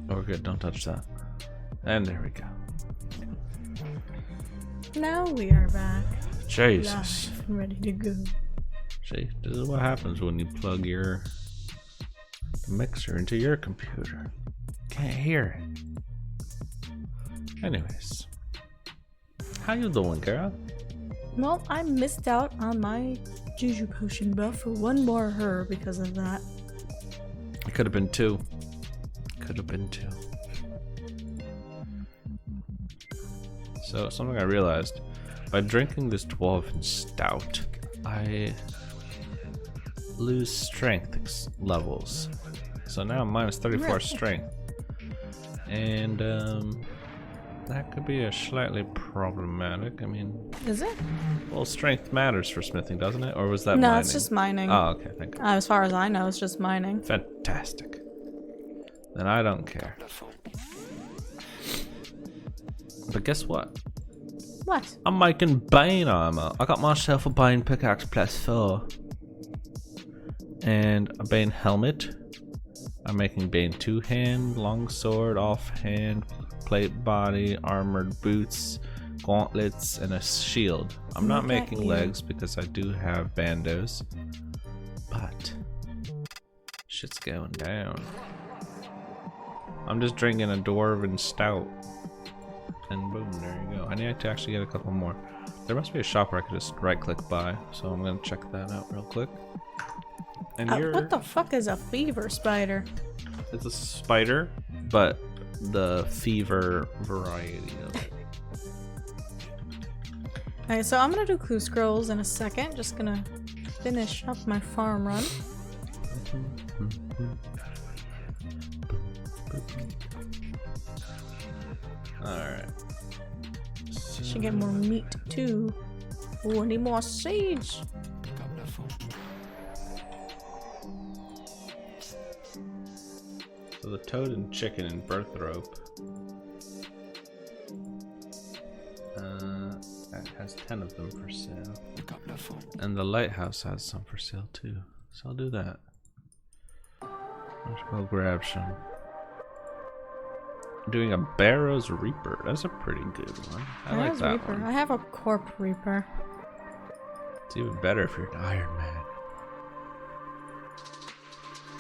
Oh, we're good. Don't touch that. And there we go. Now we are back. Jesus. Live and ready to go. See, this is what happens when you plug your mixer into your computer. Can't hear it. Anyways. How you doing, girl? Well, I missed out on my Juju Potion buff for one more her because of that. It could have been 2. Could have been 2. So, something I realized. By drinking this Dwarven Stout, I lose strength levels. So now I'm minus 34 Really? strength. And, that could be a slightly problematic. I mean, Is it? well, strength matters for smithing, doesn't it? Or was that No, mining? it's just mining. Oh, okay, thank you. As far as I know, it's just mining. Fantastic. Then I don't care. But guess what? What? I'm making Bane armor. I got myself a Bane pickaxe +4. And a Bane helmet. I'm making Bane 2-hand, longsword, offhand, plate body, armored boots, gauntlets, and a shield. I'm not Look at making you. legs because I do have bandos. But shit's going down. I'm just drinking a Dwarven Stout. And boom, there you go. I need to actually get a couple more. There must be a shop where I could just right click buy, so I'm gonna check that out real quick. And What the fuck is a fever spider? It's a spider, but the fever variety of it. Okay, so I'm gonna do clue scrolls in a second. Just gonna finish up my farm run. Alright. Should get more meat too. Oh, I need more sage. So the toad and chicken and birth rope. It has 10 of them for sale. And the lighthouse has some for sale too. So I'll do that. Let's go grab some. Doing a Barrow's Reaper. That's a pretty good one. I like that Reaper. one. I have a Corp Reaper. It's even better if you're an Iron Man.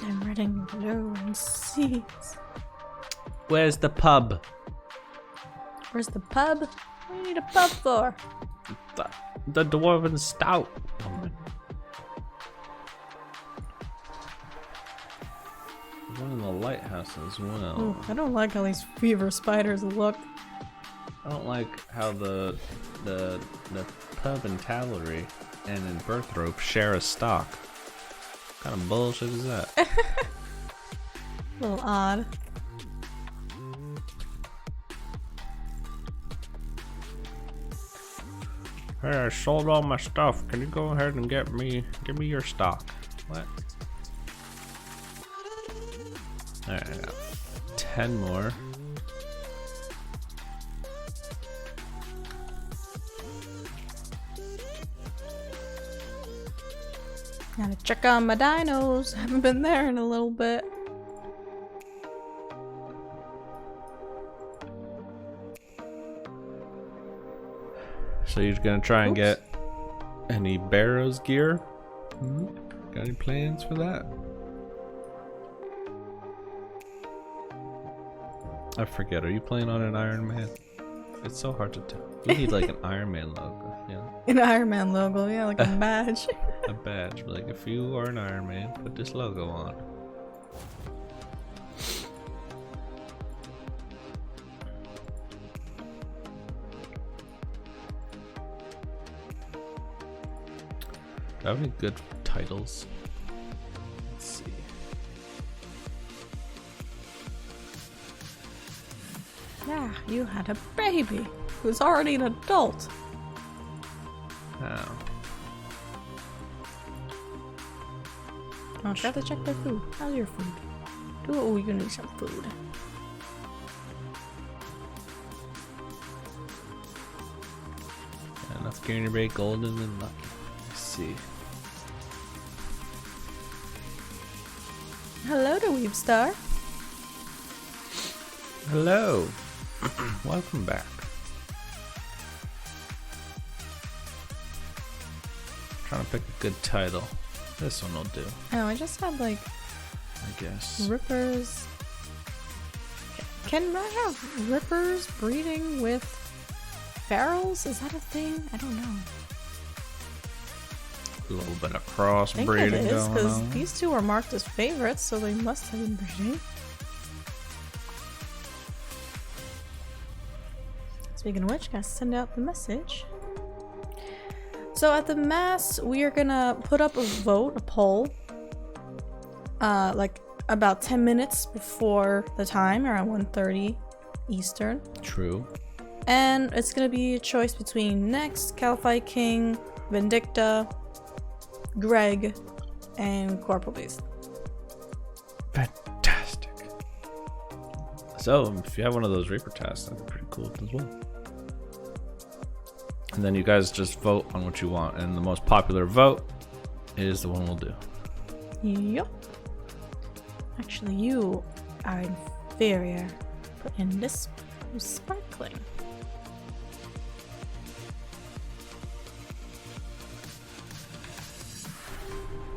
I'm running low on seeds. Where's the pub? Where's the pub? What do you need a pub for? The Dwarven Stout. There's one in the lighthouse as well. Ooh, I don't like how these fever spiders look. I don't like how the pub and Tallery and in Birth Rope share a stock. What kind of bullshit is that? A little odd. Hey, I sold all my stuff. Can you go ahead and give me your stock? What? Alright, I got 10 more. Gotta check on my dinos. Haven't been there in a little bit. So you're gonna try and Oops. get any Barrows gear? Got any plans for that? I forget, are you playing on an Iron Man? It's so hard to tell. You need like an Iron Man logo, you know? An Iron Man logo, yeah, like a badge. A badge, like if you are an Iron Man, put this logo on. Do I have any good titles? Let's see. Yeah, you had a baby who's already an adult. Oh. Oh, forgot to check their food. How's your food? Oh, you're gonna need some food. Enough Garner Bay Golden and Lucky. see. Hello to Weebstar. Hello. Welcome back. Trying to pick a good title. This one will do, Oh, I just had like I guess. rippers. Can I have rippers breeding with ferals? Is that a thing? I don't know. A little bit of I think crossbreeding it is, going because on. these two are marked as favorites, so they must have been breeding. Speaking of which, gotta send out the message. So at the mass, we are gonna put up a vote, a poll, like about 10 minutes before the time, around 1:30 Eastern. True. And it's gonna be a choice between Next, Calphi King, Vindicta, Greg, and Corporal Beast. Fantastic. So, if you have one of those Reaper tasks, that'd be pretty cool as well. And then you guys just vote on what you want, and the most popular vote is the one we'll do. Yup. Actually, you are inferior. Put in this sparkling.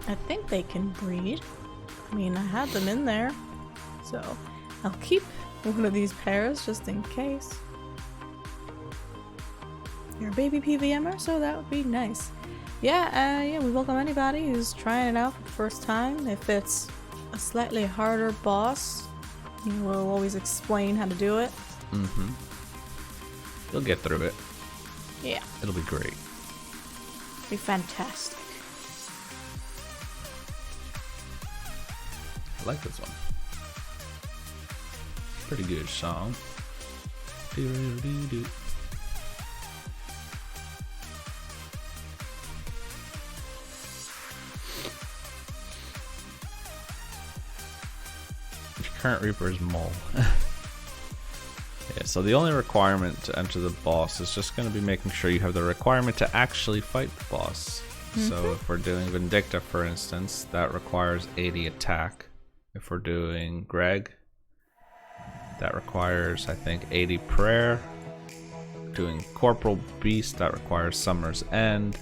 I think they can breed. I mean, I had them in there. So, I'll keep one of these pairs just in case. You're a baby PVMer, so that would be nice. Yeah, we welcome anybody who's trying it out for the first time. If it's a slightly harder boss, we'll always explain how to do it. Mm-hmm. You'll get through it. Yeah, It'll be great. be fantastic. I like this one. Pretty good song. Doo-doo-doo-doo. Your current Reaper is Mole. Yeah, so the only requirement to enter the boss is just going to be making sure you have the requirement to actually fight the boss. So if we're doing Vindicta, for instance, that requires 80 attack. If we're doing Greg, that requires, I think, 80 prayer. Doing Corporal Beast, that requires Summer's End.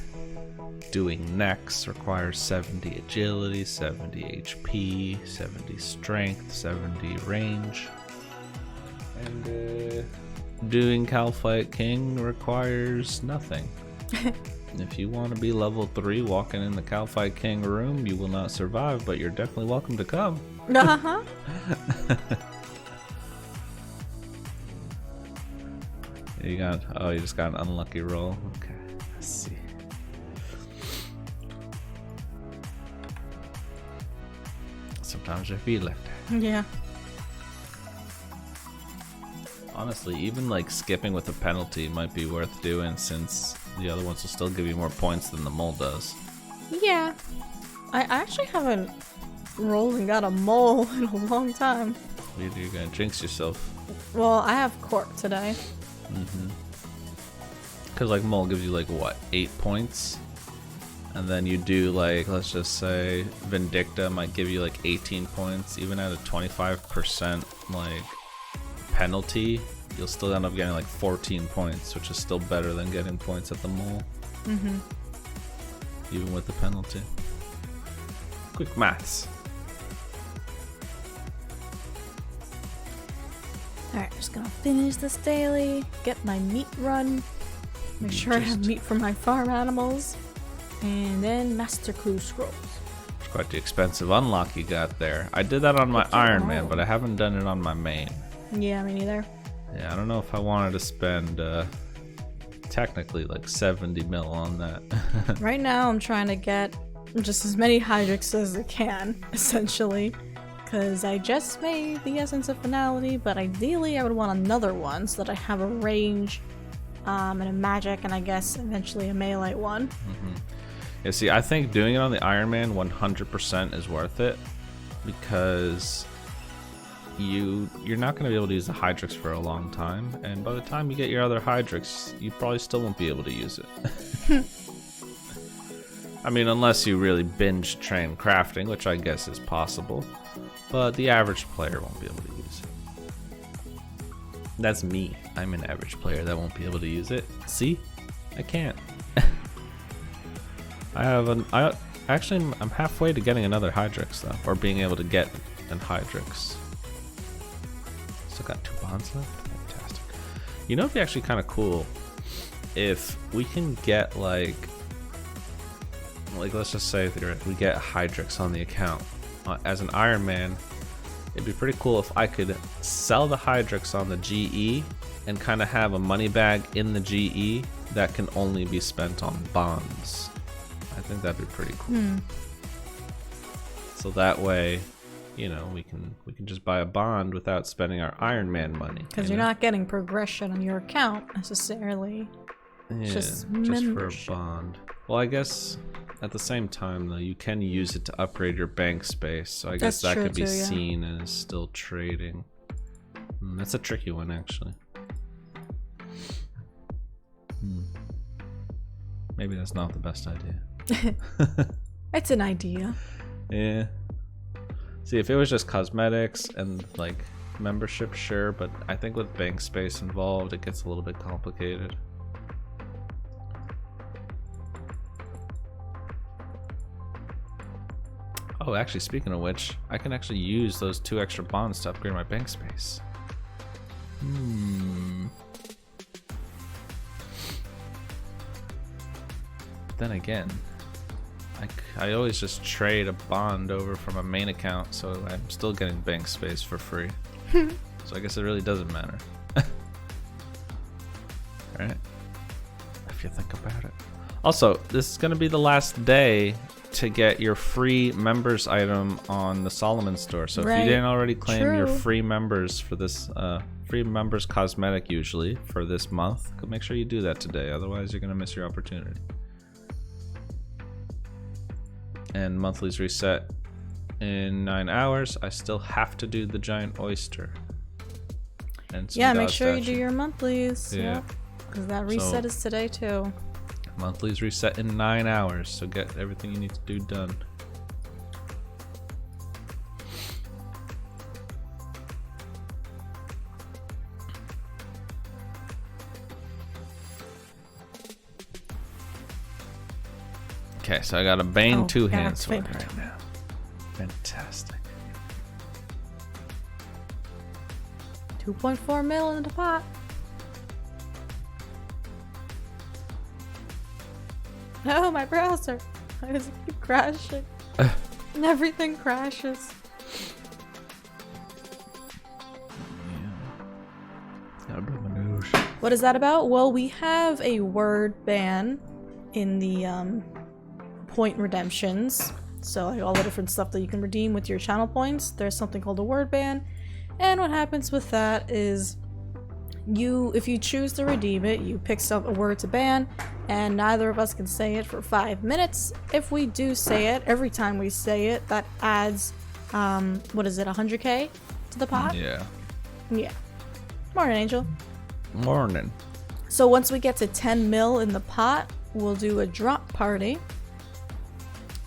Doing Nex requires 70 agility, 70 HP, 70 strength, 70 range. And doing Calfight King requires nothing. If you want to be level 3 walking in the Calfight King room, you will not survive, but you're definitely welcome to come. Uh-huh. You just got an unlucky roll. Okay, let's see. Sometimes I feel like that. Yeah. Honestly, even like skipping with a penalty might be worth doing, since the other ones will still give you more points than the mole does. Yeah. I actually haven't rolled and got a mole in a long time. You're gonna jinx yourself. Well, I have Corp today. Because like mole gives you like what, 8 points? And then you do like, let's just say Vindicta might give you like 18 points. Even at a 25% like penalty, you'll still end up getting like 14 points, which is still better than getting points at the mole. Even with the penalty. Quick maths. Alright, just gonna finish this daily, get my meat run, make sure I have meat for my farm animals, and then Master Clue Scrolls. It's quite the expensive unlock you got there. I did that on my Ironman, but I haven't done it on my main. Yeah, me neither. Yeah, I don't know if I wanted to spend technically like 70 mil on that. Right now I'm trying to get just as many Hydrix as I can, essentially. Because I just made the Essence of Finality, but ideally I would want another one so that I have a range and a magic, and I guess eventually a melee one. Yeah, see, I think doing it on the Ironman 100% is worth it, because you're not going to be able to use the Hydrix for a long time, and by the time you get your other Hydrix, you probably still won't be able to use it. I mean, unless you really binge train crafting, which I guess is possible. But the average player won't be able to use it. That's me. I'm an average player that won't be able to use it. See? I can't. I'm halfway to getting another Hydrix though, or being able to get an Hydrix. Still got 2 bonds left. Fantastic. You know, it'd be actually kind of cool if we can get like let's just say we get Hydrix on the account as an Ironman. It'd be pretty cool if I could sell the Hydrix on the GE and kind of have a money bag in the GE that can only be spent on bonds. I think that'd be pretty cool. So that way, you know, we can just buy a bond without spending our Ironman money. Because you're not getting progression on your account necessarily. Yeah, just for a bond. Well, I guess at the same time though, you can use it to upgrade your bank space. So I guess that could be seen as still trading. That's a tricky one actually. Maybe that's not the best idea. It's an idea. Yeah. See, if it was just cosmetics and like membership, sure, but I think with bank space involved, it gets a little bit complicated. Oh, actually, speaking of which, I can actually use those 2 extra bonds to upgrade my bank space. But then again, I always just trade a bond over from a main account, so I'm still getting bank space for free. So I guess it really doesn't matter. Right? If you think about it. Also, this is going to be the last day to get your free members item on the Solomon store. So if you didn't already claim your free members for this free members cosmetic usually for this month, make sure you do that today, otherwise you're gonna miss your opportunity. And monthlies reset in 9 hours. I still have to do the giant oyster. And yeah, make sure you do your monthlies. Yeah, because that reset is today too. Monthlies reset in 9 hours, so get everything you need to do done. Okay, so I got a Bane 2-hand sword right now. Fantastic. 2.4 mil in the pot. No, my browser. I just keep crashing. And everything crashes. What is that about? Well, we have a word ban in the point redemptions. So like all the different stuff that you can redeem with your channel points, there's something called a word ban. And what happens with that is if you choose to redeem it, you pick a word to ban, and neither of us can say it for 5 minutes. If we do say it, every time we say it, that adds, what is it, 100k to the pot? Yeah. Yeah. Morning, Angel. Morning. So once we get to 10 mil in the pot, we'll do a drop party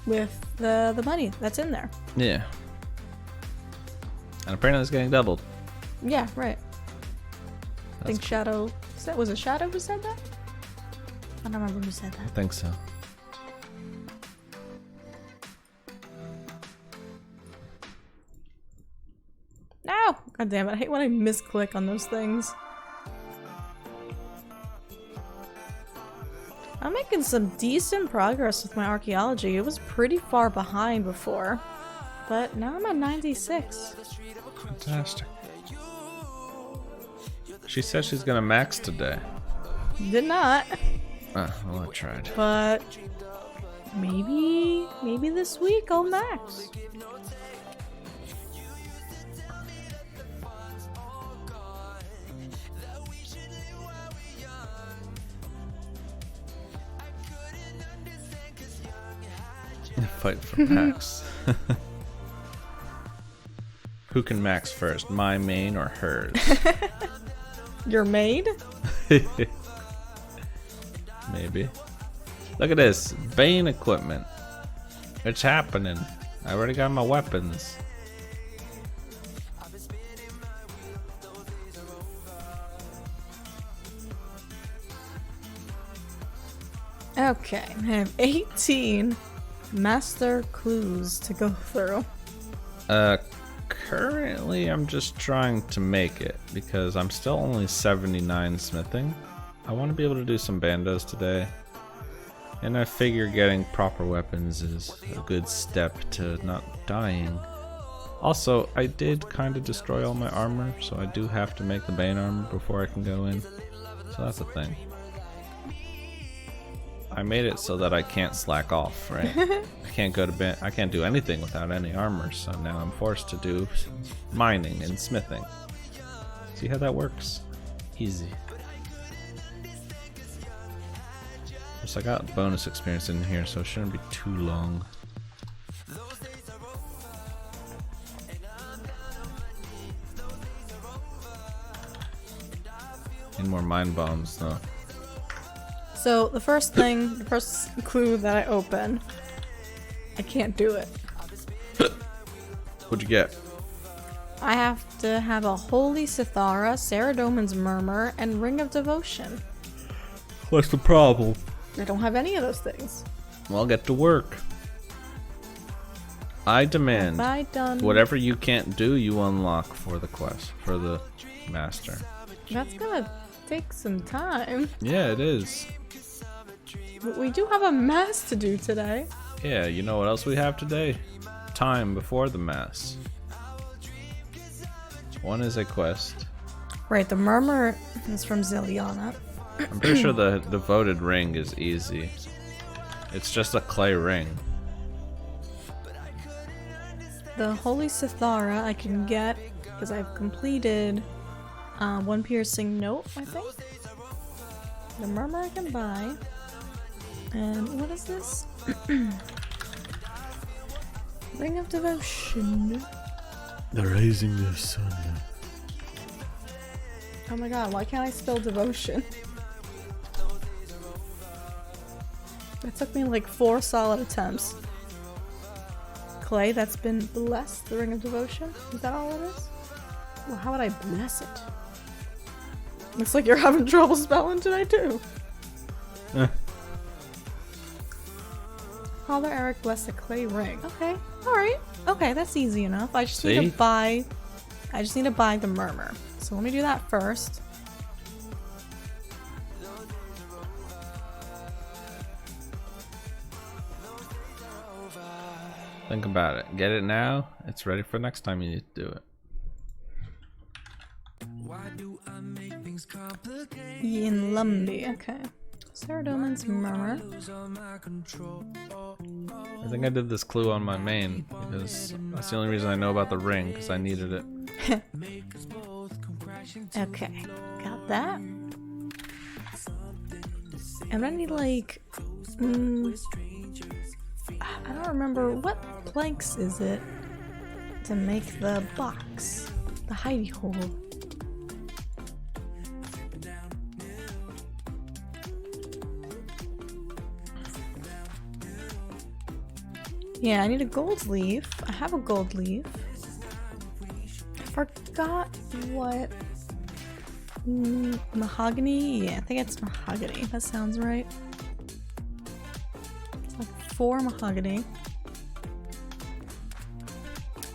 with the money that's in there. Yeah. And apparently it's getting doubled. Yeah, right. I think Shadow... Was it Shadow who said that? I don't remember who said that. I think so. No! God damn it, I hate when I misclick on those things. I'm making some decent progress with my archaeology. It was pretty far behind before, but now I'm at 96. Fantastic. She says she's gonna max today. Did not. Well, I tried. But maybe this week I'll max. Fight for max. Who can max first, my main or hers? Your maid? Maybe. Look at this. Bane equipment. It's happening. I already got my weapons. Okay, I have 18 master clues to go through. Currently I'm just trying to make it because I'm still only 79 smithing. I want to be able to do some bandos today. And I figure getting proper weapons is a good step to not dying. Also, I did kind of destroy all my armor, so I do have to make the Bane armor before I can go in. So that's a thing. I made it so that I can't slack off, right? I can't go to I can't do anything without any armor, so now I'm forced to do mining and smithing. See how that works? Easy. Plus I got bonus experience in here, so it shouldn't be too long. Need more mine bombs though. So the first clue that I open, I can't do it. What'd you get? I have to have a Holy Sithara, Saradomin's Murmur, and Ring of Devotion. What's the problem? I don't have any of those things. Well, get to work. I demand whatever you can't do, you unlock for the quest, for the master. That's gonna take some time. Yeah, it is. But we do have a mass to do today. Yeah, you know what else we have today? Time before the mass. One is a quest. Right, the Murmur is from Ziliana. I'm pretty sure the devoted ring is easy. It's just a clay ring. The Holy Sithara I can get because I've completed one piercing note, I think. The Murmur I can buy. And what is this? Ring of Devotion. The raising the sun. Oh my god, why can't I spell devotion? It took me like 4 solid attempts. Clay that's been blessed, the Ring of Devotion? Is that all it is? Well, how would I bless it? Looks like you're having trouble spelling today too. Father Eric blessed a clay ring. Okay, alright. Okay, that's easy enough. I just need to buy the Murmur. So let me do that first. Think about it. Get it now. It's ready for next time you need to do it. In Lumby, okay. Saradomin's Murmur. I think I did this clue on my main because that's the only reason I know about the ring, because I needed it. Okay, got that. And I need like, I don't remember, what planks is it to make the box, the hidey hole? Yeah, I need a gold leaf. I have a gold leaf. I forgot what... mahogany? Yeah, I think it's mahogany. That sounds right. It's like 4 mahogany.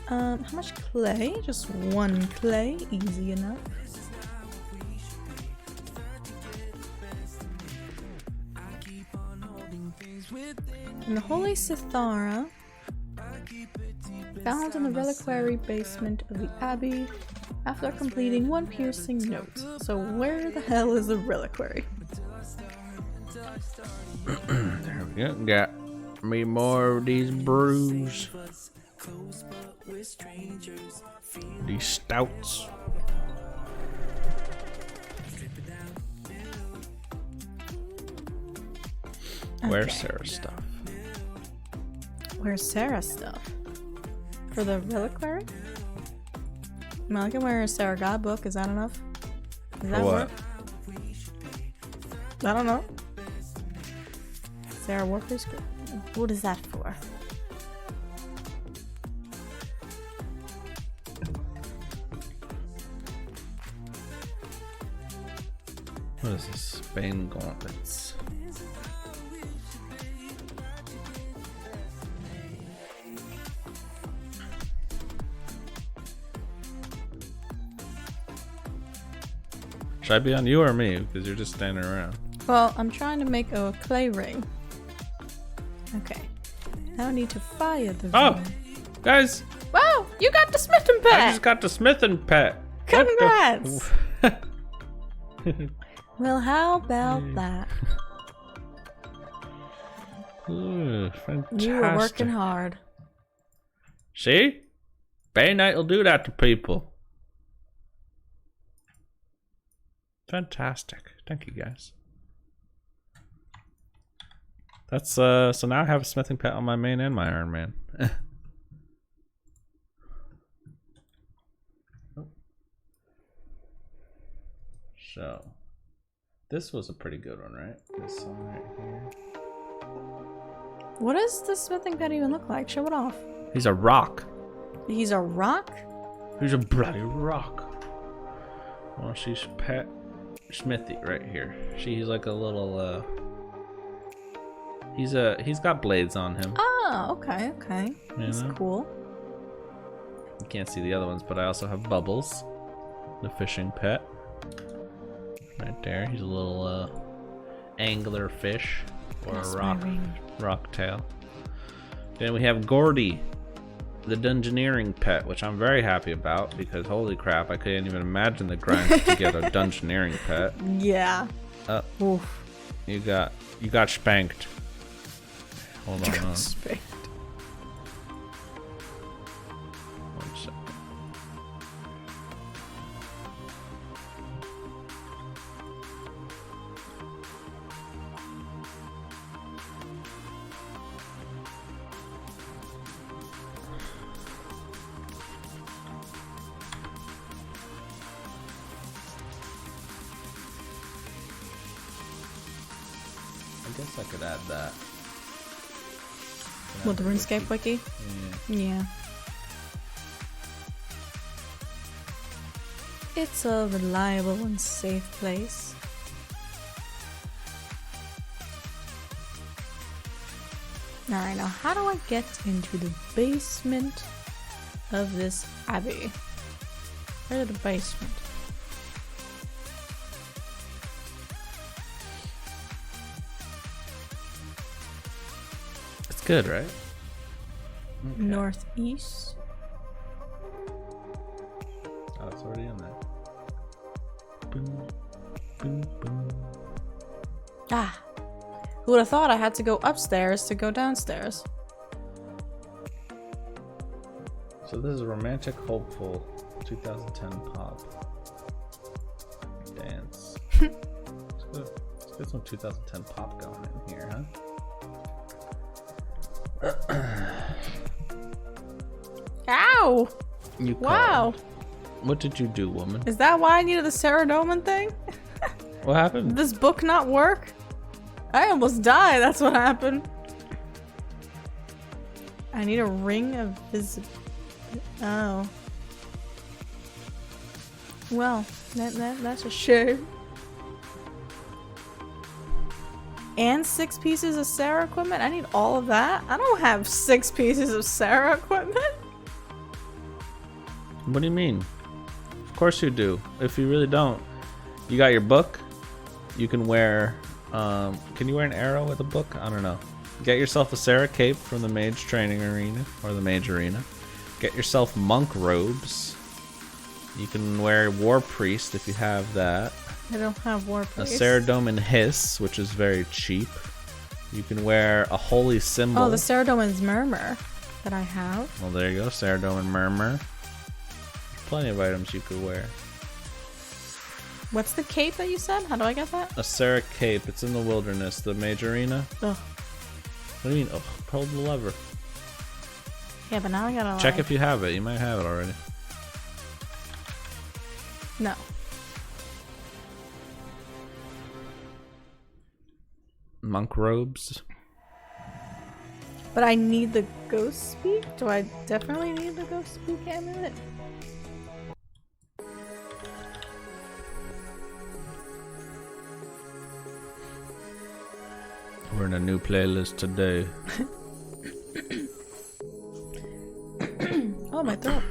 How much clay? Just 1 clay. Easy enough. And the Holy Sithara, found in the reliquary basement of the Abbey after completing 1 piercing note. So where the hell is the reliquary? There we go. Got me more of these brews. These stouts. Where's Sarah's stuff? Where's Sarah's stuff? For the reliquary? I mean, I can wear a Sarah God book. Is that enough? Does that what? work? I don't know. Sarah Workers Group. What is that for? What is this? Bane gauntlets. Should I be on you or me? Because you're just standing around. Well, I'm trying to make a clay ring. Okay. Now I need to fire the ring. Guys! Wow! You got the smithing pet! I just got the smithing pet! Congrats! Well, how about that? Ooh, fantastic. You were working hard. See? Bay Knight will do that to people. Fantastic. Thank you, guys. That's so now I have a smithing pet on my main and my Ironman. So this was a pretty good one, right? This one right here. What does the smithing pet even look like? Show it off. He's a rock. He's a rock? He's a bloody rock. Well, she's pet Smithy right here. She's like a little he's got blades on him. Oh, okay, okay. That's cool. You can't see the other ones, but I also have Bubbles, the fishing pet. Right there. He's a little angler fish or that's a rock tail. Then we have Gordy, the dungeoneering pet, which I'm very happy about because holy crap, I couldn't even imagine the grind to get a dungeoneering pet. Yeah. Oof. You got spanked. Hold on. Got spanked. 1 second. I guess I could add that. What, the RuneScape wiki? Yeah. It's a reliable and safe place. Alright, now how do I get into the basement of this abbey? Where's the basement? It's good, right? Okay. Northeast. Oh, it's already in there. Boom, boom, boom. Ah! Who would have thought I had to go upstairs to go downstairs? So this is a romantic, hopeful 2010 pop dance. Let's get some 2010 pop going in here, huh? Ow! You wow! called. What did you do, woman? Is that why I needed the Saradomin thing? What happened? Did this book not work? I almost died, that's what happened. I need a ring of Oh. Well, that's a shame. And 6 pieces of Sarah equipment? I need all of that? I don't have 6 pieces of Sarah equipment. What do you mean? Of course you do. If you really don't, you got your book. You can wear, can you wear an arrow with a book? I don't know. Get yourself a Sarah cape from the mage training arena, or the mage arena. Get yourself monk robes. You can wear war priest if you have that. I don't have war priest. A Saradomin hiss, which is very cheap. You can wear a holy symbol. Oh, the Saradomin's murmur that I have. Well, there you go, Saradomin murmur. Plenty of items you could wear. What's the cape that you said? How do I get that? A Sarah cape. It's in the wilderness, the mage arena. Ugh. What do you mean? Oh, hold the lever. Yeah, but now I gotta Check if you have it. You might have it already. No. Monk robes. But I need the ghost speak? Do I definitely need the ghost speak amulet? We're in a new playlist today. Oh, my throat.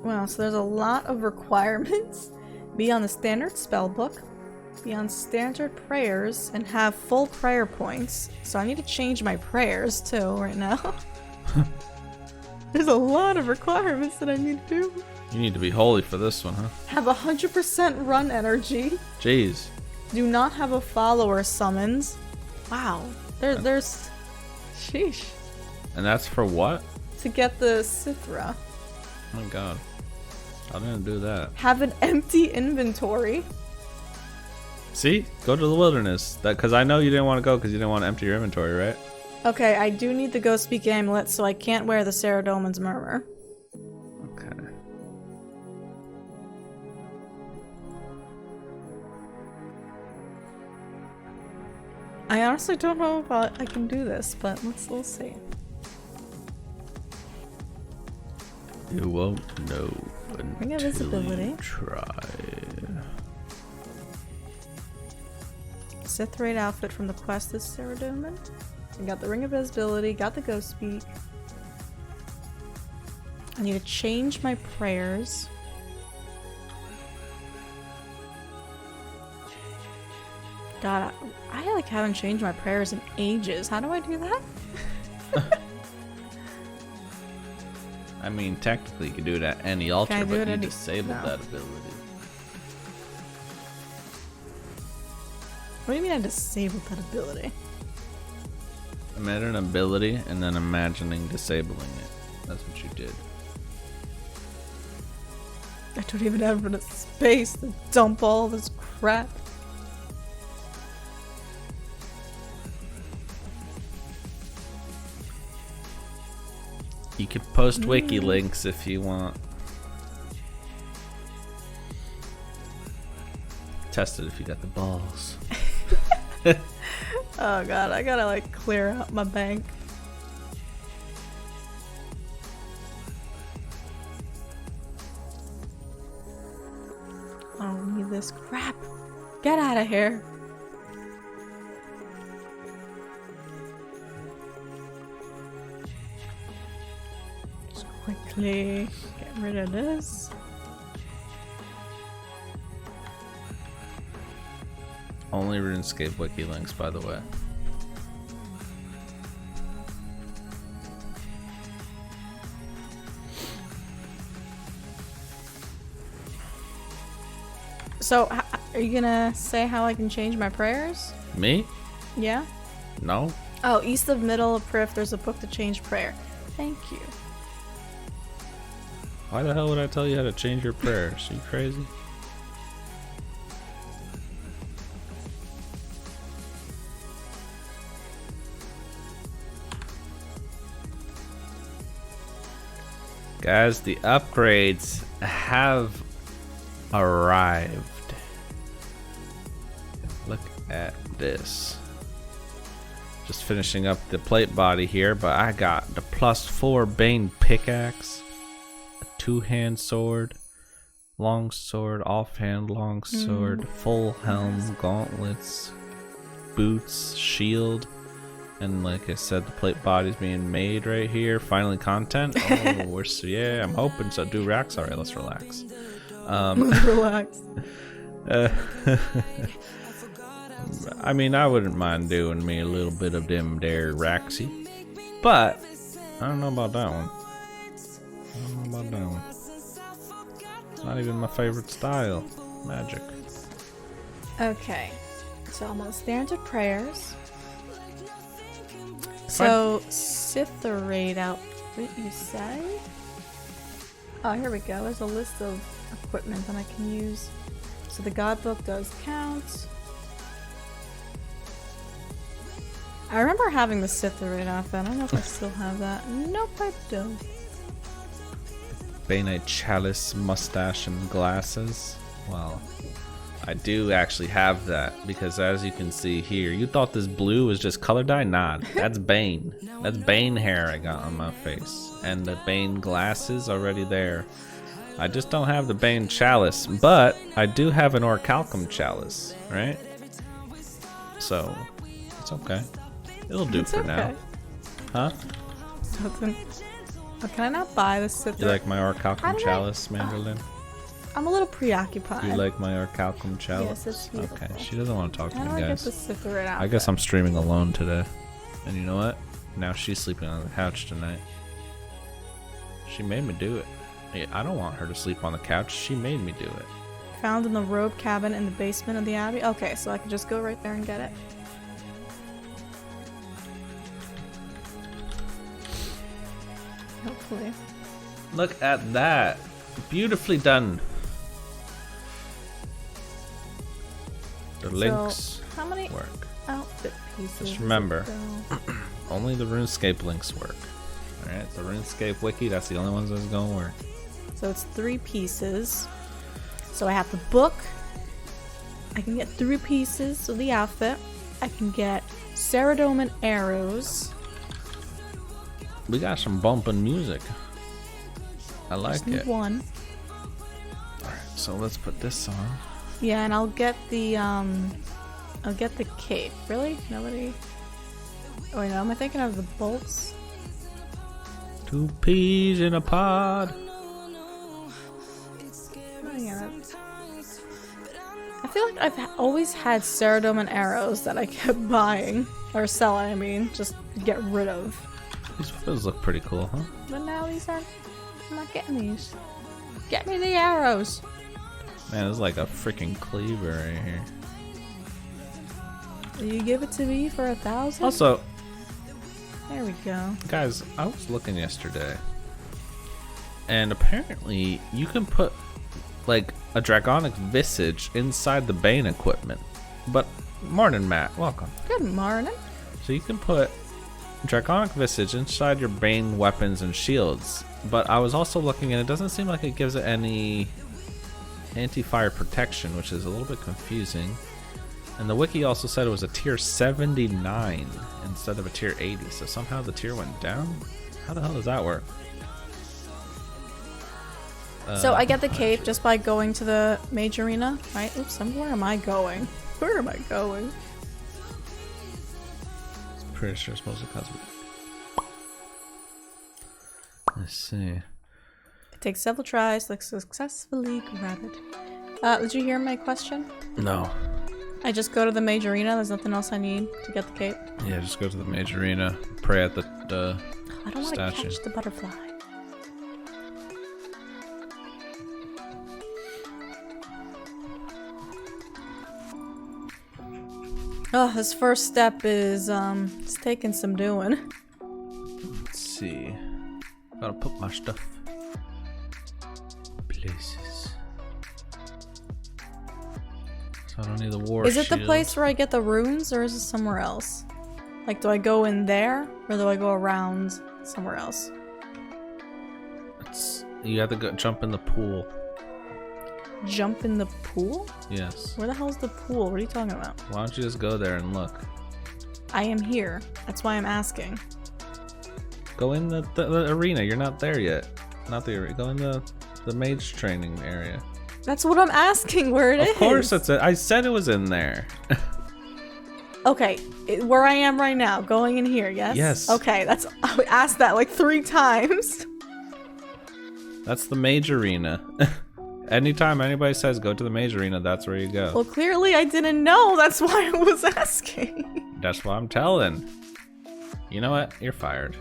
Wow, so there's a lot of requirements. Be on the standard spell book, be on standard prayers, and have full prayer points. So I need to change my prayers too right now. There's a lot of requirements that I need to do. You need to be holy for this one, huh? Have 100% run energy. Jeez. Do not have a follower summons. Wow. There's... Sheesh. And that's for what? To get the Sithra. Oh my god. I didn't do that. Have an empty inventory. See? Go to the wilderness. Because I know you didn't want to go because you didn't want to empty your inventory, right? Okay, I do need the Ghost Speak amulet, so I can't wear the Saradomin's Murmur. Okay. I honestly don't know if I can do this, but let's see. You won't know Ring of until Visibility. you try. Sith Raid outfit from the quest is Saradomin. I got the Ring of Visibility, got the Ghost Speak. I need to change my prayers. God, I like haven't changed my prayers in ages. How do I do that? I mean, technically you can do it at any altar, Can I do but it you at disabled no. that ability. What do you mean I disabled that ability? I made an ability and then imagining disabling it. That's what you did. I don't even have enough space to dump all this crap. You could post wiki links if you want. Test it if you got the balls. Oh god, I gotta like clear out my bank. I don't need this crap. Get out of here. Just quickly get rid of this. Only RuneScape wiki links, by the way. So, are you gonna say how I can change my prayers? Me? Yeah? No? Oh, east of middle of Prif, there's a book to change prayer. Thank you. Why the hell would I tell you how to change your prayers? Are you crazy? Guys, the upgrades have arrived. Look at this. Just finishing up the plate body here, but I got the +4 Bane pickaxe, a 2-hand sword, long sword, offhand long sword, full helm, gauntlets, boots, shield. And like I said, the plate body's being made right here. Finally content. Oh, we're yeah, I'm hoping so. Do racks? Alright, let's relax. Let's relax. I mean, I wouldn't mind doing me a little bit of them there racksy. But I don't know about that one. It's not even my favorite style. Magic. Okay. So I'm on standard prayers. So, Sith Raid outfit, you say? Oh, here we go. There's a list of equipment that I can use. So the God Book does count. I remember having the Sith Raid outfit. I don't know if I still have that. Nope, I don't. Bane chalice, mustache, and glasses. Well, I do actually have that because as you can see here, you thought this blue was just color dye? Nah, that's Bane. That's Bane hair I got on my face. And the Bane glasses already there. I just don't have the Bane chalice, but I do have an orichalcum chalice, right? So, it's okay. It'll do It's for okay. now. Huh? Doesn't. Oh, can I not buy this? Sit You there? like my orichalcum chalice, Mandolin? I'm a little preoccupied. You like my orichalcum chalice? Yes, it's beautiful. Okay, she doesn't want to talk to How do me, I get guys. to sit through it out? I guess I'm streaming alone today. And you know what? Now she's sleeping on the couch tonight. She made me do it. Hey, I don't want her to sleep on the couch. She made me do it. Found in the robe cabin in the basement of the abbey. Okay, so I can just go right there and get it. Hopefully. Look at that. Beautifully done. The links So, how many work. outfit pieces? Just remember, does it go? only the RuneScape links work. Alright, the RuneScape wiki, that's the only ones that's gonna work. So it's 3 pieces. So I have the book. I can get 3 pieces of the outfit. I can get Ceridome arrows. We got some bumping music. I like Just need it. 1. Alright, so let's put this on. Yeah, and I'll get the cape. Really? Nobody? Oh wait, no, am I thinking of the bolts? 2 peas in a pod. Oh, yeah, I feel like I've always had Ceridome arrows that I kept buying. Or selling, I mean. Just to get rid of. These weapons look pretty cool, huh? But now these are... I'm not getting these. Get me the arrows! Man, it's like a freaking cleaver right here. Will you give it to me for 1,000? Also, There we go. guys, I was looking yesterday, and apparently you can put like a dragonic visage inside the Bane equipment. But morning, Matt, welcome. Good morning. So you can put dragonic visage inside your Bane weapons and shields. But I was also looking, and it doesn't seem like it gives it any anti-fire protection, which is a little bit confusing. And the wiki also said it was a tier 79 instead of a tier 80, so somehow the tier went down? How the hell does that work? So I get the cape just by going to the mage arena, right? Oops, where am I going? Where am I going? I'm pretty sure it's supposed to cause me. Let's see. It takes several tries to successfully grab it. Did you hear my question? No. I just go to the mage arena, there's nothing else I need to get the cape. Yeah, just go to the major arena, pray at the I don't want to statue. catch the butterfly. Oh, this first step is, it's taking some doing. Let's see. Gotta put my stuff places. So I don't need the war Is it the shield. place where I get the runes, or is it somewhere else? Like, do I go in there, or do I go around somewhere else? You have to go jump in the pool. Jump in the pool? Yes. Where the hell's the pool? What are you talking about? Why don't you just go there and look? I am here. That's why I'm asking. Go in the arena. You're not there yet. Not the arena. Go in the mage training area. That's what I'm asking where it is. Of course it's it. I said it was in there. Okay, where I am right now, going in here, yes? Yes. Okay, that's I asked that like 3 times. That's the mage arena. Anytime anybody says go to the mage arena, that's where you go. Well, clearly I didn't know. That's why I was asking. That's what I'm telling. You know what? You're fired.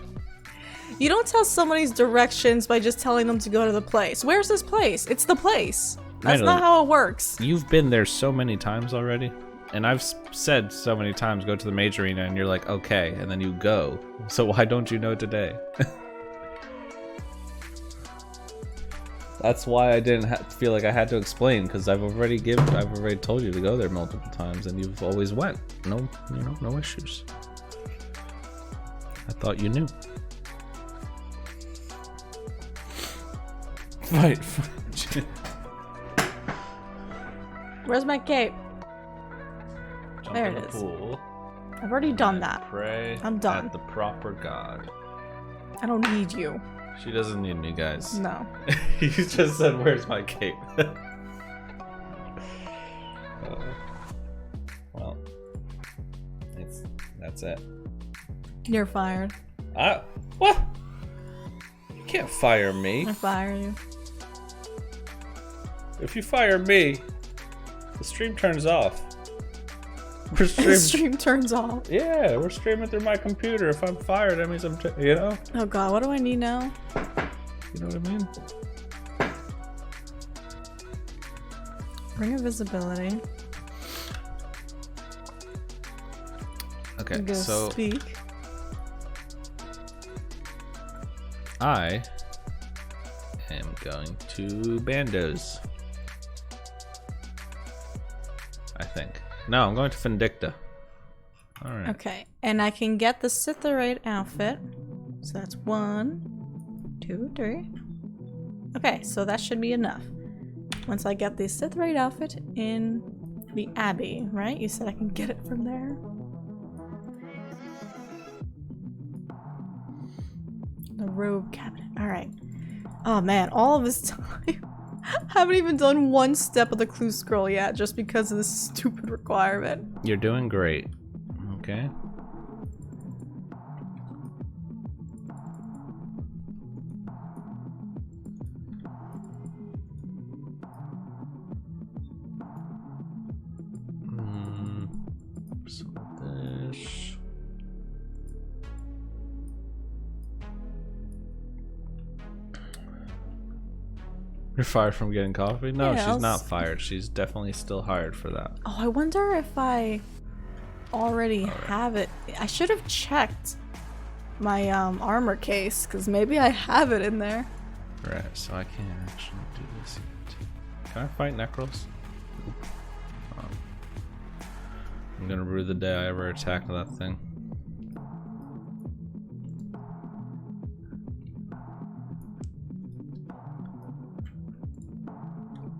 You don't tell somebody's directions by just telling them to go to the place. Where's this place? It's the place. That's Madeline, not how it works. You've been there so many times already. And I've said so many times go to the mage arena and you're like, okay, and then you go. So why don't you know today? That's why I didn't feel like I had to explain, because I've already told you to go there multiple times and you've always went. No, no issues. I thought you knew. Fight. Where's my cape? Jump There in it the is. pool. I've already done that. Pray I'm done. at the proper god. I don't need you. She doesn't need me, guys. No. You just said, "Where's my cape?" Well, that's it. You're fired. What? You can't fire me. I fire you. If you fire me, the stream turns off. We're The streaming. stream turns off. Yeah, we're streaming through my computer. If I'm fired, that means I'm, you know? Oh god, what do I need now? You know what I mean? Ring of visibility. Okay, Go so speak. I am going to Bandos. I think. No, I'm going to Vindicta. Alright. Okay, and I can get the Scytherite outfit. So that's 1, 2, 3. Okay, so that should be enough. Once I get the Scytherite outfit in the Abbey, right? You said I can get it from there? The robe cabinet. Alright. Oh man, all of this time. Haven't even done one step of the clue scroll yet just because of this stupid requirement. You're doing great. Okay. So this. You're fired from getting coffee? No, Yeah, she's not fired. She's definitely still hired for that. Oh, I wonder if I already have it. I should have checked my armor case because maybe I have it in there. Right, so I can't actually do this yet. Can I fight Necros? I'm gonna rue the day I ever attacked that thing.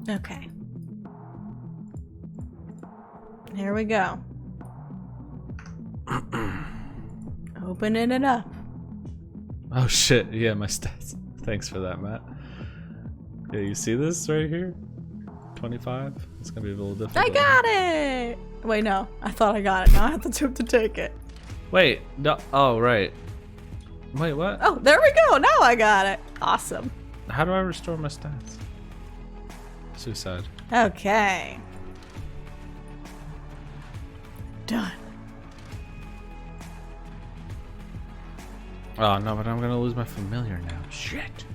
Okay. Here we go. Opening it up. Oh shit, yeah, my stats. Thanks for that, Matt. Yeah, you see this right here? 25? It's gonna be a little difficult. I got it! Wait, no. I thought I got it. Now I have to take it. Wait, no, oh, right. Wait, what? Oh, there we go. Now I got it. Awesome. How do I restore my stats? Suicide. Okay. Done. Oh no, but I'm gonna lose my familiar now. Shit.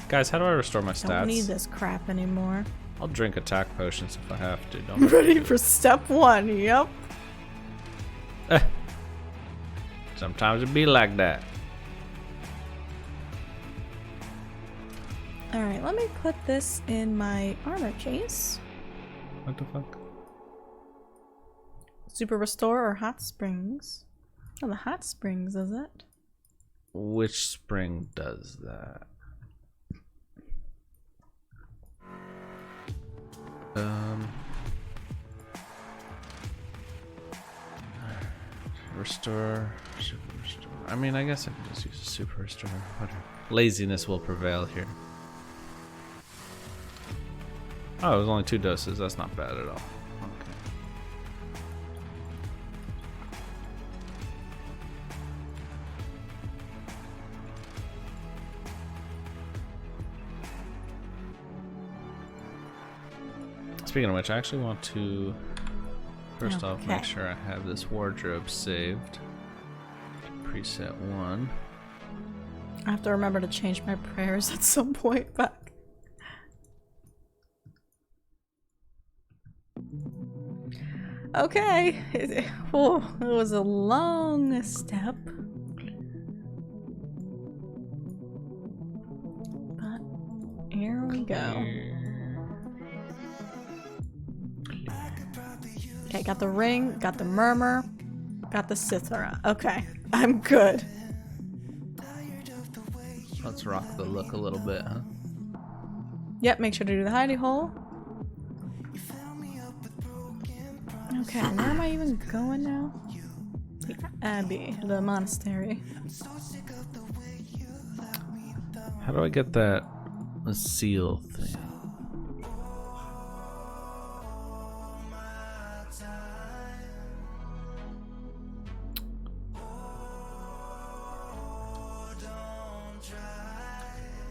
Guys, how do I restore my stats? Don't need this crap anymore. I'll drink attack potions if I have to. Don't Ready for step 1. Yep. Sometimes it be like that. Alright, let me put this in my armor case. What the fuck? Super Restore or Hot Springs? Oh, the Hot Springs, is it? Which spring does that? Restore, super restore. I mean, I guess I can just use a super restore. Whatever. Laziness will prevail here. Oh, it was only 2 doses. That's not bad at all. Okay. Speaking of which, I actually want to first off make sure I have this wardrobe saved. Preset 1. I have to remember to change my prayers at some point back. Okay. It was a long step. But here we go. Okay, got the ring, got the murmur, got the Cithara. Okay, I'm good. Let's rock the look a little bit, huh? Yep, make sure to do the hidey hole. Okay, where am I even going now? The Abbey, the monastery. How do I get that seal thing?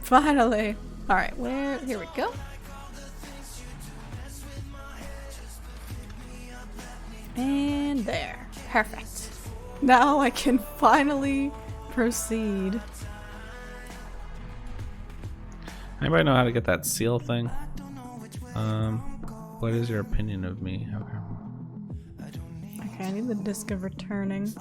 Finally! Alright, where? Here we go. And there. Perfect. Now I can finally proceed. Anybody know how to get that seal thing? What is your opinion of me? Okay, I need the disc of returning.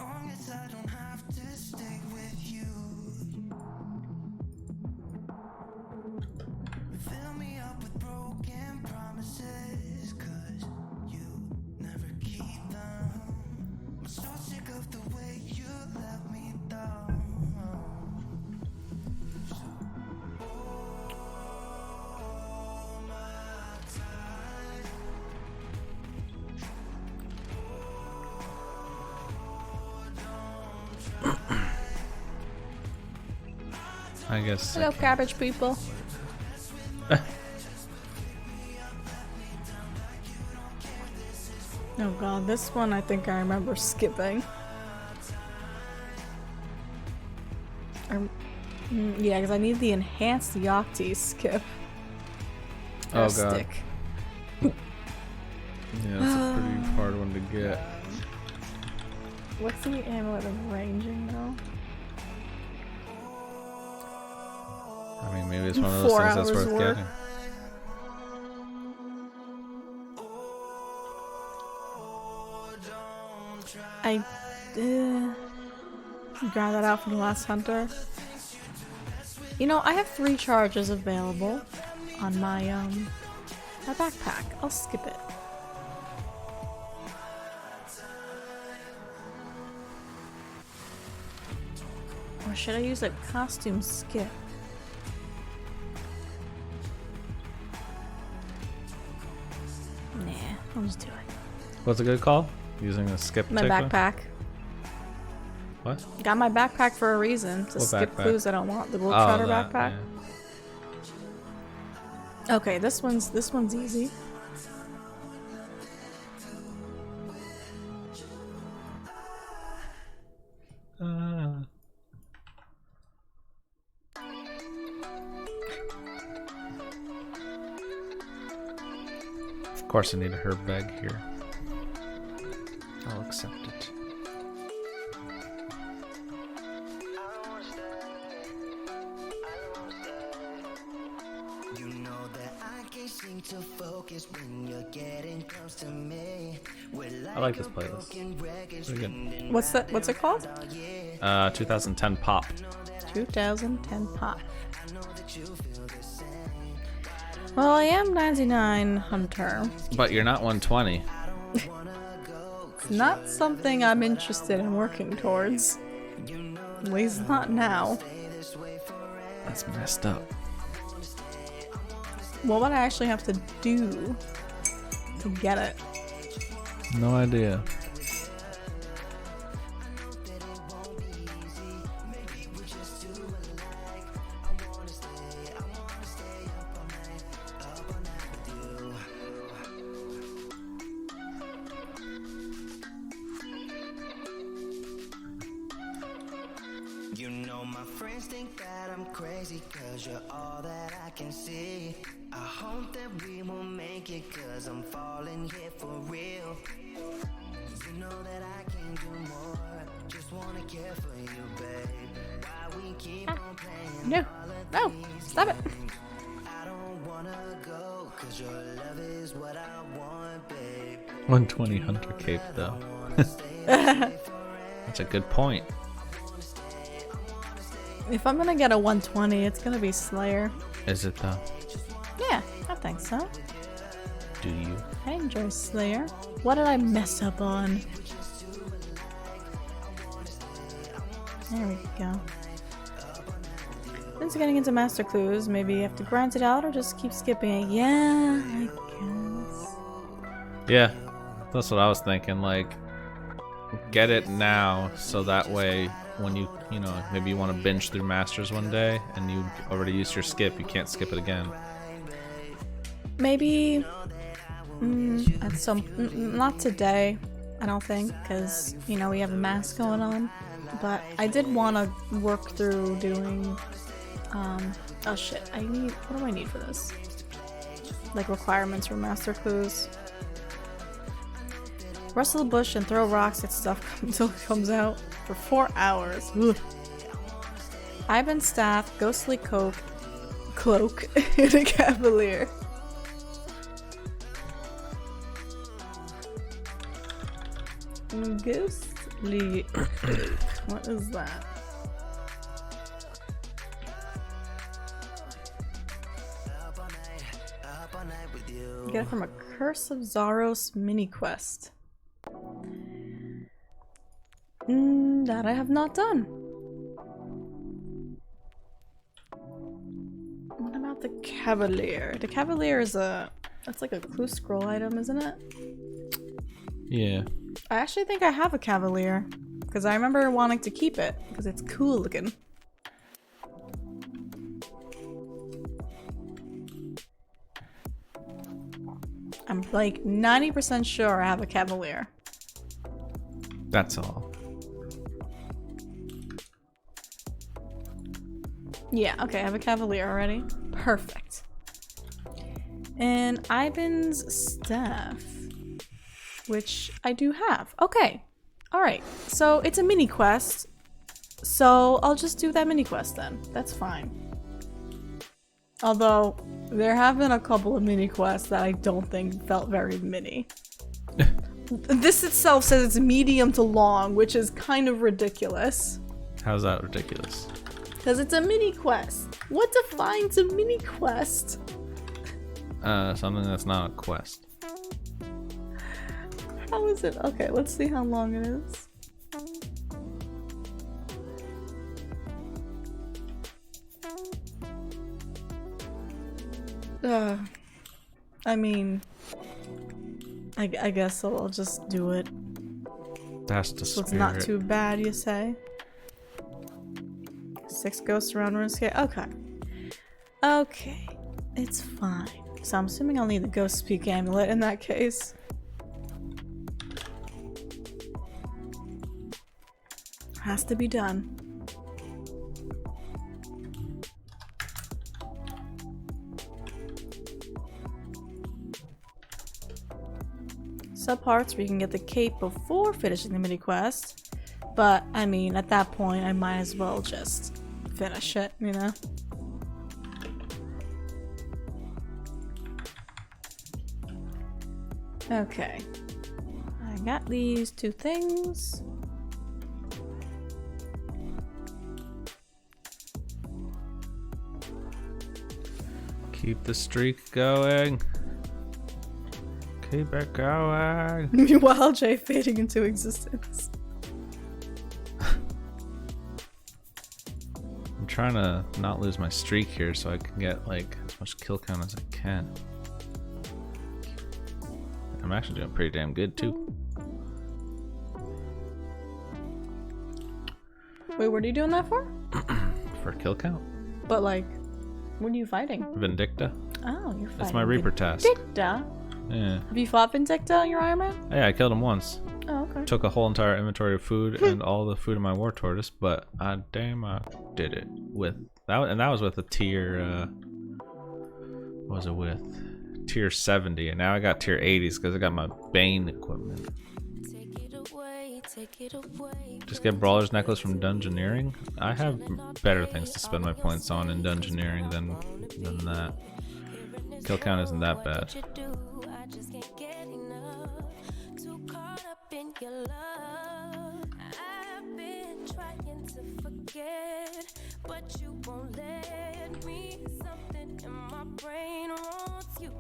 I guess. Hello, cabbage people. Oh god, this one I think I remember skipping. Yeah, because I need the enhanced Yachty skip. Oh god. Stick. Yeah, that's a pretty hard one to get. What's the amulet of ranging though? I mean, maybe it's one of those 4 things that's hours worth work. getting. I grab that out from the last hunter. You know, I have 3 charges available on my my backpack. I'll skip it. Or should I use a costume skip? Nah, I'll just do it. What's a good call? Using a skip My tickler? backpack. What? Got my backpack for a reason. To What skip backpack? clues I don't want. The Globetrotter that, backpack. yeah. Okay, this one's easy. Of course I need a herb bag here. I'll accept it. You know that I can't seem to focus when you're getting close to me. I like this playlist. Pretty good. What's that? What's it called? 2010 pop. 2010 pop. Well, I am 99 hunter. But you're not 120. It's not something I'm interested in working towards. At least not now. That's messed up. What would I actually have to do to get it? No idea. You know my friends think that I'm crazy cause you're all that I can see. I hope that we will make it cause I'm falling here for real. You know that I can do more. Just wanna care for you, babe. Why we keep on playing No. No. Stop it. I don't wanna go cause your love is what I want, babe. 120 hunter cape though. That's a good point. If I'm gonna get a 120, it's gonna be Slayer. Is it though? Yeah, I think so. Do you? I enjoy Slayer. What did I mess up on? There we go. into getting into Master Clues. Maybe you have to grind it out or just keep skipping it. Yeah, I guess. Yeah, that's what I was thinking. Like, get it now so that way when you know, maybe you want to binge through Masters one day and you already used your skip, you can't skip it again. Maybe at some, not today, I don't think, because, you know, we have a mask going on. But I did want to work through doing, oh shit, what do I need for this? Like requirements for Master Clues. Rustle the bush and throw rocks at stuff until it comes out for 4 hours. Ugh. Ivan staff, ghostly cloak, and a cavalier. Ghostly cloak. What is that? You get it from a Curse of Zaros mini quest. That I have not done. What about the Cavalier? The Cavalier is that's like a clue scroll item, isn't it? Yeah. I actually think I have a Cavalier because I remember wanting to keep it because it's cool looking. I'm like 90% sure I have a Cavalier. That's all. Yeah, okay, I have a Cavalier already. Perfect. And Ivan's staff, which I do have. Okay, alright. So it's a mini quest. So I'll just do that mini quest then. That's fine. Although, there have been a couple of mini quests that I don't think felt very mini. This itself says it's medium to long, which is kind of ridiculous. How's that ridiculous? Because it's a mini quest. What defines a mini quest? Something that's not a quest. How is it? Okay, let's see how long it is. I mean, I guess I'll just do it. That's the So spirit. it's not too bad, you say? 6 ghosts around RuneScape. Okay. Okay. It's fine. So I'm assuming I'll need the Ghost Speak Amulet in that case. Has to be done. Subparts where you can get the cape before finishing the mini quest. But, I mean, at that point, I might as well just finish it, you know? Okay. I got these 2 things. Keep the streak going. Keep it going. Meanwhile, Jay fading into existence. I'm trying to not lose my streak here so I can get like as much kill count as I can. I'm actually doing pretty damn good too. Wait, what are you doing that for? For kill count. But like, what are you fighting? Vindicta. Oh, you're fighting. That's my Reaper task. Vindicta? Yeah. Have you fought Vindicta on your Iron Man? Yeah, I killed him once. Oh, okay. Took a whole entire inventory of food and all the food in my war tortoise, but damn, I did it with that, and that was with a tier. What was it with? Tier 70, and now I got tier 80s because I got my Bane equipment. Just get Brawler's Necklace from Dungeoneering. I have better things to spend my points on in Dungeoneering than that. Kill count isn't that bad. But you won't let me. Something in my brain wants you.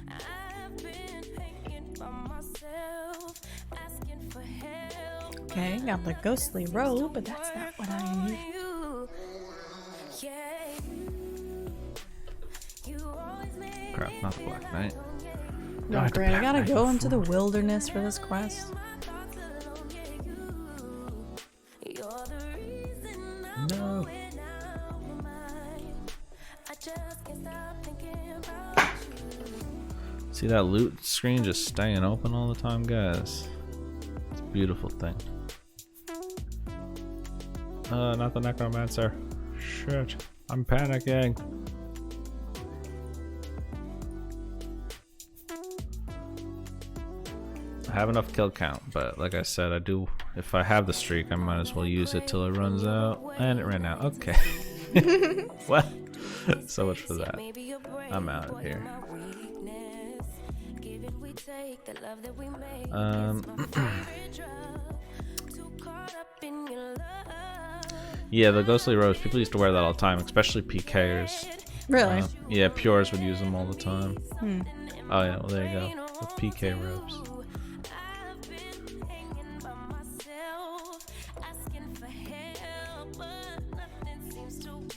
I've been hanging by myself, asking for help. Okay, got the ghostly robe, but that's not what I need. Yeah, crap, not the Black Knight. No, I had to great. I pack gotta my go into the food. wilderness for this quest. No. See that loot screen just staying open all the time, guys? It's a beautiful thing. Not the necromancer. Shit, I'm panicking. I have enough kill count, but like I said, I do. If I have the streak, I might as well use it till it runs out. And it ran out. Okay. Well, so much for that. I'm out of here. Yeah, the ghostly robes. People used to wear that all the time, especially PKers. Really? Yeah, pures would use them all the time. Hmm. Oh yeah, well there you go. The PK robes.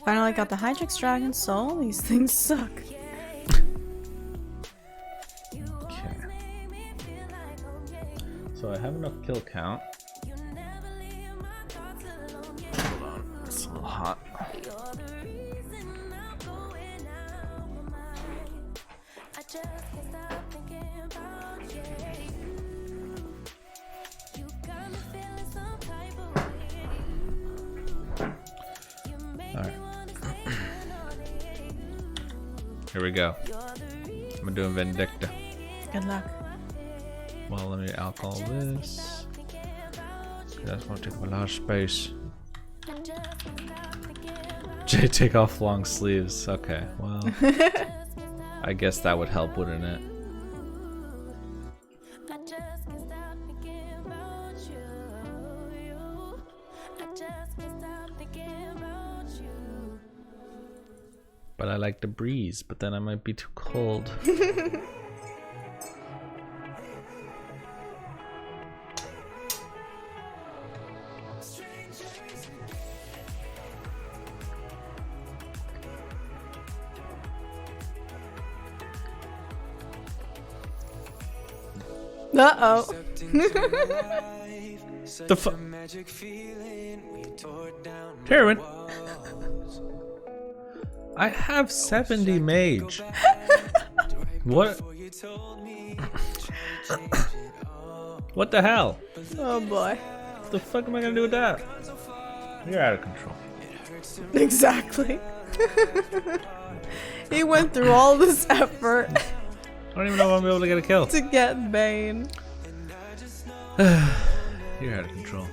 Finally got the Hydrix Dragon Soul. These things suck. Okay. So I have enough kill count. Hold on, it's a little hot. Alright. Here we go. I'm doing Vindicta. Good luck. Well, let me alcohol this. That's gonna take up a lot of space. Jay, take off long sleeves. Okay, well. I guess that would help, wouldn't it? But I like the breeze, but then I might be too cold. Uh-oh. The fuck? Taryn, I have 70 mage. What? What the hell? Oh boy. What the fuck am I gonna do with that? You're out of control. Exactly. He went through all this effort I don't even know if I'm gonna be able to get a kill. to get Bane. You're out of control.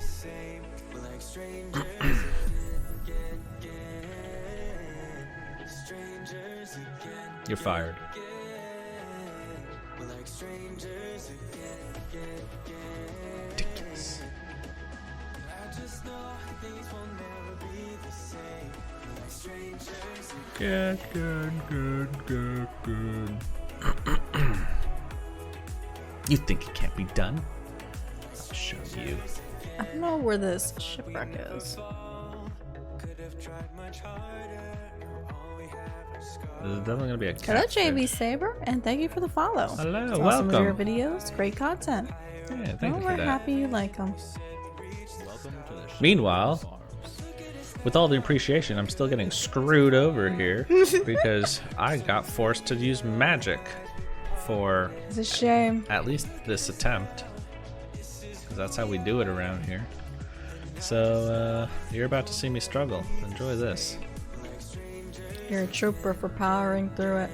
You're fired. Ridiculous. Good. You think it can't be done? I'll show you. I don't know where this shipwreck is. There's definitely gonna be a Hello, catfish. JB Saber, and thank you for the follow. Hello, It's awesome with your welcome. videos, great content. Yeah, thank Well, you we're for that. happy you like them. Meanwhile, with all the appreciation, I'm still getting screwed over here because I got forced to use magic for It's a shame. at least this attempt. Because that's how we do it around here. So, you're about to see me struggle. Enjoy this. You're a trooper for powering through it.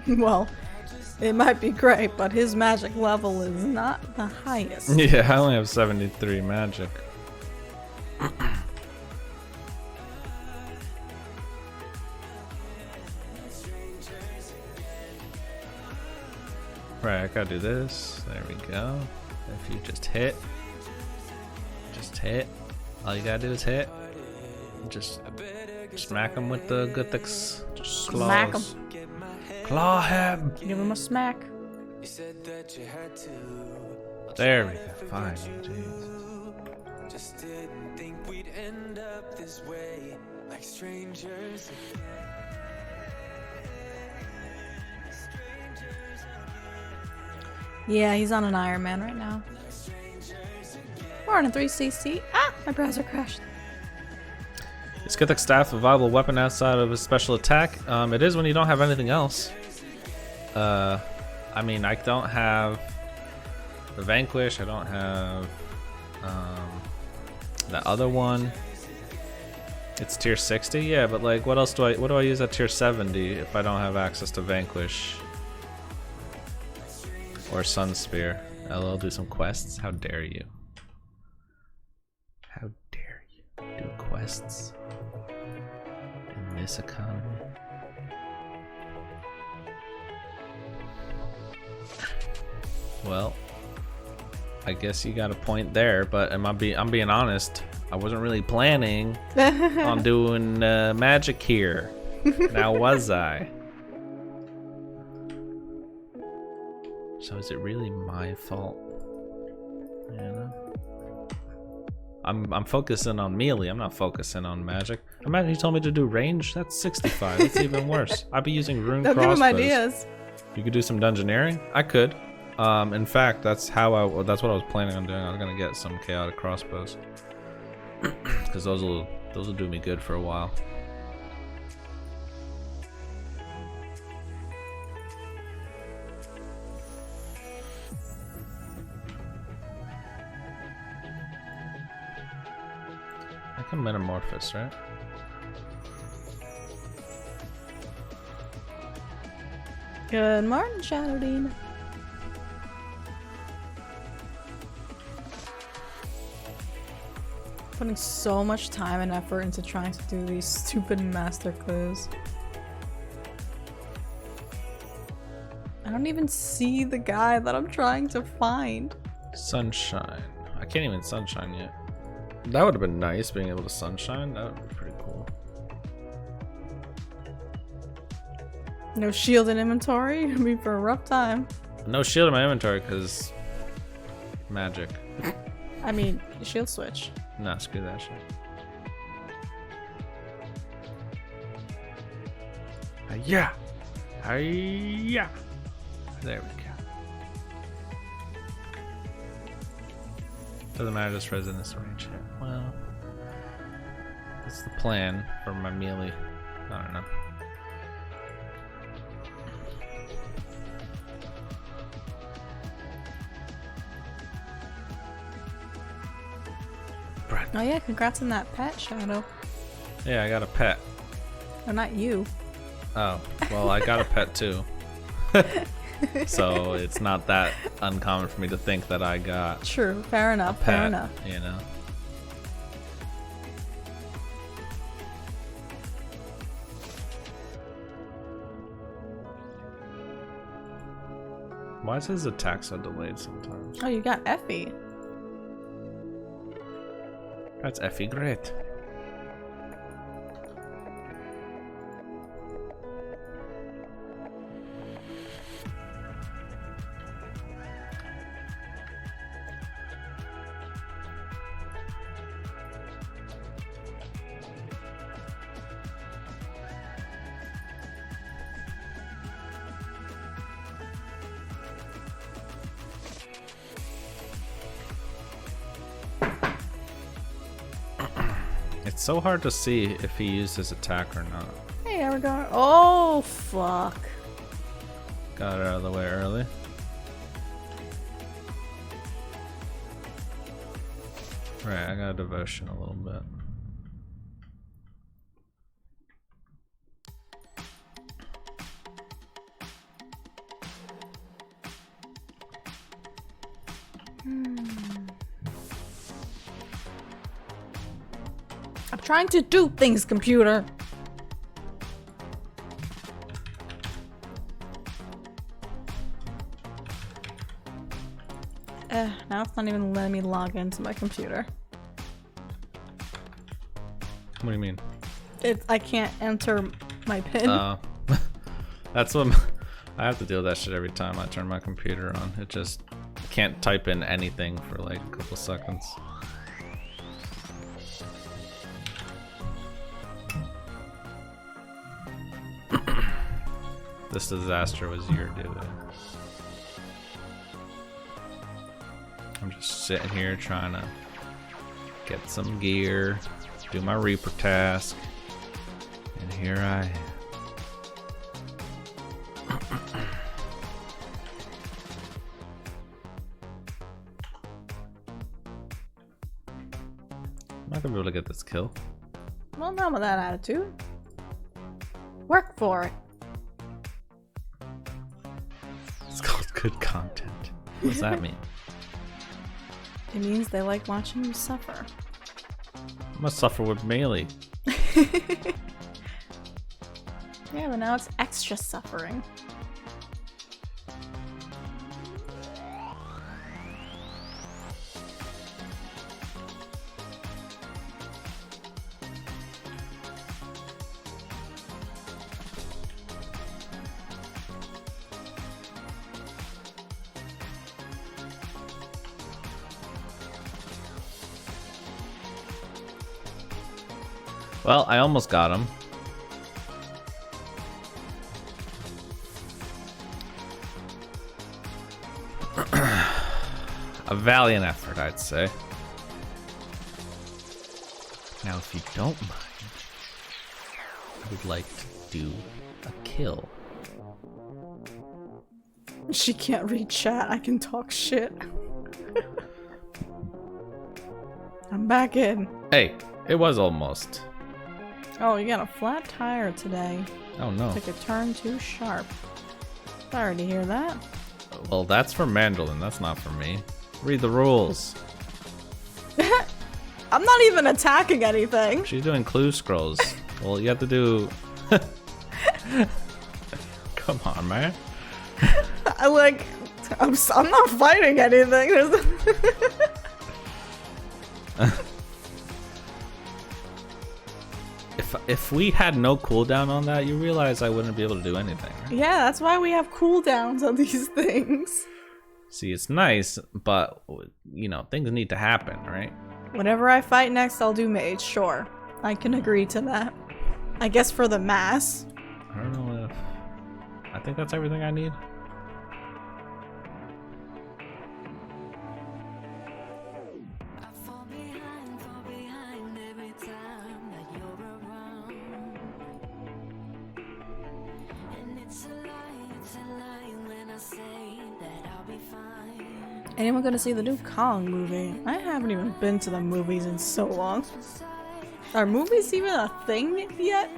Well, it might be great, but his magic level is not the highest. Yeah, I only have 73 magic. Right, I gotta do this. There we go. If you just hit. All you gotta do is hit. Just smack him with the good thicks. Smack him. Claw him. Give him a smack. There we go. Fine. Jeez. Just didn't think we'd end up this way, like strangers. Yeah, he's on an Ironman right now. We're on a 3cc. Ah, my browser crashed. Is Scythic Staff a viable weapon outside of a special attack? It is when you don't have anything else. I mean, I don't have the Vanquish. I don't have the other one. It's tier 60, yeah, but like, what else do I use at tier 70 if I don't have access to Vanquish or Sun Spear? I'll do some quests. How dare you? How dare you do quests in this economy? Well, I guess you got a point there, but I'm being honest. I wasn't really planning on doing magic here. Now was I? So is it really my fault? You know? I'm focusing on melee. I'm not focusing on magic. Imagine you told me to do range. That's 65. That's even worse. I'd be using rune Don't crossbows. give him ideas. You could do some dungeoneering. I could. In fact, that's what I was planning on doing. I was gonna get some chaotic crossbows because those will do me good for a while. I can metamorphose, right? Good morning, Shadow Demon. Putting so much time and effort into trying to do these stupid master clues. I don't even see the guy that I'm trying to find. Sunshine. I can't even sunshine yet. That would have been nice, being able to sunshine. That would be pretty cool. No shield in inventory? I mean, for a rough time. No shield in my inventory because magic. I mean, shield switch. Nah, screw that shit. Yeah. Yeah. There we go. Doesn't matter, just resonance range here. Well, that's the plan for my melee. I don't know. Oh yeah, congrats on that pet, Shadow. Yeah, I got a pet. Oh, not you. Oh, well, I got a pet too. So it's not that uncommon for me to think that I got True, fair a enough, pet, fair enough. you know? Why is his attack so delayed sometimes? Oh, you got Effie. That's Effie great. It's so hard to see if he used his attack or not. Hey, there we go. Oh, fuck. Got it out of the way early. Right, I got a devotion a little bit. I'm trying to do things, computer. Now it's not even letting me log into my computer. What do you mean? I can't enter my PIN. Oh. That's what I have to deal with that shit every time I turn my computer on. It just can't type in anything for like a couple seconds. This disaster was your doing. I'm just sitting here trying to get some gear, do my Reaper task, and here I am. I'm not gonna be able to get this kill. Well, not with that attitude. Work for it. It's called good content. What does that mean? It means they like watching you suffer. I'm gonna suffer with melee. Yeah, but now it's extra suffering. Well, I almost got him. A valiant effort, I'd say. Now, if you don't mind, I would like to do a kill. She can't read chat. I can talk shit. I'm back in. Hey, it was almost. Oh, you got a flat tire today. Oh no. Took a turn too sharp. Sorry to hear that. Well, that's for Mandolin. That's not for me. Read the rules. I'm not even attacking anything. She's doing clue scrolls. Well, you have to do. Come on, man. I'm not fighting anything. If we had no cooldown on that, you realize I wouldn't be able to do anything, right? Yeah, that's why we have cooldowns on these things. See, it's nice, but, you know, things need to happen, right? Whenever I fight next, I'll do mage, sure. I can agree to that. I guess for the mass. I don't know if... I think that's everything I need. Anyone gonna see the new Kong movie? I haven't even been to the movies in so long. Are movies even a thing yet?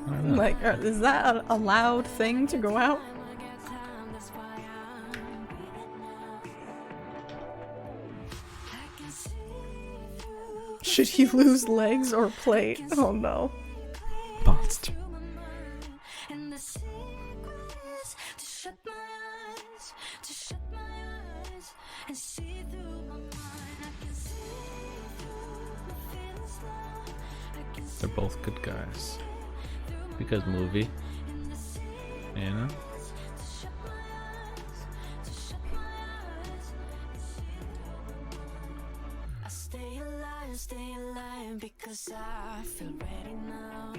I don't know. Like, is that a allowed thing to go out? Should he lose legs or plate? Oh no. Monster. They're both good guys. Because movie. You know? Stay alive because I feel ready now.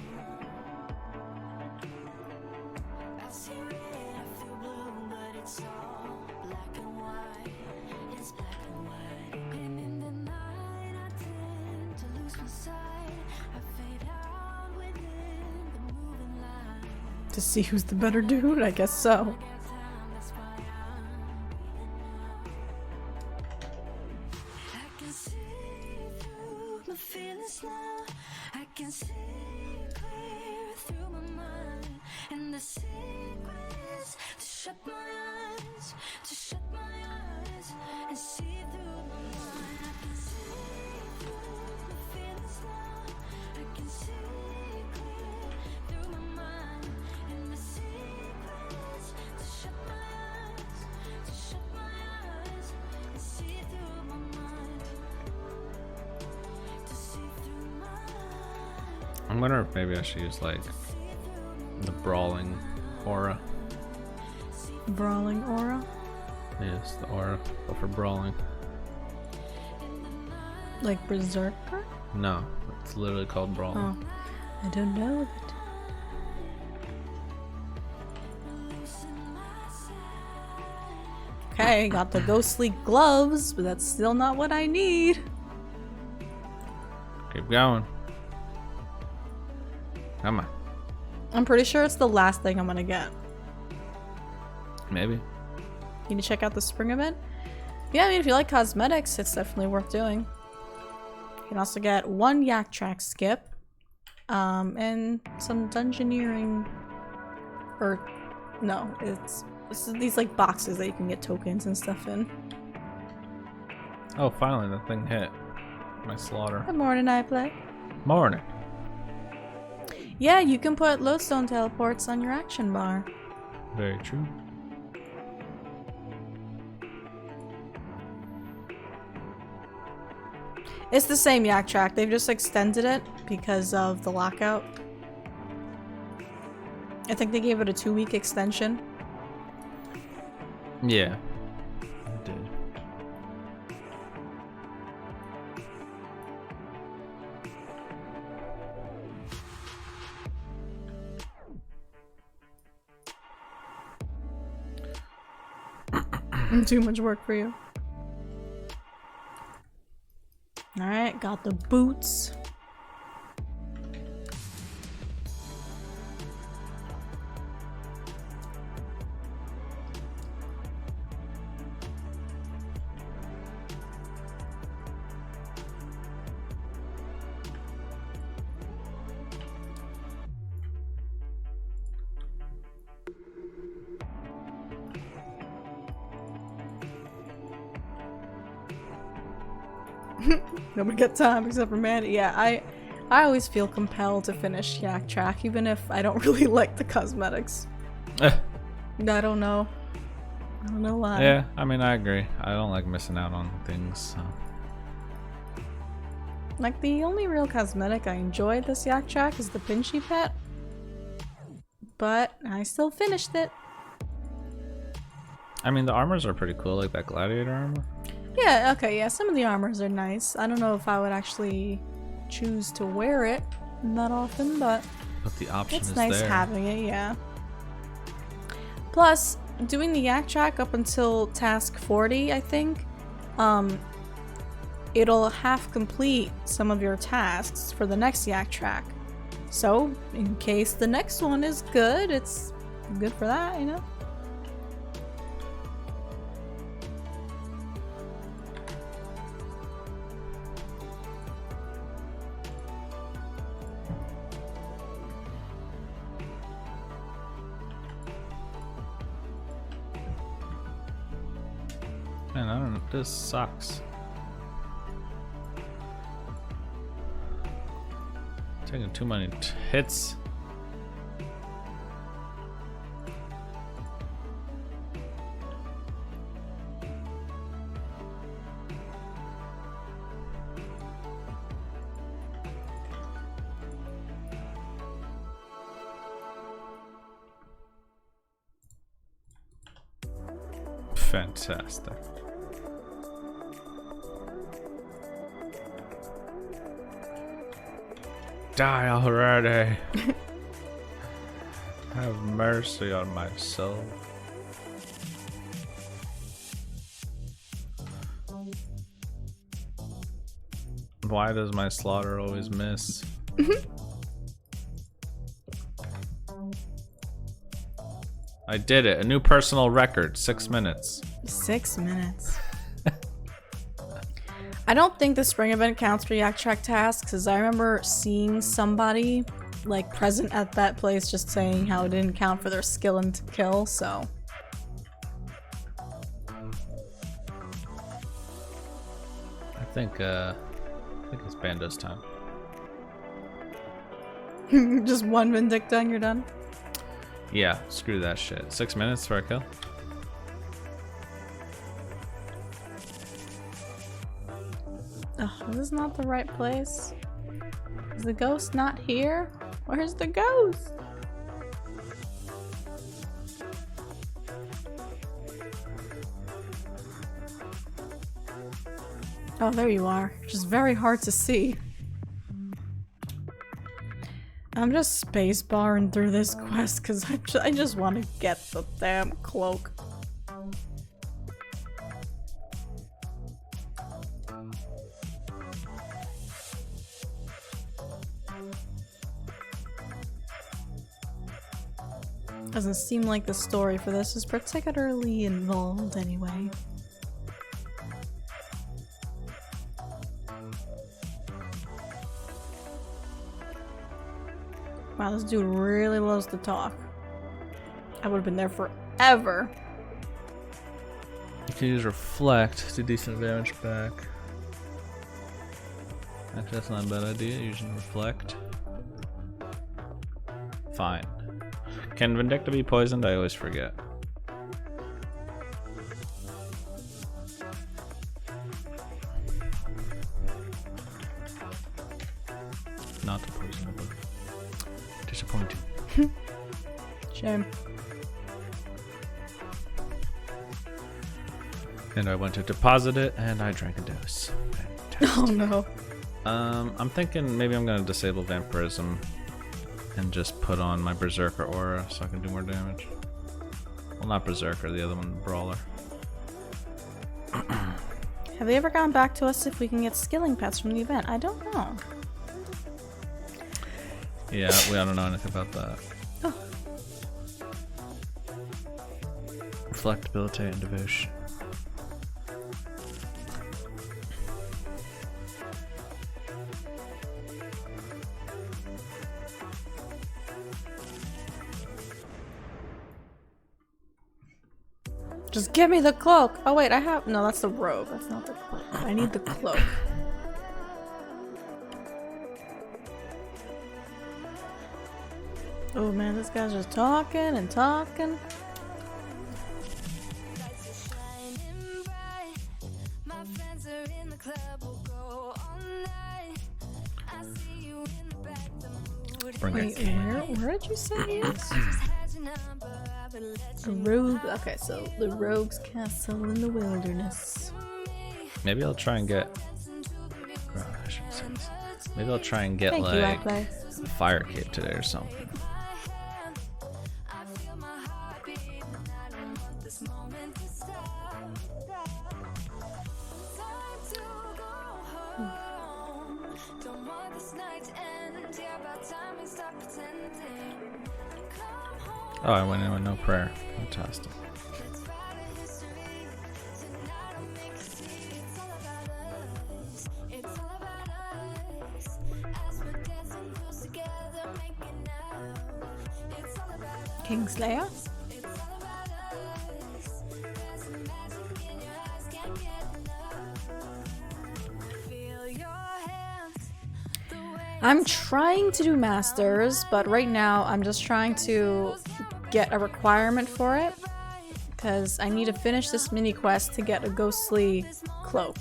I see red, I feel blue, but it's all black and white. It's black and white. And in the night I tend to lose my sight. I fade out within the moving light. To see who's the better dude? I guess so. I can see clear through my mind, and the secret is to shut my eyes, and see through my mind. I can see through the feelings now. I can see clear through my mind, and the secret is to shut my eyes, and see through my mind. I'm wondering if maybe I should use like the brawling aura. Brawling aura? Yes, the aura, but for brawling. Like Berserker? No, it's literally called brawling. Oh, I don't know it. Okay, got the ghostly gloves, but that's still not what I need. Keep going. Come on. I'm pretty sure it's the last thing I'm gonna get. Maybe. Need to check out the spring event? Yeah, I mean, if you like cosmetics, it's definitely worth doing. You can also get 1 yak track skip, and some dungeoneering, or no, it's these like boxes that you can get tokens and stuff in. Oh, finally, the thing hit. My slaughter. Good morning, I play. Morning. Yeah, you can put lodestone teleports on your action bar. Very true. It's the same yak track. They've just extended it because of the lockout. I think they gave it a 2-week extension. Yeah. I did. Too much work for you. Alright, got the boots. Nobody got time except for Mandy. Yeah, I always feel compelled to finish Yak Track, even if I don't really like the cosmetics. I don't know. I don't know why. Yeah, I mean, I agree. I don't like missing out on things, so. Like, the only real cosmetic I enjoy this Yak Track is the Pinchy Pet. But I still finished it. I mean, the armors are pretty cool, like that gladiator armor. Yeah, okay, yeah, some of the armors are nice. I don't know if I would actually choose to wear it that often, but the option it's is nice there. having it, yeah. Plus, doing the Yak Track up until task 40, I think, it'll half complete some of your tasks for the next Yak Track. So, in case the next one is good, it's good for that, you know? Man, I don't know. This sucks. Taking too many hits. Fantastic. Die already. Have mercy on my soul. Why does my slaughter always miss? I did it. A new personal record. 6 minutes. 6 minutes. I don't think the spring event counts for Yak Track tasks, because I remember seeing somebody like present at that place just saying how it didn't count for their skill and kill, so. I think it's Bando's time. Just one Vindicta and you're done? Yeah, screw that shit. 6 minutes for a kill? Ugh, this is not the right place. Is the ghost not here? Where's the ghost? Oh, there you are. Just very hard to see. I'm just spacebarring through this quest because I just want to get the damn cloak. Doesn't seem like the story for this is particularly involved anyway. Wow, this dude really loves to talk. I would have been there forever. You can use reflect to decent damage back. Actually, that's not a bad idea, using reflect. Fine. Can Vindicta be poisoned? I always forget. Not poisonable. Disappointing. Shame. And I went to deposit it, and I drank a dose. Fantastic. Oh no. I'm thinking maybe I'm gonna disable vampirism and just put on my berserker aura so I can do more damage. Well, not berserker, the other one, brawler. Have they ever gone back to us if we can get skilling pets from the event? I don't know. Yeah, I don't know anything about that. Oh. Reflectability and devotion. Just give me the cloak! Oh wait, I have- no, that's the robe. That's not the cloak. I need the cloak. Oh man, this guy's just talking and talking. Lights are shining bright. My friends are in the club, we'll go all night. I see you in the back, the mood. Bring Wait, it. where did you say he is? Just had your number, I will let A you rogue. Okay, so the rogue's castle in the wilderness. Maybe I'll try and get. Oh, I shouldn't say this. Maybe I'll try and get Thank you, like Akbar. a fire cape today or something. I feel my heartbeat, and I don't want this moment to stop. Time to go home. Don't want this night to end. Yeah, about time we stop pretending. Come home. Oh, I went in with no prayer. Fantastic. Let's write a history. Tonight I'll make you see it's all about us. It's all about us. As we're dancing close together, making out. It's all about us. Kingslayer? It's all about us. There's some magic in your eyes, can't get enough. Feel your hands. The way I'm trying to do masters, but right now I'm just trying to get a requirement for it because I need to finish this mini quest to get a ghostly cloak.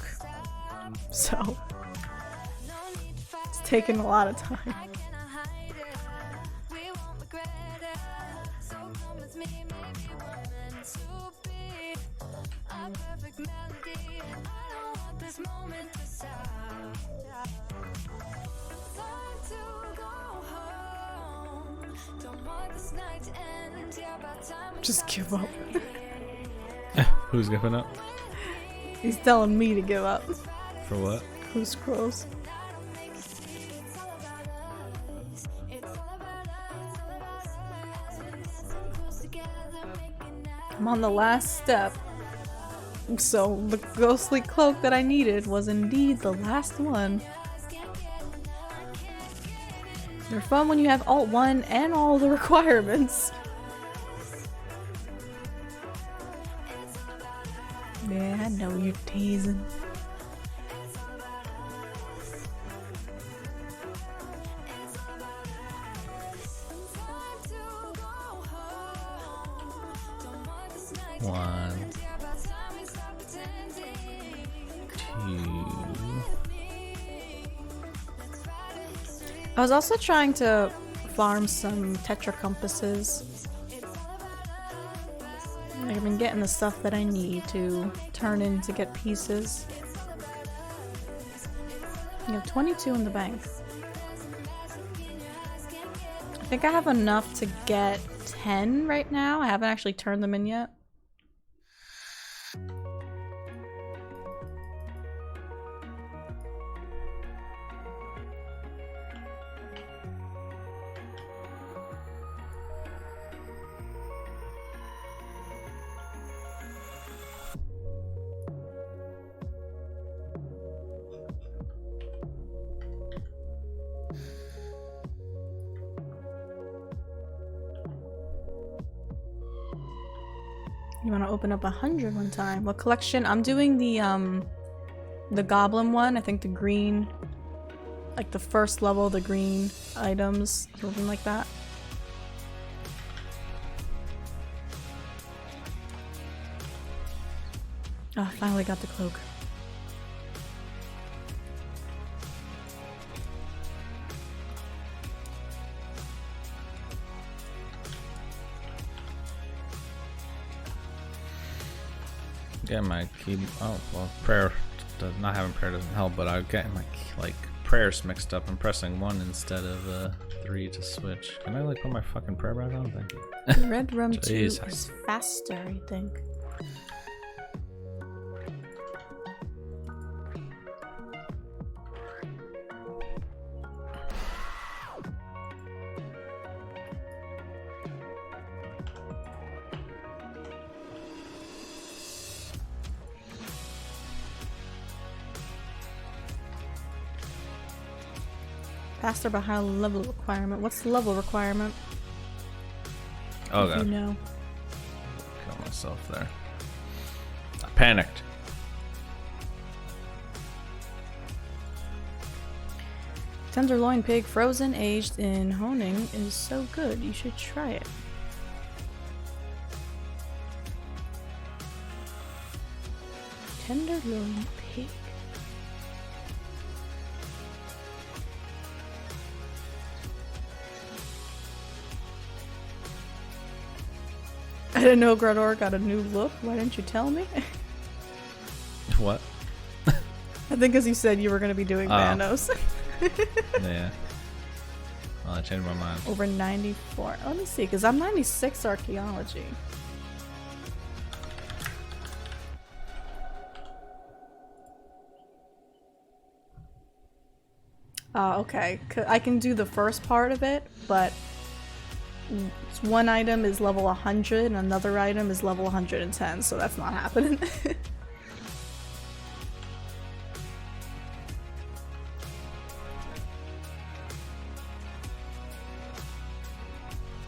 So it's taking a lot of time. I cannot hide it. We won't regret it. So come with me, maybe we're meant to be. A perfect melody. I don't want this moment to stop. Time to go home. Don't want this night to end. Yeah, about time we Just stop give up. Who's giving up? He's telling me to give up. For what? Who scrolls? I'm on the last step. So the ghostly cloak that I needed was indeed the last one. They're fun when you have Alt 1 and all the requirements. Yeah, I know you're teasing. One, two. I was also trying to farm some Tetra compasses. I've been getting the stuff that I need to turn in to get pieces. You have 22 in the bank. I think I have enough to get 10 right now. I haven't actually turned them in yet. You want to open up 100 one time. What collection? I'm doing the goblin one. I think the green, like the first level, the green items, something like that. Oh, I finally got the cloak. Get my key. Oh well, prayer does not having prayer doesn't help, but I'm getting my like prayers mixed up. I'm pressing 1 instead of 3 to switch. Can I like put my fucking prayer back on? Thank you. Red Rum 2 Jesus. is faster, I think. Faster but high level requirement. What's the level requirement? Oh If god, you know. kill myself there. I panicked. Tenderloin pig, frozen, aged in honing, is so good. You should try it. Tenderloin pig. I didn't know Grador got a new look. Why didn't you tell me? What? I think as you said you were going to be doing Bandos. Yeah. Well, I changed my mind. Over 94. Let me see, because I'm 96 archaeology. Okay. I can do the first part of it, but one item is level 100 and another item is level 110, so that's not happening.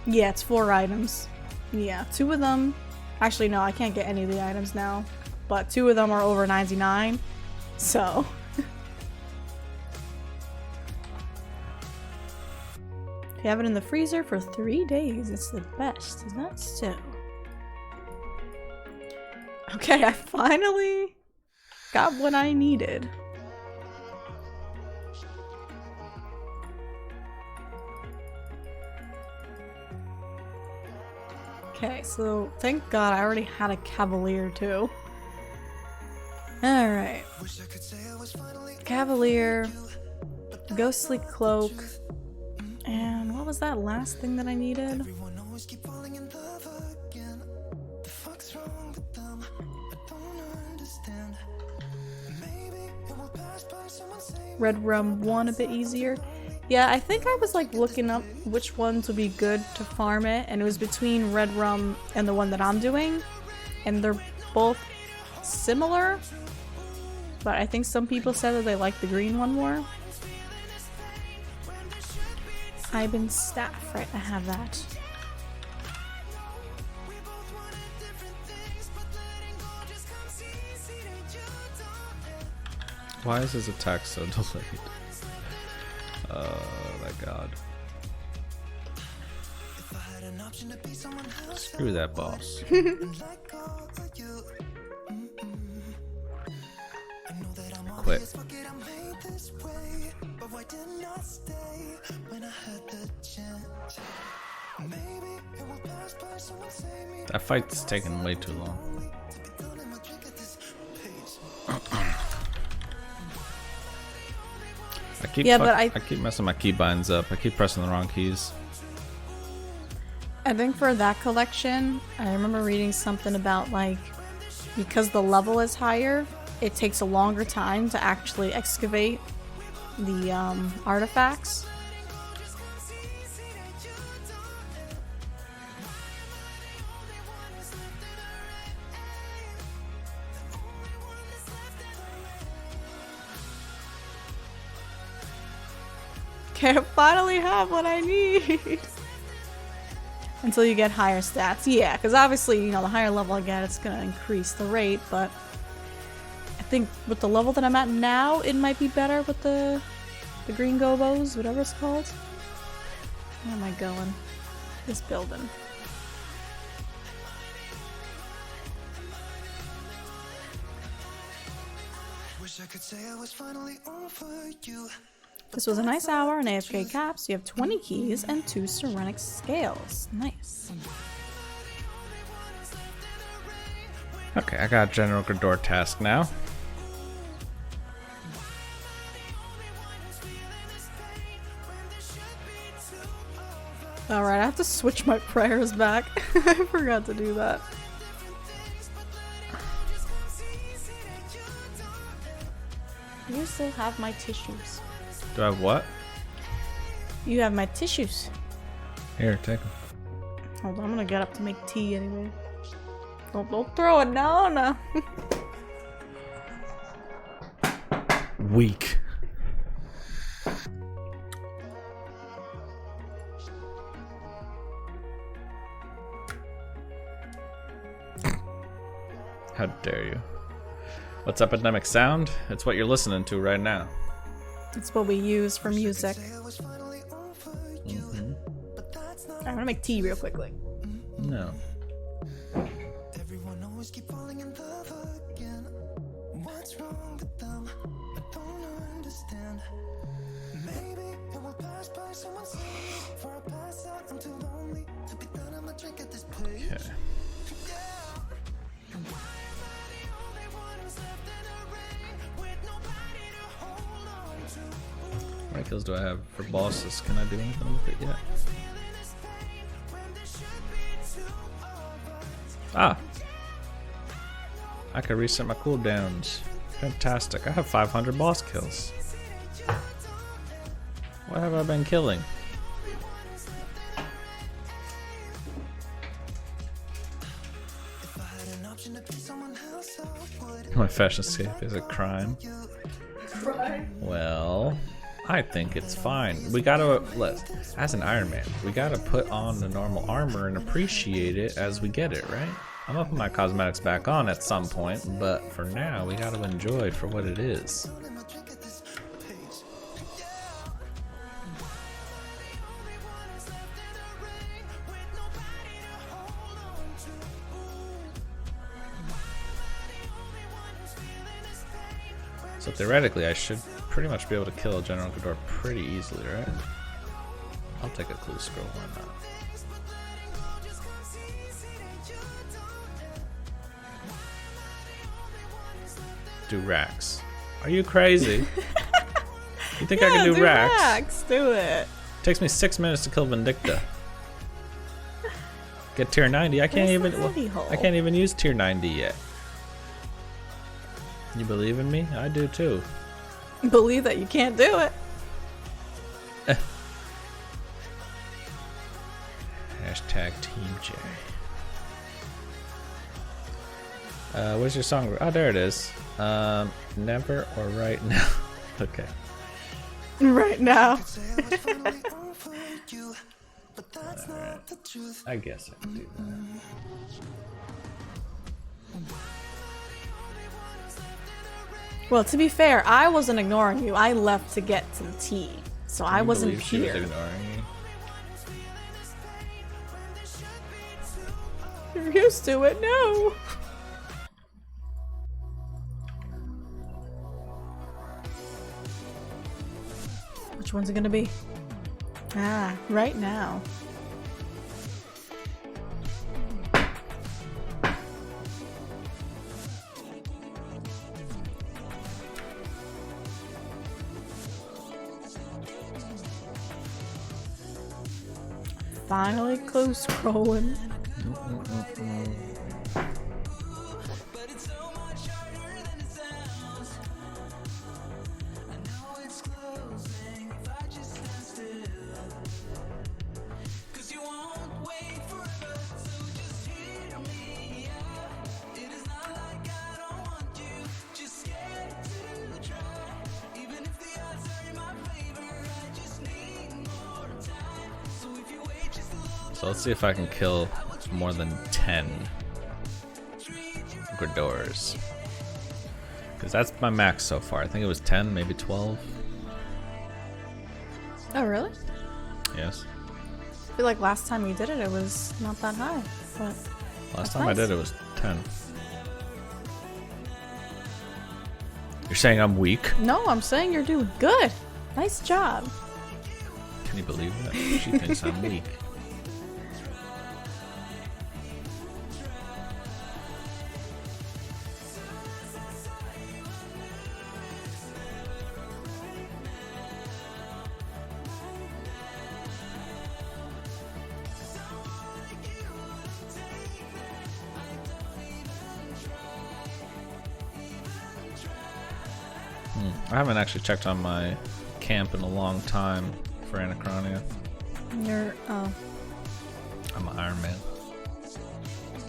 Yeah, it's 4 items. Yeah, 2 of them... Actually, no, I can't get any of the items now. But 2 of them are over 99, so... If you have it in the freezer for 3 days, it's the best, is that so? Okay, I finally got what I needed. Okay, so thank God I already had a Cavalier too. Alright. Cavalier, Ghostly Cloak, and what was that last thing that I needed? Red Rum 1 a bit easier. Yeah, I think I was like looking up which ones would be good to farm it, and it was between Red Rum and the one that I'm doing, and they're both similar, but I think some people said that they like the green one more. Ibn Staff, right, I have that. Why is his attack so delayed? Oh my god. Screw that boss. Quit. That fight's taking way too long. Yeah, but I keep messing my keybinds up. I keep pressing the wrong keys. I think for that collection, I remember reading something about like because the level is higher, it takes a longer time to actually excavate the artifacts. Okay, I finally have what I need. Until you get higher stats. Yeah, because obviously, you know, the higher level I get, it's going to increase the rate, but I think with the level that I'm at now, it might be better with the green gobos, whatever it's called. Where am I going? This building. Wish I could say I was finally over you. This was a nice hour in AFK caps. You have 20 keys and 2 Serenic scales. Nice. Okay, I got General Gridor task now. Alright, I have to switch my prayers back. I forgot to do that. You still have my tissues. Do I have what? You have my tissues. Here, take them. Hold on, I'm gonna get up to make tea anyway. Don't throw it, no. Weak. How dare you? What's Epidemic Sound? It's what you're listening to right now. It's what we use for music. I'm gonna make tea real quickly. No. Everyone always keep falling in love again. What's wrong with them? I don't understand. Maybe it will pass by someone's side. For a pass out, I'm too lonely to be done. I'm a drink at this place. Okay. How many kills do I have for bosses? Can I do anything with it yet? Ah! I can reset my cooldowns. Fantastic. I have 500 boss kills. What have I been killing? My fashion escape is a crime. Well, I think it's fine. We gotta, as an Iron Man, we gotta put on the normal armor and appreciate it as we get it, right? I'm gonna put my cosmetics back on at some point, but for now, we gotta enjoy for what it is. So theoretically, I should pretty much be able to kill General Gridor pretty easily, right? I'll take a clue scroll, why not? Do racks. Are you crazy? You think I can do racks? Do it. Takes me 6 minutes to kill Vindicta. Get tier 90. I can't even use tier 90 yet. You believe in me? I do too. Believe that you can't do it. Hashtag Team J. Where's your song? Oh, there it is. Never or right now. Okay. Right now. Right. I guess I can do that. Well, to be fair, I wasn't ignoring you. I left to get some tea. So I wasn't believe she was here. ignoring me. You're used to it, no. Which one's it gonna be? Ah, right now. finally close scrolling. So let's see if I can kill more than 10 Gridors. Because that's my max so far. I think it was 10, maybe 12. Oh, really? Yes. I feel like last time we did it, it was not that high. But Last time I did it was 10. You're saying I'm weak? No, I'm saying you're doing good. Nice job. Can you believe that? She thinks I'm weak. I haven't actually checked on my camp in a long time for Anachronia. Oh. I'm an Iron Man.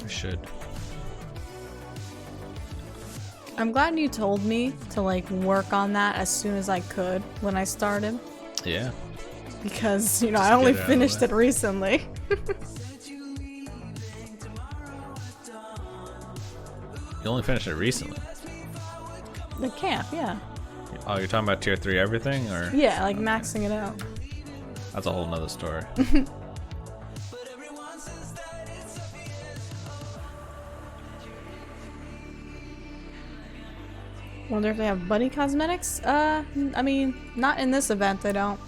I should. I'm glad you told me to like work on that as soon as I could when I started. Yeah. Because, you know, Just I only get out of finished that. it recently. You only finished it recently. The camp, yeah. Oh, you're talking about tier 3 everything, or? Yeah, like maxing it out. That's a whole nother story. Wonder if they have bunny cosmetics? I mean, not in this event, they don't.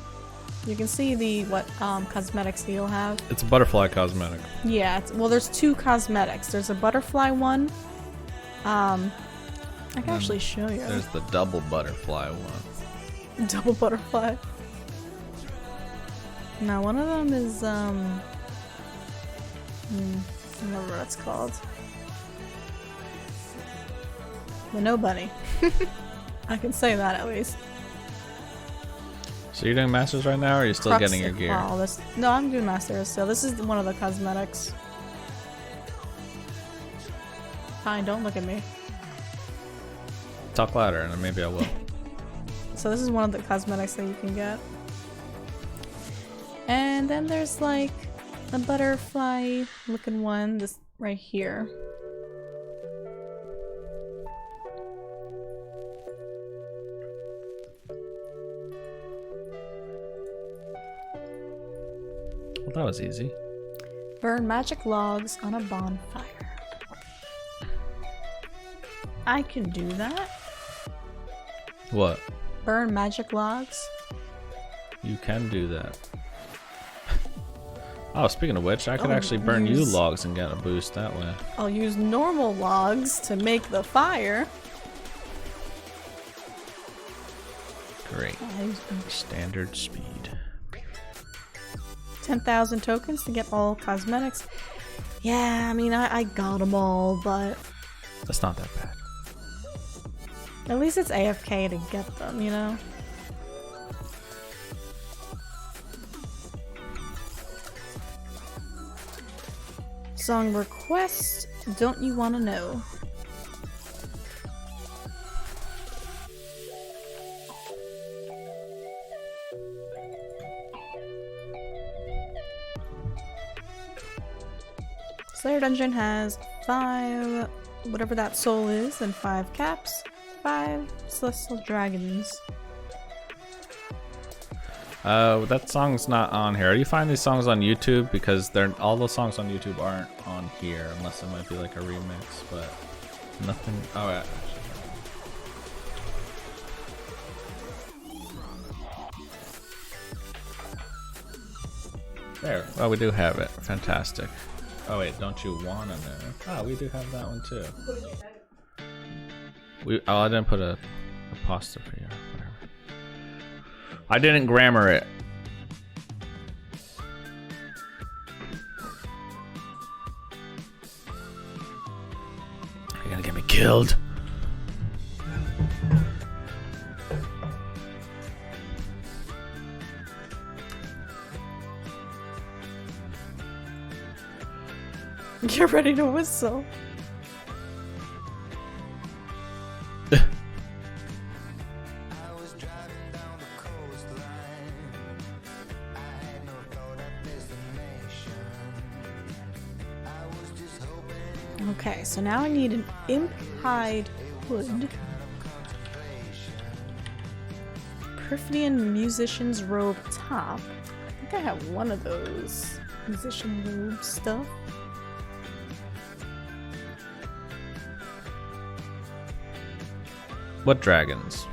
You can see the what cosmetics you'll have. It's a butterfly cosmetic. Yeah, well, there's two cosmetics. There's a butterfly one. I can actually show you. There's the double butterfly one. Double butterfly. Now, one of them is I don't remember what it's called. The no bunny. I can say that at least. So you're doing masters right now, or are you still getting your gear? Oh, no, I'm doing masters. So this is one of the cosmetics. Fine, don't look at me. Talk louder, and then maybe I will. So this is one of the cosmetics that you can get. And then there's like a butterfly looking one, this right here. Well, that was easy. Burn magic logs on a bonfire. I can do that. What? Burn magic logs. You can do that. Oh, speaking of which, I could Oh, actually burn you use- logs and get a boost that way. I'll use normal logs to make the fire. Great. Standard speed. 10,000 tokens to get all cosmetics. Yeah, I mean, I got them all, but That's not that bad. at least it's AFK to get them, you know? Song request, don't you want to know? Slayer Dungeon has 5, whatever that soul is, and 5 caps, 5 celestial dragons. That song's not on here. Are you finding these songs on YouTube? Because all the songs on YouTube aren't on here, unless it might be like a remix, but nothing. Oh, yeah. There. Oh, we do have it. Fantastic. Oh wait, don't you wanna know? Ah, we do have that one too. I didn't put a apostrophe or whatever. I didn't grammar it. killed. Get ready to whistle. I was driving down the coastline. I had no thought of destination. I was just hoping Okay, so now I need an imp hide hood. Perfidian musician's robe top. I think I have one of those musician robe stuff. What dragons?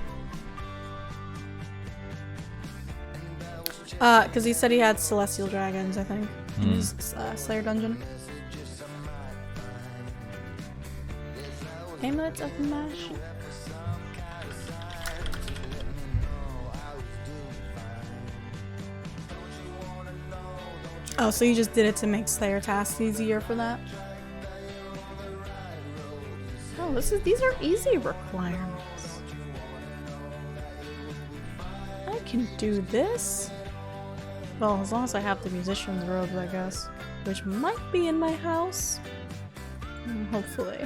Because he said he had celestial dragons, I think, in his Slayer dungeon. Amulets of Mash. Oh, so you just did it to make Slayer tasks easier for that? Oh, these are easy requirements. I can do this. Well, as long as I have the musician's robes, I guess. Which might be in my house. Hopefully.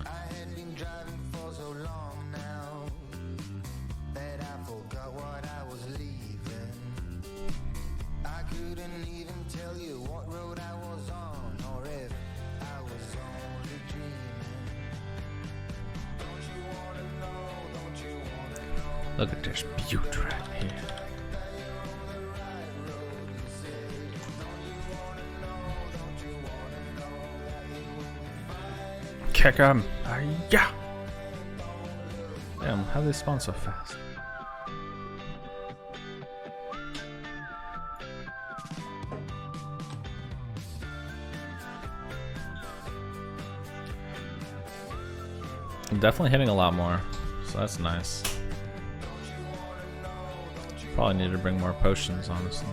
I had been driving for so long now that I forgot what I was leaving. I couldn't even tell you what road I was on or if I was only dreaming. Don't you wanna know, don't you wanna know? Look at this beaut right here. Kick him! Yeah. Damn, how do they spawn so fast? I'm definitely hitting a lot more, so that's nice. Probably need to bring more potions, honestly.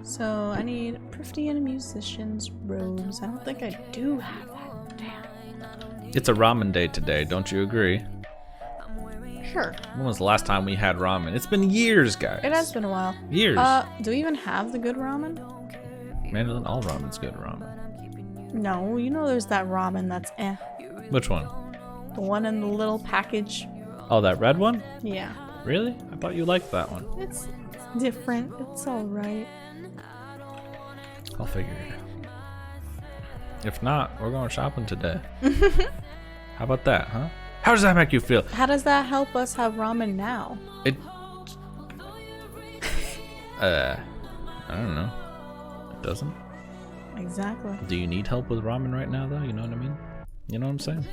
So I need Perfidian musician's robes. I don't think I do have that. Damn. It's a ramen day today, don't you agree? Sure. When was the last time we had ramen? It's been years, guys. It has been a while. Years. Do we even have the good ramen? Mandolin, all ramen's good ramen. No, you know there's that ramen that's eh. Which one? The one in the little package. Oh, that red one? Yeah. Really? I thought you liked that one. It's different. It's alright. I'll figure it out. If not, we're going shopping today. How about that, huh? How does that make you feel? How does that help us have ramen now? It... I don't know. It doesn't? Exactly. Do you need help with ramen right now, though? You know what I mean? You know what I'm saying?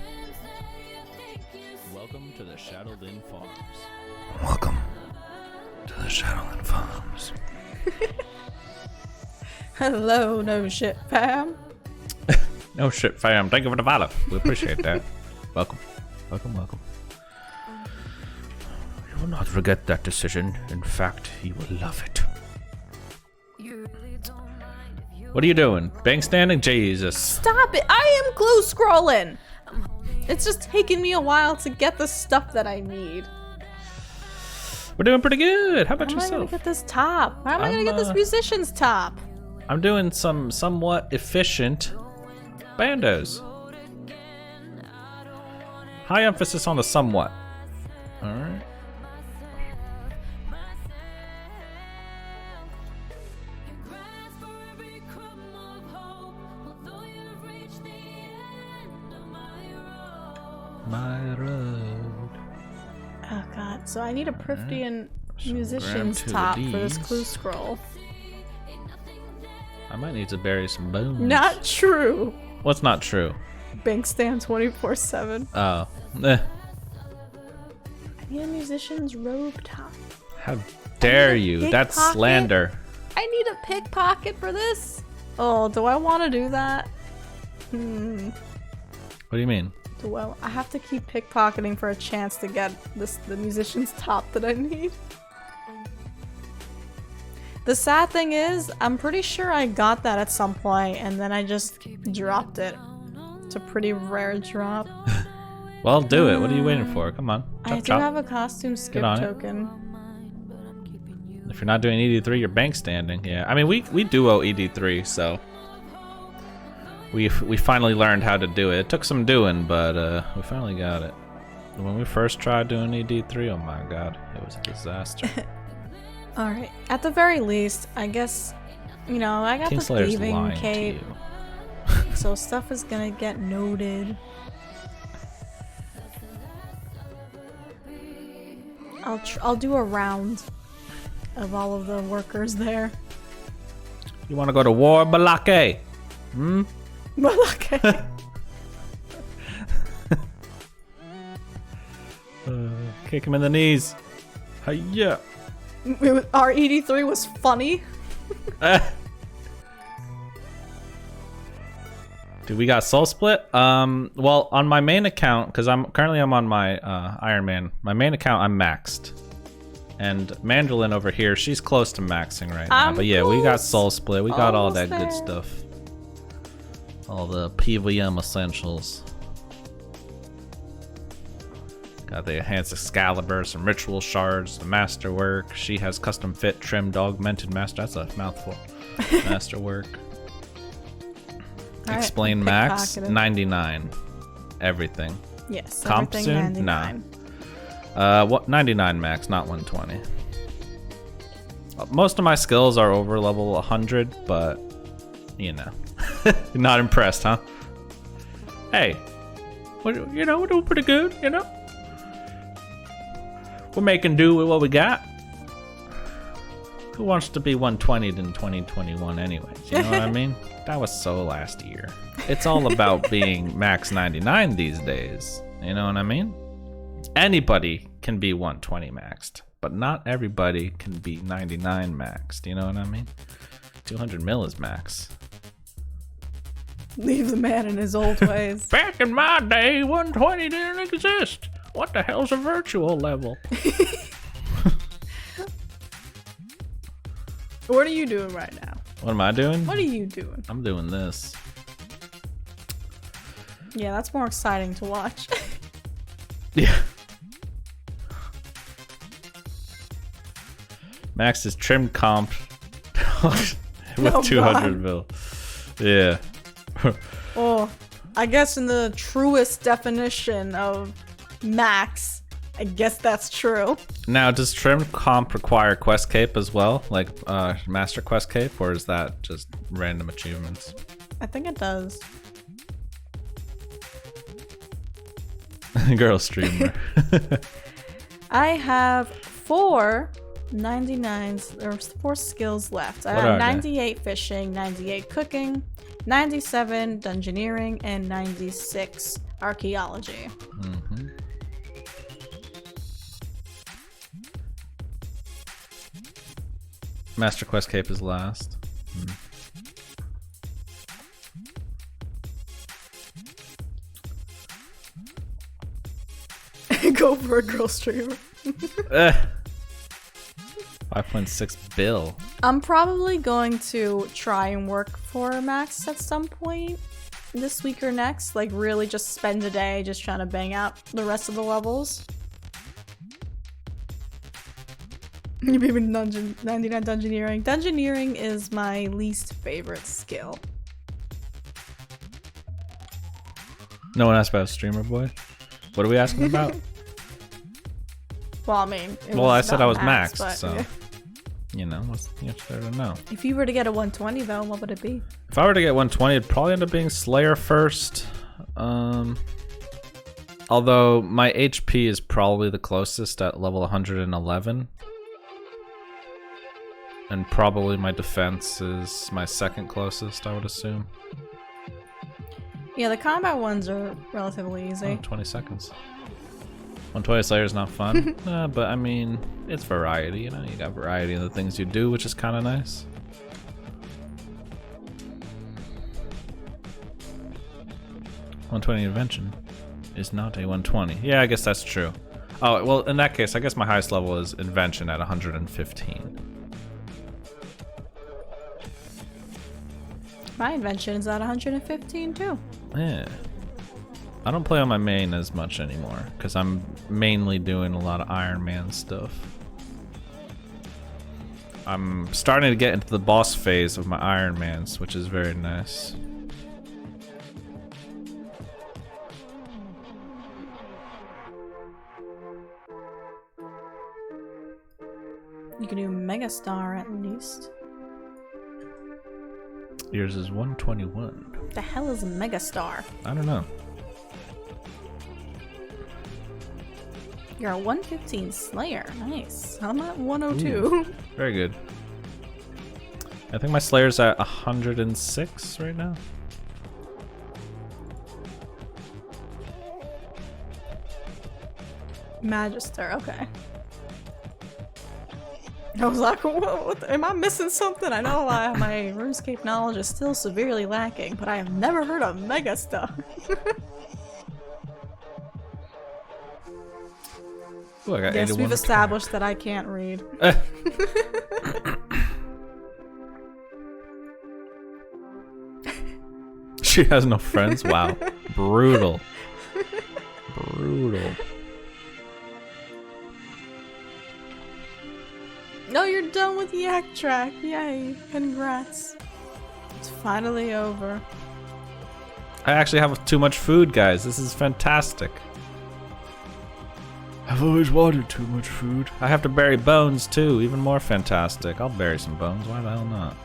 Welcome to the Shadowed Inn Farms. Welcome to the Shadowland Farms. Hello, no shit, fam. No shit, fam. Thank you for the valor. We appreciate that. Welcome. Welcome, welcome. You will not regret that decision. In fact, you will love it. What are you doing? Bank standing? Jesus. Stop it! I am glue scrolling! It's just taking me a while to get the stuff that I need. We're doing pretty good. How about How am I gonna yourself? get this top? How am I gonna get this I'm, musician's top? I'm doing some somewhat efficient bandos. High emphasis on the somewhat. Alright. So I need a Priftian So musician's grab two of top for this these. clue scroll. I might need to bury some bones. Not true. What's not true? Bank stand 24/7. Oh. I need a musician's robe top. How dare need a you? That's pickpocket. slander. I need a pickpocket for this. Oh, do I want to do that? What do you mean? Well, I have to keep pickpocketing for a chance to get the musician's top that I need. The sad thing is, I'm pretty sure I got that at some point and then I just dropped it. It's a pretty rare drop. Well, do it. What are you waiting for? Come on. I Chop, do chop. have a costume skip on it. token. If you're not doing ED3, you're bank standing. Yeah. I mean, we duo ED3, so we finally learned how to do it. It took some doing, but we finally got it. When we first tried doing ED3, oh my god, it was a disaster. Alright, at the very least, I guess, you know, I got the Kingslayer's thieving lying to cape, you. so stuff is gonna get noted. I'll do a round of all of the workers there. You want to go to war, Balake? Hmm? But okay. Kick him in the knees. Hiya. Our ED3 was funny. Dude, we got soul split. Well, on my main account, because I'm on my Ironman. My main account, I'm maxed, and Mandolin over here, she's close to maxing right now. I'm But yeah, we got close. soul split. We got all that Almost good there. stuff. All the PVM essentials. Got the enhanced Excalibur, some ritual shards, the masterwork. She has custom fit, trimmed, augmented master. That's a mouthful. Masterwork. Alright, Explain max, pickpocketed. 99. Everything. Yes, Comp everything soon? 99. What 99 max, not 120. Most of my skills are over level 100, but you know, not impressed, huh? Hey, you know, we're doing pretty good, you know. We're making do with what we got. Who wants to be 120 in 2021 anyways? You know what I mean? That was so last year. It's all about being max 99 these days. You know what I mean? Anybody can be 120 maxed, but not everybody can be 99 maxed. You know what I mean? 200 mil is max. Leave the man in his old ways. Back in my day, 120 didn't exist. What the hell's a virtual level? What are you doing right now? What am I doing? What are you doing? I'm doing this. Yeah, that's more exciting to watch. Yeah. Max is trim comp with Oh, 200 God. mil. Yeah. Oh, I guess in the truest definition of max, I guess that's true. Now, does trim comp require quest cape as well? Like master quest cape? Or is that just random achievements? I think it does. Girl streamer. I have 4 99s, or 4 skills left. I What have are they? 98 fishing, 98 cooking, 97 dungeoneering, and 96 archaeology. Mm-hmm. Master quest cape is last. Go for a girl streamer. 5.6 bill. I'm probably going to try and work for max at some point this week or next. Like, really just spend a day just trying to bang out the rest of the levels. Maybe 99 dungeoneering. Dungeoneering is my least favorite skill. No one asked about streamer boy. What are we asking about? Well, I mean, it Well, I was said about I was max, maxed, but, so yeah. you know, what's there to know? If you were to get a 120 though, what would it be? If I were to get 120, it'd probably end up being Slayer first. Although my HP is probably the closest at level 111. And probably my defense is my second closest, I would assume. Yeah, the combat ones are relatively easy. Oh, 20 seconds. 120 Slayer is not fun, but I mean, it's variety, you know? You got variety in the things you do, which is kind of nice. .120 Invention is not a 120. Yeah, I guess that's true. Oh, well, in that case, I guess my highest level is Invention at 115. My invention is at 115 too. Yeah. I don't play on my main as much anymore, because I'm mainly doing a lot of Ironman stuff. I'm starting to get into the boss phase of my Ironmans, which is very nice. You can do Megastar at least. Yours is 121. The hell is a Megastar? I don't know. You're a 115 Slayer. Nice. I'm at 102. Ooh, very good. I think my Slayer's at 106 right now. Magister, okay. I was like, what, am I missing something? I know my RuneScape knowledge is still severely lacking, but I have never heard of Megastar. Ooh, I got Yes, 81 we've return. established that I can't read. She has no friends? Wow. Brutal. Brutal. No, you're done with Yak Track. Yay. Congrats. It's finally over. I actually have too much food, guys. This is fantastic. I've always wanted too much food. I have to bury bones too, even more fantastic. I'll bury some bones, why the hell not?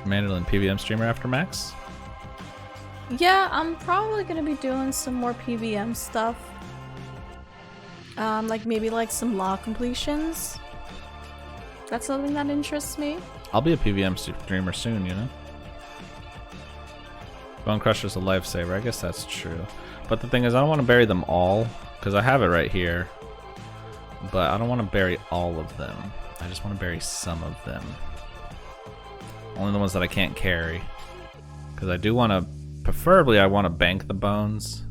Mandolin PVM streamer after Max? Yeah, I'm probably gonna be doing some more PVM stuff. Like maybe like some law completions. That's something that interests me. I'll be a PVM streamer soon, you know? Bone Crusher's a lifesaver, I guess that's true. But the thing is, I don't want to bury them all, because I have it right here. But I don't want to bury all of them. I just want to bury some of them. Only the ones that I can't carry. Because I do want to, preferably I want to bank the bones.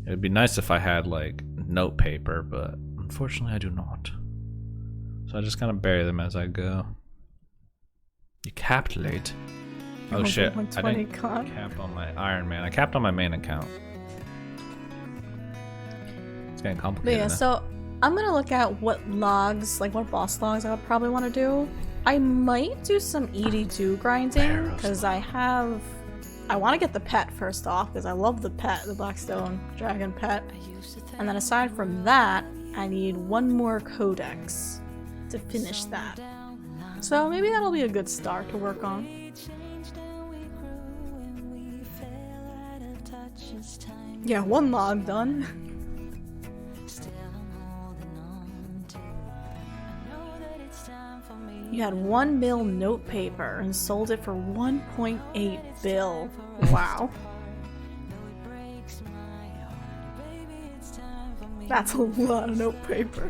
It would be nice if I had like note paper, but unfortunately I do not. So I just kind of bury them as I go. You capitulate. Oh shit, I didn't cap on my Ironman. I capped on my main account. It's getting But complicated. yeah, now. so I'm gonna look at what logs, like what boss logs I would probably want to do. I might do some ED2 grinding, because I want to get the pet first off, because I love the pet, the Blackstone Dragon pet. And then aside from that, I need one more codex to finish that. So maybe that'll be a good start to work on. Yeah, one log done. You had 1 mil note paper and sold it for 1.8 bill. Wow. That's a lot of note paper.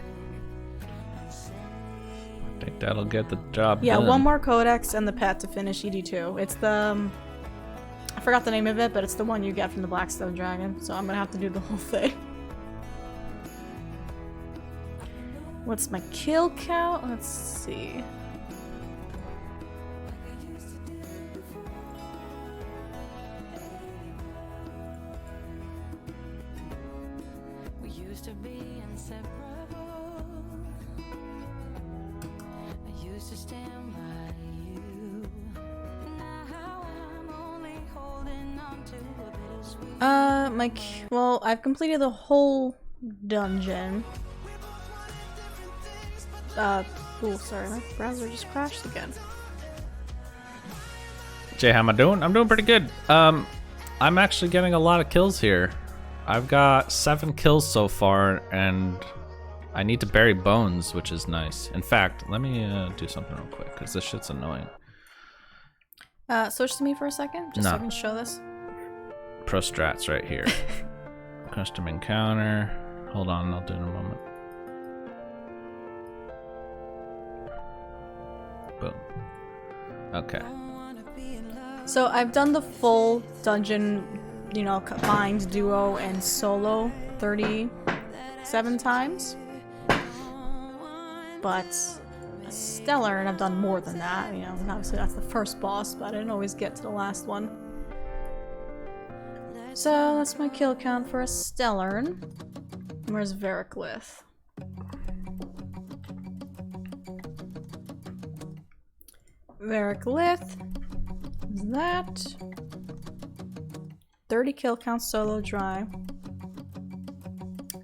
I think that'll get the job Yeah, done. one more codex and the pet to finish ED2. It's the... I forgot the name of it, but it's the one you get from the Blackstone Dragon, so I'm gonna have to do the whole thing. What's my kill count? Let's see. We used to be inseparable. I used to stand by you. Now I'm only holding on to a bittersweet. Well, I've completed the whole dungeon. Oh, sorry, my browser just crashed again. Jay, how am I doing? I'm doing pretty good. I'm actually getting a lot of kills here. I've got 7 kills so far, and I need to bury bones, which is nice. In fact, let me do something real quick, because this shit's annoying. Switch to me for a second, just so I can show this. Pro strats right here. Custom encounter. Hold on, I'll do it in a moment. Boom. Okay. So I've done the full dungeon, you know, combined duo and solo 37 times. But Stellar, and I've done more than that, you know, obviously that's the first boss, but I didn't always get to the last one. So that's my kill count for a Stellar. Where's Variclith? Variclith is that 30 kill count solo dry.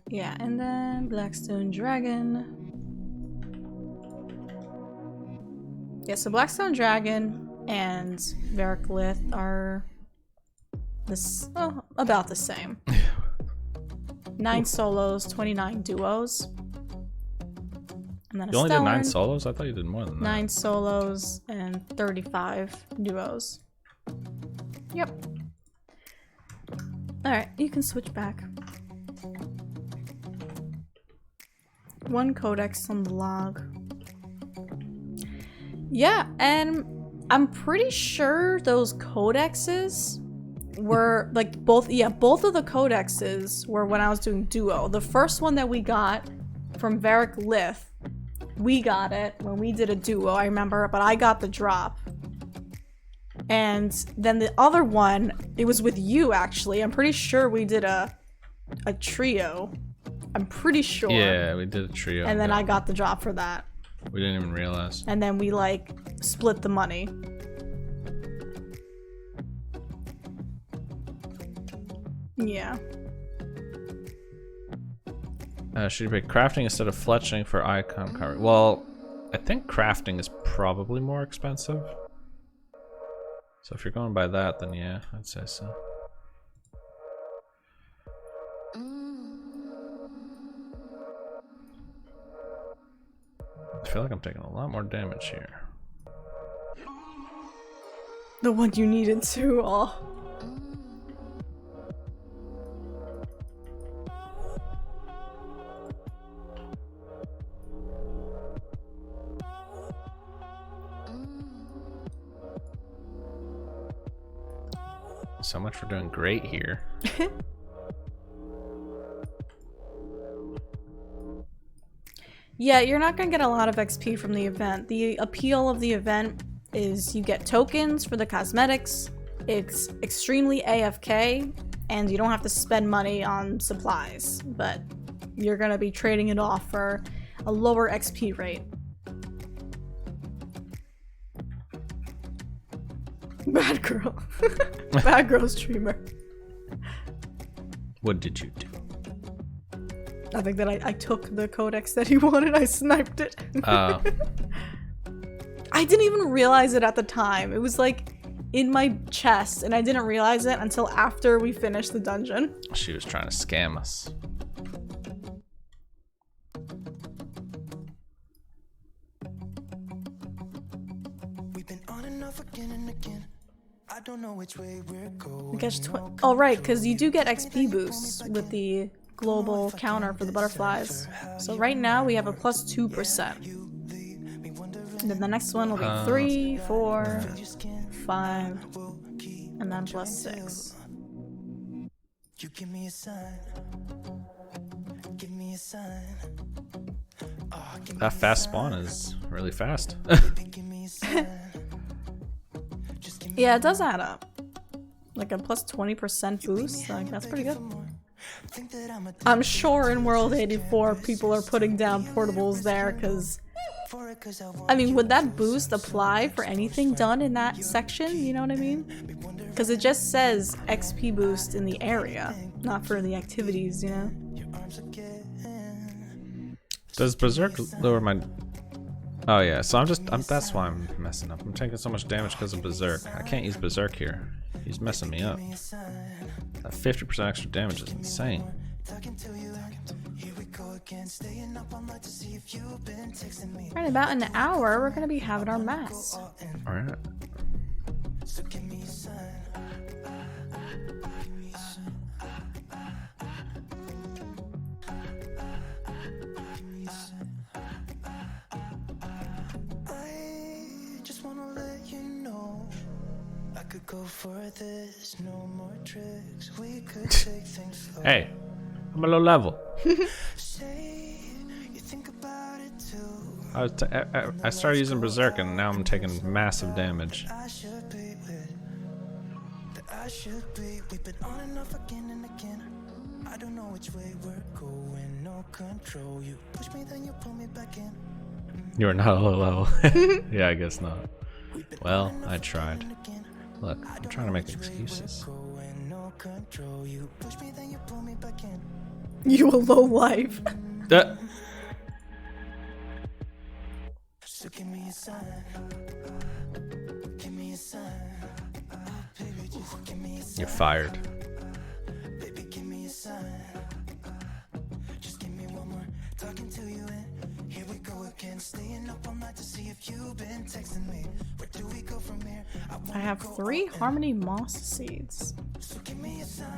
Yeah, and then Blackstone Dragon. Yeah, so Blackstone Dragon and Variclith are this about the same. 9 solos, 29 duos. And then You only did 9 solos? I thought you did more than that. 9 solos and 35 duos. Yep. Alright, you can switch back. 1 codex on the log. Yeah, and I'm pretty sure those codexes were like both of the codexes were when I was doing duo. The first one that we got from Variclith, we got it when we did a duo, I remember, but I got the drop. And then the other one, it was with you actually. I'm pretty sure we did a trio. I'm pretty sure. Yeah, we did a trio. And then I got the drop for that. We didn't even realize. And then we like split the money. Yeah. Should you pick crafting instead of fletching for icon cover? Well, I think crafting is probably more expensive. So if you're going by that, then yeah, I'd say so. I feel like I'm taking a lot more damage here. The one you needed to, oh. So much for doing great here. Yeah, you're not gonna get a lot of XP from the event. The appeal of the event is you get tokens for the cosmetics, it's extremely AFK, and you don't have to spend money on supplies, but you're gonna be trading it off for a lower XP rate. Bad girl. Bad girl streamer. What did you do? I think that I took the codex that he wanted, I sniped it. Oh. I didn't even realize it at the time. It was like in my chest and I didn't realize it until after we finished the dungeon. She was trying to scam us. We've been on and off again and again. I don't know which way we're going. Oh right, because you do get XP boosts with the global counter for the butterflies. So right now we have a plus 2%. And then the next one will be 3, 4, 5, and then plus 6. You give me a sign. Give me a sign. That fast spawn is really fast. Give me a sign. Yeah, it does add up. Like a plus 20% boost, like that's pretty good. I'm sure in World 84 people are putting down portables there because, I mean, would that boost apply for anything done in that section? You know what I mean? Because it just says XP boost in the area, not for the activities, you know? Does Berserk lower my Oh yeah, so that's why I'm messing up. I'm taking so much damage because of Berserk. I can't use Berserk here. He's messing me up. That 50% extra damage is insane. Right about an hour, we're gonna be having our mass. Alright. Could go for this, no more tricks. We could take things slow. Hey, I'm a low level. Say you think about it too. I started using Berserk and now I'm taking massive damage. I should be with that I should be. We've been on and off again and again. I don't know which way we're going, no control. You push me, then you pull me back in. You're not a low level. Yeah, I guess not. Well, I tried. Look, I'm trying to make excuses. You a low life. So give me a sign. Give me a sign. Baby, just give me a sign. You're fired. Baby, give me a sign. Just give me one more. Talking to you and here we go again. Staying up all night to see if you've been texting me. Where do we go from here? I have 3 Harmony Moss seeds. So give me a sign.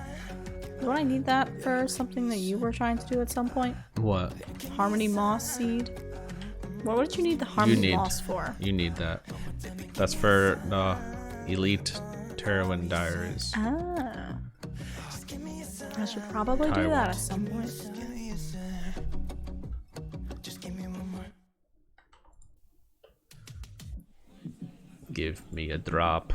Don't I need that for something that you were trying to do at some point? What? Harmony Moss seed? What did you need the Harmony Moss for? You need that. That's for the Elite Terwin Diaries. Ah. I should probably do that at some point. Give me a drop.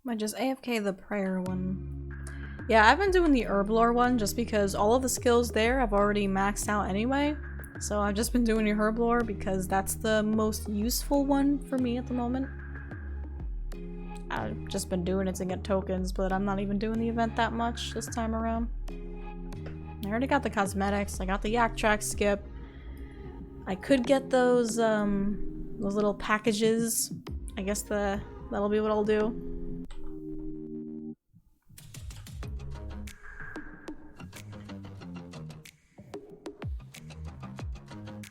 I just AFK the prayer one. Yeah, I've been doing the Herblore one just because all of the skills there I've already maxed out anyway. So I've just been doing the Herblore because that's the most useful one for me at the moment. I've just been doing it to get tokens, but I'm not even doing the event that much this time around. I already got the cosmetics, I got the yak track skip. I could get those little packages. I guess that'll be what I'll do.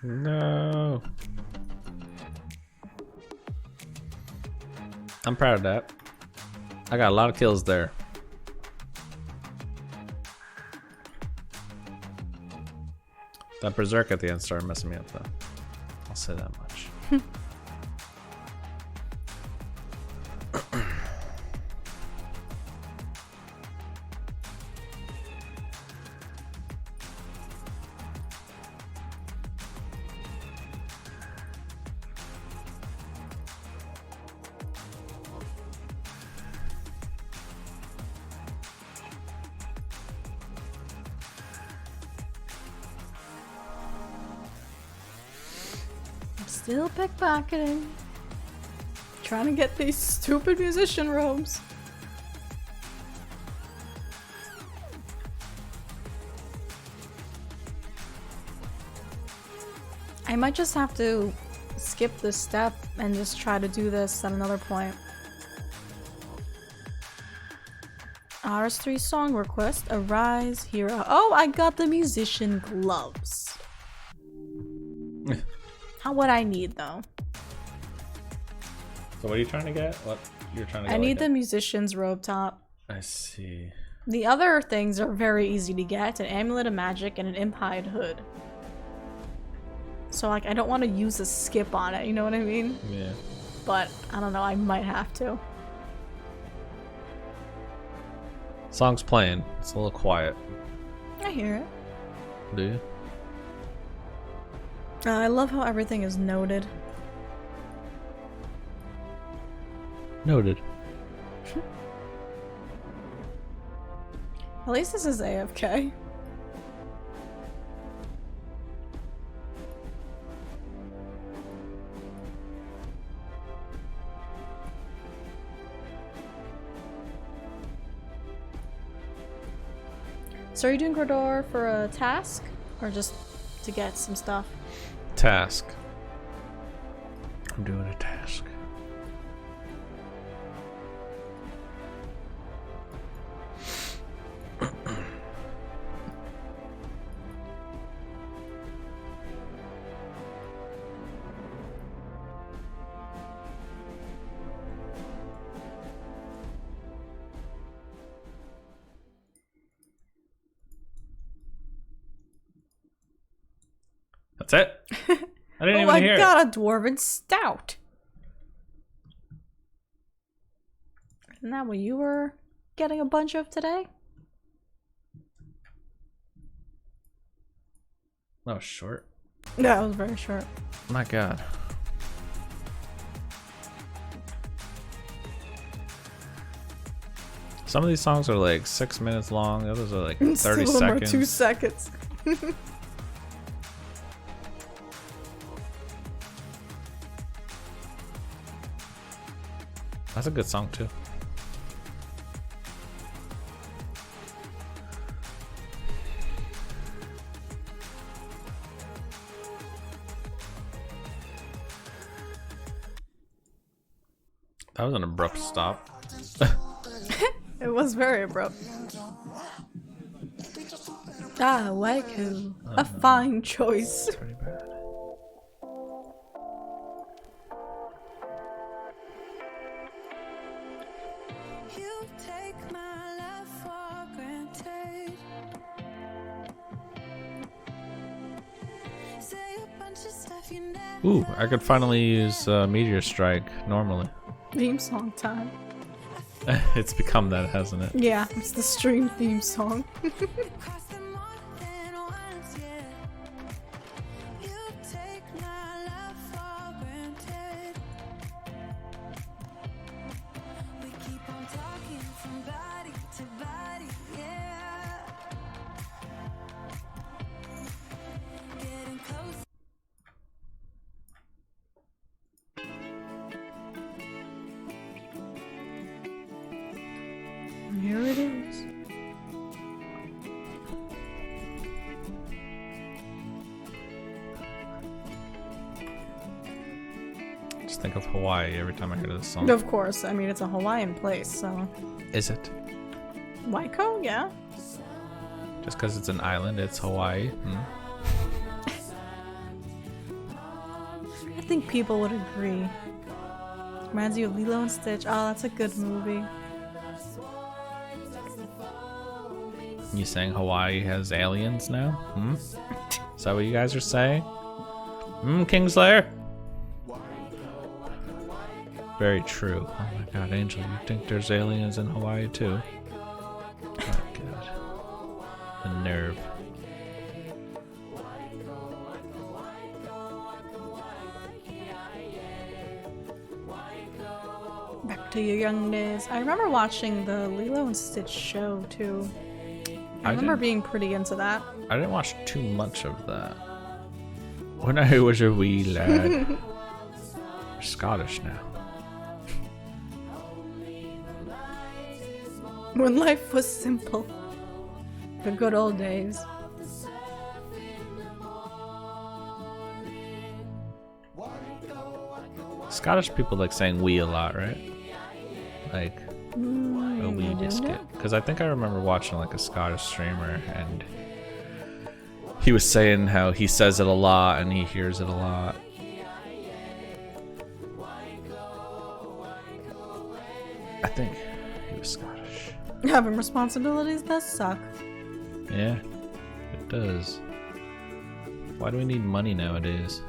No. I'm proud of that. I got a lot of kills there. That Berserk at the end started messing me up though. I'll say that much. Still pickpocketing. Trying to get these stupid musician robes. I might just have to skip this step and just try to do this at another point. RS3 song request, Arise Hero. Oh, I got the musician gloves. How would I need though? So what are you trying to get? What you're trying to get? I need the musician's robe top. I see. The other things are very easy to get, an amulet of magic and an imp-hide hood. So like I don't want to use a skip on it, you know what I mean? Yeah. But I don't know, I might have to. Song's playing. It's a little quiet. I hear it. Do you? I love how everything is noted. Noted. At least this is AFK. So are you doing Gordor for a task? Or just to get some stuff? Task. I'm doing a task. That's it? I didn't even hear I it. got a dwarven stout. Isn't that what you were getting a bunch of today? That was short. That was very short. My god. Some of these songs are like 6 minutes long, the others are like 30 Some of them are seconds. 2 seconds. That's a good song too. That was an abrupt stop. It was very abrupt. Ah, Waiku. A fine choice. Pretty bad. You take my love for granted. Say a bunch of stuff you never Ooh, I could finally use Meteor Strike normally. Theme song time. It's become that, hasn't it? Yeah, it's the stream theme song. crossed them more than once, yeah. You take my love for granted. We keep on talking from body to body, yeah. Getting close. Here it is. Just think of Hawaii every time I hear this song. Of course, I mean, it's a Hawaiian place, so. Is it? Waiko, yeah. Just because it's an island, it's Hawaii? Hmm? I think people would agree. Reminds you of Lilo and Stitch. Oh, that's a good movie. You saying Hawaii has aliens now? Hmm? Is that what you guys are saying? Hmm, Kingslayer? Very true. Oh my god, Angel, you think there's aliens in Hawaii too? Oh my god. The nerve. Back to your young days. I remember watching the Lilo and Stitch show too. I remember didn't- being pretty into that. I didn't watch too much of that. When I was a wee lad. You're Scottish now. When life was simple. The good old days. Scottish people like saying "we" a lot, right? Like a wee biscuit. Because I think I remember watching like a Scottish streamer and he was saying how he says it a lot and he hears it a lot. I think he was Scottish. Having responsibilities does suck. Yeah, it does. Why do we need money nowadays?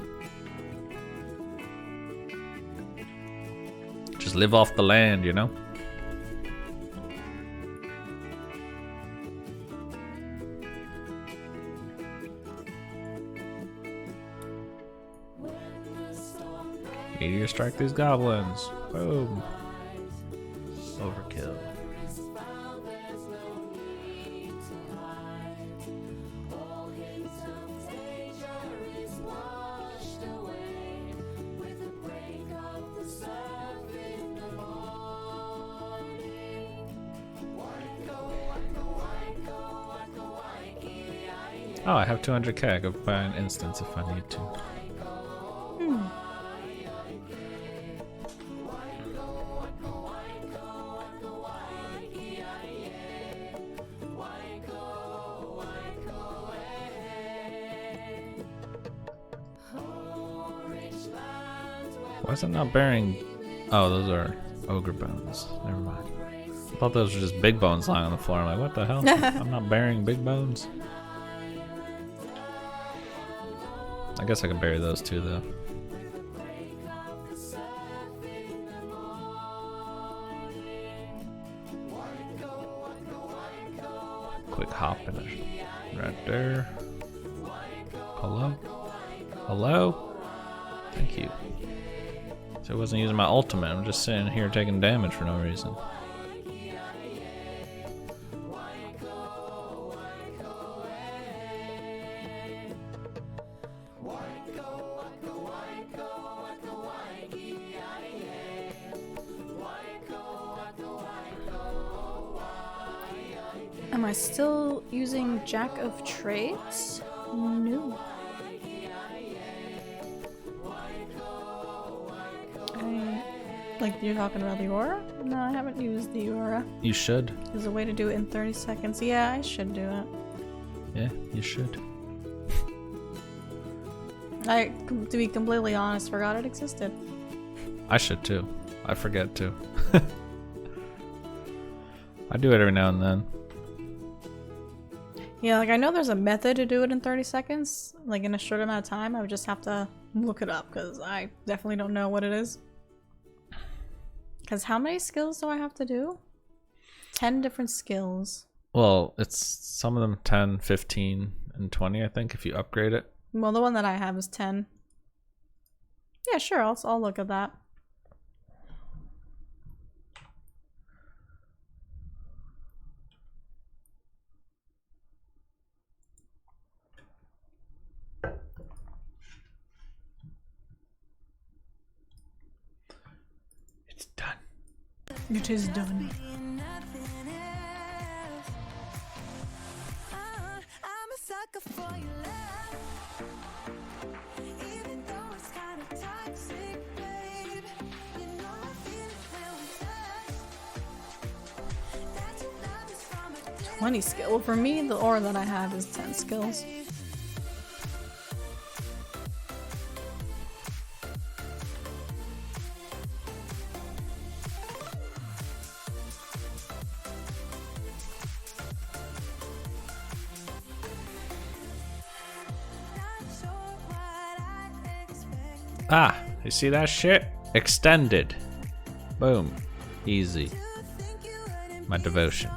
Just live off the land, you know? Meteor strike these goblins. Boom. Overkill. Oh, I have 200k. I could buy an instance if I need to. Why is it not bearing? Oh, those are ogre bones. Never mind. I thought those were just big bones lying on the floor. I'm like, what the hell? I'm not burying big bones. I guess I can bury those too, though. Quick hop in it. Right there. Hello? Hello? Thank you. So I wasn't using my ultimate. I'm just sitting here taking damage for no reason. Am I still using Jack of Trades? No. Like, you're talking about the aura? No, I haven't used the aura. You should. There's a way to do it in 30 seconds. Yeah, I should do it. Yeah, you should. To be completely honest, forgot it existed. I should too. I forget too. I do it every now and then. Yeah, like I know there's a method to do it in 30 seconds, like in a short amount of time. I would just have to look it up because I definitely don't know what it is. Because how many skills do I have to do? 10 different skills. Well, it's some of them 10, 15, and 20, I think, if you upgrade it. Well, the one that I have is 10. Yeah, sure, I'll look at that. It's done. It is done. Twenty skill. Well, for me, the aura that I have is 10 skills. Ah, you see that shit? Extended. Boom. Easy. My devotion.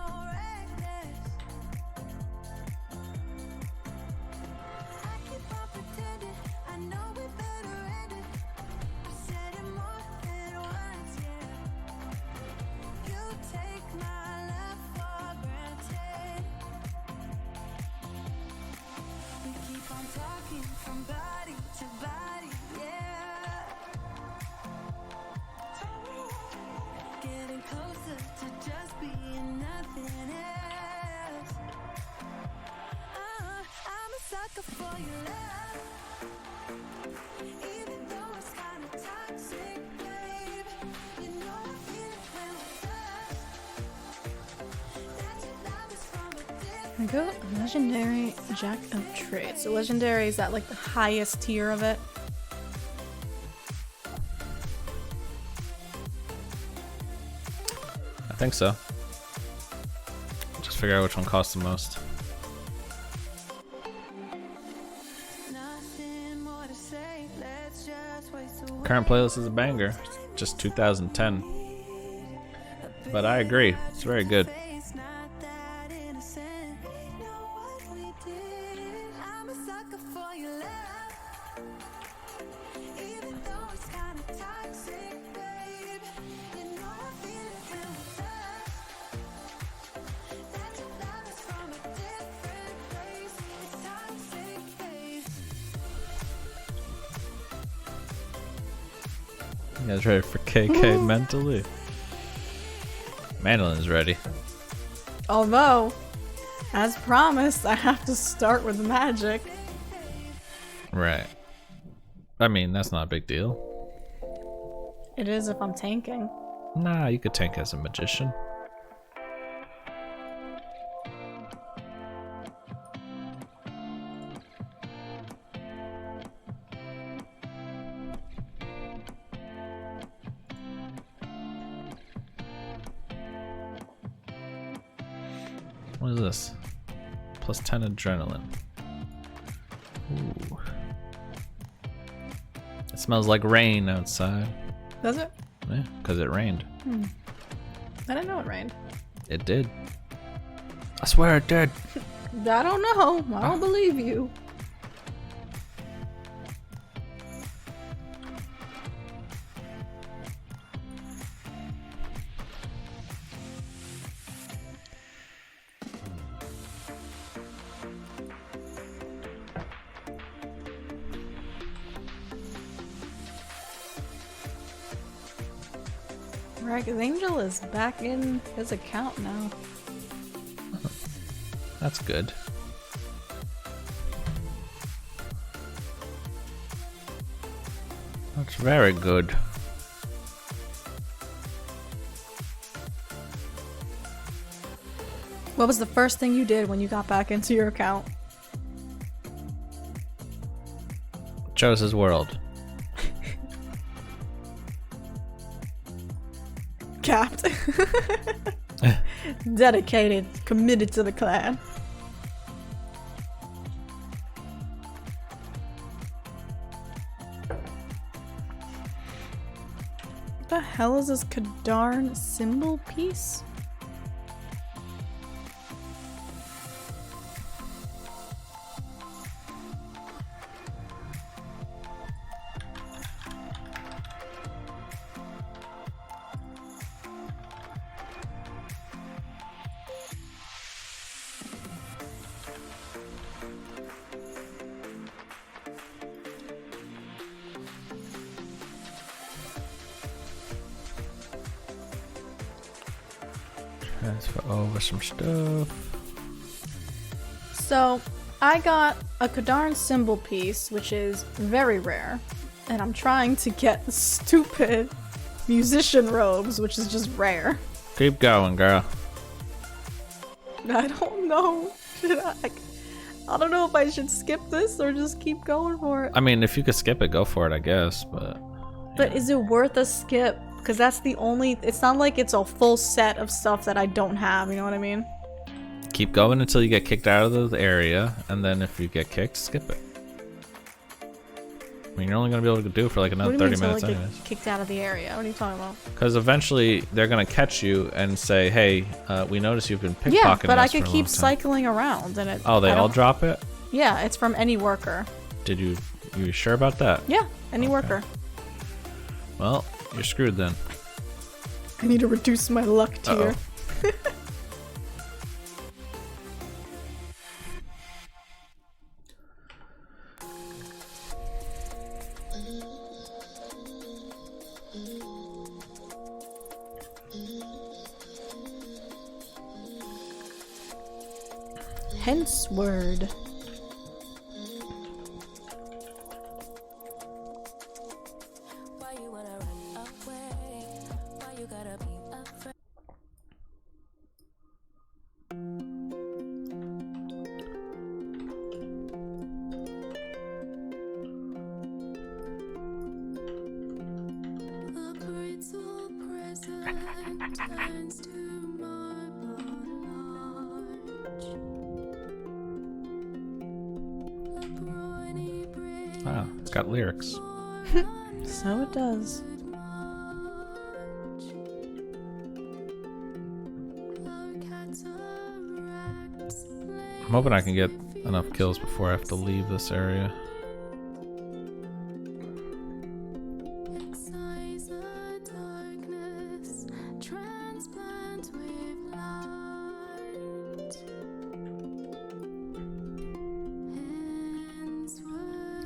I go legendary Jack of Trades. So legendary is that like the highest tier of it? I think so. Just figure out which one costs the most. Current playlist is a banger. Just 2010. But I agree. It's very good. You guys ready for KK mentally? Mandolin is ready. Although, As promised, I have to start with magic. Right. I mean, that's not a big deal. It is if I'm tanking. Nah, you could tank as a magician. What is this? Plus 10 adrenaline. Ooh. It smells like rain outside. Does it? Yeah, because it rained. I didn't know it rained. It did. I swear it did. I don't know. I don't believe you. Right, 'cause Angel is back in his account now. That's good. That's very good. What was the first thing you did when you got back into your account? Chose his world. Capped. Dedicated, committed to the clan. What the hell is this Kadarn symbol piece? Transfer over some stuff. So, I got a Kadarn symbol piece, which is very rare, and I'm trying to get the stupid musician robes, which is just rare. Keep going, girl. I don't know. I don't know if I should skip this or just keep going for it. I mean, if you could skip it, go for it, I guess, but... But is it worth a skip? Because that's the only... It's not like it's a full set of stuff that I don't have, you know what I mean? Keep going until you get kicked out of the area, and then if you get kicked, skip it. I mean, you're only going to be able to do it for like another What do you 30 mean minutes until I anyways. get kicked out of the area? What are you talking about? Because eventually, they're going to catch you and say, hey, we notice you've been pickpocketing Yeah, but I us could for a keep long time." cycling around and it... Oh, they I all don't- drop it? Yeah, it's from any worker. Did you sure about that? Yeah, any Okay. worker. Well, you're screwed then. I need to reduce my luck tier. Uh-oh. Hence word. Why you wanna run away? Why you gotta be afraid? A brittle present turns to marble large. A brawny bridge Wow, it's got lyrics. So it does. I'm hoping I can get enough kills before I have to leave this area.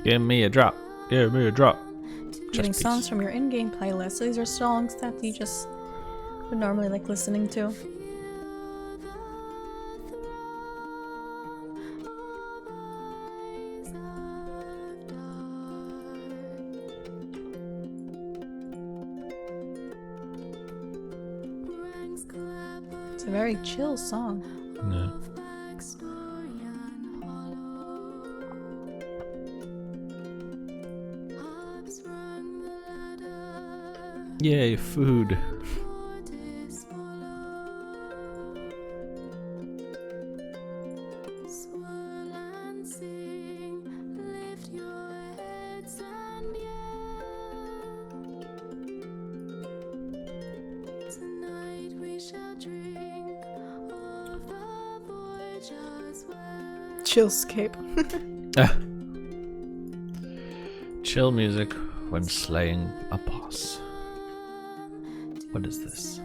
Give me a drop. Give me a drop. Getting Chest songs piece. from your in-game playlist. So these are songs that you just would normally like listening to. a very chill song. Yeah. Yay, food. Chillscape. Chill music when slaying a boss. What is this?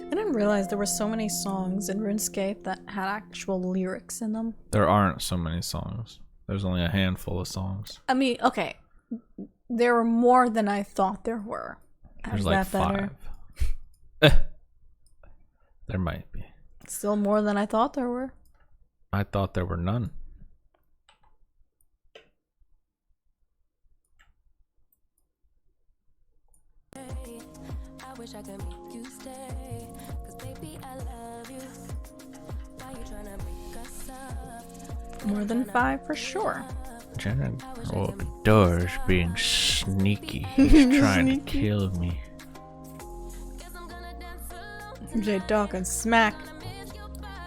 I didn't realize there were so many songs in RuneScape that had actual lyrics in them. There aren't so many songs. There's only a handful of songs. I mean, okay. There were more than I thought there were. There's Is like that better? 5. There might be. Still more than I thought there were. I thought there were none. I wish I could make you stay. 'Cause baby, I love you. Why you tryna break us up? More than 5 for sure. Jenna opened doors being sneaky. He's trying to kill me. Jay talking smack.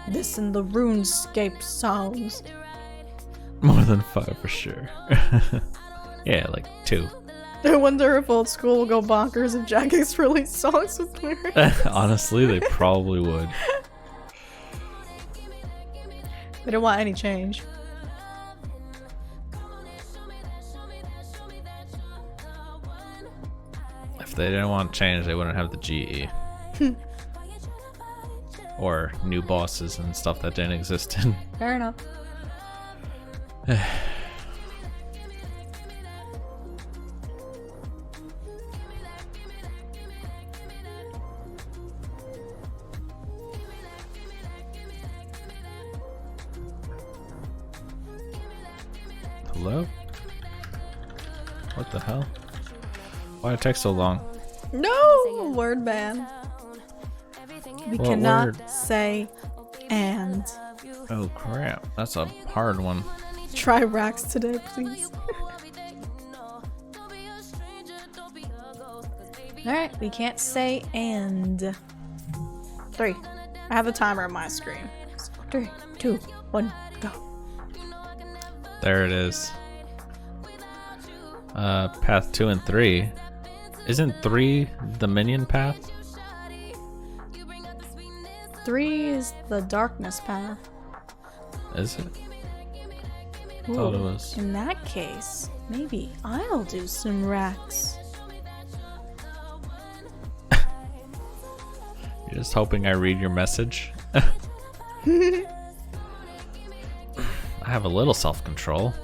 This and the RuneScape songs. More than 5 for sure. Yeah, like 2. I wonder if old school will go bonkers if Jagex released songs with lyrics. Honestly, they probably would. They don't want any change. If they didn't want change, they wouldn't have the GE. Or new bosses and stuff that didn't exist in. Fair enough. Hello? What the hell? Why did it take so long? No! Word ban. We What cannot word? say and. Oh crap, that's a hard one. Try racks today, please. Alright, we can't say and. 3. I have a timer on my screen. 3, 2, 1, go. There it is. Path 2 and 3. Isn't 3 the minion path? 3 is the darkness path. Is it? Thought it Ooh, was. in that case, maybe I'll do some racks. You're just hoping I read your message? I have a little self-control.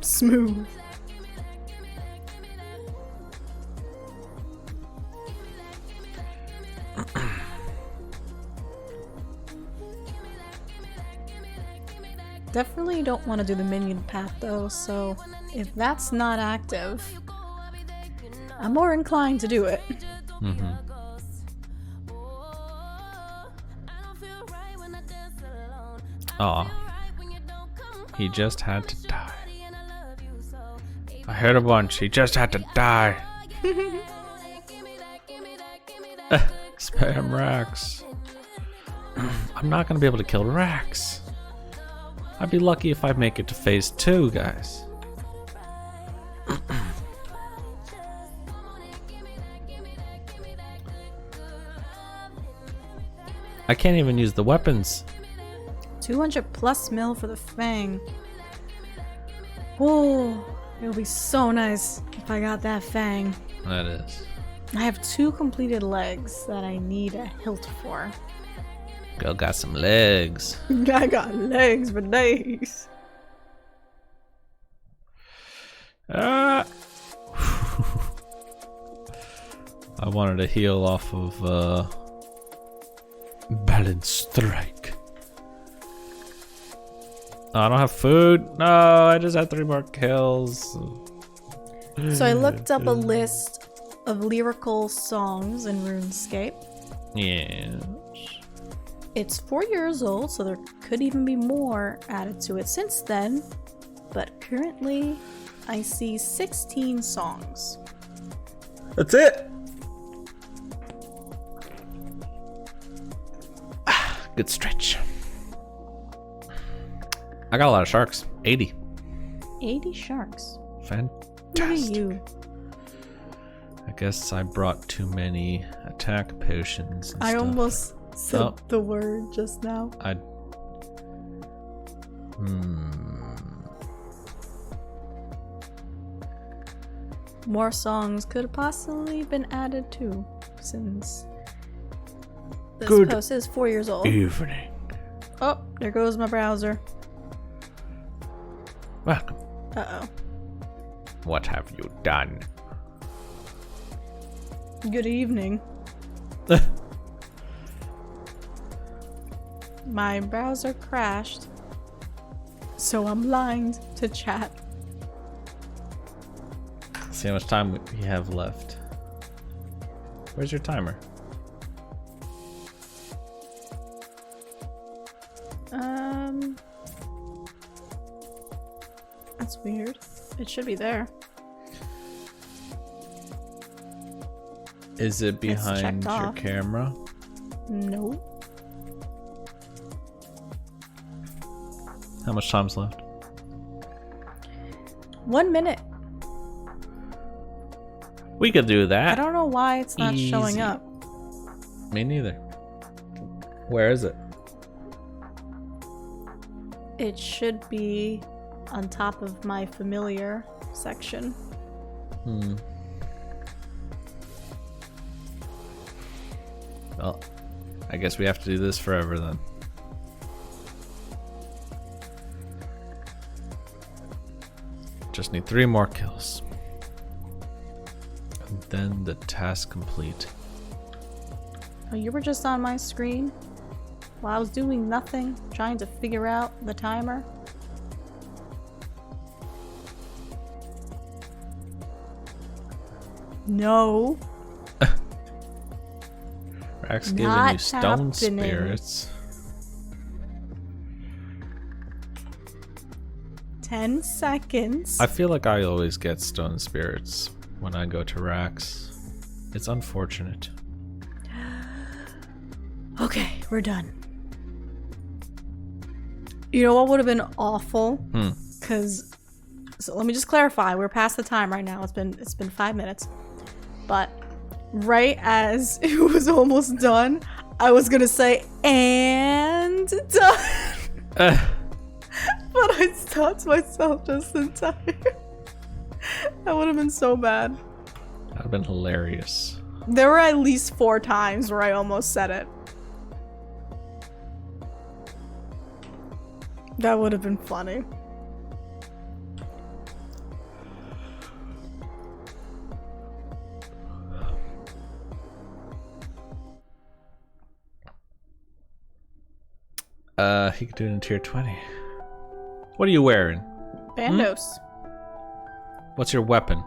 Smooth. Definitely don't want to do the minion path though, so if that's not active, I'm more inclined to do it. Mm-hmm. Aw. He just had to die. I heard a bunch. He just had to die. Spam Rax. I'm not gonna be able to kill Rax. I'd be lucky if I make it to phase 2, guys. I can't even use the weapons. 200 plus mil for the Fang. Oh, it'll be so nice if I got that Fang. That is. I have 2 completed legs that I need a hilt for. Girl got some legs. I got legs for days. I wanted to heal off of balance strike. Oh, I don't have food. No, I just had 3 more kills. So I looked up a list of lyrical songs in RuneScape. Yes. It's 4 years old, so there could even be more added to it since then. But currently, I see 16 songs. That's it. Good stretch. I got a lot of sharks. 80. 80 sharks. Fantastic. Look at you. I guess I brought too many attack potions and I stuff. almost said Oh. the word just now. More songs could have possibly been added too, since this Good post is 4 years old. Evening. Oh, there goes my browser. Welcome. Uh-oh. What have you done? Good evening. My browser crashed, so I'm blind to chat. See how much time we have left. Where's your timer? That's weird. It should be there. Is it It's behind checked your off. camera? No. How much time's left? 1 minute. We could do I that. don't know why it's not showing Easy. up. Me neither. Where is it? It should be on top of my familiar section. Well, I guess we have to do this forever then. Just need 3 more kills. And then the task complete. Oh, you were just on my screen while I was doing nothing, trying to figure out the timer. No. Rack's giving Not you stone happening. spirits. 10 seconds. I feel like I always get stone spirits when I go to Rax. It's unfortunate. Okay, we're done. You know what would have been awful? Because, so let me just clarify. We're past the time right now. It's been 5 minutes. But right as it was almost done, I was gonna say, and done. But I stopped myself just in time. That would have been so bad. That would have been hilarious. There were at least 4 times where I almost said it. That would have been funny. He could do it in tier 20. What are you wearing? Bandos. What's your weapon?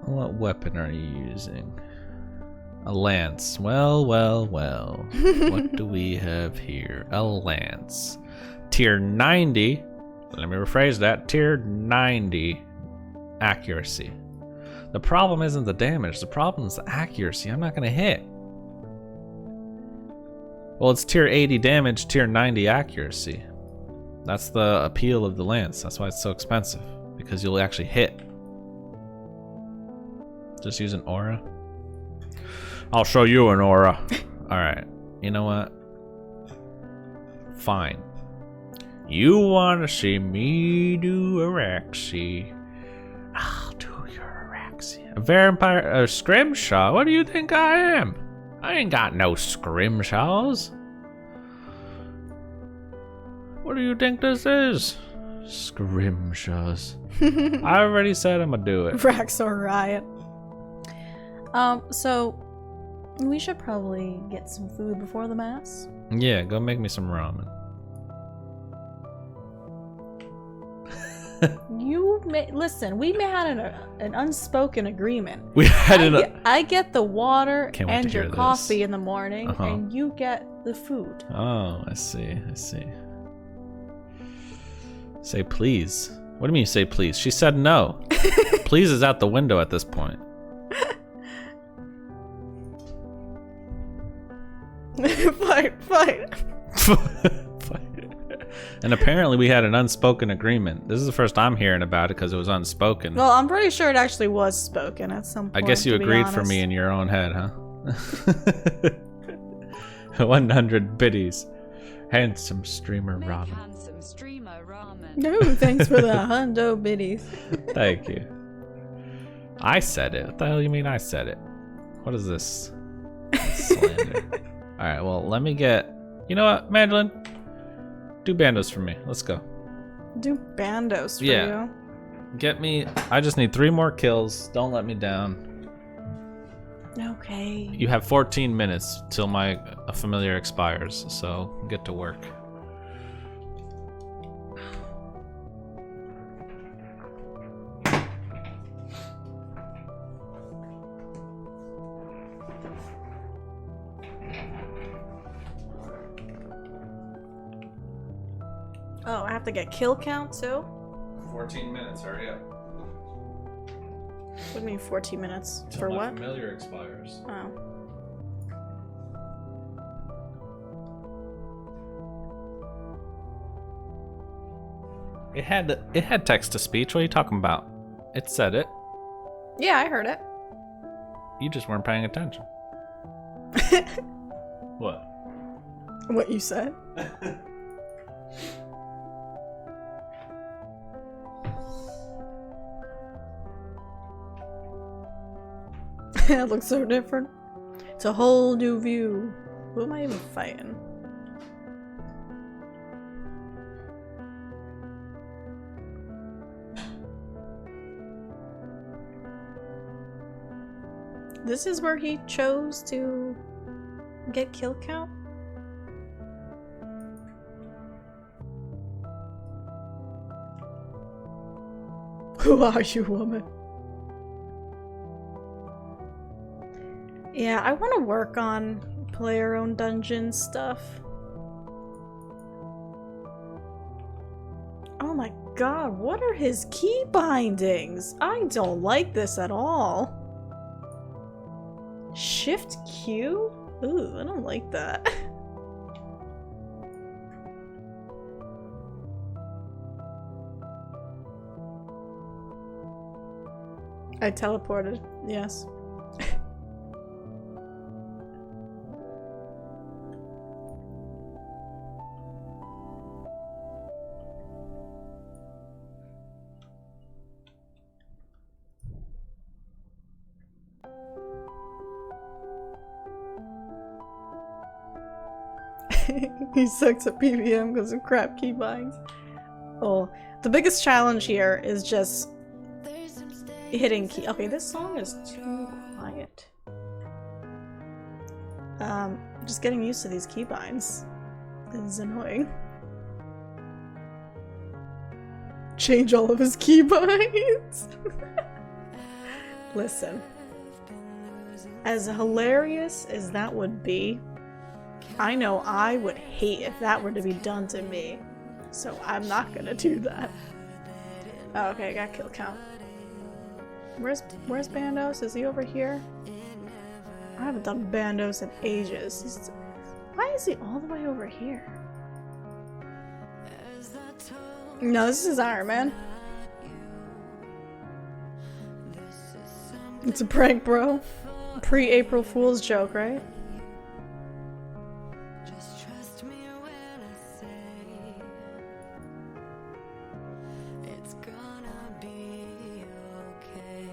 What weapon are you using? A lance. Well, well, well. What do we have here? A lance. Tier 90. Let me rephrase that. Tier 90 accuracy. The problem isn't the damage. The problem is the accuracy. I'm not going to hit. Well, it's tier 80 damage, tier 90 accuracy. That's the appeal of the lance. That's why it's so expensive. Because you'll actually hit. Just use an aura. I'll show you an aura. Alright. You know what? Fine. You wanna see me do Araxi? I'll do your Araxi. A vampire, a scrimshaw? What do you think I am? I ain't got no scrimshaws. What do you think this is? Scrimshaws. I already said I'm gonna do it. Raxor Riot. So we should probably get some food before the mass. Yeah, go make me some ramen. Listen. We had an unspoken agreement. We had I get the water Can't wait and to hear your this. coffee in the morning, Uh-huh. and you get the food. Oh, I see. I see. Say please. What do you mean say please? She said no. Please is out the window at this point. Fine. And apparently we had an unspoken agreement. This is the first I'm hearing about it because it was unspoken. Well, I'm pretty sure it actually was spoken at some I point. guess you to be agreed for honest. me in your own head, huh? 100 biddies. Handsome streamer ramen. Handsome streamer ramen. No, thanks for the hundo biddies. Thank you. I said it. What the hell you mean I said it? What is this? Slander. Alright, well, let me get... You know what, Mandolin? Do bandos for me. Let's go. Do bandos for Yeah. you. Get me... I just need 3 more kills. Don't let me down. Okay. You have 14 minutes till my familiar expires, so get to work. Oh, I have to get kill count too? 14 minutes, hurry up. What do you mean 14 minutes? Till For my what? familiar expires. Oh. It had text to speech. What are you talking about? It said it. Yeah, I heard it. You just weren't paying attention. What? What you said? It looks so different. It's a whole new view. Who am I even fighting? This is where he chose to get kill count? Who are you, woman? Yeah, I want to work on player-owned dungeon stuff. Oh my god, what are his key bindings? I don't like this at all. Shift Q? Ooh, I don't like that. I teleported, yes. He sucks at PvM because of crap keybinds. Oh, the biggest challenge here is just hitting key. Okay, this song is too quiet. Just getting used to these keybinds is annoying. Change all of his keybinds. Listen, as hilarious as that would be, I know I would hate if that were to be done to me, so I'm not gonna do that. Oh, okay, I got kill count. Where's Bandos? Is he over here? I haven't done Bandos in ages. Why is he all the way over here? No, this is Ironman. It's a prank, bro. Pre-April Fool's joke, right? Just trust me when I say it's gonna be okay.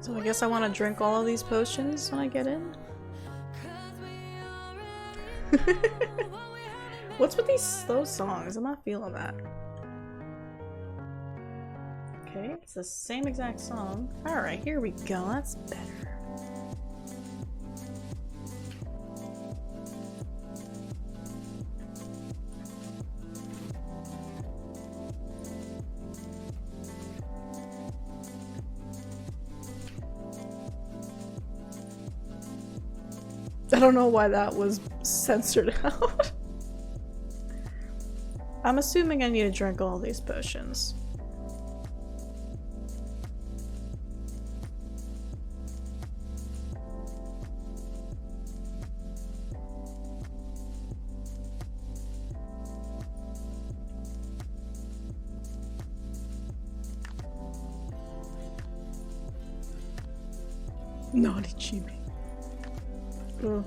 So I guess I want to drink all of these potions when I get in. What's with these slow songs? I'm not feeling that. Okay, it's the same exact song. Alright, here we go. That's better. I don't know why that was censored out. I'm assuming I need to drink all these potions. Naughty chibi. Ugh.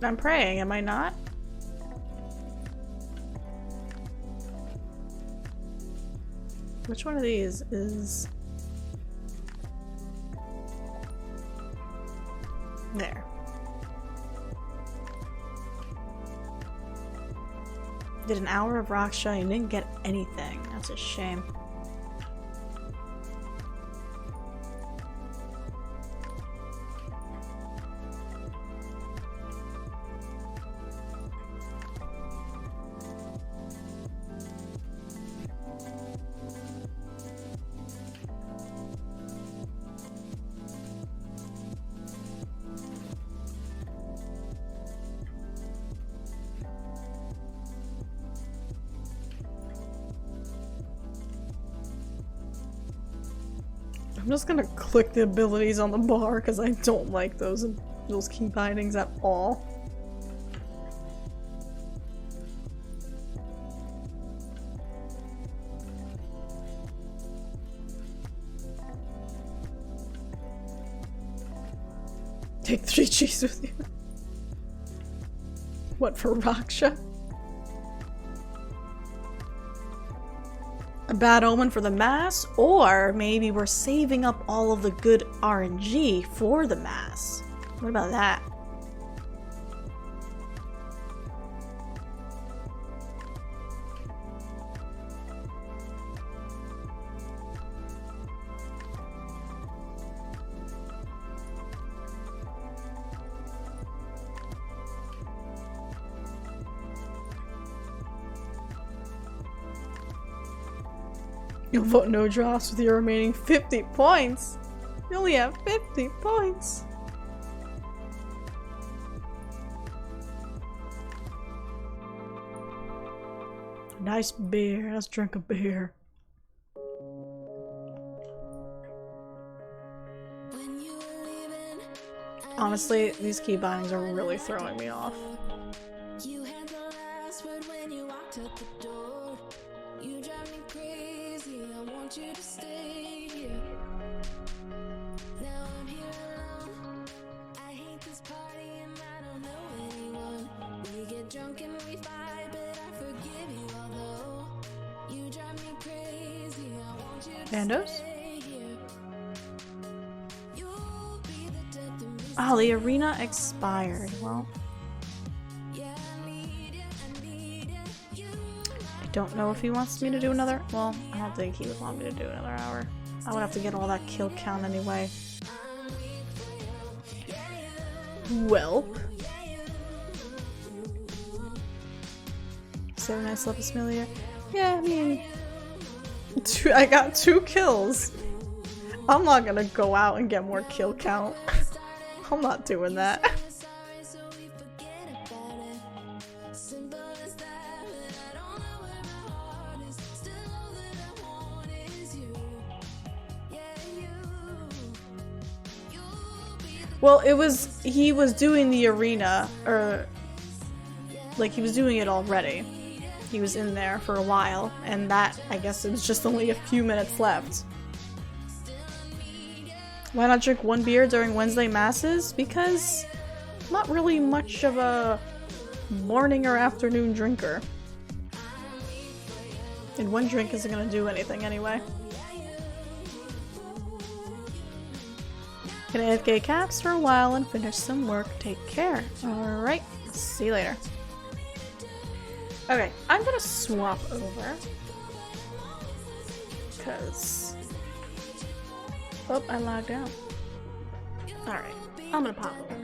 I'm praying, am I not? Which one of these is... There. Did an hour of Raksha and didn't get anything. That's a shame. I'm just gonna click the abilities on the bar because I don't like those key bindings at all. Take 3 cheese with you. What, for Raksha? A bad omen for the mass? Or maybe we're saving up all of the good RNG for the mass. What about that? You'll vote no drops with your remaining 50 points. You only have 50 points. Nice beer. Let's drink a beer. Honestly, these key bindings are really throwing me off. You had the last word when you walked out the door. You drive me crazy, I want you to stay here. Now I'm here alone. I hate this party and I don't know anyone. We get drunk and we fight, but I forgive you although. You drive me crazy, I want you to Bandos? stay here. You'll be the death of me. Oh, the arena expired. Well, Yeah, I need it, I need it. You I don't know if he wants me to do another. Well, I don't think he would want me to do another hour. I would have to get all that kill count anyway. Well. So nice, love familiar. Yeah, I mean, I got 2 kills. I'm not gonna go out and get more kill count. I'm not doing that. sorry, so we forget about it. Simple as that, but I don't know where my heart is. Still all that I want is you. Yeah, you. You'll be the Well, he was doing the arena, or like he was doing it already. he was in there for a while, and that, I guess, it was just only a few minutes left. Why not drink 1 beer during Wednesday masses? Because I'm not really much of a morning or afternoon drinker. And 1 drink isn't gonna do anything anyway. Gonna AFK caps for a while and finish some work. Take care. Alright, see you later. Okay, I'm gonna swap over. Cause... oh, I logged out. Alright, I'm gonna pop over.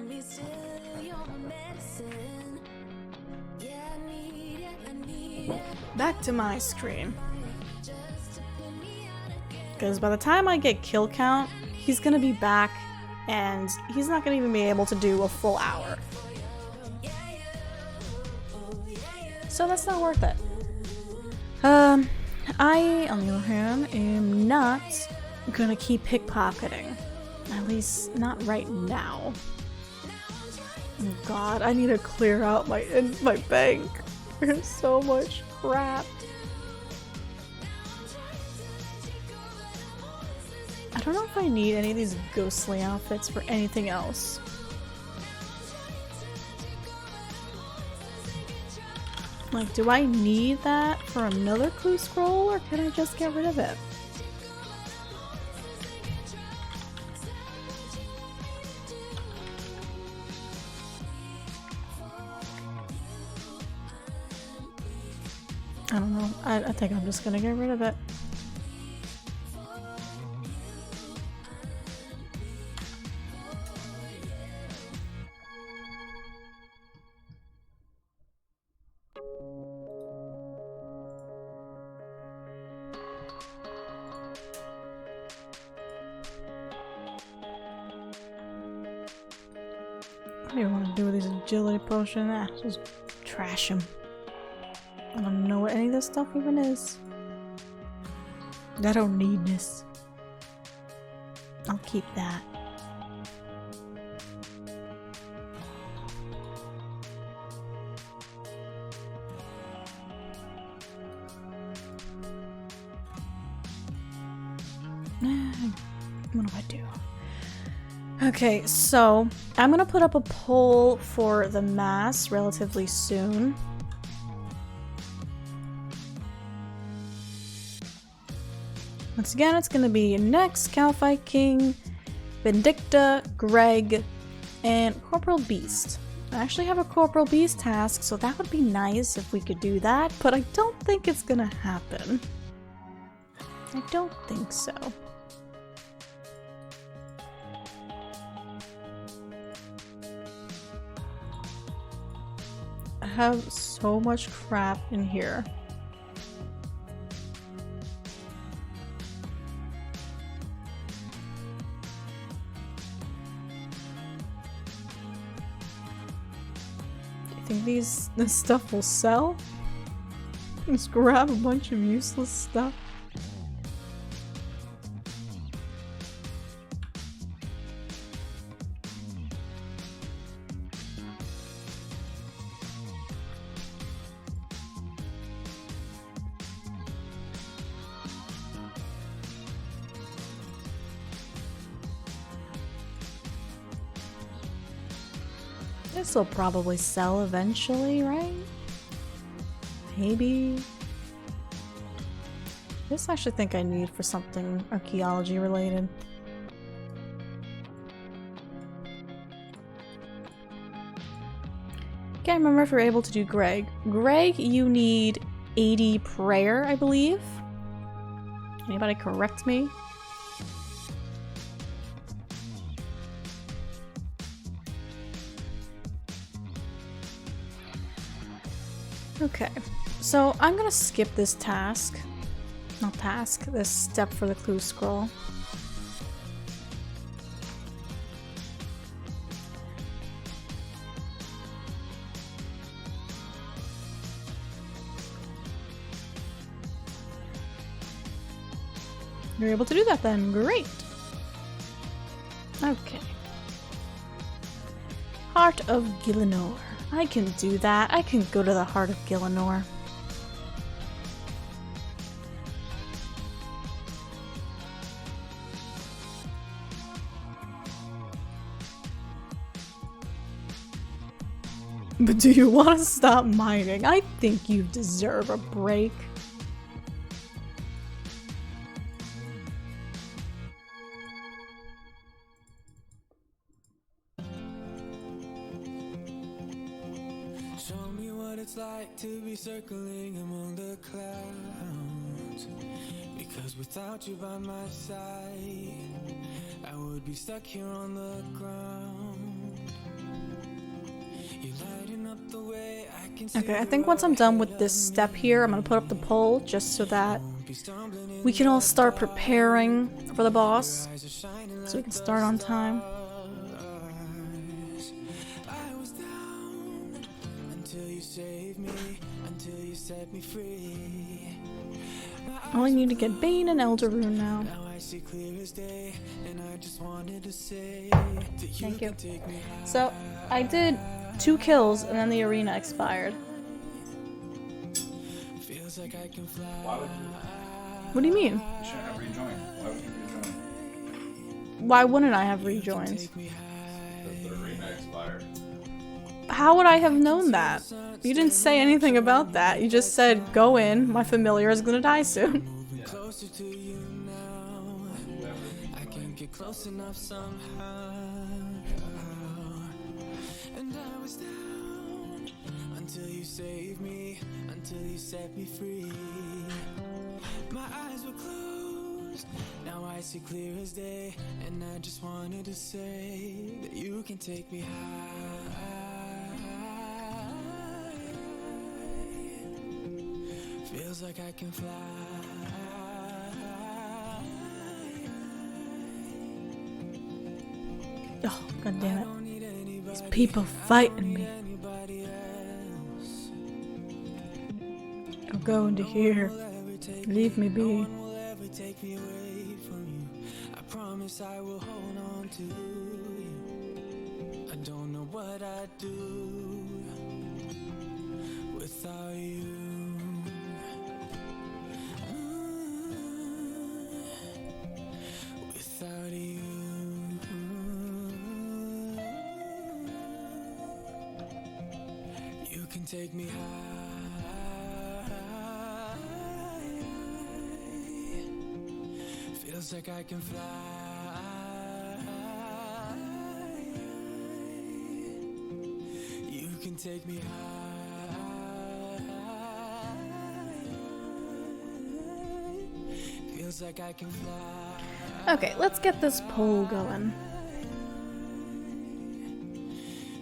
Back to my screen. Because by the time I get kill count, he's gonna be back and he's not gonna even be able to do a full hour. So that's not worth it. I, on the other hand, am not gonna keep pickpocketing. At least not right now. Oh God, I need to clear out my bank. There's so much crap. I don't know if I need any of these ghostly outfits for anything else. Like, do I need that for another clue scroll, or can I just get rid of it? I don't know. I think I'm just gonna get rid of it. What do you want to do with these agility potion? Ah, just trash them. I don't know what any of this stuff even is. I don't need this. I'll keep that. What do I do? Okay, so I'm gonna put up a poll for the mass relatively soon. Once again, it's gonna be Nex, Calfight King, Vindicta, Greg, and Corporal Beast. I actually have a Corporal Beast task, so that would be nice if we could do that, but I don't think it's gonna happen. I don't think so. I have so much crap in here. Do you think this stuff will sell? Let's grab a bunch of useless stuff. This will probably sell eventually, right? Maybe. This I actually think I need for something archaeology related. Can't remember if we're able to do Greg. Greg, you need 80 prayer, I believe. Anybody correct me? Okay, so I'm gonna skip this task. Not task, this step for the clue scroll. You're able to do that then, great! Okay. Heart of Gielinor. I can do that. I can go to the Heart of Gielinor. But do you want to stop mining? I think you deserve a break. Show me what it's like to be circling among the clouds. Because without you by my side, I would be stuck here on the ground. You're lighting up the way I can see. Okay, I think once I'm done with this step here, I'm gonna put up the pole just so that we can all start preparing for the boss. So we can start on time. I was down until you saved me, until you set me free. I only need to get Bane and Elder Rune now. Now I see clear as day, and I just wanted to say that you Thank you. can take me high. So, I did 2 kills and then the arena expired. Feels like I can fly. Why would What do you mean? you shouldn't have rejoined? Why would you rejoin? Why wouldn't I have rejoined? Because the arena expired. How would I have known that? You didn't say anything about that. You just said, go in, my familiar is gonna die soon. Closer to you now. I can't get close enough somehow. And I was down until you saved me, until you set me free. My eyes were closed, now I see clear as day, and I just wanted to say that you can take me high. Feels like I can fly. Oh, god damn it. These people fighting me. I'll go into here. Leave me be. Will ever take me away from you. I promise I will hold on to you. I don't know what I'd do without you. Without you. You can take me high. Feels like I can fly. You can take me high. Feels like I can fly. Okay, let's get this poll going.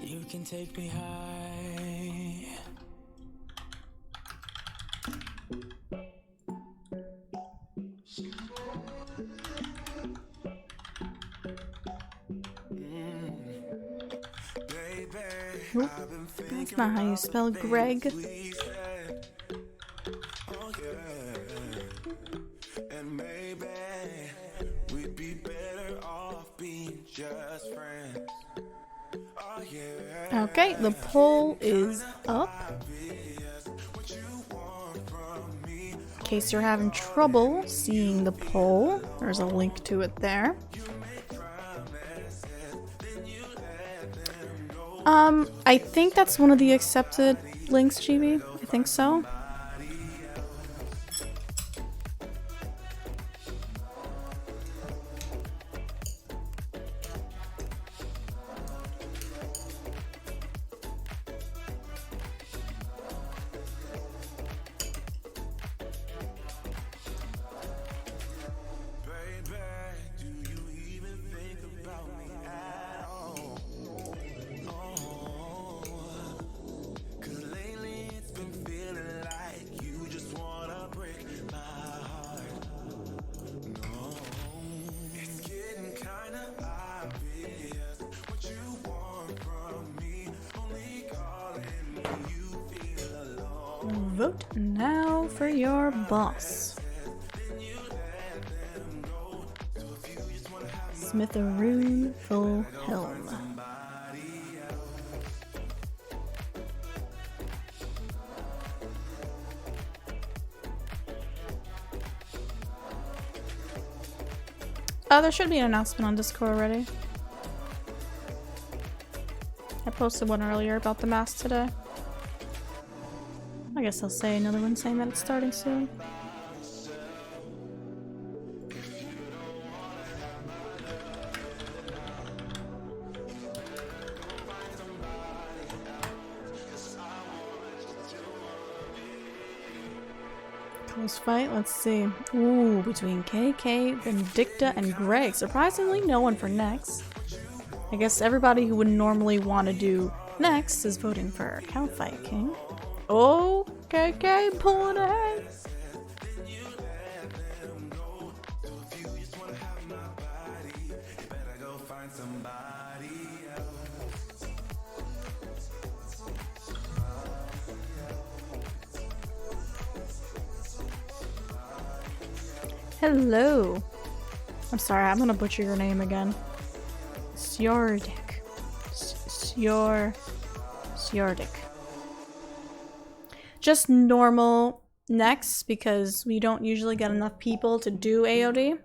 You can take me high. Nope, that's not how you spell Greg. And maybe we'd be better off being just friends. Oh yeah. Okay, the poll is up. In case you're having trouble seeing the poll, there's a link to it there. I think that's one of the accepted links, GB. I think so. Vote now for your boss. Smitharoo Full Helm. There should be an announcement on Discord already. Yep. posted one earlier about the mask today. I guess I'll say another one saying that it's starting soon. Close fight, let's see. Ooh, between KK, Vindicta, and Greg. Surprisingly, no one for next. I guess everybody who would normally want to do next is voting for Cowfight King. Oh, KK pulling ahead. Hello. I'm sorry, I'm gonna butcher your name again. Sjordik. Sjordik. Just normal next because we don't usually get enough people to do AOD.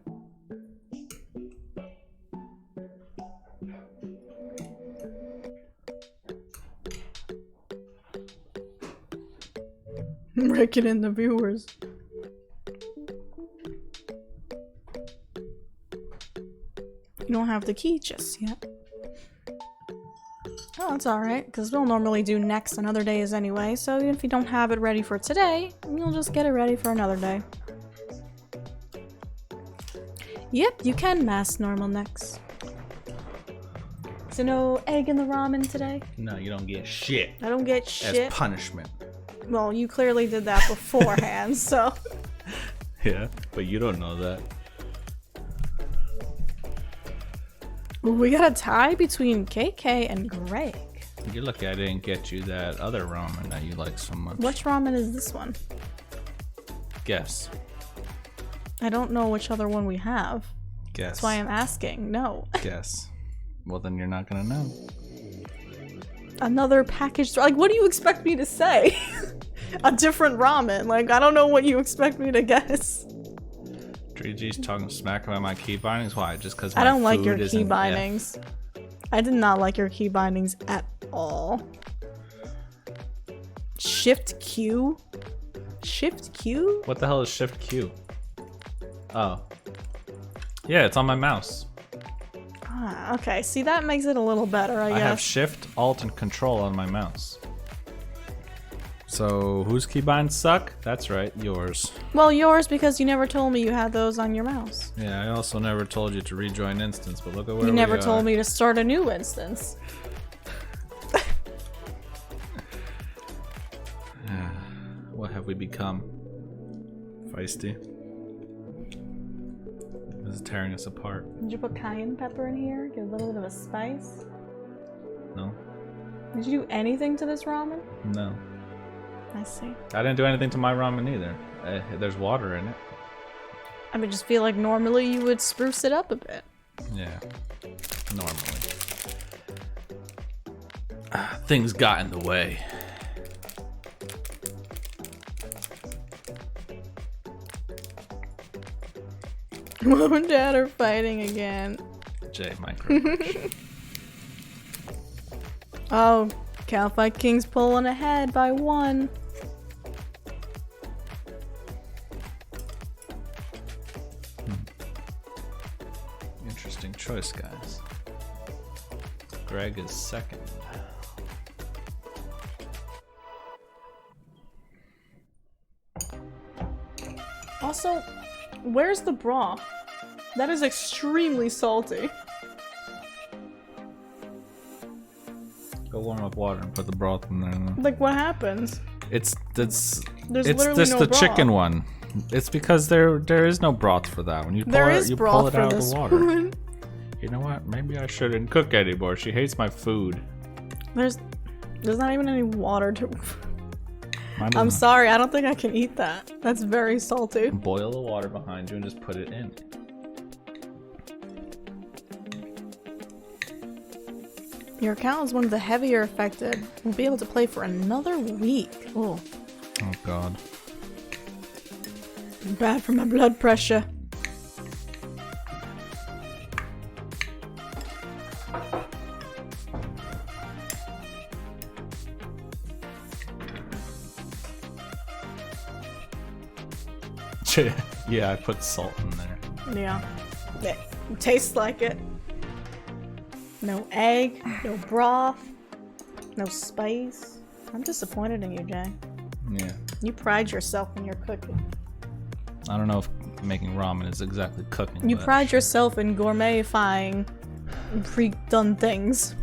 Raking in the viewers. You don't have the key just yet. Oh, it's alright, because we'll normally do next on other days anyway, so even if you don't have it ready for today, you'll just get it ready for another day. Yep, you can mask normal next. So no egg in the ramen today? No, you don't get shit. I don't get shit. As punishment. Well, you clearly did that beforehand, so... Yeah, but you don't know that. Ooh, we got a tie between KK and Greg. You're lucky I didn't get you that other ramen that you like so much. Which ramen is this one? Guess. I don't know which other one we have. Guess. That's why I'm asking. No. Guess. Well, then you're not gonna know. Another package. Like, what do you expect me to say? A different ramen. Like, I don't know what you expect me to guess. 3G's talking smack about my key bindings. Why? Just because I don't like your key bindings. I did not like your key bindings at all. Shift Q? Shift Q? What the hell is Shift Q? Oh. Yeah, it's on my mouse. Ah, okay. See, that makes it a little better, I guess. I have Shift, Alt, and Control on my mouse. So, whose keybinds suck? That's right, yours. Well, yours because you never told me you had those on your mouse. Yeah, I also never told you to rejoin instance, but look at where you never told me to start a new instance. What have we become? Feisty. This is tearing us apart. Did you put cayenne pepper in here? Give a little bit of a spice? No. Did you do anything to this ramen? No. I see. I didn't do anything to my ramen either. There's water in it. I mean, just feel like normally you would spruce it up a bit. Yeah. Normally. Things got in the way. Mom and Dad are fighting again. J micro. Oh, Cowfight King's pulling ahead by 1. Interesting choice, guys. Greg is second. Also, where's the broth? That is extremely salty. Go warm up water and put the broth in there. Like, what happens? It's There's it's literally just no the broth. chicken one. It's because there is no broth for that. When you pull There it, is you pull broth it for out of this the water. one. You know what? Maybe I shouldn't cook anymore. She hates my food. There's not even any water to... Mine I'm doesn't- sorry, I don't think I can eat that. That's very salty. Boil the water behind you and just put it in. Your account is one of the heavier affected. We'll be able to play for another week. Oh, Oh god. bad for my blood pressure. Yeah, I put salt in there. Yeah. It tastes like it. No egg, no broth, no spice. I'm disappointed in you, Jay. Yeah. You pride yourself in your cooking. I don't know if making ramen is exactly cooking. You but pride yourself in gourmetifying pre-done things.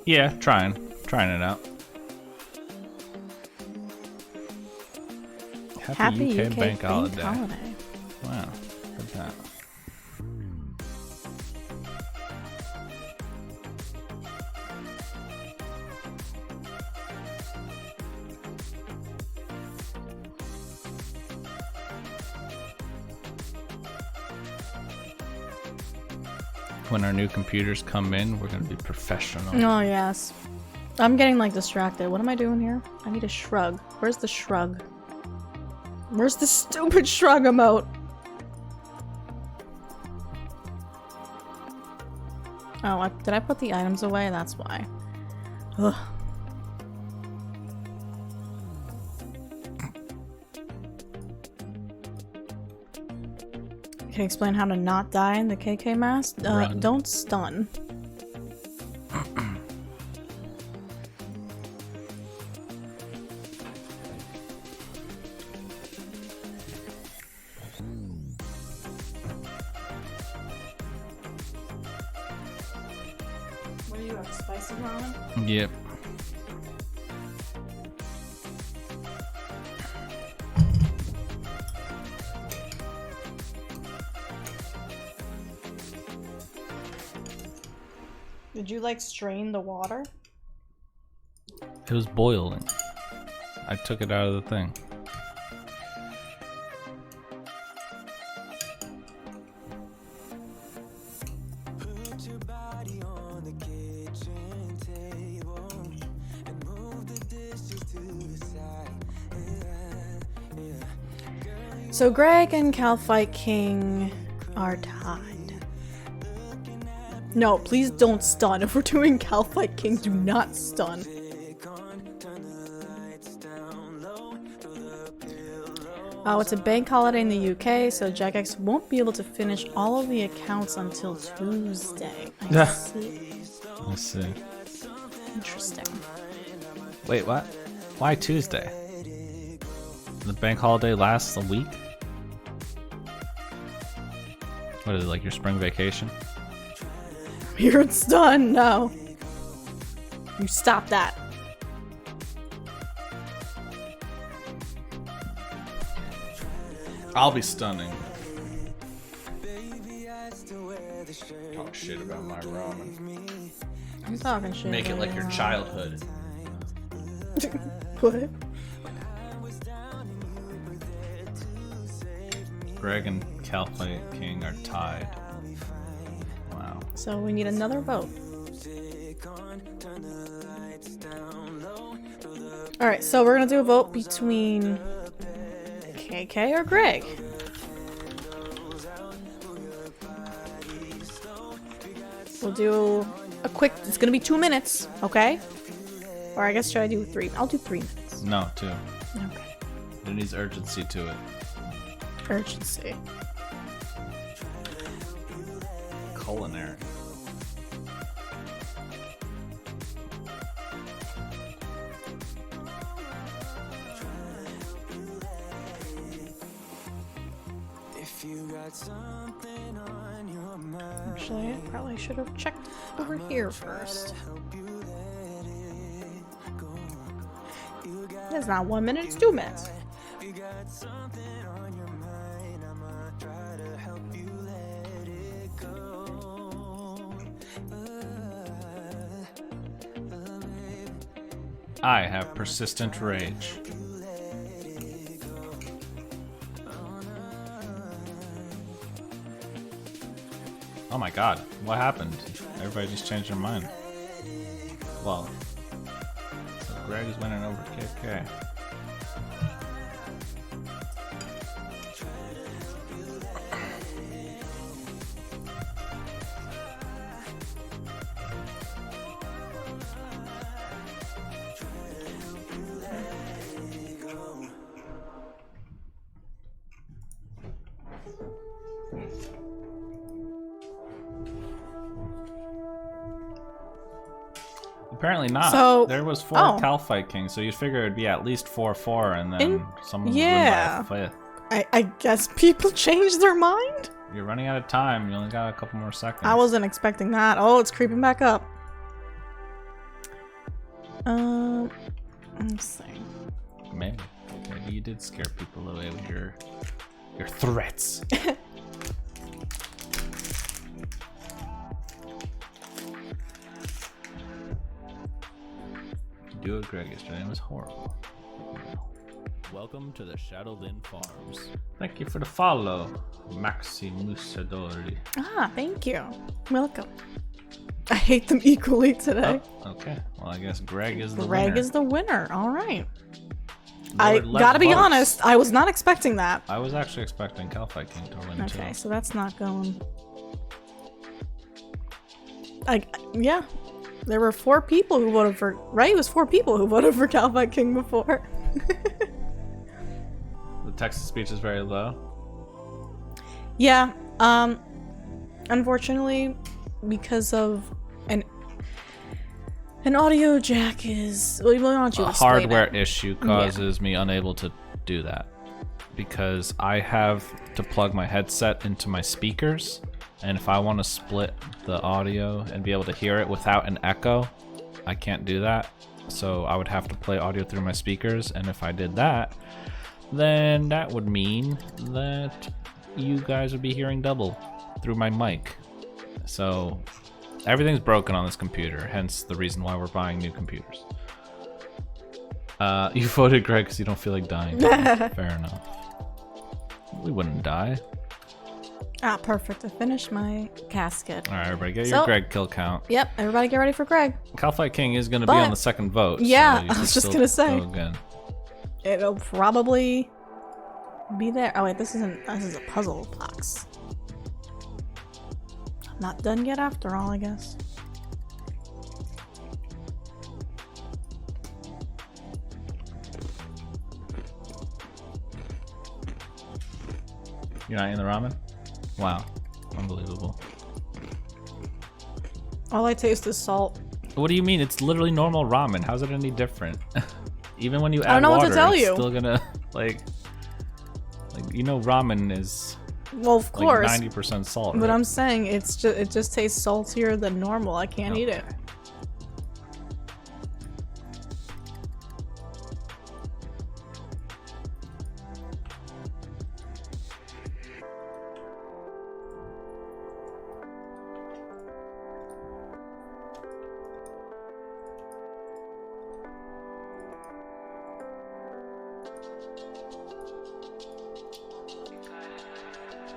Yeah, trying it out. Happy UK Bank Holiday. Holiday. Wow, look at that. When our new computers come in, we're gonna be professional. Oh, yes. I'm getting, like, distracted. What am I doing here? I need a shrug. Where's the shrug? Where's the stupid shrug emote? Oh, did I put the items away? That's why. Ugh. Can you explain how to not die in the KK mask? Run. Don't stun. What do you have? Spicy ramen? Yep. Did you like strain the water? It was boiling. I took it out of the thing. Put your body on the kitchen table and move the dishes to the side. So Greg and Calfight King are tied. No, please don't stun. If we're doing Calfight King, do not stun. Oh, it's a bank holiday in the UK, so Jagex won't be able to finish all of the accounts until Tuesday. I see. Let's see. Interesting. Wait, what? Why Tuesday? The bank holiday lasts a week? What is it, like your spring vacation? You're stun. No. You stop that. I'll be stunning. Talk shit about my ramen. I'm talking shit. Make it about like your childhood. What? Greg and Calfight King are tied. Wow. So we need another vote. Alright, so we're gonna do a vote between KK or Greg. We'll do a quick, it's gonna be 2 minutes, okay? Or I guess should I do 3? I'll do 3 minutes. No, two. Okay. There needs urgency to it. Urgency. Culinary. If you got something on your mind, Actually, I probably should have checked over here first. That's not 1 minute, it's 2 minutes. you got something on your mind, I'ma try to help you let it go. I have persistent rage. Oh my god, what happened? Everybody just changed their mind. Well, so Greg is winning over KK. Apparently not. So- there was 4 oh. Calfight Kings, so you'd figure it'd be at least 4-4, and then someone would yeah. win by a 5th. I guess people changed their mind? You're running out of time. You only got a couple more seconds. I wasn't expecting that. Oh, it's creeping back up. Let's see. Maybe you did scare people away with your threats. Do it, Greg. Yesterday was horrible. Welcome to the Shadowlin Farms. Thank you for the follow, Maxi Musadori. Ah, thank you. Welcome. I hate them equally today. Oh, okay. Well, I guess Greg is the winner. Greg is the winner. All right. Lord, I less gotta be votes. honest, I was not expecting that. I was actually expecting Calfight King to win Okay, too. so that's not going. Yeah. There were 4 people who voted for. Right? It was 4 people who voted for Calfight King before. The text to speech is very low. Yeah. Unfortunately, because of an audio jack is. Well, why don't you A explain hardware it? issue causes me unable to do that because I have to plug my headset into my speakers, and if I want to split the audio and be able to hear it without an echo, I can't do that. So I would have to play audio through my speakers, and if I did that, then that would mean that you guys would be hearing double through my mic. So everything's broken on this computer, hence the reason why we're buying new computers. You voted Greg because you don't feel like dying. Fair enough. We wouldn't die. Ah, perfect. I finished my casket. All right, everybody, get So- your Greg kill count. Yep, everybody get ready for Greg. Calfight King is going to be But- on the second vote. Yeah, so you I can was just still gonna say. go again. It'll probably be there. Oh wait, this is a puzzle box. I'm not done yet after all, I guess. You're not in the ramen? Wow, unbelievable. All I taste is salt. What do you mean? It's literally normal ramen. How's it any different? Even when you add don't know what water, to tell it's you. still gonna like you know ramen is Well, of course. like 90% salt. But right? I'm saying it just tastes saltier than normal. I can't eat it.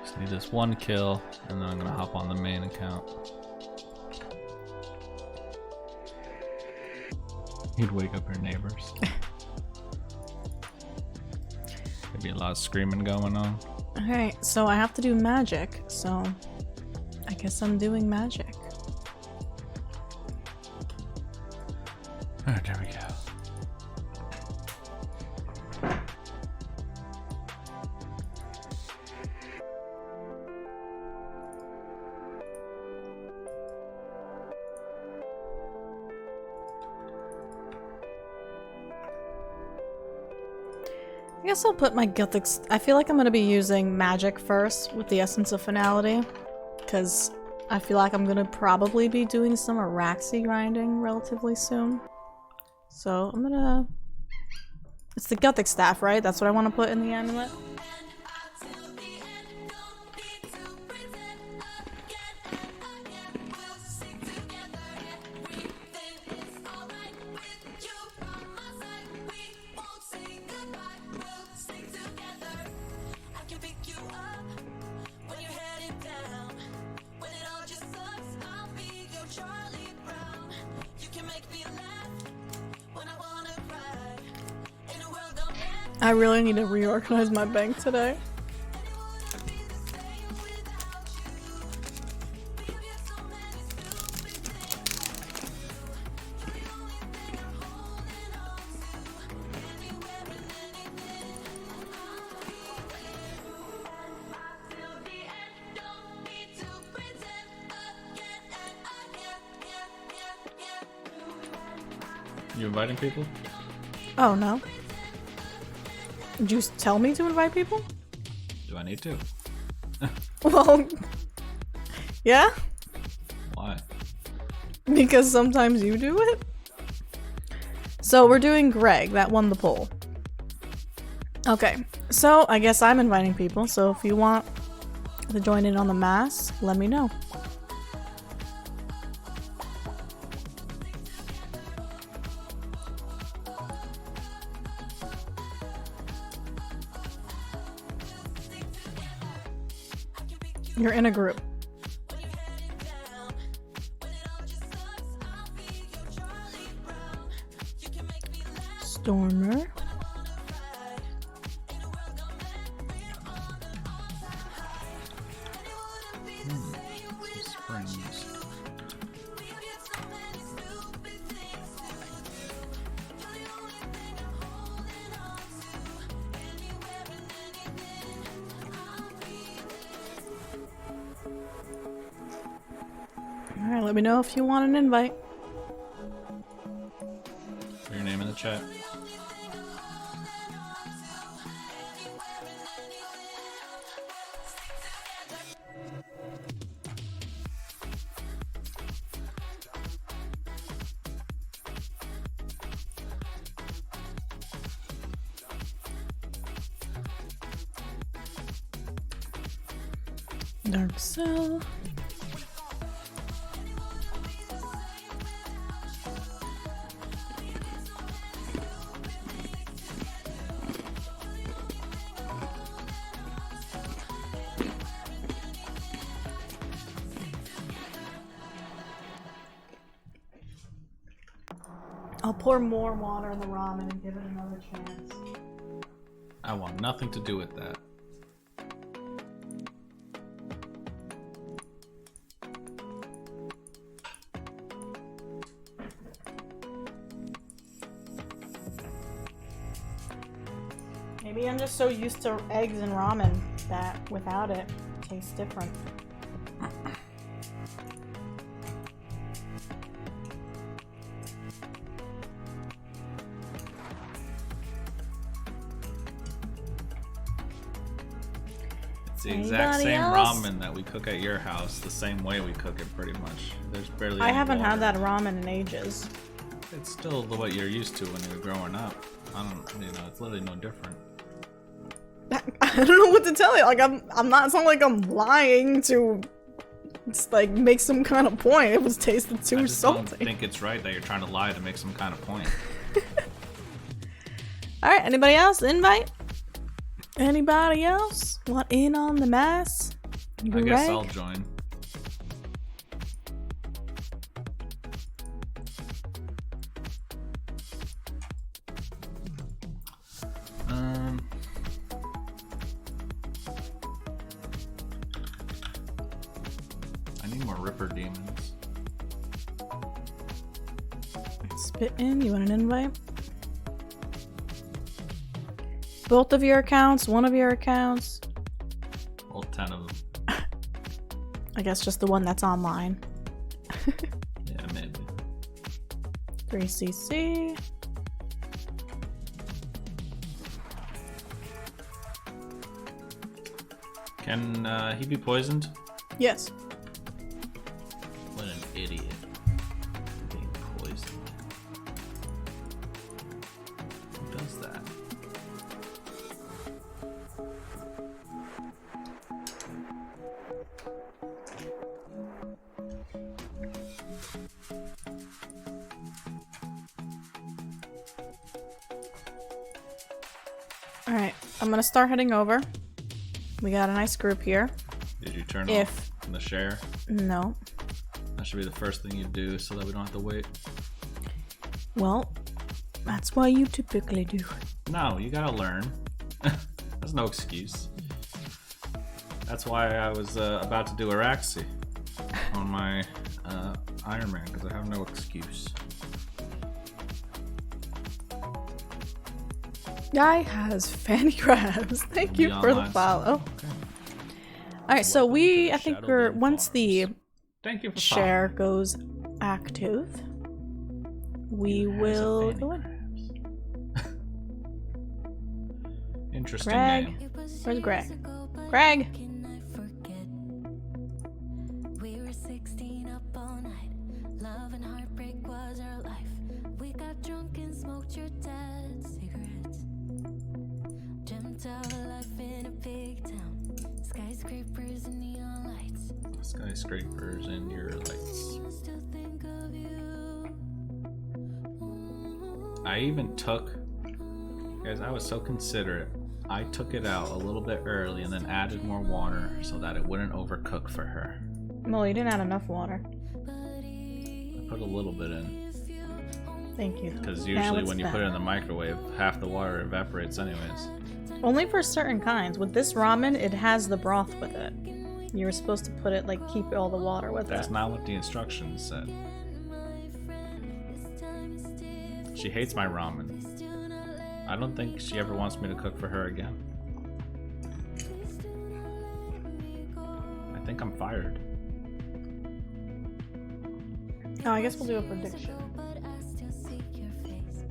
Just need this one kill, and then I'm gonna hop on the main account. You'd wake up your neighbors. There'd be a lot of screaming going on. Okay, so I have to do magic, so I guess I'm doing magic. Alright, there we go. I guess I'll put my Gothic. I feel like I'm gonna be using magic first with the essence of finality, because I feel like I'm gonna probably be doing some Araxi grinding relatively soon. So I'm gonna. It's the Gothic staff, right? That's what I want to put in the amulet. I really need to reorganize my bank today. You inviting people? Oh, no. Did you tell me to invite people? Do I need to? Well, yeah? Why? Because sometimes you do it. So we're doing Greg, that won the poll. Okay, so I guess I'm inviting people, so if you want to join in on the mass, let me know. You're in a group. Stormer. Springs. Alright, let me know if you want an invite. Put your name in the chat. Dark Cell. I'll pour more water in the ramen and give it another chance. I want nothing to do with that. Maybe I'm just so used to eggs and ramen that without it, it tastes different. It's the exact Anybody same else? ramen that we cook at your house, the same way we cook it pretty much. There's barely I any haven't water. had that ramen in ages. It's still what you're used to when you were growing up. I don't, you know, it's literally no different. I don't know what to tell you. Like I'm not. It's not like I'm lying to, just like make some kind of point. It was tasted I too just don't salty. think it's right that you're trying to lie to make some kind of point. All right. Anybody else? Invite. Anybody else want in on the mass? I guess I'll Greg? join. I need more Ripper demons. Spit in. You want an invite? Both of your accounts? One of your accounts? All 10 of them. I guess just the one that's online. Yeah, maybe. 3cc. Can he be poisoned? Yes. What an idiot. Being poisoned. Who does that? Alright, I'm gonna start heading over. We got a nice group here. Did you turn If- off the share? No. That should be the first thing you do so that we don't have to wait. Well, that's why you typically do. No, you gotta learn. That's no excuse. That's why I was about to do Araxi on my Ironman, because I have no excuse. Guy has fanny crabs. Thank you Be for the online follow. soon. Okay. Alright, so Welcome we, to I think Shadow we're, Dune once the Farms. Thank you for share following. goes active, we will go in. Interesting Greg. name. Where's Greg? Greg! We were 16 up all night. Love and heartbreak was our life. We got drunk and smoked your dad's cigarettes. Dreamt of a life in a big town. Skyscrapers and neon lights. Skyscrapers and your lights. Still think of you. I even took, guys, I was so considerate. I took it out a little bit early and then added more water so that it wouldn't overcook for her. Well, you didn't add enough water. I put a little bit in. Thank you. Because Now usually it's when you put it better. in the microwave, half the water evaporates anyways. Only for certain kinds. With this ramen, it has the broth with it. You were supposed to put it, like, keep all the water with That's it. not what the instructions said. She hates my ramen. I don't think she ever wants me to cook for her again. I think I'm fired. Oh, I guess we'll do a prediction. But I still see your face.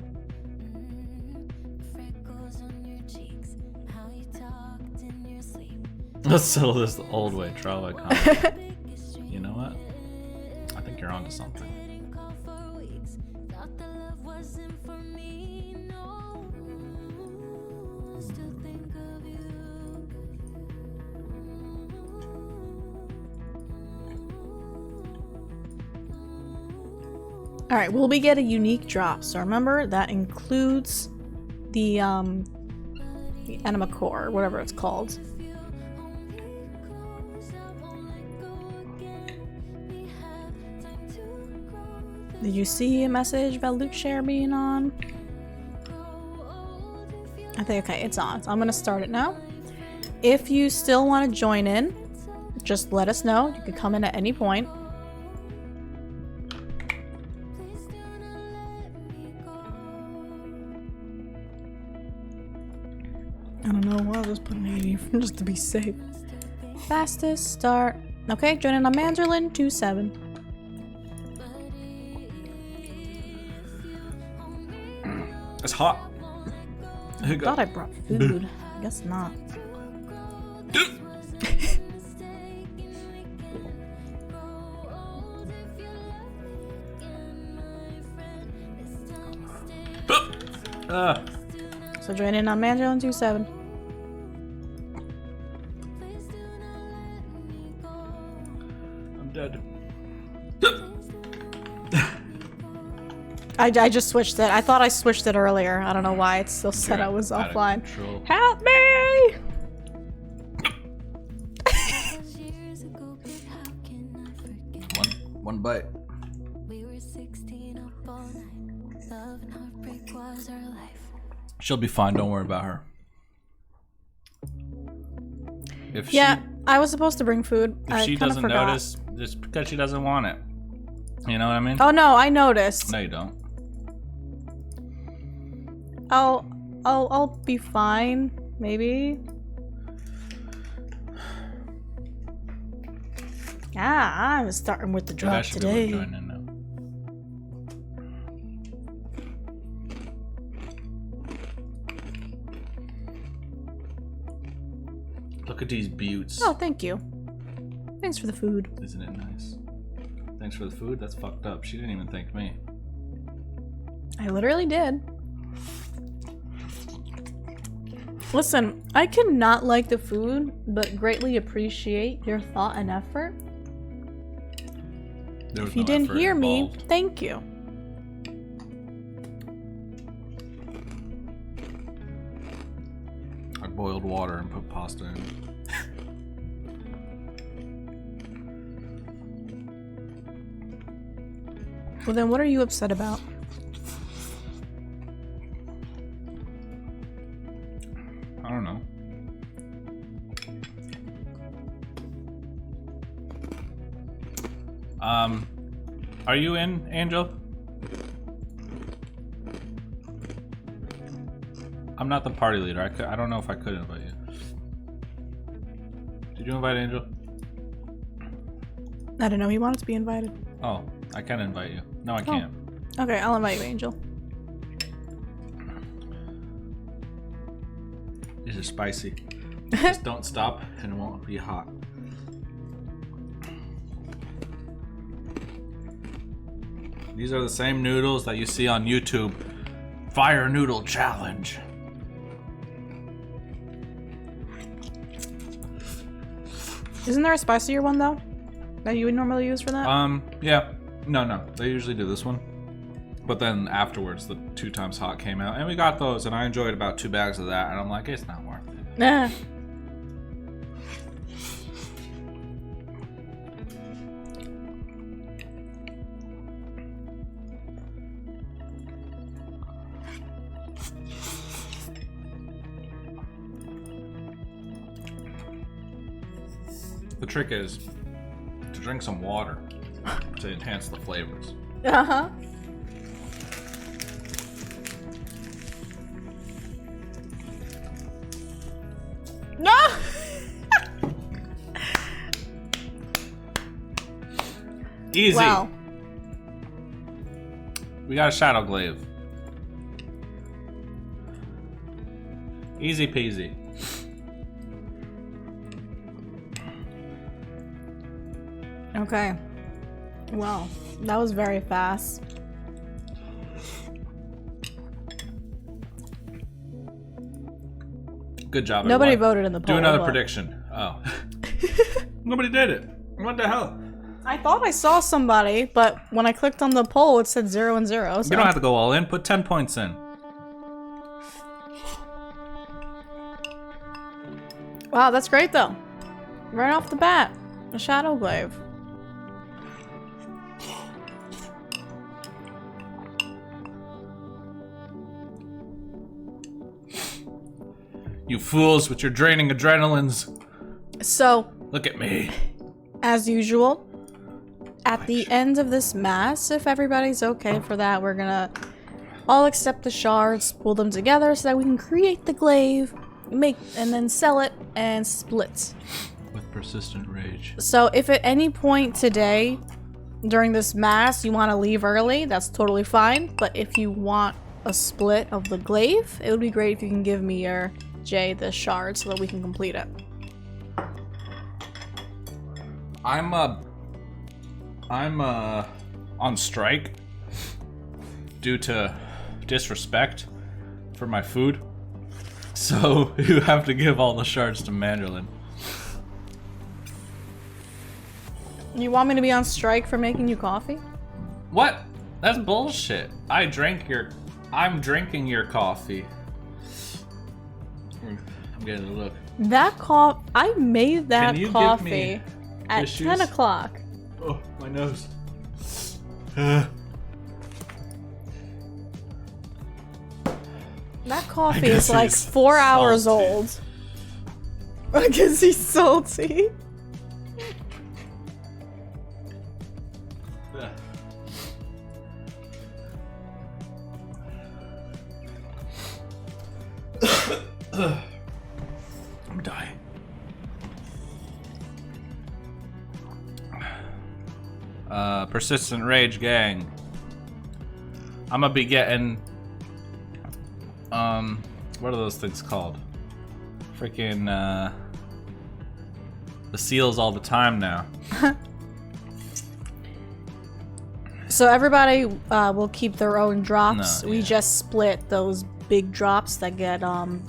Freckles on your cheeks. How you talked in your sleep. Let's settle this the old way, Trello. You know what? I think you're onto something. Call for weeks. Thought the love wasn't for me. No. Still think of you. Alright, will we get a unique drop? So remember, that includes the enema core, whatever it's called. Did you see a message about loot share being on? I think, okay, it's on. So I'm gonna start it now. If you still want to join in, just let us know. You can come in at any point. I don't know, I'll just put an 80 just to be safe. Fastest start. Okay, join in on Manderlin 27. It's hot. I thought I brought food. I guess not. So join in on Manderlin 27. I'm dead. I just switched it. I thought I switched it earlier. I don't know why it still said I was Out of offline. control. Help me! One bite. We were 16 up all night. Love and heartbreak was our life. She'll be fine. Don't worry about her. If Yeah, I was supposed to bring food. if I she kinda doesn't forgot. notice, just because she doesn't want it. You know what I mean? Oh no, I noticed. No, you don't. I'll be fine. Maybe. I was starting with the Yeah, drop that should be able to today. join in now. Look at these buttes. Oh, thank you. Thanks for the food. Isn't it nice? Thanks for the food? That's fucked up. She didn't even thank me. I literally did. Listen, I can not like the food, but greatly appreciate your thought and effort. There was If you no didn't effort hear me, involved. thank you. I boiled water and put pasta in. Well then, what are you upset about? I don't know. Are you in, Angel? I'm not the party leader. I don't know if I could invite you. Did you invite Angel? I don't know, he wanted to be invited. Oh, I can invite you. No, I can't. Okay, I'll invite you, Angel. These are spicy. Just don't stop and it won't be hot. These are the same noodles that you see on YouTube. Fire Noodle Challenge. Isn't there a spicier one though that you would normally use for that? Yeah. No. They usually do this one. But then afterwards, the 2 times hot came out, and we got those, and I enjoyed about 2 bags of that, and I'm like, it's not worth it. Nah. The trick is to drink some water to enhance the flavors. Uh-huh. No! Easy. Wow. We got a shadow glaive. Easy peasy. Okay. Wow. That was very fast. Good job, Nobody everyone. voted in the poll. Do another but- prediction. Oh. Nobody did it. What the hell? I thought I saw somebody, but when I clicked on the poll, it said 0 and 0. So. You don't have to go all in. Put 10 points in. Wow, that's great though. Right off the bat, a shadow glaive. You fools with your draining adrenalines. So, Look at me. as usual, at the end of this mass, if everybody's okay for that, we're gonna all accept the shards, pull them together so that we can create the glaive, and then sell it and split. With persistent rage. So if at any point today during this mass you want to leave early, that's totally fine. But if you want a split of the glaive, it would be great if you can give me your the shard so that we can complete it. I'm on strike due to disrespect for my food. So you have to give all the shards to Manderlin. You want me to be on strike for making you coffee? What? That's bullshit. I'm drinking your coffee. I'm getting a look. That I made that Can you give coffee me at tissues? 10 o'clock. Oh, my nose. That coffee guess is like he's 4 hours salty. old. I guess he's salty. I'm dying. Persistent rage gang. I'm gonna be getting what are those things called? Freaking the seals all the time now. So everybody will keep their own drops. No, We yeah. just split those big drops that get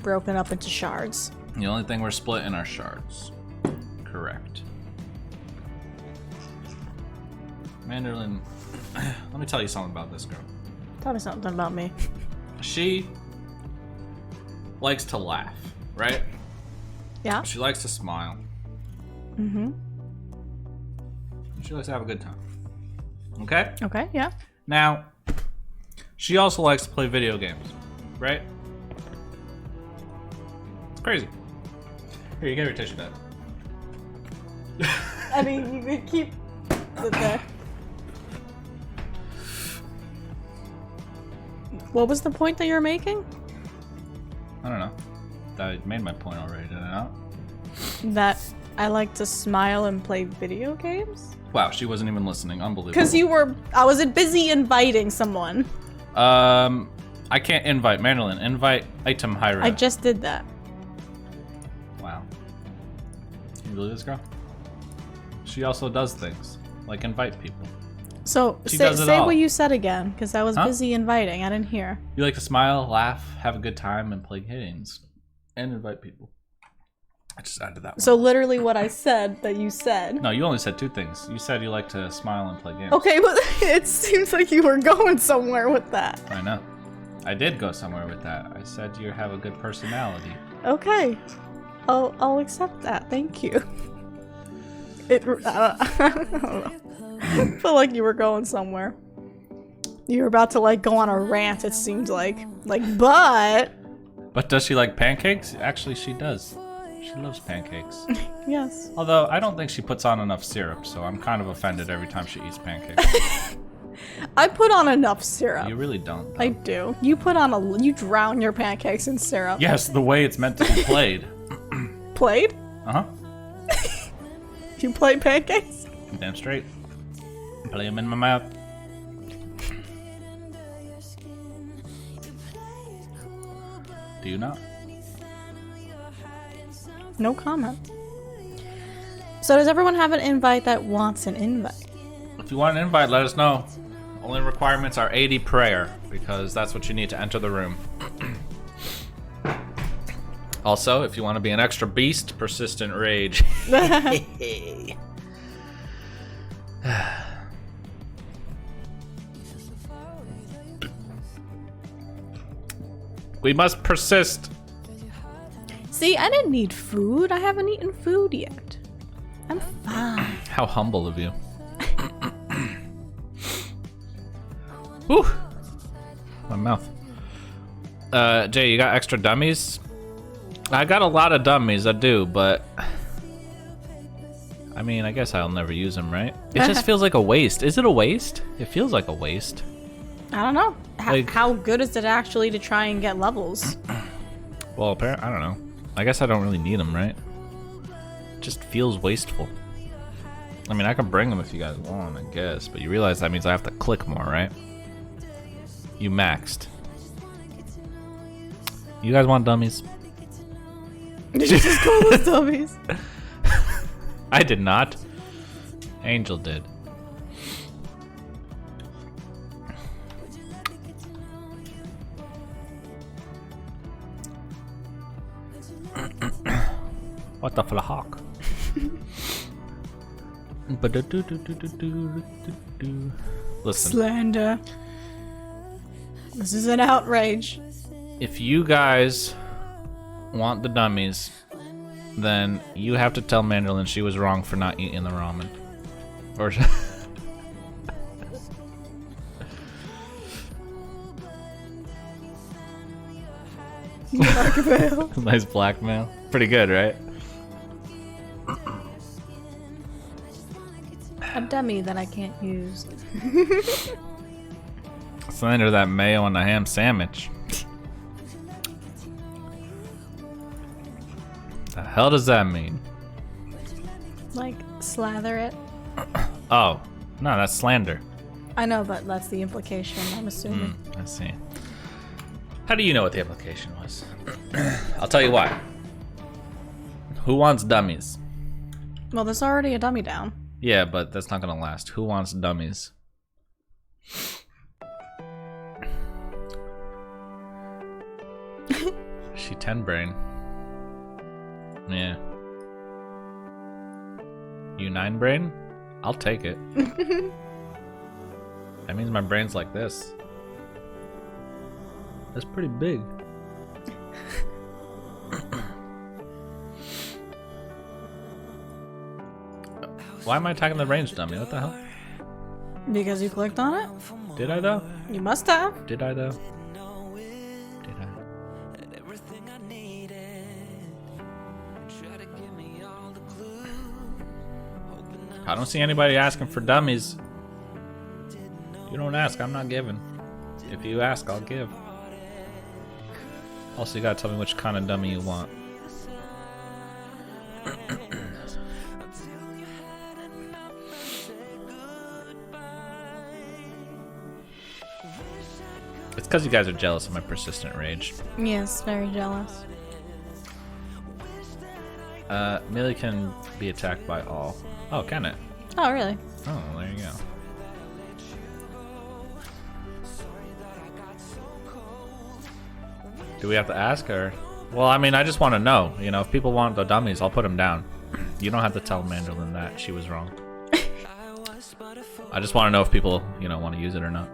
broken up into shards. The only thing we're splitting are shards. Correct. Manderlin, let me tell you something about this girl. Tell me something about me. She likes to laugh, right? Yeah? She likes to smile. Mm-hmm. She likes to have a good time. Okay? Okay, yeah. Now, she also likes to play video games, right? It's crazy. Here, you get your tissue back. I mean, you could keep it there. What was the point that you were making? I don't know. I made my point already, did I not? That I like to smile and play video games. Wow, she wasn't even listening. Unbelievable. Because I was busy inviting someone. I can't invite Marilyn. Invite item Hyra. I just did that. Wow. Can you believe this girl? She also does things like invite people. So She say does it all. what you said again, because I was Huh? busy inviting. I didn't hear. You like to smile, laugh, have a good time, and play games, and invite people. I just added that one. So literally what I said that you said. No, you only said two things. You said you like to smile and play games. Okay, but it seems like you were going somewhere with that. I know. I did go somewhere with that. I said you have a good personality. Okay, I'll accept that. Thank you. I don't know. I feel like you were going somewhere. You were about to like go on a rant. It seemed like but But does she like pancakes? Actually, she does. She loves pancakes. yes. Although I don't think she puts on enough syrup, so I'm kind of offended every time she eats pancakes. I put on enough syrup. You really don't. I do. You you drown your pancakes in syrup. Yes, the way it's meant to be played. Played? Uh huh. You play pancakes? Damn straight. Play them in my mouth. Do you not? No comment. So does everyone have an invite that wants an invite? If you want an invite, let us know. Only requirements are 80 prayer, because that's what you need to enter the room. Also, if you want to be an extra beast, persistent rage. We must persist. See, I didn't need food. I haven't eaten food yet. I'm fine. How humble of you. Whew. My mouth. Jay, you got extra dummies? I got a lot of dummies, I do, but I mean, I guess I'll never use them, right? It just feels like a waste. Is it a waste? It feels like a waste. I don't know. Like- How good is it actually to try and get levels? Well, apparently, I don't know. I guess I don't really need them, right? It just feels wasteful. I mean, I can bring them if you guys want, I guess, but you realize that means I have to click more, right? You maxed. You guys want dummies? Did you just call those dummies? I did not. Angel did. What the fuck? Listen, Slander. This is an outrage. if you guys want the dummies, then you have to tell Mandolin she was wrong for not eating the ramen. Or Blackmail. nice blackmail. Pretty good, right? A dummy that I can't use. Slander that mayo on the ham sandwich. The hell does that mean? Like, slather it. Oh, no, that's slander. I know, but that's the implication, I'm assuming. I see. How do you know what the implication was? I'll tell you why. Who wants dummies? Well, there's already a dummy down. Yeah, but that's not gonna last. Who wants dummies? She 10 brain. Yeah. You 9 brain? I'll take it. That means my brain's like this. That's pretty big. Why am I attacking the range dummy? What the hell? Because you clicked on it? Did I though? You must have. Did I though? Did I? Everything I needed. Try to give me all the clues. I don't see anybody asking for dummies. You don't ask, I'm not giving. If you ask, I'll give. Also, you gotta tell me which kind of dummy you want. It's because you guys are jealous of my persistent rage. Yes, very jealous. Melee can be attacked by all. Oh, can it? Oh, really? Oh, there you go. Do we have to ask her? Well, I mean, I just want to know. You know, if people want the dummies, I'll put them down. You don't have to tell Mandolin that she was wrong. I just want to know if people, you know, want to use it or not.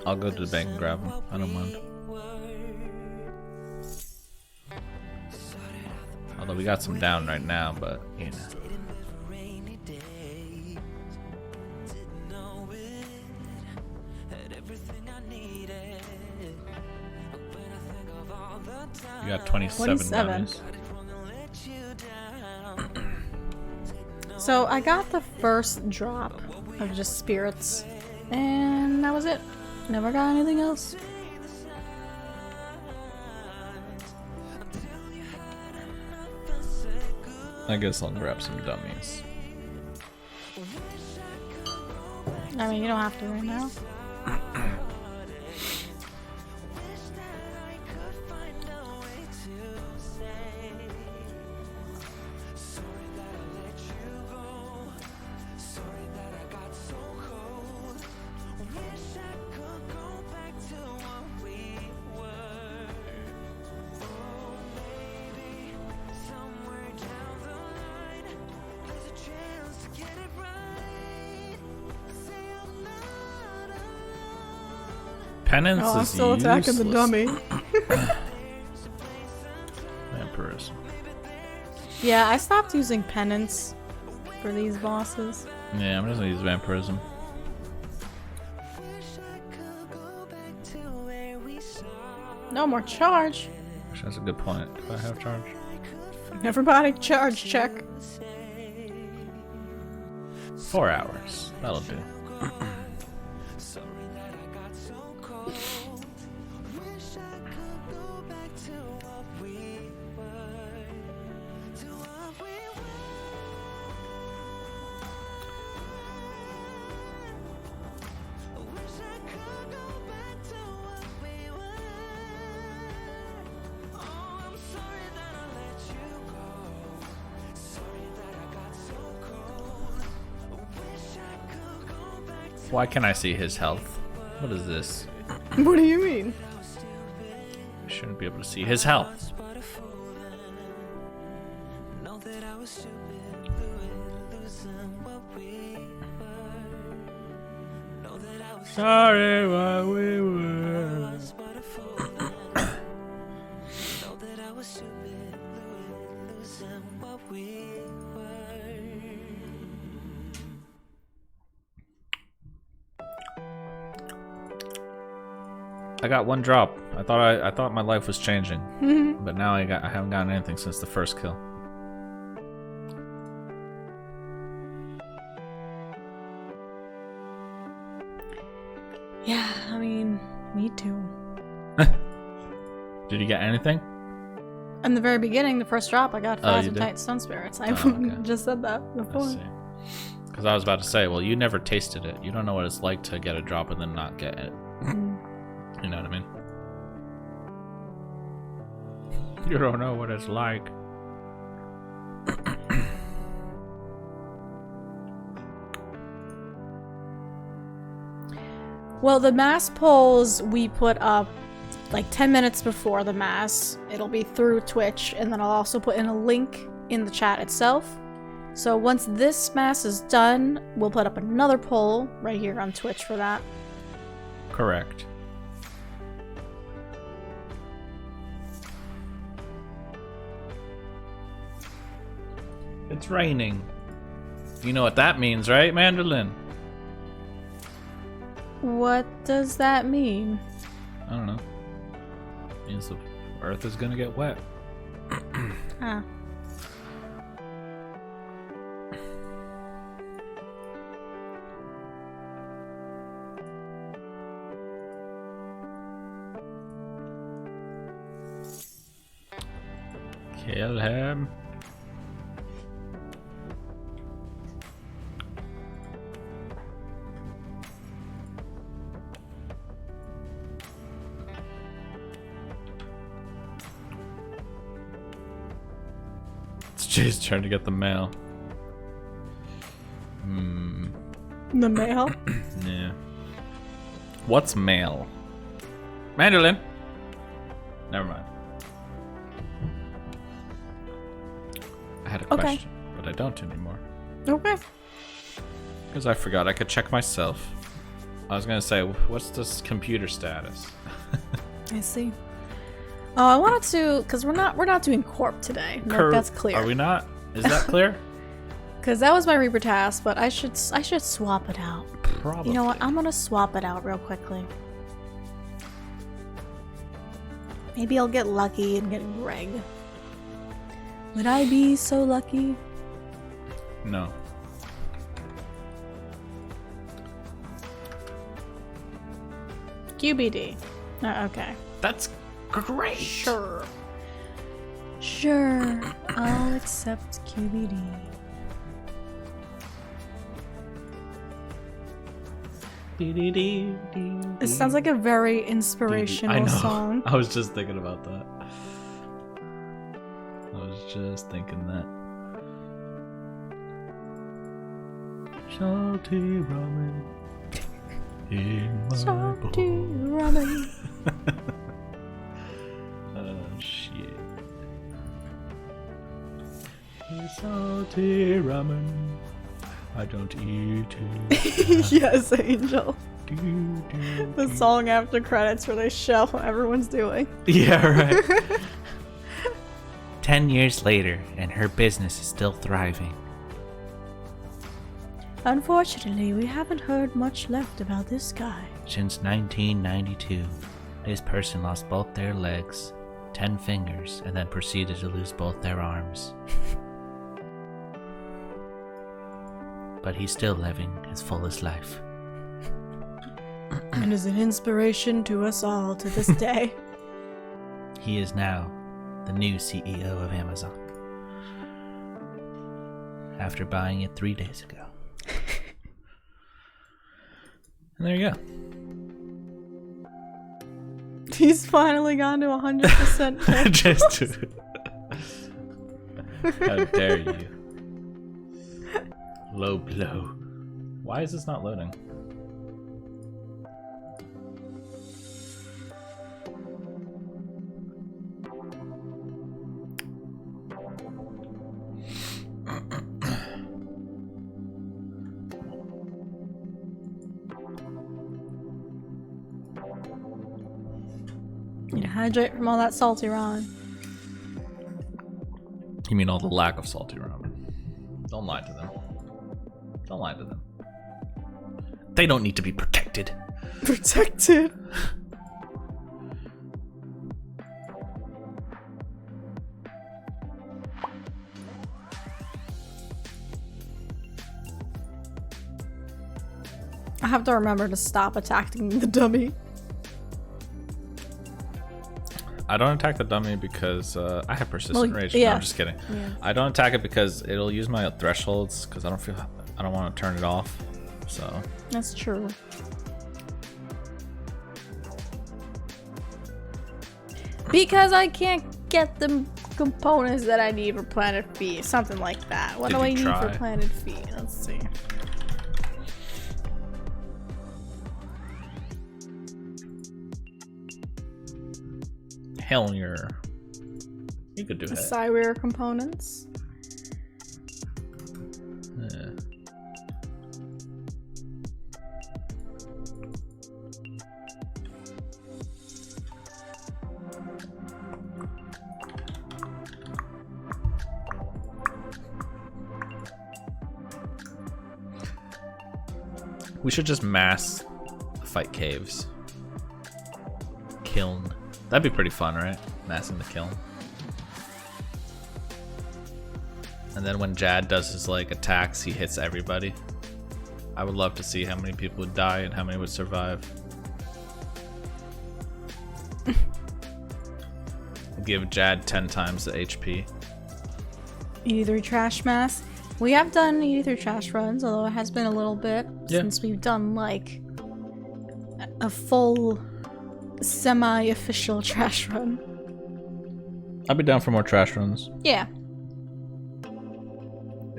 I'll go to the bank and grab them. I don't mind. Although we got some down right now, but you know. You got 27 dummies. So I got the first drop of just spirits, and that was it. Never got anything else. I guess I'll grab some dummies. I mean, you don't have to right now. Penance Oh, I'm is still attacking the useless. dummy. Vampirism. Yeah, I stopped using penance for these bosses. Yeah, I'm just gonna use vampirism. No more charge. Actually, that's a good point. Do I have charge? Everybody charge check. 4 hours. That'll do. Why can't I see his health? What is this? What do you mean? I shouldn't be able to see his health. Sorry, what we were. I got one drop. I thought my life was changing, but now I haven't gotten anything since the first kill. Yeah, I mean, me too. Did you get anything? In the very beginning, the first drop, I got Oh, you Phasm did? Tight Stun Spirits. I okay. just said that Let's before. see. Because I was about to say, well, you never tasted it. You don't know what it's like to get a drop and then not get it. You know what I mean? You don't know what it's like. Well, the mass polls we put up like 10 minutes before the mass. It'll be through Twitch, and then I'll also put in a link in the chat itself. So once this mass is done, we'll put up another poll right here on Twitch for that. Correct. It's raining. You know what that means, right, Mandolin? What does that mean? I don't know. Means the earth is gonna get wet. Huh. Kill him. She's trying to get the mail. The mail? Yeah. What's mail? Mandolin. Never mind. I had a Okay. question, but I don't anymore. Okay. Because I forgot I could check myself. I was gonna say, what's this computer status? I see. Oh, I wanted to, because we're not doing Corp today. Like, that's clear. Are we not? Is that clear? Because that was my Reaper task, but I should swap it out. Probably. You know what? I'm gonna swap it out real quickly. Maybe I'll get lucky and get Greg. Would I be so lucky? No. QBD. Oh, okay. That's great. Sure. Sure. I'll accept QBD. It sounds like a very inspirational I know. song. I was just thinking about that. I was just thinking that. Salty ramen in my Salty bowl. ramen. Oh shit. Salty ramen. I don't eat it. Yes, Angel. The song after credits where they show what everyone's doing. Yeah, right. 10 years later, and her business is still thriving. Unfortunately, we haven't heard much left about this guy. Since 1992, this person lost both their legs, 10 fingers, and then proceeded to lose both their arms. But he's still living his fullest life. And is an inspiration to us all to this day. He is now the new CEO of Amazon. After buying it 3 days ago. And there you go. He's finally gone to 100% check. Just how dare you? Low blow. Why is this not loading? You hydrate from all that salty ramen. You mean all the lack of salty ramen? Don't lie to them. Don't lie to them. They don't need to be protected. Protected. I have to remember to stop attacking the dummy. I don't attack the dummy because I have persistent Well, rage. yeah. No, I'm just kidding. Yeah. I don't attack it because it'll use my thresholds because I don't want to turn it off. So That's true. Because I can't get the components that I need for Planet Feet. Something like that. What Did do I you need try? for Planet Feet? Let's see. hell, you could do The it. Cyware components. Yeah. We should just mass fight caves. Kiln. That'd be pretty fun, right? Massing the kiln. And then when Jad does his like attacks, he hits everybody. I would love to see how many people would die and how many would survive. Give Jad 10 times the HP. E3 Trash Mass. We have done E3 Trash runs, although it has been a little bit since we've done like a full semi-official trash run. I'd be down for more trash runs. Yeah.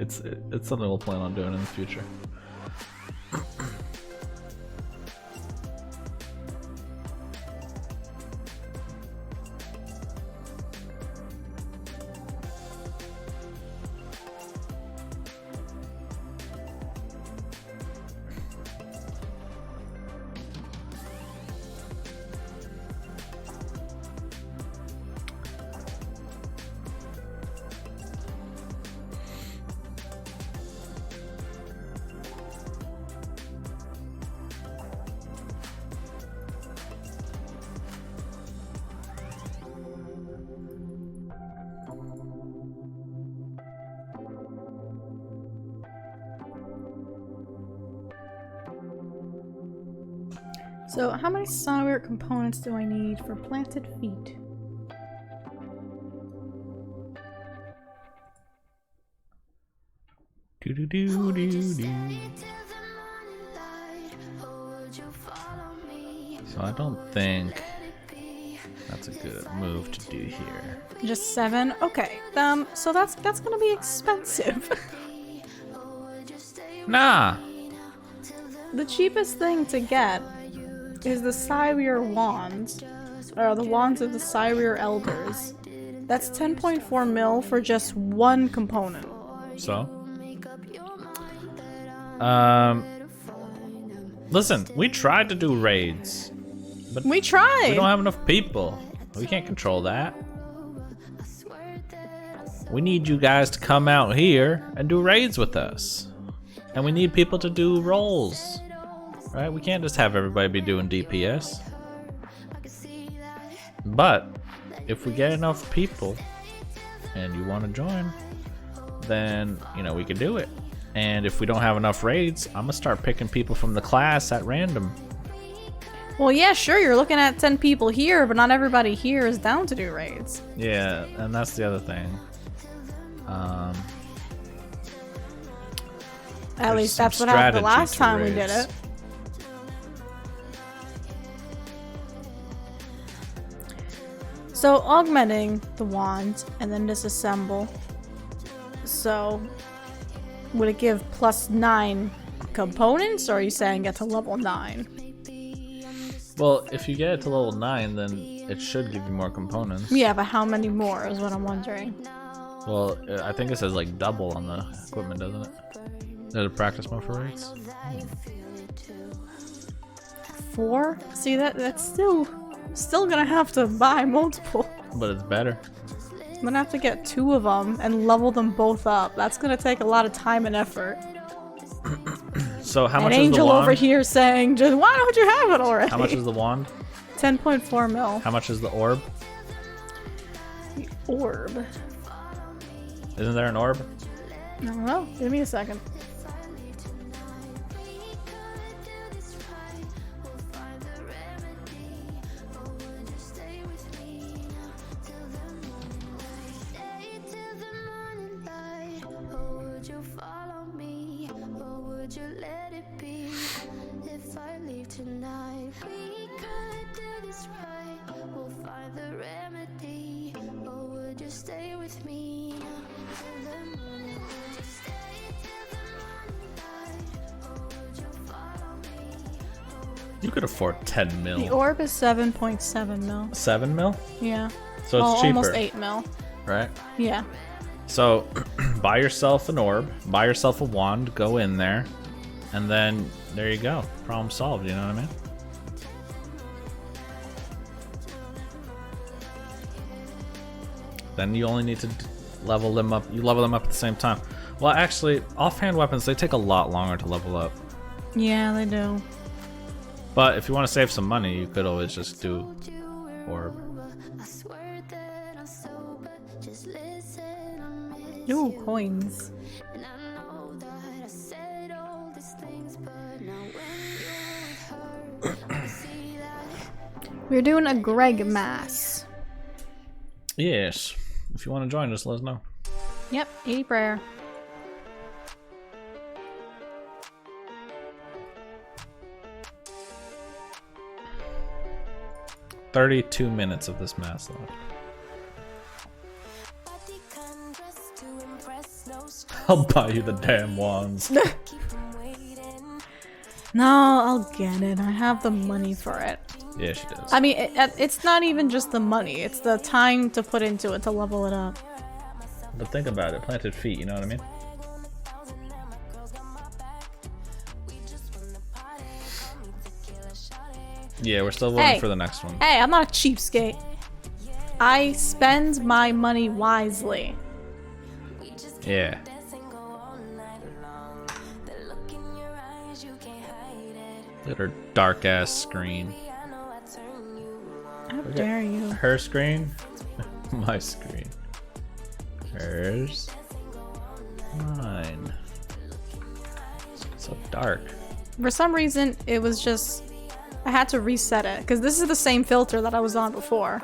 It's something we'll plan on doing in the future. So, how many software components do I need for planted feet? Do do do do do. So I don't think that's a good move to do here. Just 7? Okay. So that's gonna be expensive. Nah. The cheapest thing to get is the Cyrier wand, or the wands of the Cyrier elders. That's 10.4 mil for just one component. So? Listen, we tried to do raids, but We tried! we don't have enough people. We can't control that. We need you guys to come out here and do raids with us. And we need people to do rolls. Right? We can't just have everybody be doing DPS. But if we get enough people and you want to join, then, you know, we can do it. And if we don't have enough raids, I'm gonna start picking people from the class at random. Well, yeah, sure, you're looking at 10 people here, but not everybody here is down to do raids. Yeah, and that's the other thing. At There's least some that's what happened the strategy last to time we did raids. it. So, augmenting the wand and then disassemble. So, would it give plus 9 components, or are you saying get to level 9? Well, if you get it to level 9, then it should give you more components. Yeah, but how many more is what I'm wondering. Well, I think it says like double on the equipment, doesn't it? There's a practice mode for raids. 4? See, that's still gonna have to buy multiple. But it's better. I'm gonna have to get 2 of them and level them both up. That's gonna take a lot of time and effort. So how An much is the angel wand? over here saying, "Just why don't you have it already?" How much is the wand? 10.4 mil. How much is the orb? The orb. Isn't there an orb? I don't know. Give me a second. Tonight we could do this right. We'll find the remedy. Or would you stay with me till the morning? Would you stay till the morning light? Or would you follow me? You could afford 10 mil. The orb is 7.7 mil. 7 mil? Yeah. So it's Well, cheaper, almost 8 mil. right? Yeah. So buy yourself an orb, buy yourself a wand, go in there, and then there you go. Problem solved, you know what I mean? Then you only need to level them up. You level them up at the same time. Well, actually, offhand weapons, they take a lot longer to level up. Yeah, they do. But if you want to save some money, you could always just do orb. I swear that I'm sober. Just listen, I'm Ooh, coins. and I know that I said all these things, but now when you're with her, I see that. We're doing a Greg mass. Yes. If you want to join us, let us know. Yep, 80 prayer. $32 minutes of this mass left. I'll buy you the damn wands. No, I'll get it. I have the money for it. Yeah, she does. I mean, it's not even just the money. It's the time to put into it to level it up. But think about it. Planted feet, you know what I mean? Yeah, we're still voting for the next one. Hey, I'm not a cheapskate. I spend my money wisely. Yeah. Look at her dark ass screen. How dare you? Her screen? My screen. Hers. Mine. So dark. For some reason, it was just... I had to reset it, because this is the same filter that I was on before.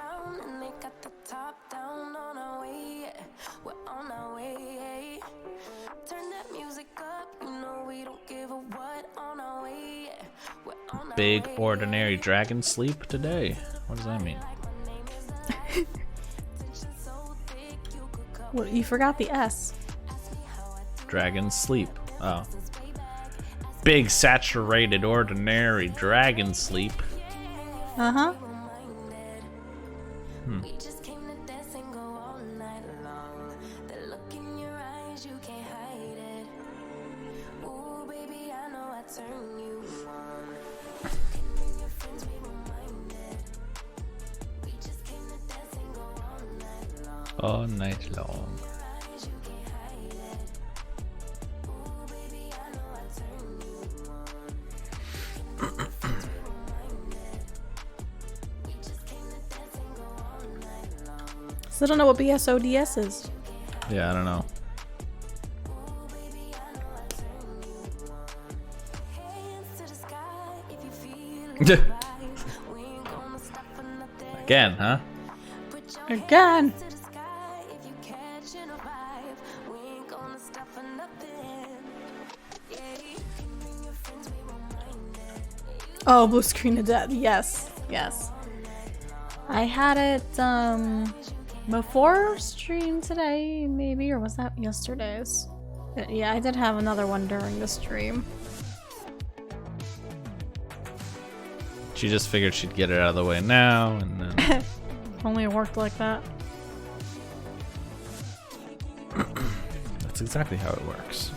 Big ordinary dragon sleep today. What does that mean? Well, you forgot the S. Dragon sleep. Oh. Big saturated ordinary dragon sleep. Uh-huh. All night long. Still don't know what BSODS is. Yeah, I don't know. Again, huh? Again. Oh, blue screen of death. Yes, yes. I had it before stream today, maybe, or was that yesterday's? Yeah, I did have another one during the stream. She just figured she'd get it out of the way now, and then... Only it worked like that. That's exactly how it works.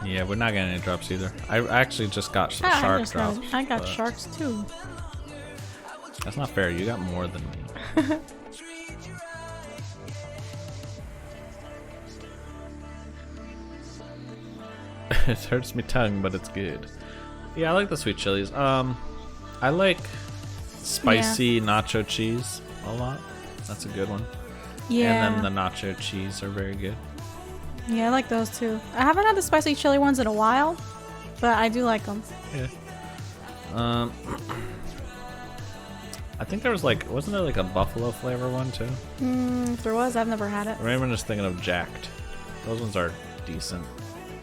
Yeah, we're not getting any drops either. I actually just got shark drops. I got sharks too. That's not fair. You got more than me. It hurts me tongue, but it's good. Yeah, I like the sweet chilies. I like spicy nacho cheese a lot. That's a good one. Yeah. And then the nacho cheese are very good. Yeah, I like those too. I haven't had the spicy chili ones in a while, but I do like them. Yeah. I think there was like, wasn't there like a buffalo flavor one too? If there was, I've never had it. Or maybe I'm just thinking of Jacked. Those ones are decent.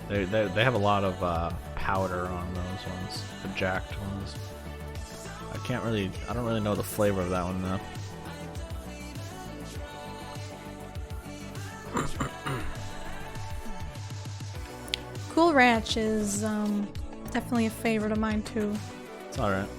They have a lot of powder on those ones, the Jacked ones. I don't really know the flavor of that one though. Cool Ranch is definitely a favorite of mine too. It's alright.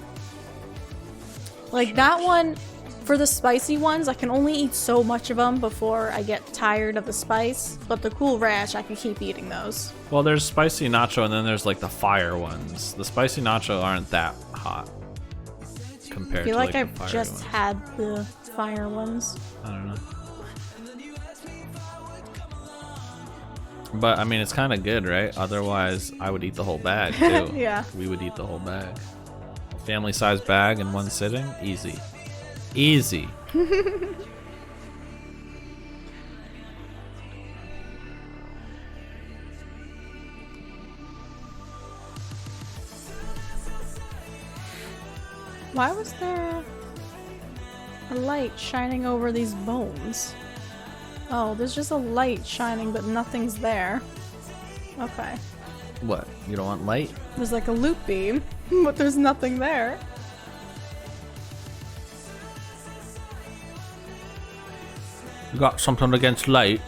Like that one, for the spicy ones, I can only eat so much of them before I get tired of the spice. But the Cool Ranch, I can keep eating those. Well, there's spicy nacho and then there's like the fire ones. The spicy nacho aren't that hot compared I feel to like the I've fire just ones. had the fire ones. I don't know. But I mean, it's kind of good, right? Otherwise, I would eat the whole bag too. Yeah. We would eat the whole bag. Family size bag in one sitting, easy. Easy. Why was there a light shining over these bones? Oh, there's just a light shining, but nothing's there. Okay. What? You don't want light? There's like a loop beam, but there's nothing there. You got something against light?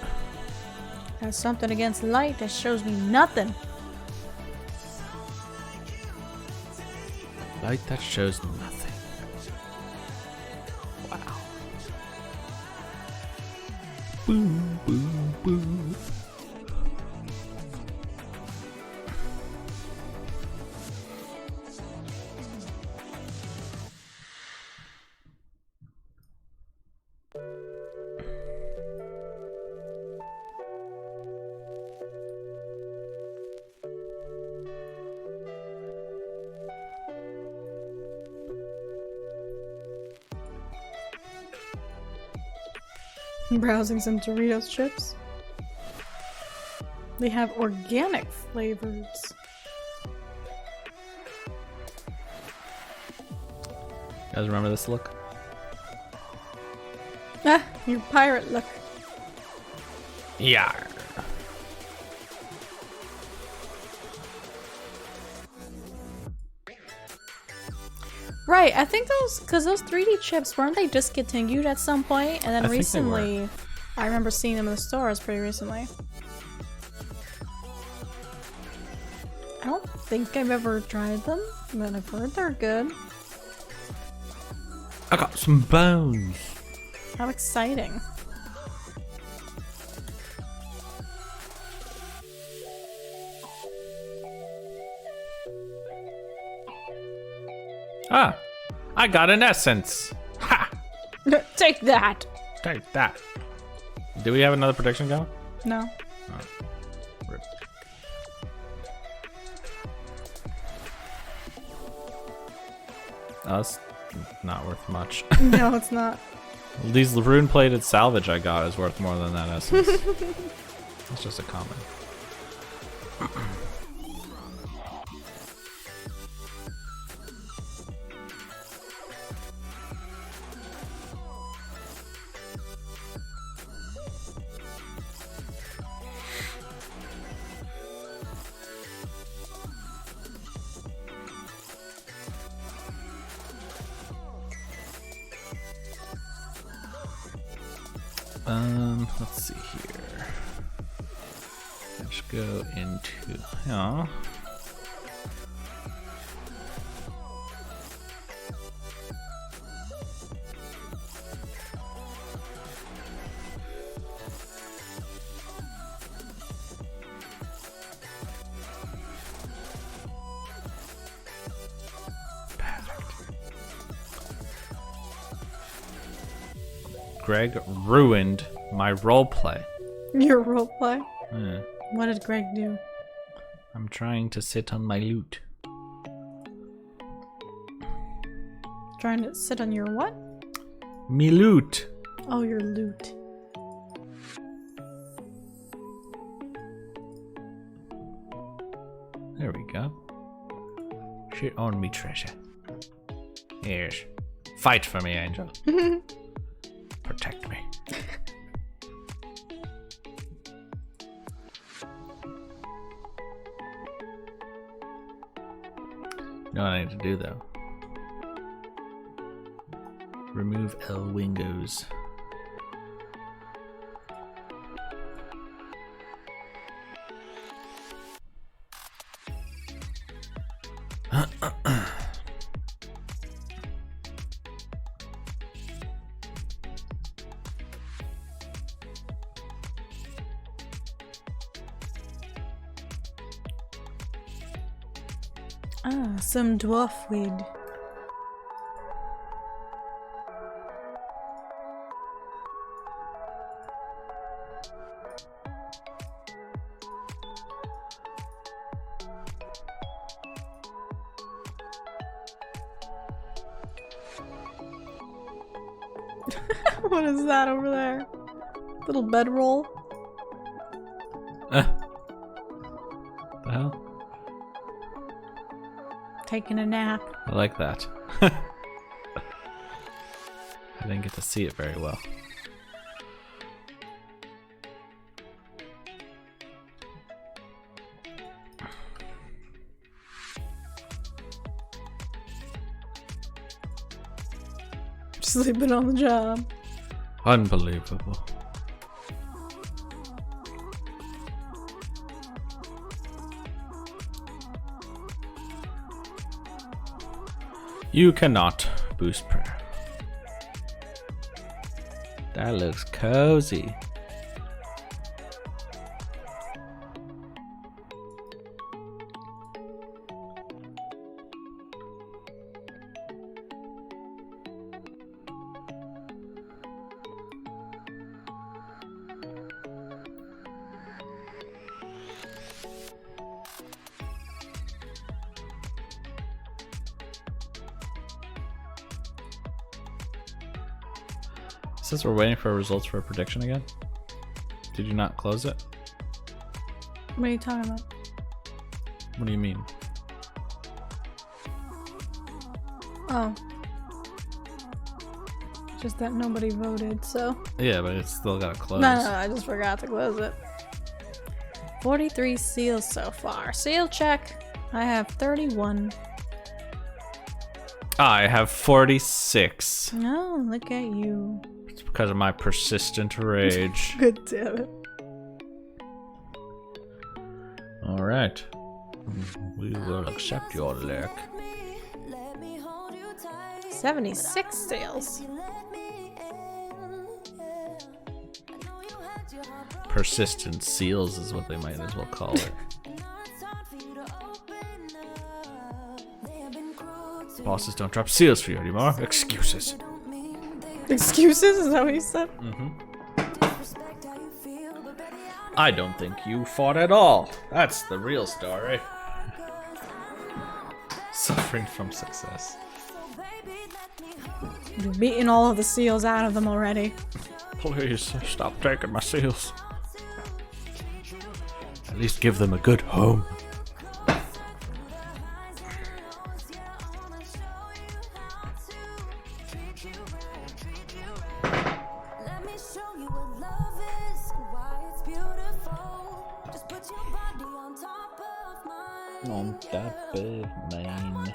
There's something against light that shows me nothing. Light that shows nothing. Wow. Boom, boom, boom. Browsing some Doritos chips. They have organic flavors. You guys remember this look? Ah, your pirate look. Yar. Right, I think because those 3D chips, weren't they discontinued at some point? And then I think they recently, I remember seeing them in the stores pretty recently. I don't think I've ever tried them, but I've heard they're good. I got some bones. How exciting. Ah, I got an essence. Ha! Take that! Take that. Do we have another prediction going? No. Rip. That's not worth much. No, it's not. These rune plated salvage I got is worth more than that essence. It's just a comment. Let's see here. Let's go into Greg ruined my roleplay. Your roleplay? Yeah. What did Greg do? I'm trying to sit on my loot. Trying to sit on your what? Me loot. Oh, your loot. There we go. Shit on me treasure. Yes. Fight for me, Angel. Protect me. You know what I need to do though? Remove L Wingos. Ah, some dwarf weed. What is that over there? Little bedroll? The hell? Taking a nap. I like that. I didn't get to see it very well. Sleeping on the job. Unbelievable. You cannot boost prayer. That looks cozy. Since we're waiting for results for a prediction again, did you not close it? What are you talking about? What do you mean? Oh. Just that nobody voted, so. Yeah, but it's still gotta close. No, I just forgot to close it. 43 seals so far. Seal check. I have 31. I have 46. Oh, look at you. It's because of my persistent rage. Good damn it. Alright. We will accept your lick. 76 seals. Persistent seals is what they might as well call it. Bosses don't drop seals for you anymore. Excuses. Excuses? Is that what you said? I don't think you fought at all. That's the real story. Suffering from success. You've beaten all of the seals out of them already. Please stop taking my seals. At least give them a good home. On top of mine.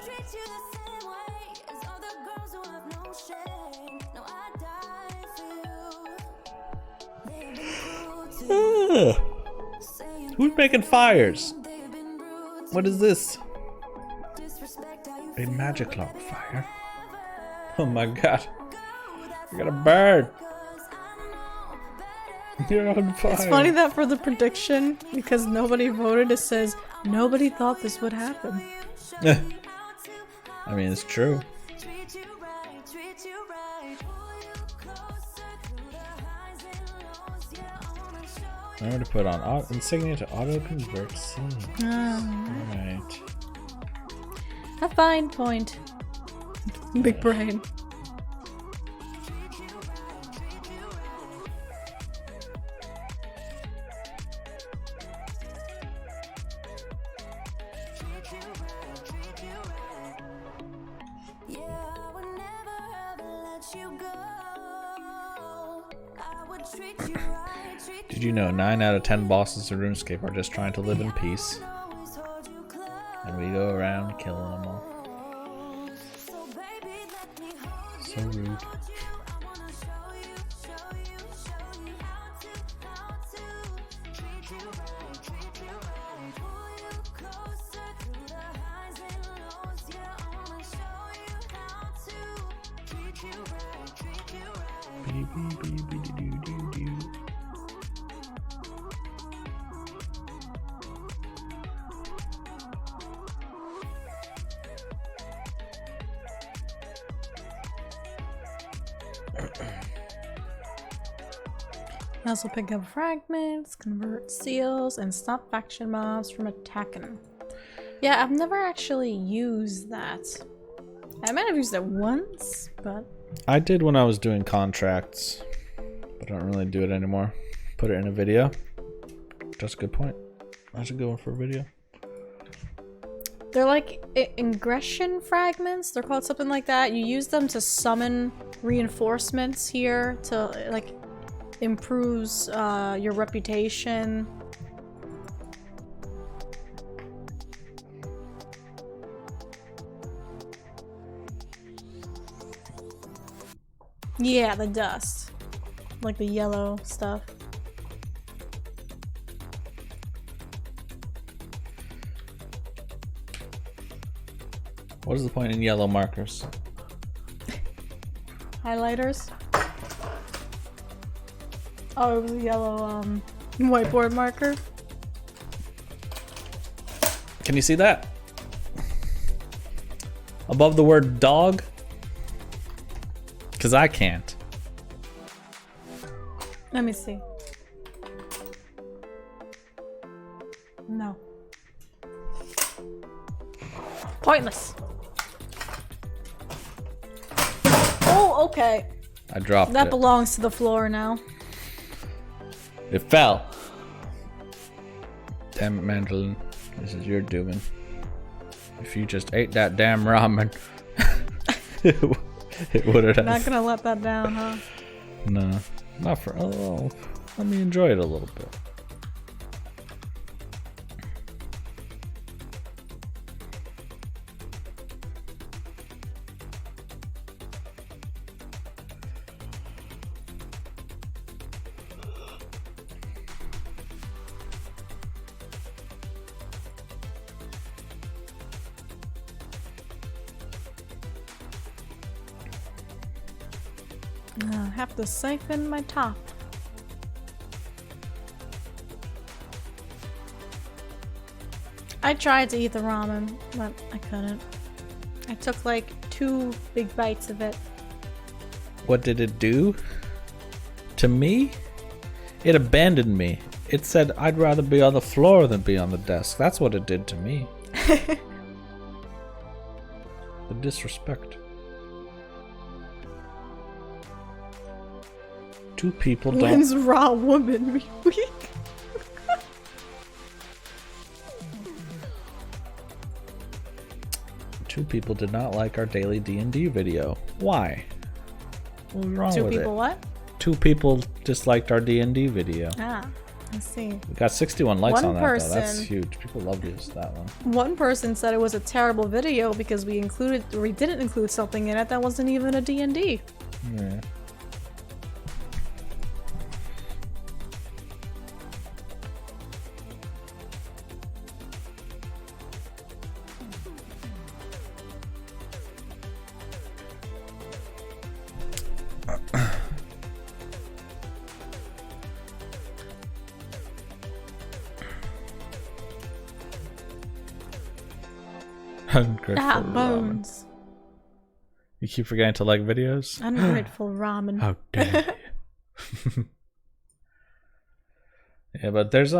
Who's making fires? What is this? A magic lock fire? Oh my god. I got a bird. You're on fire. It's funny that for the prediction, because nobody voted, it says nobody thought this would happen. I mean, it's true. Remember to put on insignia to auto convert scene. Alright. A fine point. Big brain. Did you know 9 out of 10 bosses in RuneScape are just trying to live in peace? And we go around killing them all. So rude. I also pick up fragments, convert seals, and stop faction mobs from attacking. Yeah, I've never actually used that. I might have used it once, but... I did when I was doing contracts, but I don't really do it anymore. Put it in a video. That's a good point. That's a good one for a video. They're like ingression fragments. They're called something like that. You use them to summon reinforcements here to like improves your reputation. Yeah, the dust. Like the yellow stuff. What is the point in yellow markers? Highlighters. Oh, it was a yellow whiteboard marker. Can you see that? Above the word dog? Because I can't. Let me see. No. Pointless. Oh, okay. I dropped That it. belongs to the floor now. It fell. Damn it, Mandolin. This is your doing. If you just ate that damn ramen, it would have. Not gonna let that down, huh? No, not for. Oh, let me enjoy it a little bit. I have to siphon my top. I tried to eat the ramen, but I couldn't. I took like 2 big bites of it. What did it do to me? It abandoned me. It said I'd rather be on the floor than be on the desk. That's what it did to me. The disrespect. 2 people don't. When's raw woman week? Two people did not like our daily D&D video. Why? What was wrong 2 with people it? what? 2 people disliked our D&D video. Ah, I see. We got 61 likes One on that though. That's person- huge. People loved us that one. One person said it was a terrible video because we didn't include something in it that wasn't even a D&D. Yeah. Ungrateful Ah, ramen. bones. You keep forgetting to like videos? Ungrateful ramen. How dare you? Yeah, but there's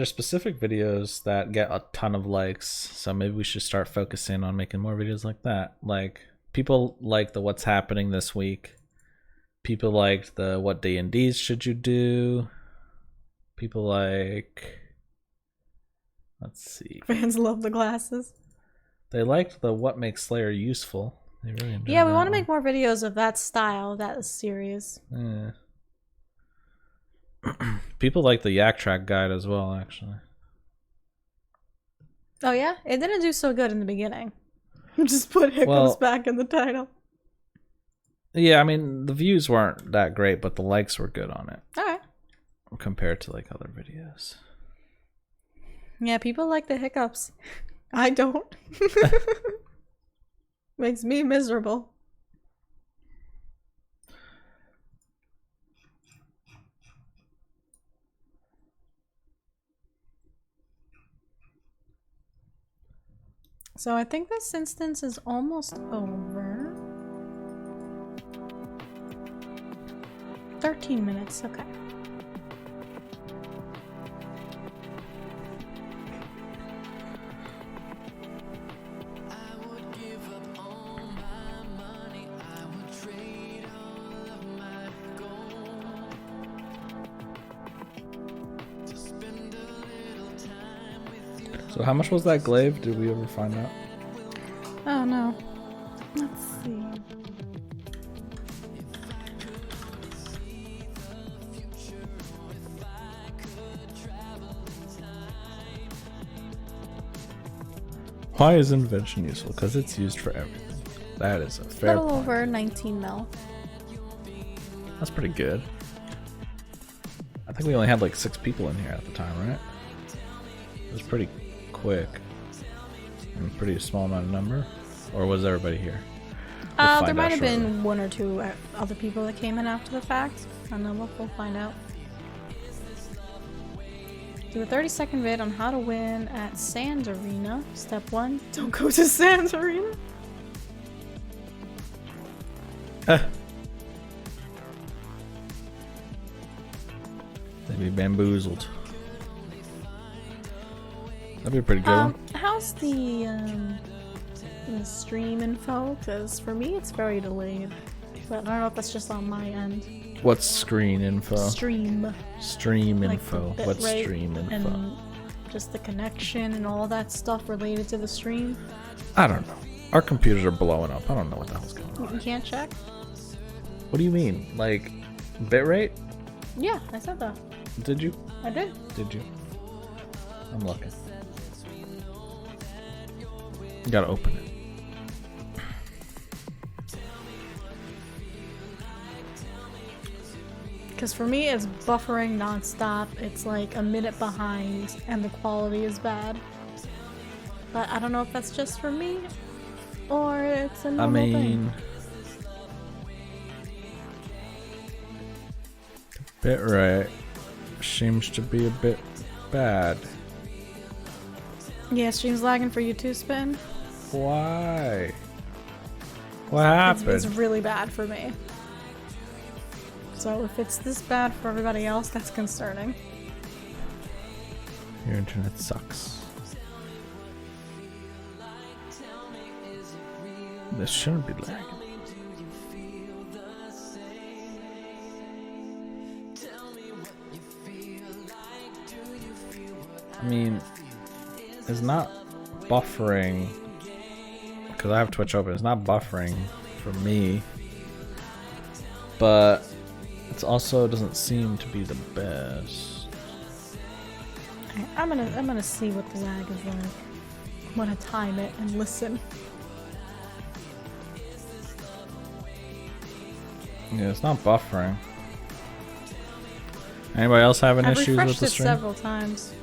specific videos that get a ton of likes, so maybe we should start focusing on making more videos like that. Like people like the what's happening this week. People liked the what D&Ds should you do. People like, let's see. Fans love the glasses. They liked the what makes Slayer useful. They really enjoyed Yeah, we that want to one. make more videos of that style, that series. Yeah. People like the Yak Track guide as well, actually. Oh yeah? It didn't do so good in the beginning. Just put Hiccups Well- back in the title. Yeah, I mean, the views weren't that great, but the likes were good on it Alright. compared to like other videos. Yeah, people like the hiccups. I don't. Makes me miserable. So I think this instance is almost over. 13 minutes, okay. So how much was that glaive? Did we ever find out? Oh no. Let's see. Why is invention useful? Because it's used for everything. That is a A fair little point. over 19 mil. That's pretty good. I think we only had like 6 people in here at the time, right? It was pretty quick. And a pretty small amount of number. Or was everybody here? We'll There find might out have shortly. been 1 or 2 other people that came in after the fact. I don't know, we'll find out. Do a 30-second vid on how to win at Sands Arena. Step 1, don't go to Sands Arena. They'd be bamboozled. That'd be a pretty good one. How's the stream info? Because for me it's very delayed. But I don't know if that's just on my end. What's screen info? Stream. Stream Like info. the What's bitrate stream info? and just the connection and all that stuff related to the stream. I don't know. Our computers are blowing up. I don't know what the hell's going on. You can't check? What do you mean? Like, bitrate? Yeah, I said that. Did you? I did. Did you? I'm looking. You gotta open it. Because for me, it's buffering nonstop. It's like a minute behind, and the quality is bad. But I don't know if that's just for me, or it's a normal thing. Bitrate seems to be a bit bad. Yeah, stream's lagging for you too, Spin. Why? What happened? It's really bad for me. So if it's this bad for everybody else, that's concerning. Your internet sucks. This shouldn't be lagging. I mean, it's not buffering because I have Twitch open. It's not buffering for me, but it also doesn't seem to be the best. Okay, I'm gonna see what the lag is like. I'm gonna time it and listen. Yeah, it's not buffering. Anybody else having I've issues with refreshed the it stream? several times.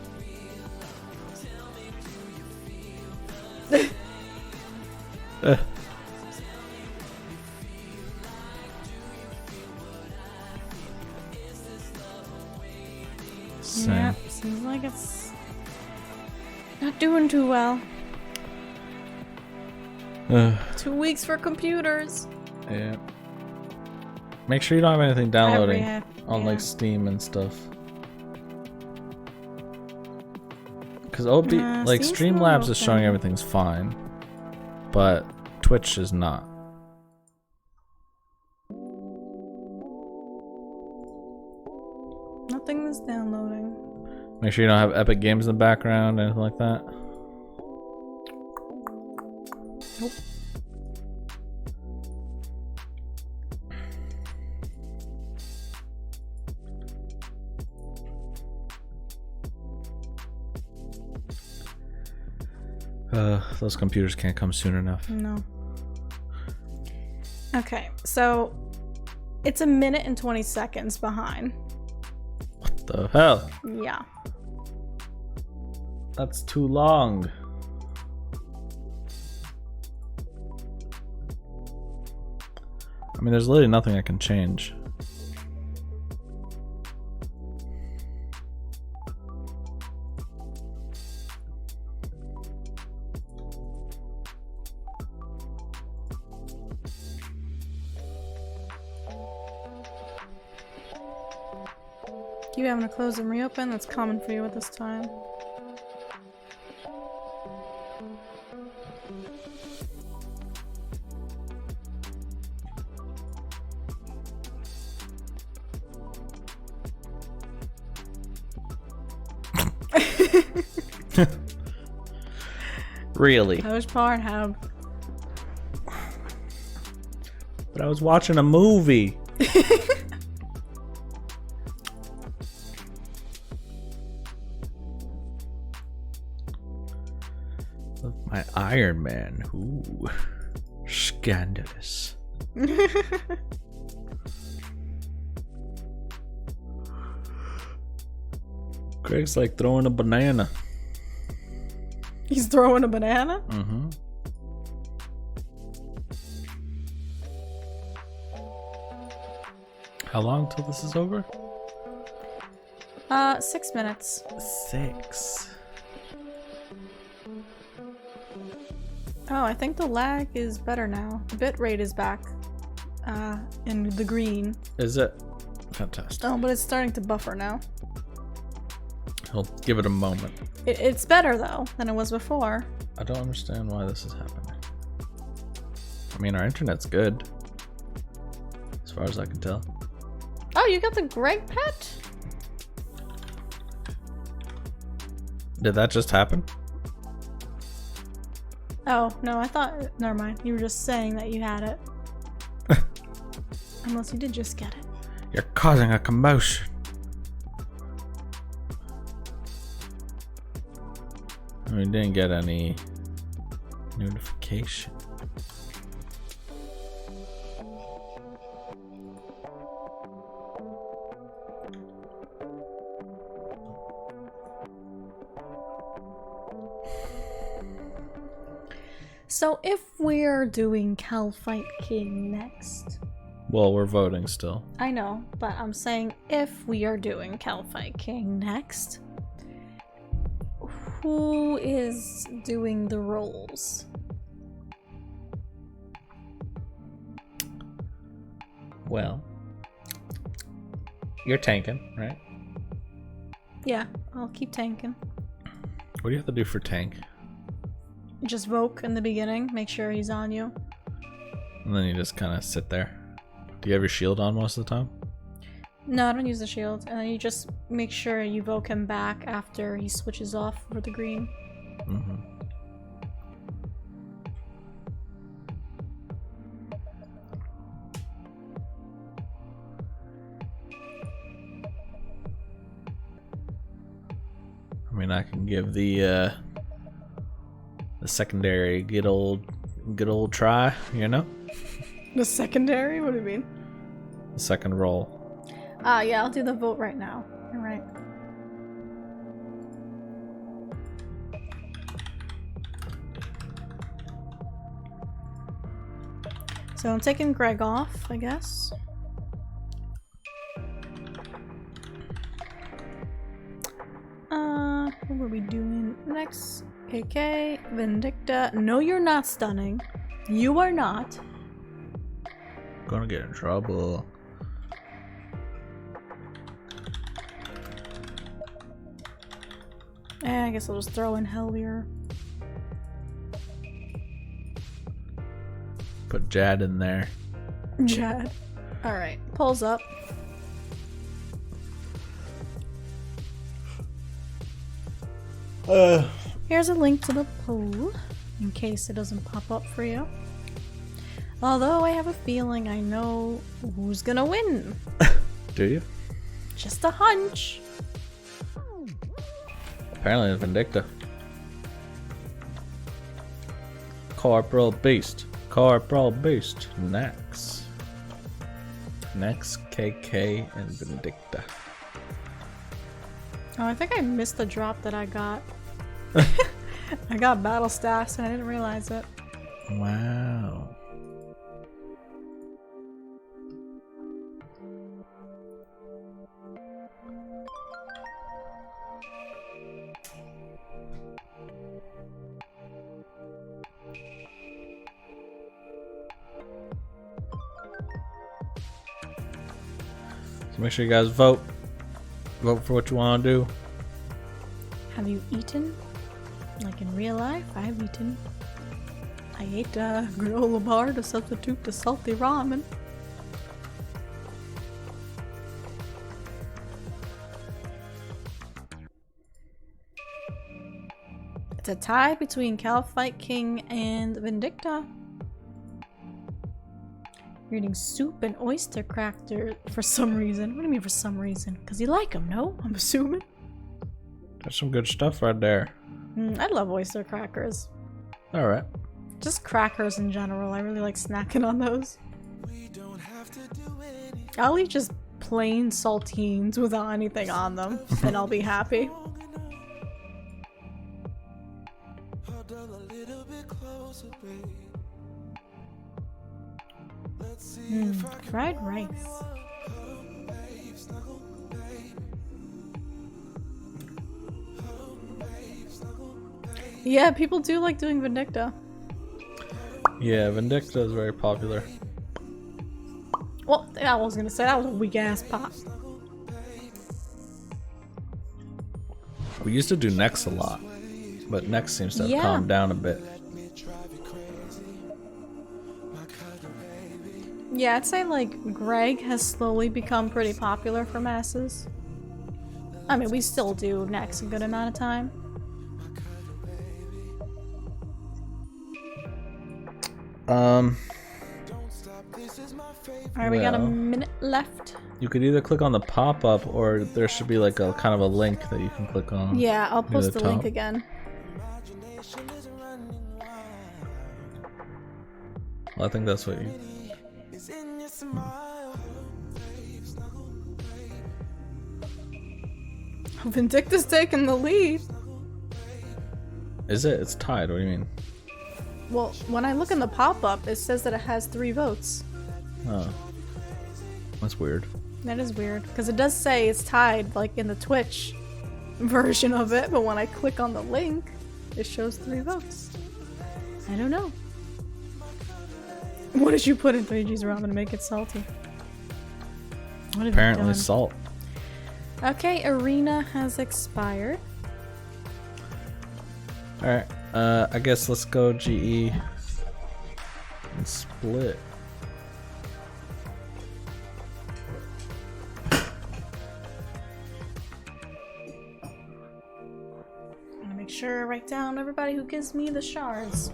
Same. Yeah, seems like it's not doing too well. 2 weeks for computers. Yeah. Make sure you don't have anything downloading on yeah. like Steam and stuff. Because like Steam's Streamlabs not is showing open. everything's fine, but Twitch is not. Nothing is downloading. Make sure you don't have Epic Games in the background, anything like that. Nope. Those computers can't come soon enough. No. Okay, so it's a minute and 20 seconds behind. What the hell? Yeah. That's too long. I mean, there's literally nothing I can change. You having to close and reopen? That's common for you at this time. Really? Which part have? But I was watching a movie. My Iron Man. Ooh. Scandalous. Greg's like throwing a banana. He's throwing a banana? Mm-hmm. How long till this is over? 6 minutes. 6. Oh, I think the lag is better now. The bit rate is back. In the green. Is it? Fantastic. Oh, but it's starting to buffer now. I'll give it a moment. It's better though than it was before. I don't understand why this is happening. I mean, our internet's good. As far as I can tell. Oh, you got the Greg pet? Did that just happen? Oh, no, I thought... Never mind. You were just saying that you had it. Unless you did just get it. You're causing a commotion. We didn't get any notification. So if we're doing Cal Fight King next... Well, we're voting still. I know, but I'm saying if we are doing Cal Fight King next... Who is doing the roles? Well, you're tanking, right? Yeah, I'll keep tanking. What do you have to do for tank? Just Voke in the beginning, make sure he's on you. And then you just kind of sit there. Do you have your shield on most of the time? No, I don't use the shield. And then you just make sure you Voke him back after he switches off for the green. Mm-hmm. I mean, I can give the secondary good old try, you know? The secondary? What do you mean? The second roll. Yeah, I'll do the vote right now. You're right. So I'm taking Greg off, I guess. What were we doing next? KK, Vindicta. No, you're not stunning. You are not. Gonna get in trouble. I guess I'll just throw in Hellier. Put Jad in there. Jad. Alright, pulls up. Here's a link to the poll, in case it doesn't pop up for you. Although I have a feeling I know who's gonna win. Do you? Just a hunch. Apparently it's Vindicta. Corporal Beast. Corporal Beast. Next. Next, KK and Vindicta. Oh, I think I missed the drop that I got. I got battle staffs and I didn't realize it. Wow. So make sure you guys vote. Vote for what you want to do. Have you eaten? Like in real life, I've eaten. I ate a granola bar to substitute the salty ramen. It's a tie between Cal Fight King and Vindicta. You're eating soup and oyster cracker for some reason. What do you mean for some reason? Because you like them, no? I'm assuming. That's some good stuff right there. I love oyster crackers. Alright. Just crackers in general. I really like snacking on those. I'll eat just plain saltines without anything on them, and I'll be happy. Fried rice. Yeah, people do like doing Vindicta. Yeah, Vindicta is very popular. Well, I was gonna say that was a weak ass pop. We used to do Nex a lot, but Nex seems to have calmed down a bit. Yeah, I'd say like Greg has slowly become pretty popular for masses. I mean, we still do Nex a good amount of time. Alright, we got a minute left. You could either click on the pop-up or there should be like a kind of a link that you can click on. Yeah, I'll post the link top. again. Well, I think that's what you... Vindicta's taking the lead. Is it? It's tied. What do you mean? Well, when I look in the pop-up, it says that it has 3 votes. Oh. That's weird. That is weird, because it does say it's tied, like in the Twitch version of it, but when I click on the link, it shows 3 votes. I don't know. What did you put in 3G's ramen to make it salty? What have Apparently you done? salt. Okay, arena has expired. Alright, I guess let's go GE and split. I'm gonna make sure I write down everybody who gives me the shards.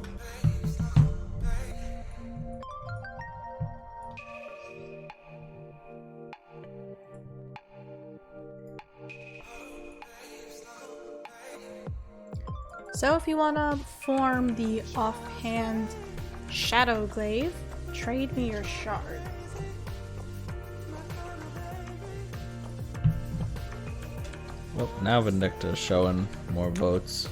So if you want to form the offhand shadow glaive, trade me your shard. Well, now Vindicta is showing more votes.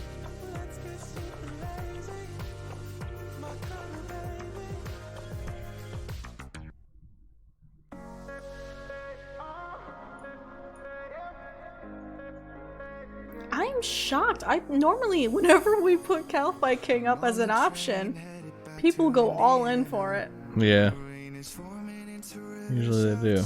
I'm shocked. I normally, whenever we put Calphi King up as an option, people go all in for it. Yeah. Usually they do.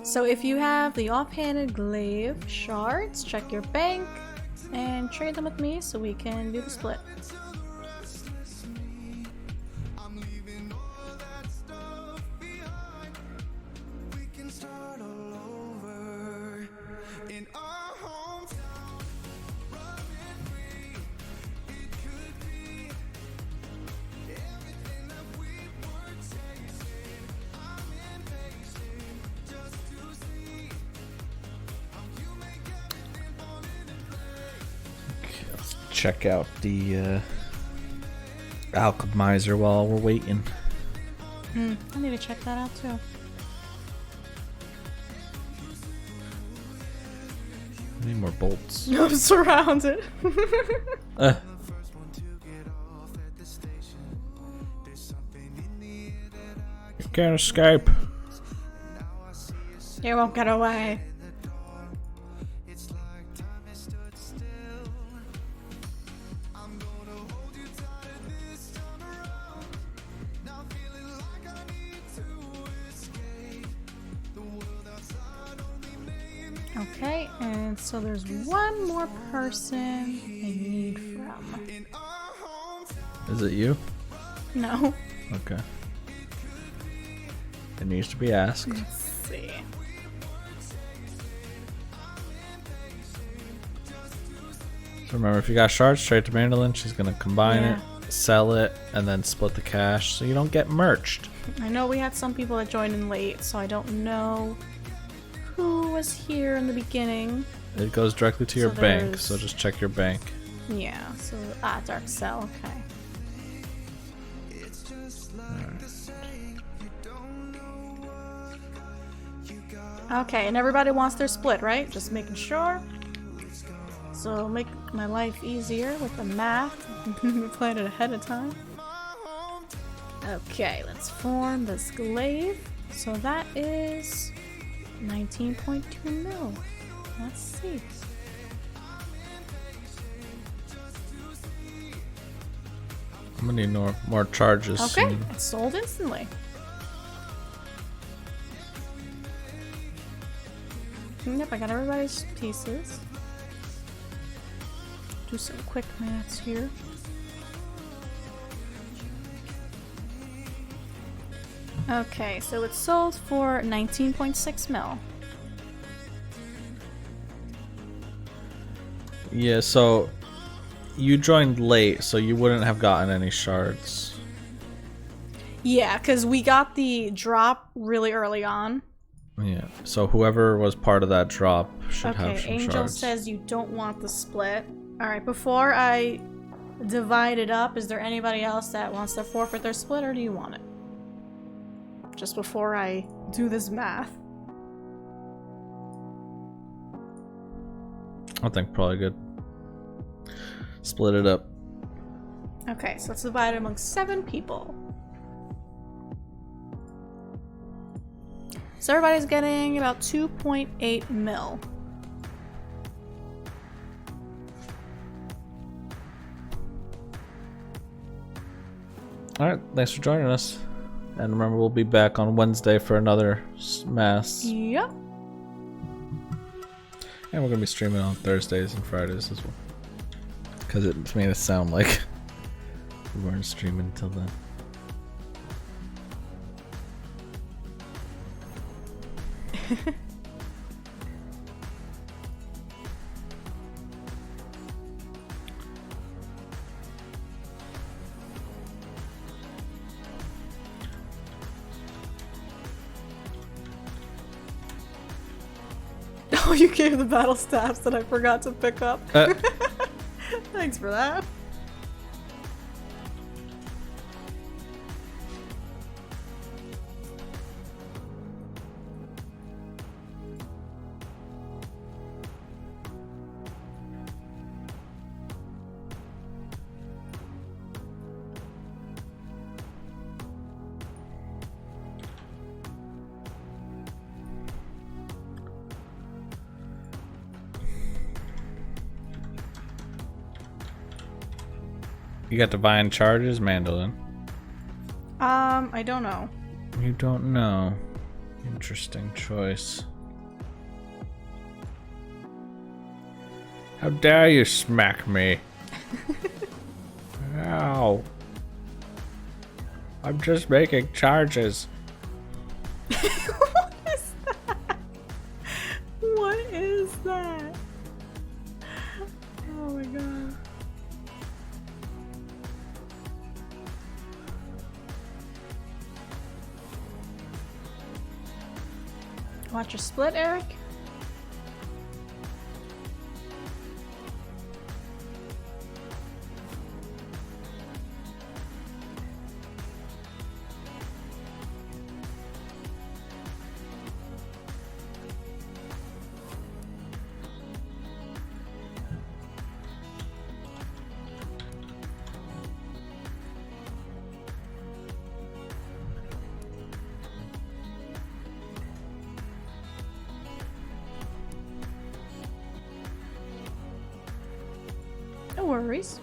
So if you have the offhanded glaive shards, check your bank and trade them with me so we can do the split. Check out the alchemizer while we're waiting. I need to check that out too. I need more bolts. I'm surrounded. You can't escape. You won't get away. Okay, and so there's one more person I need from. Is it you? No. Okay. It needs to be asked. Let's see. So remember, if you got shards, trade to Mandolin. She's gonna combine it, sell it, and then split the cash so you don't get merged. I know we had some people that joined in late, so I don't know who was here in the beginning. It goes directly to your So bank, there's- so just check your bank. Yeah, so dark cell, okay. Okay, and everybody wants their split, right? Just making sure. So make my life easier with the math. Plan it ahead of time. Okay, let's form this glaive. So that is 19.2 mil. Let's see. I'm gonna need more charges. Okay, soon. it's sold instantly. Yep, I got everybody's pieces. Do some quick maths here. Okay, so it's sold for 19.6 mil. Yeah, so you joined late, so you wouldn't have gotten any shards. Yeah, because we got the drop really early on. Yeah, so whoever was part of that drop should have Okay, some Angel shards. says you don't want the split. Alright, before I divide it up, is there anybody else that wants to forfeit their split, or do you want it? Just before I do this math. I think probably good. Split it up. Okay, so let's divide it amongst 7 people. So everybody's getting about 2.8 mil. Alright, thanks for joining us. And remember, we'll be back on Wednesday for another mass. Yep. And we're going to be streaming on Thursdays and Fridays as well. Because it made it sound like we weren't streaming until then. Oh, you gave the battle staffs that I forgot to pick up. Thanks for that. You got divine charges, Mandolin? I don't know. You don't know. Interesting choice. How dare you smack me? Ow. I'm just making charges. What is that? What is that? Oh my god. Watch your split, Eric. No worries.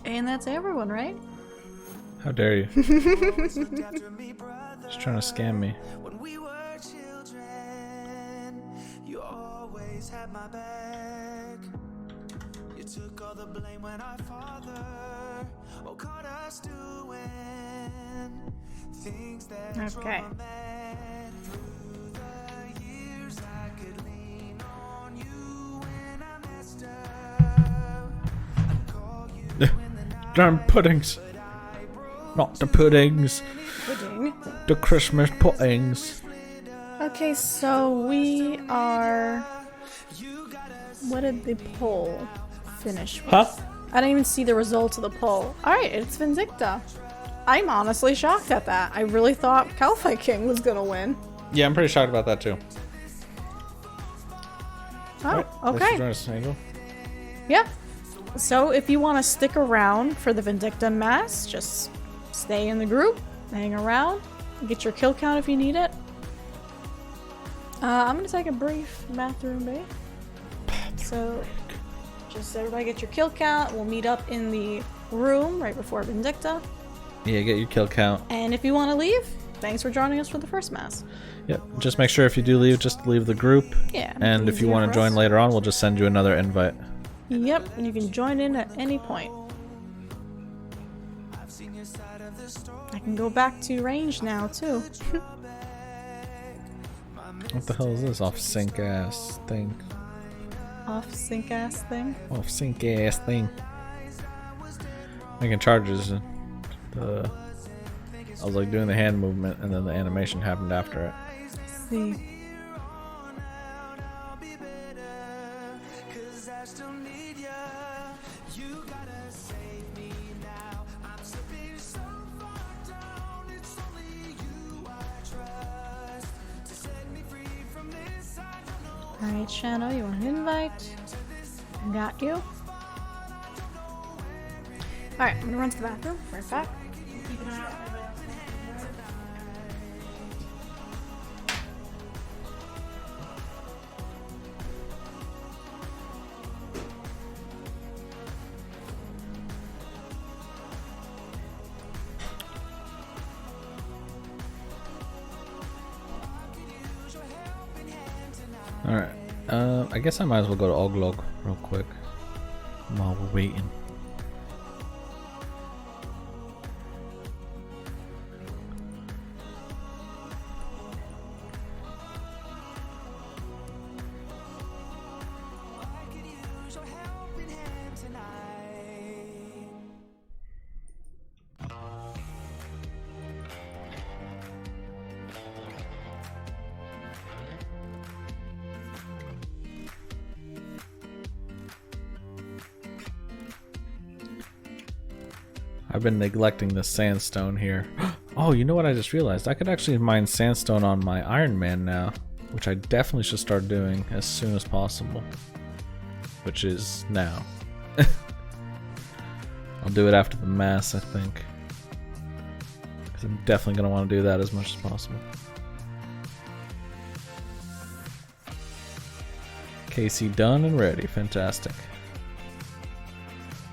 And that's everyone, right? How dare you? Just trying to scam me. When we were children, you always had my back. You took all the blame when our father caught us doing things that Okay. drove a man. Through the years, I could lean on you when I messed up. Damn puddings. Not the puddings. Pudding. The Christmas puddings. Okay, so we are... What did the poll finish with? Huh? I didn't even see the results of the poll. Alright, it's Vindicta. I'm honestly shocked at that. I really thought Calphi King was gonna win. Yeah, I'm pretty shocked about that too. Oh, Alright, thanks for okay. joining us, Angel. Yeah. So if you want to stick around for the Vindicta mass, just stay in the group, hang around, get your kill count if you need it. I'm gonna take a brief bathroom break. So just everybody get your kill count. We'll meet up in the room right before Vindicta. Yeah, get your kill count. And if you want to leave, thanks for joining us for the first mass. Yep. Just make sure if you do leave, just leave the group. Yeah. And if you want to join later on, we'll just send you another invite. Yep, and you can join in at any point. I can go back to range now too. What the hell is this off sync ass thing? Off sync ass thing. Off sync ass thing. Making charges. I was like doing the hand movement, and then the animation happened after it. See. Alright, Shadow, you want an invite? Got you. Alright, I'm gonna run to the bathroom. Right back. Keep an eye out for everybody else. Alright. I guess I might as well go to Oglog real quick while we're waiting. I've been neglecting the sandstone here. Oh, you know what I just realized? I could actually mine sandstone on my Ironman now, which I definitely should start doing as soon as possible. Which is now. I'll do it after the mass, I think. Because I'm definitely going to want to do that as much as possible. KC done and ready. Fantastic.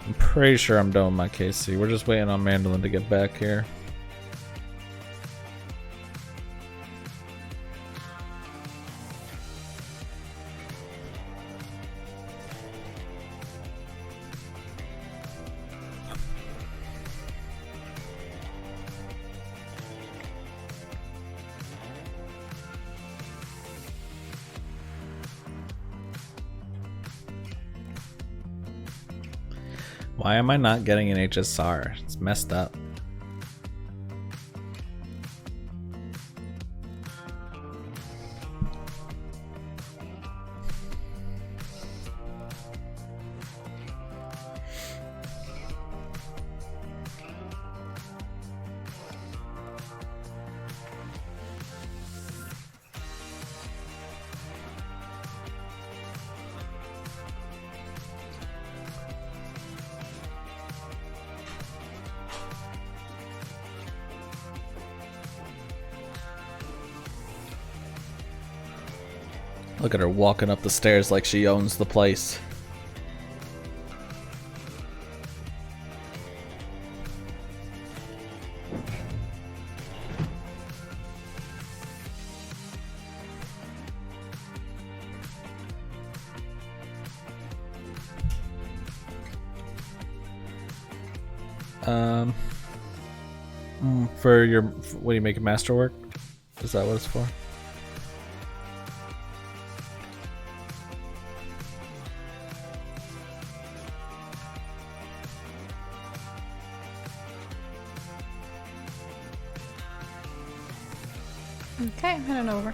I'm pretty sure I'm done with my KC. We're just waiting on Mandolin to get back here. Why am I not getting an HSR? It's messed up. Look at her walking up the stairs like she owns the place. For your, what do you make a masterwork? Is that what it's for? Okay, I'm heading over.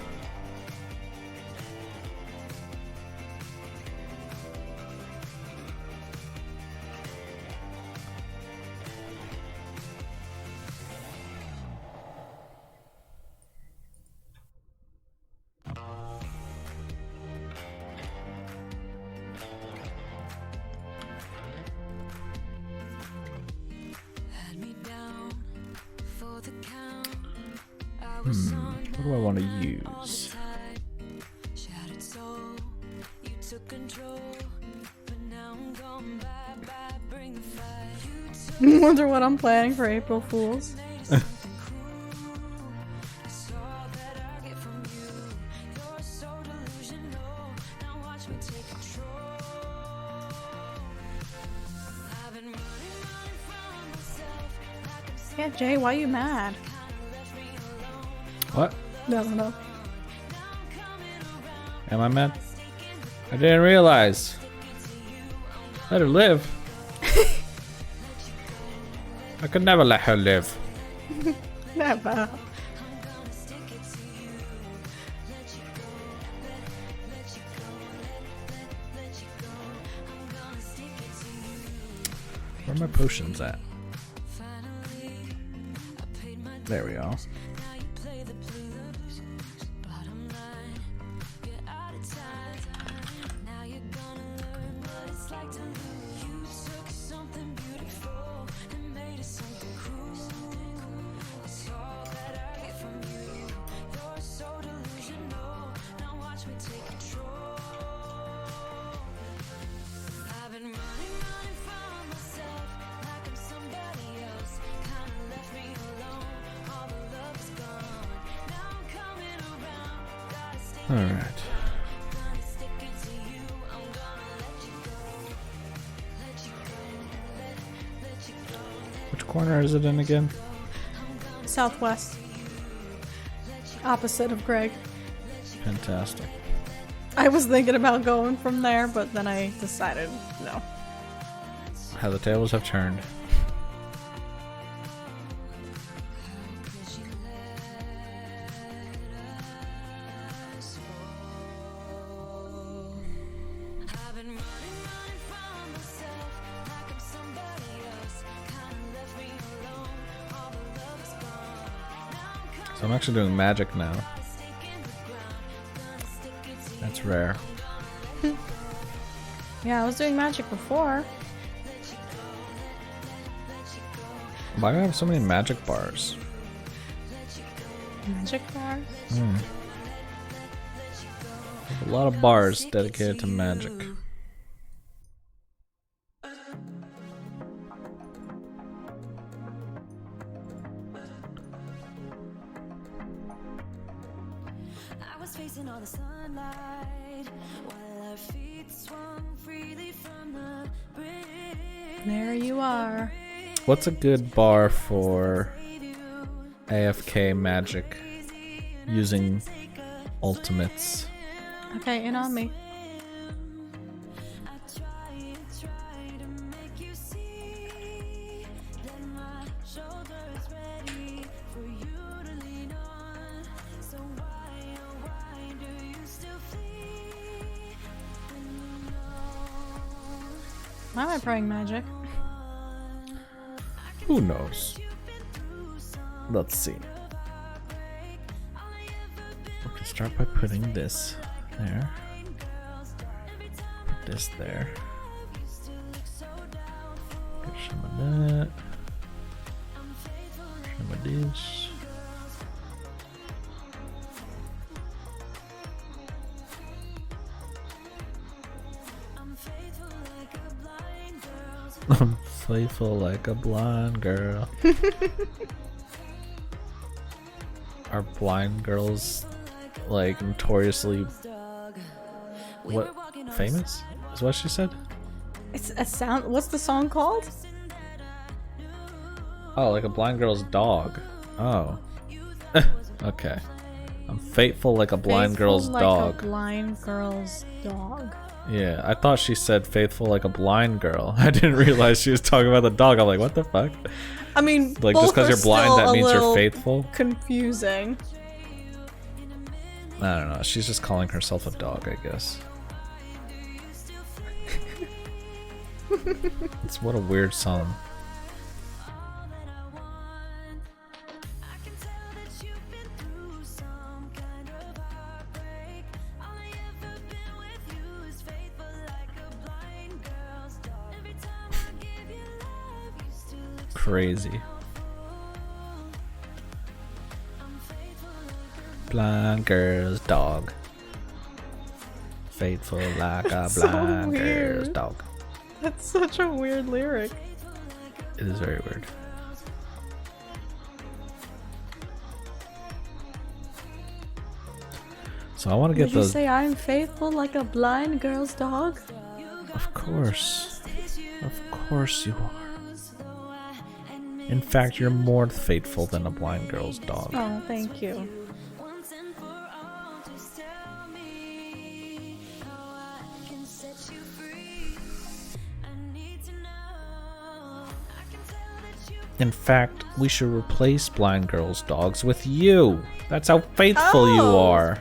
Had me down for the count. What do I want to use? Shattered soul, you took control, but now I'm gone bye bye. Bring the fire. You took Wonder what I'm planning for April Fools. something cruel. It's all that I get from you. You're so delusional. Now watch me take control. I've been running from myself like I'm so Yeah, Jay, why you mad? What? No. Am I mad? I didn't realize. Let her live. I could never let her live. Never. Where are my potions at? There we go. Alright. Which corner is it in again? Southwest. Opposite of Greg. Fantastic. I was thinking about going from there, but then I decided no. How the tables have turned. So I'm actually doing magic now. That's rare. Yeah, I was doing magic before. Why do I have so many magic bars? Magic bars? A lot of bars dedicated to magic. I was facing all the sunlight while our feet swung freely from the bridge. There you are. What's a good bar for AFK magic using ultimates? Okay, in on me. I try to make you see that my shoulder is ready for you to lean on. So why, oh why do you still flee when you know Why am I praying magic? Who knows? Let's see. We can start by putting this there. Put this there. Get some of that. Some of this. I'm faithful like a blind girl. Are blind girls like notoriously what famous? Is what she said? It's a sound. What's the song called? Oh, like a blind girl's dog. Oh. Okay. I'm faithful like a blind Faithful girl's like dog. A blind girl's dog. Yeah, I thought she said faithful like a blind girl. I didn't realize she was talking about the dog. I'm like, what the fuck? I mean, Like, both just because are you're blind, still that a means you're little faithful? Confusing. I don't know. She's just calling herself a dog, I guess. It's what a weird song. Crazy. Blind girl's dog. Faithful like a So blind girl's weird. dog. That's such a weird lyric. It is very weird. So I want to get Did you those. say I'm faithful like a blind girl's dog? Of course. Of course you are. In fact, you're more faithful than a blind girl's dog. Oh, thank you. In fact, we should replace blind girls' dogs with you. That's how faithful you Oh. are.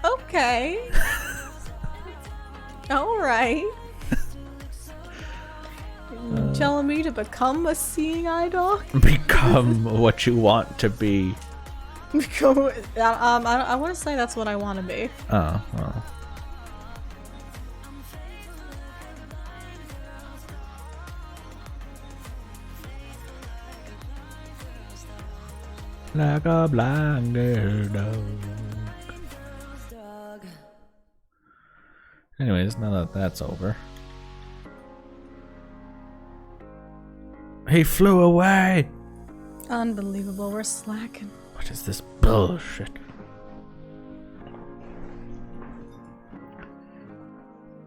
Okay. Alright. Telling me to become a seeing eye dog? Become what you want to be. I want to say that's what I want to be. Oh, well. Like a blind girl dog. Anyways, now that that's over. He flew away! Unbelievable, we're slacking. What is this bullshit?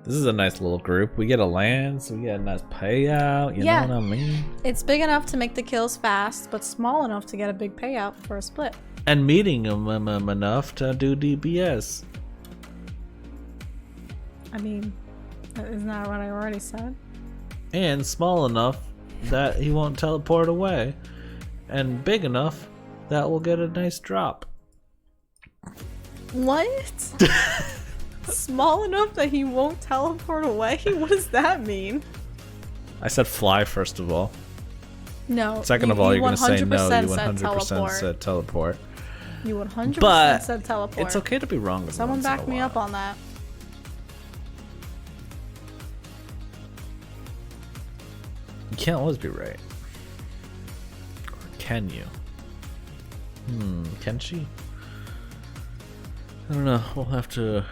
This is a nice little group. We get a land, so we get a nice payout. You Yeah. know what I mean? It's big enough to make the kills fast, but small enough to get a big payout for a split. And meeting them enough to do DPS. I mean, isn't that what I already said? And small enough that he won't teleport away. And big enough that we'll get a nice drop. What? Small enough that he won't teleport away? What does that mean? I said fly first of all. No. Second of all, you're going to say no. You 100% 100% said teleport. You 100% But said teleport. it's okay to be wrong. Someone back me up on that. You can't always be right. Or can you? Can she? I don't know. We'll have to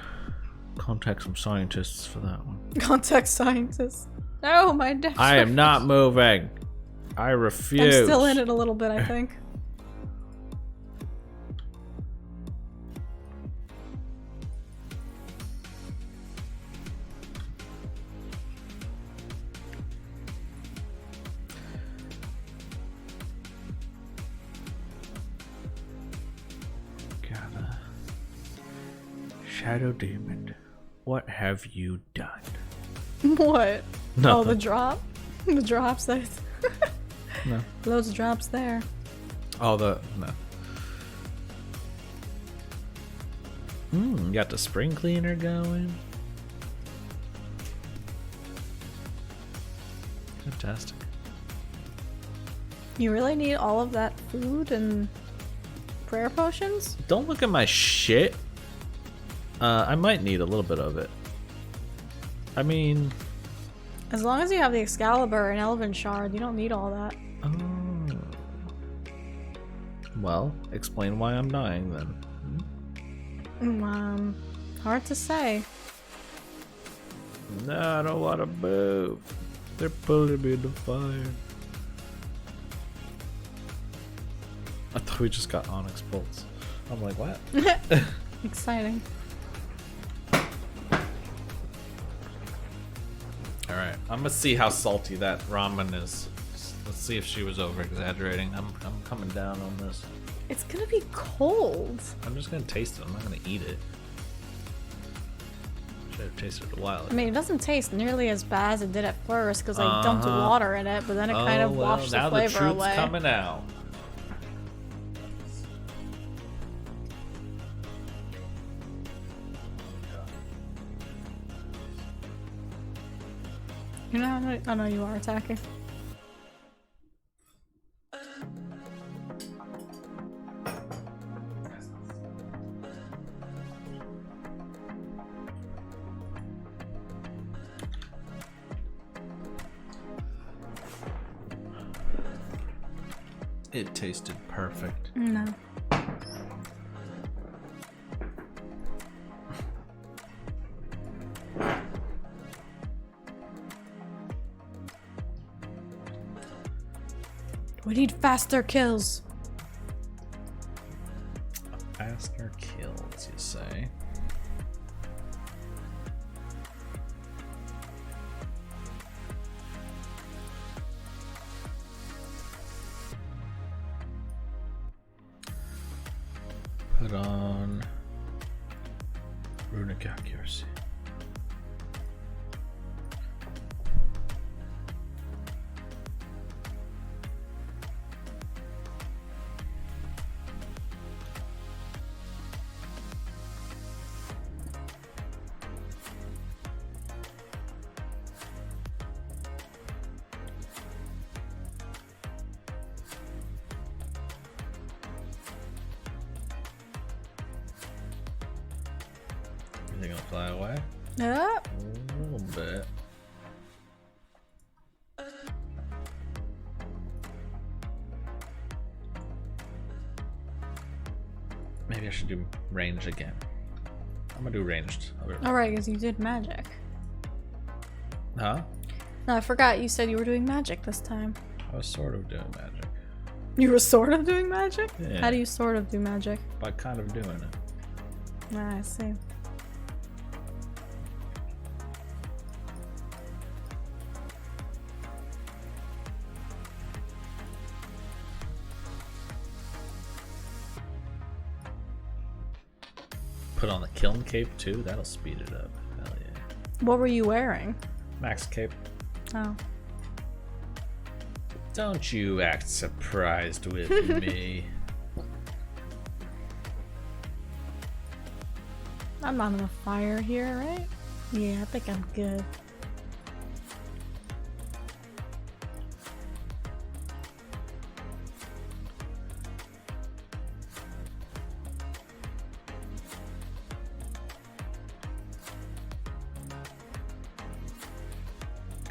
contact some scientists for that one. Contact scientist. No, my death. I am not moving. I refuse. I'm still in it a little bit, I think. Gotta. Shadow Demon, what have you done? What? Nothing. Oh, the drop? The drops that. No. Loads of drops there. Oh, no. You got the spring cleaner going. Fantastic. You really need all of that food and prayer potions? Don't look at my shit. I might need a little bit of it. I mean... As long as you have the Excalibur and Elven Shard, you don't need all that. Oh. Well, explain why I'm dying then. Hard to say. No, I don't want to move. They're pulling me in the fire. I thought we just got Onyx bolts. I'm like, what? Exciting. Alright, I'm gonna see how salty that ramen is. Let's see if she was over exaggerating. I'm coming down on this. It's gonna be cold. I'm just gonna taste it. I'm not gonna eat it. Should have tasted it a while ago. I mean, it doesn't taste nearly as bad as it did at first because I dumped water in it, but then it kind of washed the now flavor the truth's away. coming out. You're not. Oh no, you are attacking. It tasted perfect. No. We need faster kills. Faster kills, you say? Put on runic accuracy. Is it gonna fly away? Yeah. A little bit. Maybe I should do range again. I'm gonna do ranged. Alright, because you did magic. Huh? No, I forgot you said you were doing magic this time. I was sort of doing magic. You were sort of doing magic? Yeah. How do you sort of do magic? By kind of doing it. Ah, I see. Put on the kiln cape too, that'll speed it up. Hell yeah. What were you wearing? Max cape. Oh. Don't you act surprised with me. I'm not on a fire here, right? Yeah, I think I'm good.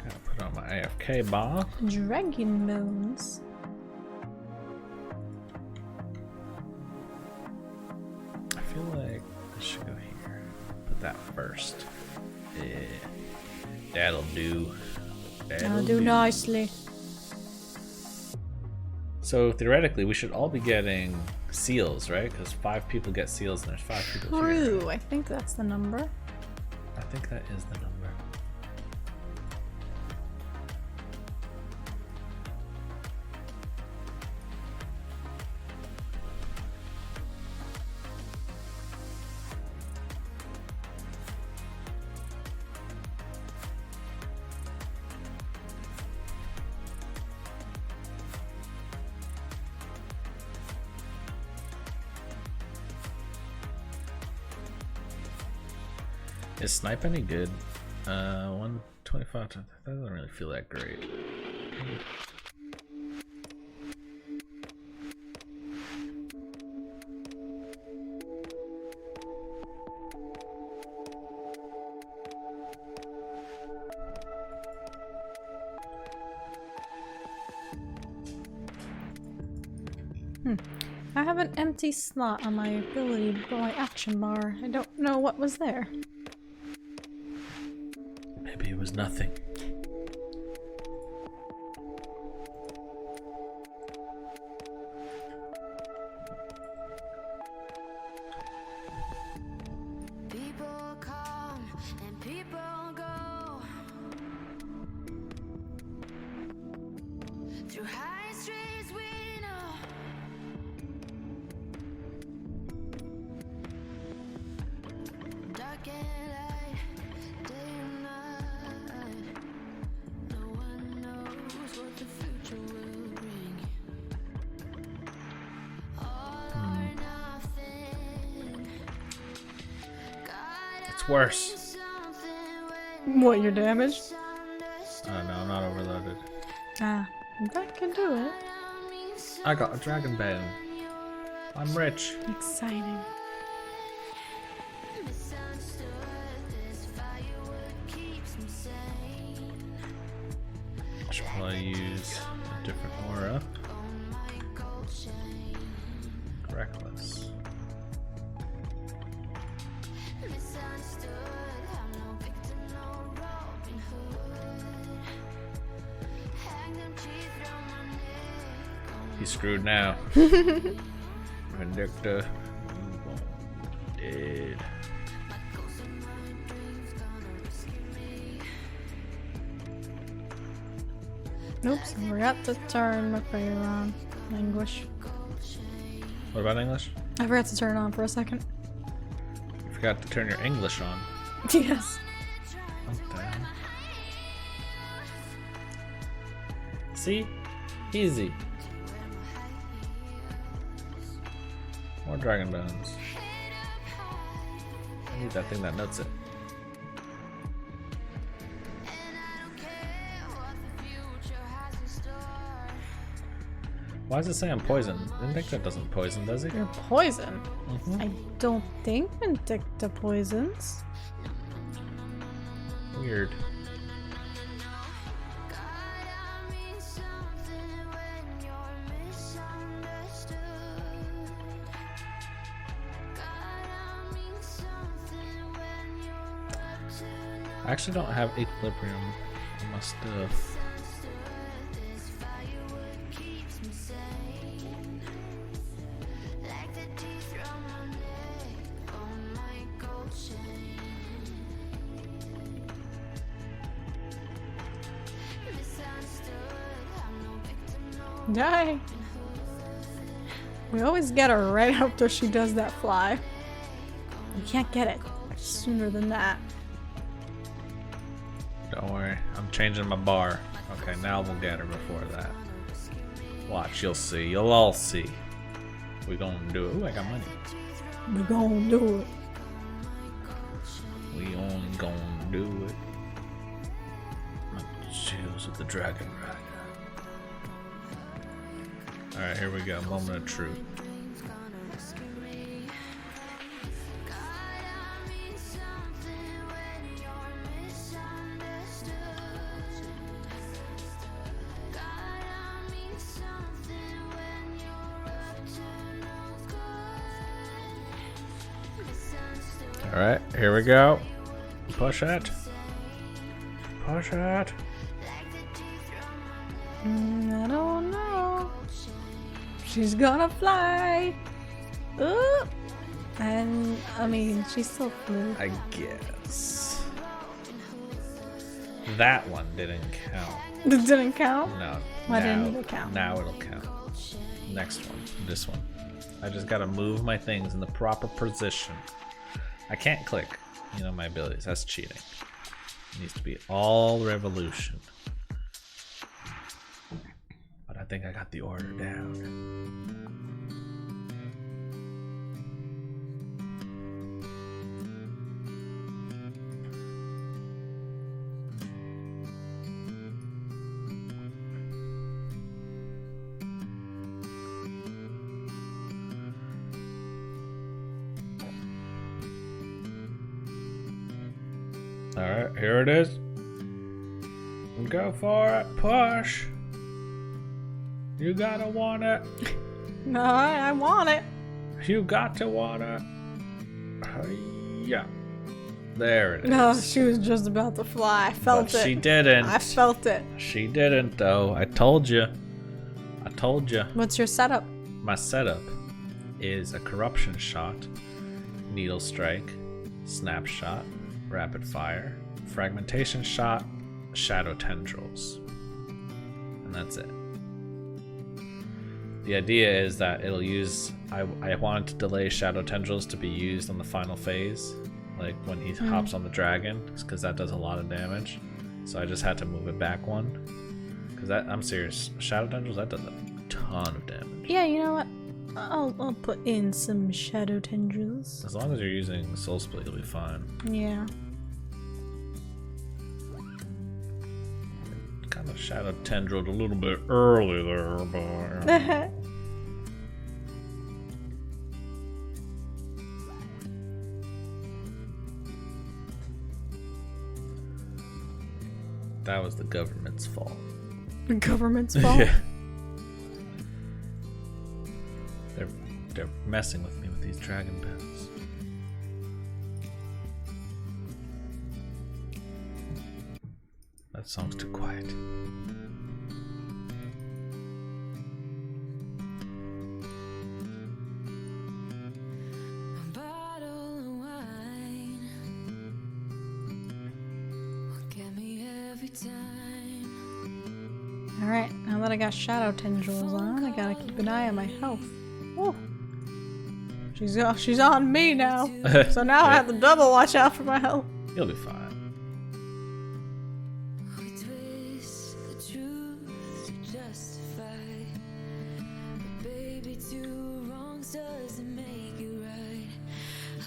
Gotta put on my AFK bar. Dragon bones. I feel like I should go here. Put that first. Yeah. That'll do. I'll do nicely. So theoretically, we should all be getting seals, right? Because 5 people get seals, and there's 5 people here. True, I think that's the number. I think that is the number. Is snipe any good? 125. That doesn't really feel that great. I have an empty slot on my ability my action bar. I don't know what was there. Maybe it was nothing. People come and people go through high streets we know. Dark and light, day and night. No one knows what the future will bring. All or nothing. It's worse. What, your damage? That can do it. I got a dragon bone. I'm rich. Exciting. I should probably use a different aura. Reckless. He's screwed now. Vindicta, you dead. Oops, I forgot to turn my prayer on. English. What about English? I forgot to turn it on for a second. You forgot to turn your English on. Yes. What the hell? See? Easy. More dragon bones. I need that thing that nuts it. Why does it say I'm poisoned? Vindicta doesn't poison, does he? You're poisoned. Mm-hmm. I don't think Vindicta poisons. Weird. I actually don't have equilibrium on my stuff. Die. We always get her right after she does that fly. You can't get it sooner than that. Don't worry, I'm changing my bar. Okay, now we'll get her before that. Watch, you'll see. You'll all see. We gonna do it. Ooh, I got money. We're gonna do it. We only gonna do it. Chills with the dragon rider. Alright, here we go. Moment of truth. Alright, here we go. Push it. Push it. I don't know. She's gonna fly. Ooh. And I mean, she still flew. I guess. That one didn't count. It didn't count? No. Why now, didn't it count? Now it'll count. Next one. This one. I just gotta move my things in the proper position. I can't click, you know, my abilities. That's cheating. It needs to be all revolution. But I think I got the order down. Alright, here it is. Go for it. Push. You gotta want it. No, I want it. You got to want it. Yeah. There it is. No, she was just about to fly. I felt But it. she didn't. I felt it. She didn't, though. I told you. I told you. What's your setup? My setup is a corruption shot, needle strike, snapshot, rapid fire, fragmentation shot, shadow tendrils. And that's it. The idea is that it'll use... I wanted to delay shadow tendrils to be used on the final phase, like when he hops on the dragon, because that does a lot of damage. So I just had to move it back one. Because I'm serious, shadow tendrils, that does a ton of damage. Yeah, you know what? I'll put in some shadow tendrils. As long as you're using Soul Split, you'll be fine. Yeah. Kind of Shadow tendrilled a little bit early there, but that was the government's fault. The government's fault? Yeah. They're messing with me with these dragon pens. That song's too quiet. A bottle of wine will get me every time. Alright, now that I got shadow tendrils on, I gotta keep an eye on my health. Woo. She's on me now. So now I have to double watch out for my health. You'll be fine. We twist the truth to justify. But baby, two wrongs doesn't make it right.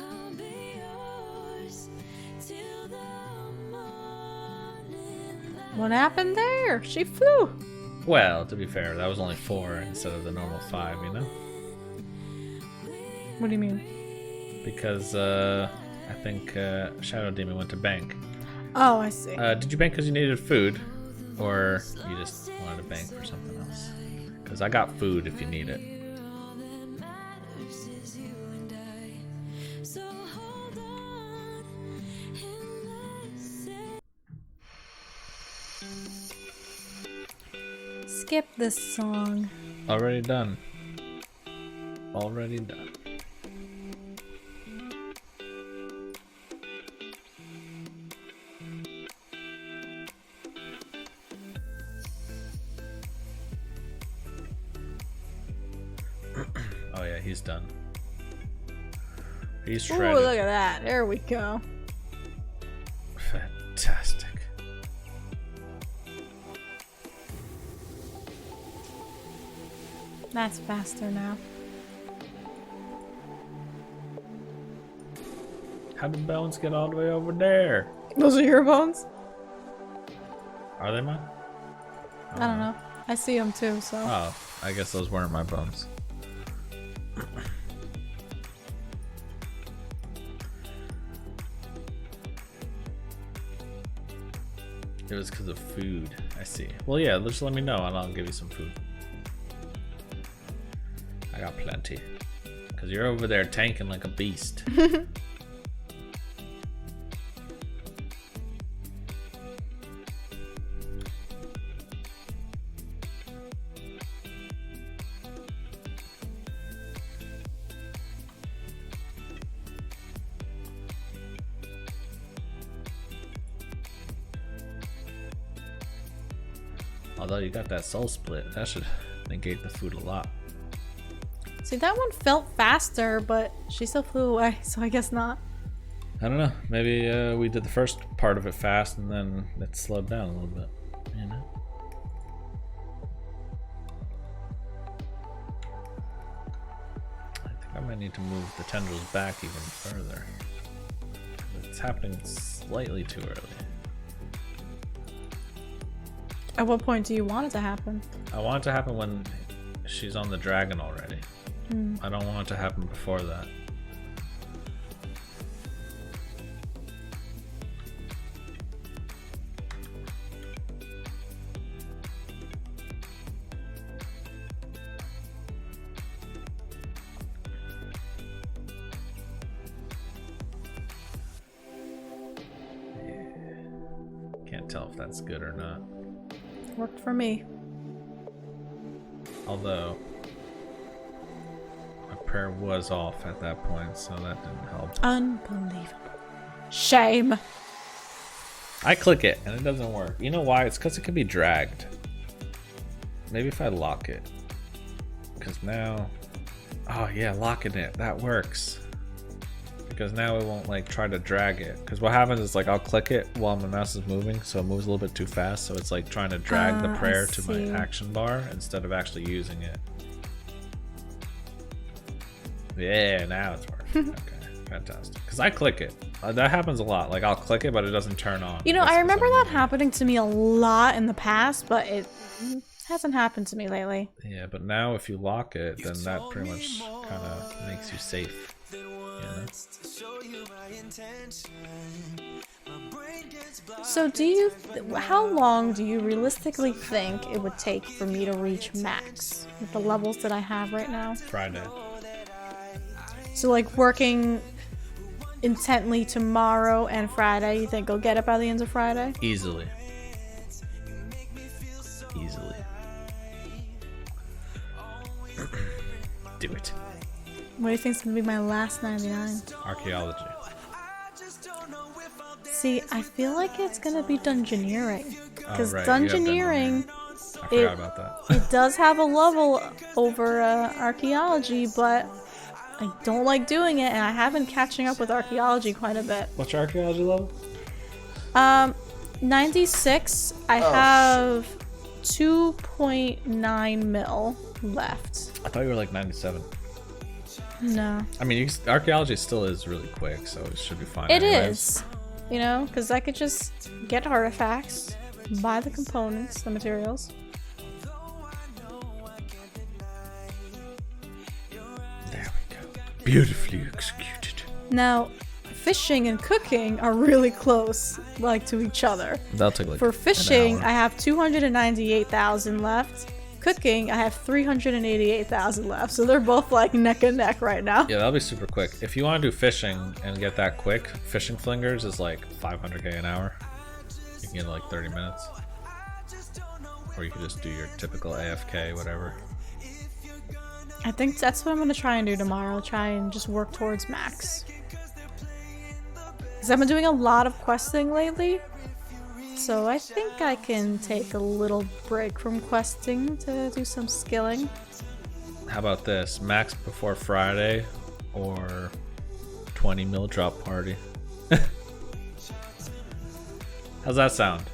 I'll be yours till the morning light. What happened there? She flew. Well, to be fair, that was only 4 instead of the normal 5, you know? What do you mean? Because I think Shadow Demon went to bank. Oh, I see. Did you bank because you needed food? Or you just wanted to bank for something else? Because I got food if you need it. All that matters is you and I. So hold on and listen. Skip this song. Already done. Already done. Oh yeah, he's done. He's Ooh, shredded. look at that. There we go. Fantastic. That's faster now. How did bones get all the way over there? Those are your bones? Are they mine? I don't know. I see them too, so. Oh, I guess those weren't my bones. It was because of food. I see. Well, yeah, just let me know and I'll give you some food. I got plenty. Because you're over there tanking like a beast. Although you got that soul split, that should negate the food a lot. See, that one felt faster, but she still flew away, so I guess not. I don't know. Maybe we did the first part of it fast and then it slowed down a little bit. You know? I think I might need to move the tendrils back even further. It's happening slightly too early. At what point do you want it to happen? I want it to happen when she's on the dragon already. I don't want it to happen before that. Can't tell if that's good or not. Worked for me. Although my prayer was off at that point, so that didn't help. Unbelievable. Shame. I click it and it doesn't work. You know why? It's because it can be dragged. Maybe if I lock it. Because now... Oh yeah, locking it. That works. Because now it won't like try to drag it. Because what happens is like I'll click it while my mouse is moving, so it moves a little bit too fast. So it's like trying to drag the prayer to my action bar instead of actually using it. Yeah, now it's working. Okay. Fantastic. Because I click it. That happens a lot. Like, I'll click it, but it doesn't turn on. You know, That's I 'cause remember I'm that moving. happening to me a lot in the past, but it hasn't happened to me lately. Yeah, but now if you lock it, then that pretty much kind of makes you safe. You know? So how long do you realistically think it would take for me to reach max with the levels that I have right now? Friday. So like working intently tomorrow and Friday, you think I'll get it by the end of Friday? Easily. Easily. Do it. What do you think's gonna be my last 99? Archaeology. See, I feel like it's gonna be dungeoneering. Because right, you have dungeoneering, I forgot about that. it does have a level over archaeology, but I don't like doing it, and I have been catching up with archaeology quite a bit. What's your archaeology level? 96. I have 2.9 mil left. I thought you were like 97. No. I mean, archaeology still is really quick, so it should be fine. It anyways. is. You know, because I could just get artifacts, buy the components, the materials. There we go. Beautifully executed. Now, fishing and cooking are really close, like, to each other. That'll take like For fishing, an hour. I have 298,000 left. Cooking, I have 388,000 left. So they're both like neck and neck right now. Yeah, that'll be super quick. If you want to do fishing and get that quick, fishing flingers is like 500k an hour. You can get like 30 minutes. Or you could just do your typical AFK, whatever. I think that's what I'm gonna try and do tomorrow. Try and just work towards max. Because I've been doing a lot of questing lately. So I think I can take a little break from questing to do some skilling. How about this? Max before Friday or 20 mil drop party. How's that sound?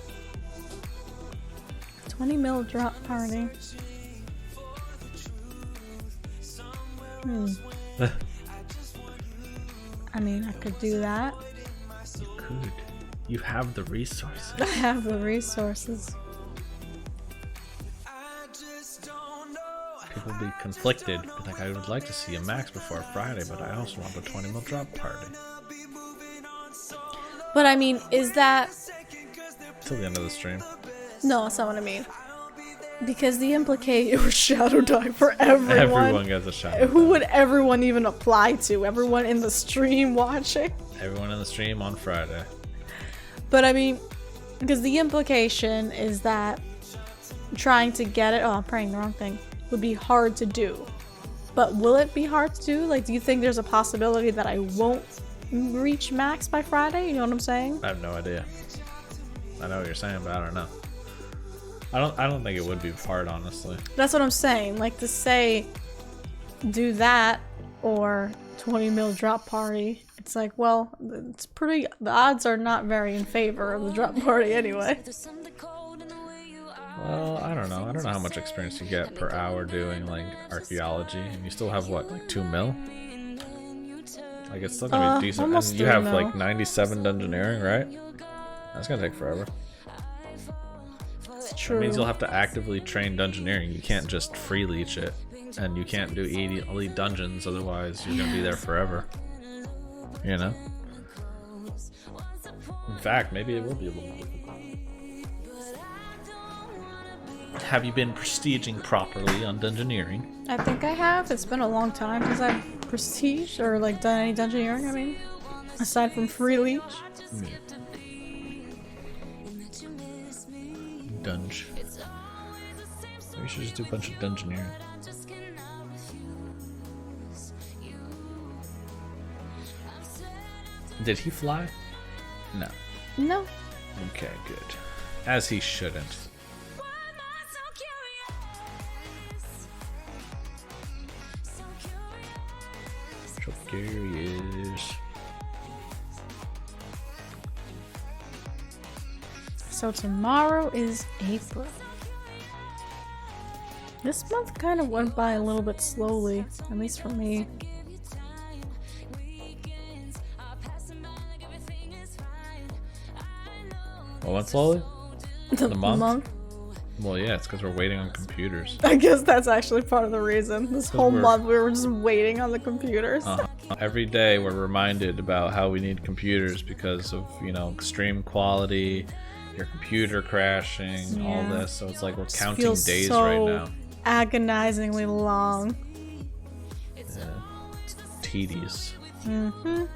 20 mil drop party. I mean, I could do that. You could. You have the resources. I have the resources. People be conflicted. Be like, I would like to see a max before Friday, but I also want the 20 mil drop party. But I mean, is that... Till the end of the stream. No, that's not what I mean. Because the implication was shadow die for everyone. Everyone gets a shot. Who would everyone even apply to? Everyone in the stream watching? Everyone in the stream on Friday. But I mean, because the implication is that trying to get it, oh, I'm praying the wrong thing, would be hard to do. But will it be hard to do? Like, do you think there's a possibility that I won't reach max by Friday? You know what I'm saying? I have no idea. I know what you're saying, but I don't know. I don't think it would be hard, honestly. That's what I'm saying. Like, to say, do that, or 20 mil drop party. It's like, well, it's pretty, the odds are not very in favor of the drop party anyway. Well, I don't know. I don't know how much experience you get per hour doing, like, archaeology. And you still have, what, like 2 mil? Like, it's still gonna be decent. And almost you 3 have, mil. like, 97 dungeoneering, right? That's gonna take forever. It's That true. means you'll have to actively train dungeoneering. You can't just free leech it. And you can't do 80 elite dungeons, otherwise you're gonna be there forever. You know? In fact, maybe it will be a little difficult. Have you been prestiging properly on dungeoneering? I think I have. It's been a long time since I've prestige or like done any dungeoneering, I mean. Aside from free leech. Dunge. Maybe we should just do a bunch of dungeoneering. Did he fly? No. No. Okay, good. As he shouldn't. So curious. So tomorrow is April. This month kind of went by a little bit slowly, at least for me. What went slowly? The month? Well, yeah, it's because we're waiting on computers. I guess that's actually part of the reason. This whole we're- month we were just waiting on the computers. Every day we're reminded about how we need computers because of, you know, extreme quality, your computer crashing, all Yeah. this. So it's like we're This counting feels days so right now. agonizingly long. Yeah. It's tedious. Mm-hmm.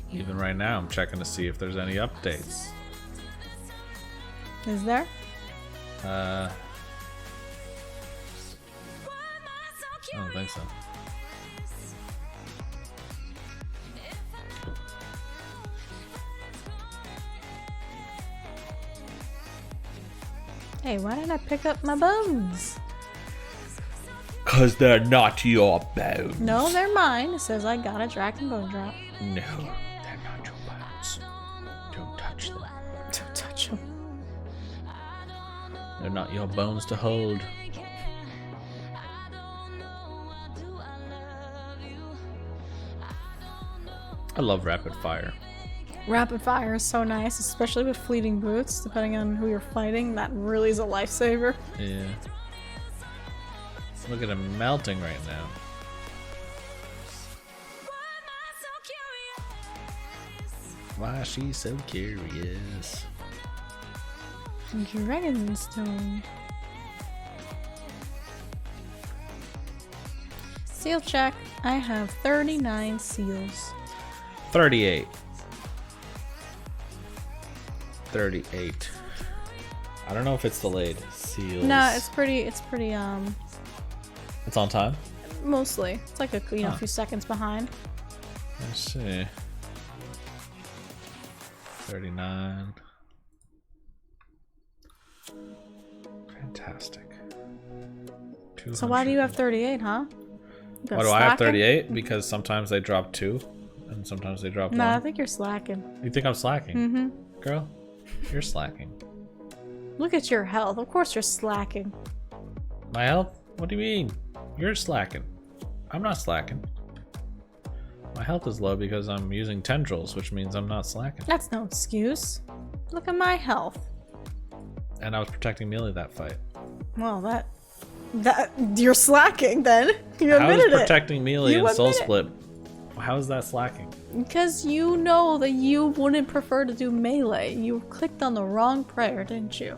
Even right now, I'm checking to see if there's any updates. Is there? I don't think so. Hey, why didn't I pick up my bones? Cause they're not your bones. No, they're mine. It says I got a dragon bone drop. No, they're not your bones. Don't touch them. Don't touch them. They're not your bones to hold. I love rapid fire. Rapid fire is so nice, especially with fleeting boots. Depending on who you're fighting, that really is a lifesaver. Yeah. Look at him melting right now. Why she's so curious. Dragonstone. Seal check. I have 39 seals. 38. 38. I don't know if it's delayed. Seals. No, it's pretty, It's on time? mostly. It's like a Huh. few seconds behind. Let's see. 39. Fantastic. So why do you have 38, huh? You got Why do I have slacking? 38? Because sometimes they drop 2, and sometimes they drop No, 1. I think you're slacking. You think I'm slacking? Mm-hmm. Girl, you're slacking. Look at your health. Of course you're slacking. My health? What do you mean? You're slacking. I'm not slacking. My health is low because I'm using tendrils, which means I'm not slacking. That's no excuse. Look at my health. And I was protecting Mealy that fight. Well, that you're slacking then. You How is admitted it. protecting Mealy You and Soul admit it. Split? How is that slacking? Because you know that you wouldn't prefer to do melee. You clicked on the wrong prayer, didn't you?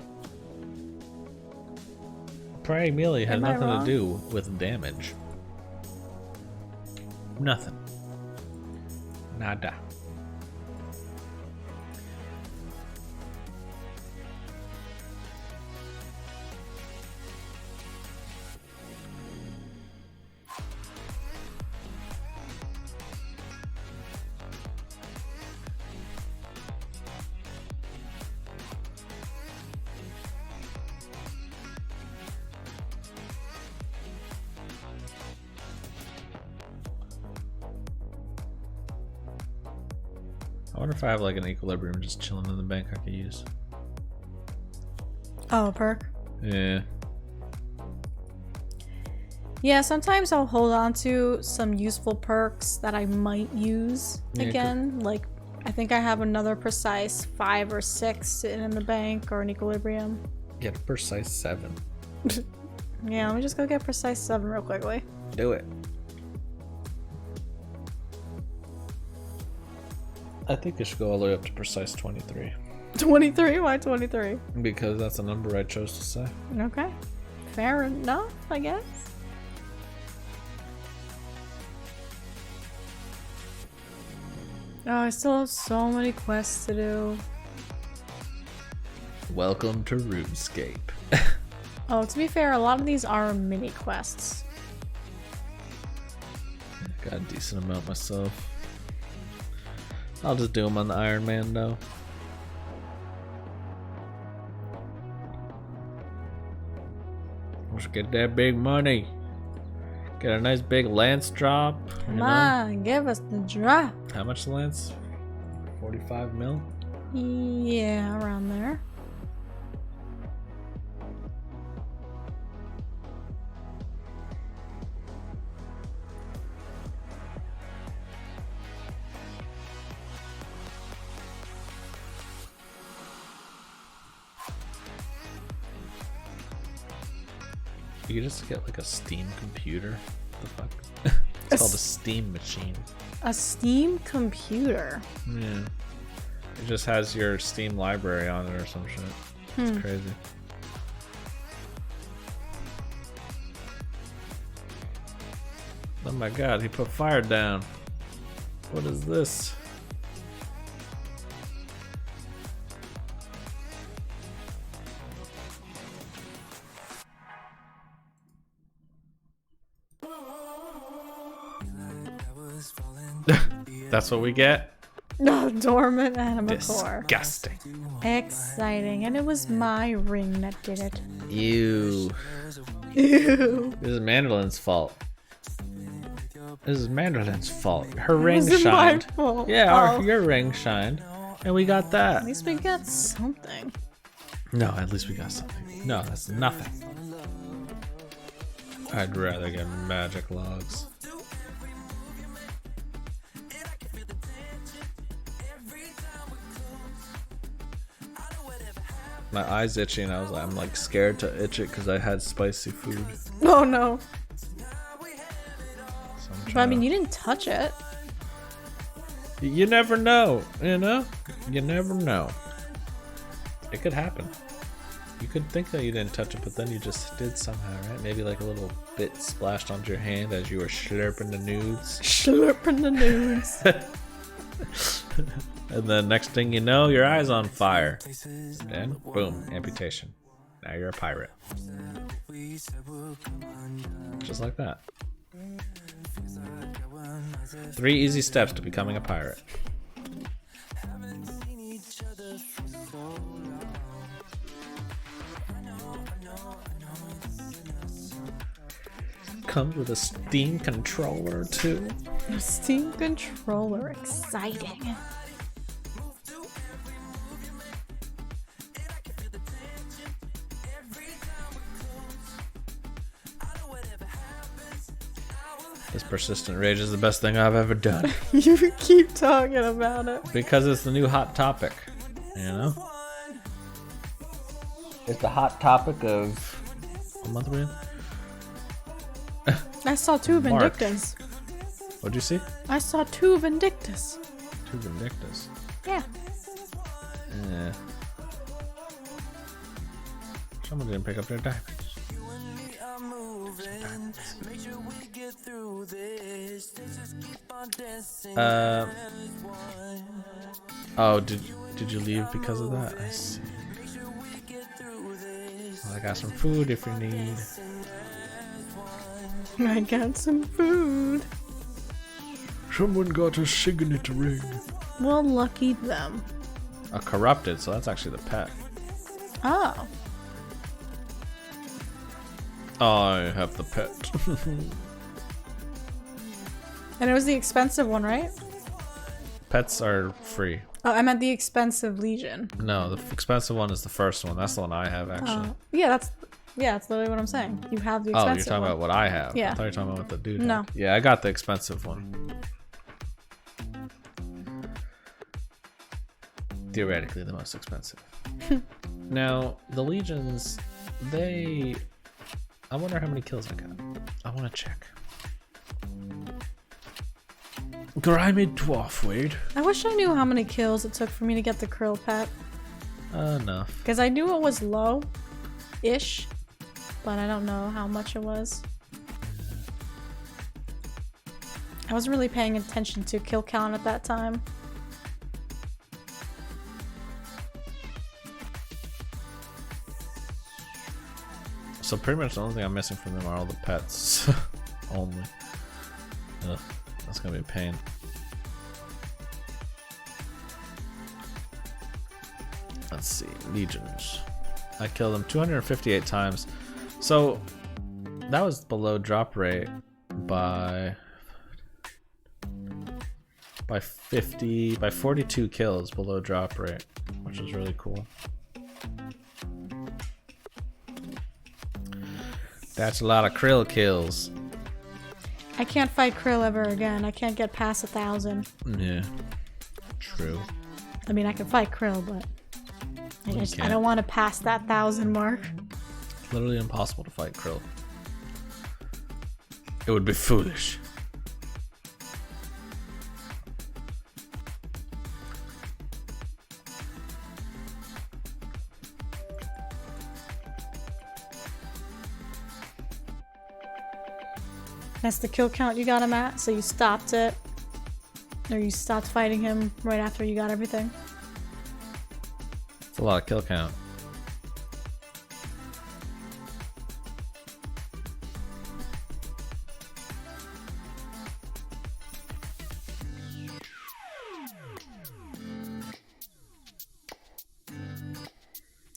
Praying Mealy had Am I nothing wrong? to do with damage. Nothing. Nada. I wonder if I have like an equilibrium just chilling in the bank I could use. Oh, a perk. Yeah. Yeah, sometimes I'll hold on to some useful perks that I might use Yeah, again. Like, I think I have another precise 5 or 6 sitting in the bank or an equilibrium. Get a precise 7. Yeah, let me just go get precise 7 real quickly. Do it. I think it should go all the way up to precise 23. 23? Why 23? Because that's the number I chose to say. Okay. Fair enough, I guess. Oh, I still have so many quests to do. Welcome to RuneScape. Oh, to be fair, a lot of these are mini quests. Got a decent amount myself. I'll just do them on the Ironman though. Let's get that big money. Get a nice big lance drop. you Come know? on, give us the drop. How much the lance? 45 mil? Yeah, around there. You could just get like a Steam computer. What the fuck? It's called a Steam machine. A Steam computer. Yeah. It just has your Steam library on it or some shit. It's crazy. Oh my god, he put fire down. What is this? That's what we get? No, dormant anima core. Disgusting. Exciting. And it was my ring that did it. Ew. Ew. This is Mandalin's fault. This is Mandalin's fault. Her It ring wasn't my shined. fault. Yeah, Oh. your ring shined. And we got that. At least we got something. No, at least we got something. No, that's nothing. I'd rather get magic logs. My eye's itching. I'm like scared to itch it because I had spicy food. Oh no. So I'm But I trying mean, to- you didn't touch it. You never know, you know? You never know. It could happen. You could think that you didn't touch it, but then you just did somehow, right? Maybe like a little bit splashed onto your hand as you were slurping the nudes. Slurping the nudes. And then next thing you know, your eye's on fire. Then, boom, amputation. Now you're a pirate. Just like that. 3 easy steps to becoming a pirate. Comes with a Steam controller too. A Steam controller. Exciting. This persistent rage is the best thing I've ever done. You keep talking about it. Because it's the new hot topic, you know? It's the hot topic of... What month are we in? I saw 2 March. Vindictas. What'd you see? I saw 2 Vindictas. 2 Vindictas. Yeah. Yeah. Someone didn't pick up their diamonds. Oh, did you leave because of that? I see. Well, I got some food if you need. I got some food. Someone got a signet ring. Well, lucky them. A corrupted, so that's actually the pet. Oh. I have the pet. And it was the expensive one, right? Pets are free. Oh, I meant the expensive Legion. No, the expensive one is the first one. That's the one I have, actually. Yeah, that's literally what I'm saying. You have the Oh, expensive you're talking one. about what I have. Yeah. I thought you were talking about what the dude No. had. Yeah, I got the expensive one. Theoretically, the most expensive. Now, the Legions, I wonder how many kills I got. I want to check. Grimy dwarf, Wade. I wish I knew how many kills it took for me to get the krill pet. Enough. Because I knew it was low-ish, but I don't know how much it was. I wasn't really paying attention to kill count at that time. So pretty much the only thing I'm missing from them are all the pets. Only. Ugh, that's gonna be a pain. Let's see, legions. I killed them 258 times. So that was below drop rate by 42 kills below drop rate, which is really cool. That's a lot of krill kills. I can't fight krill ever again. I can't get past 1,000. Yeah, true. I mean, I can fight krill, but I You just I can't. don't want to pass that 1,000 mark. Literally impossible to fight krill. It would be foolish. That's the kill count you got him at, so you stopped it. Or you stopped fighting him right after you got everything. It's a lot of kill count.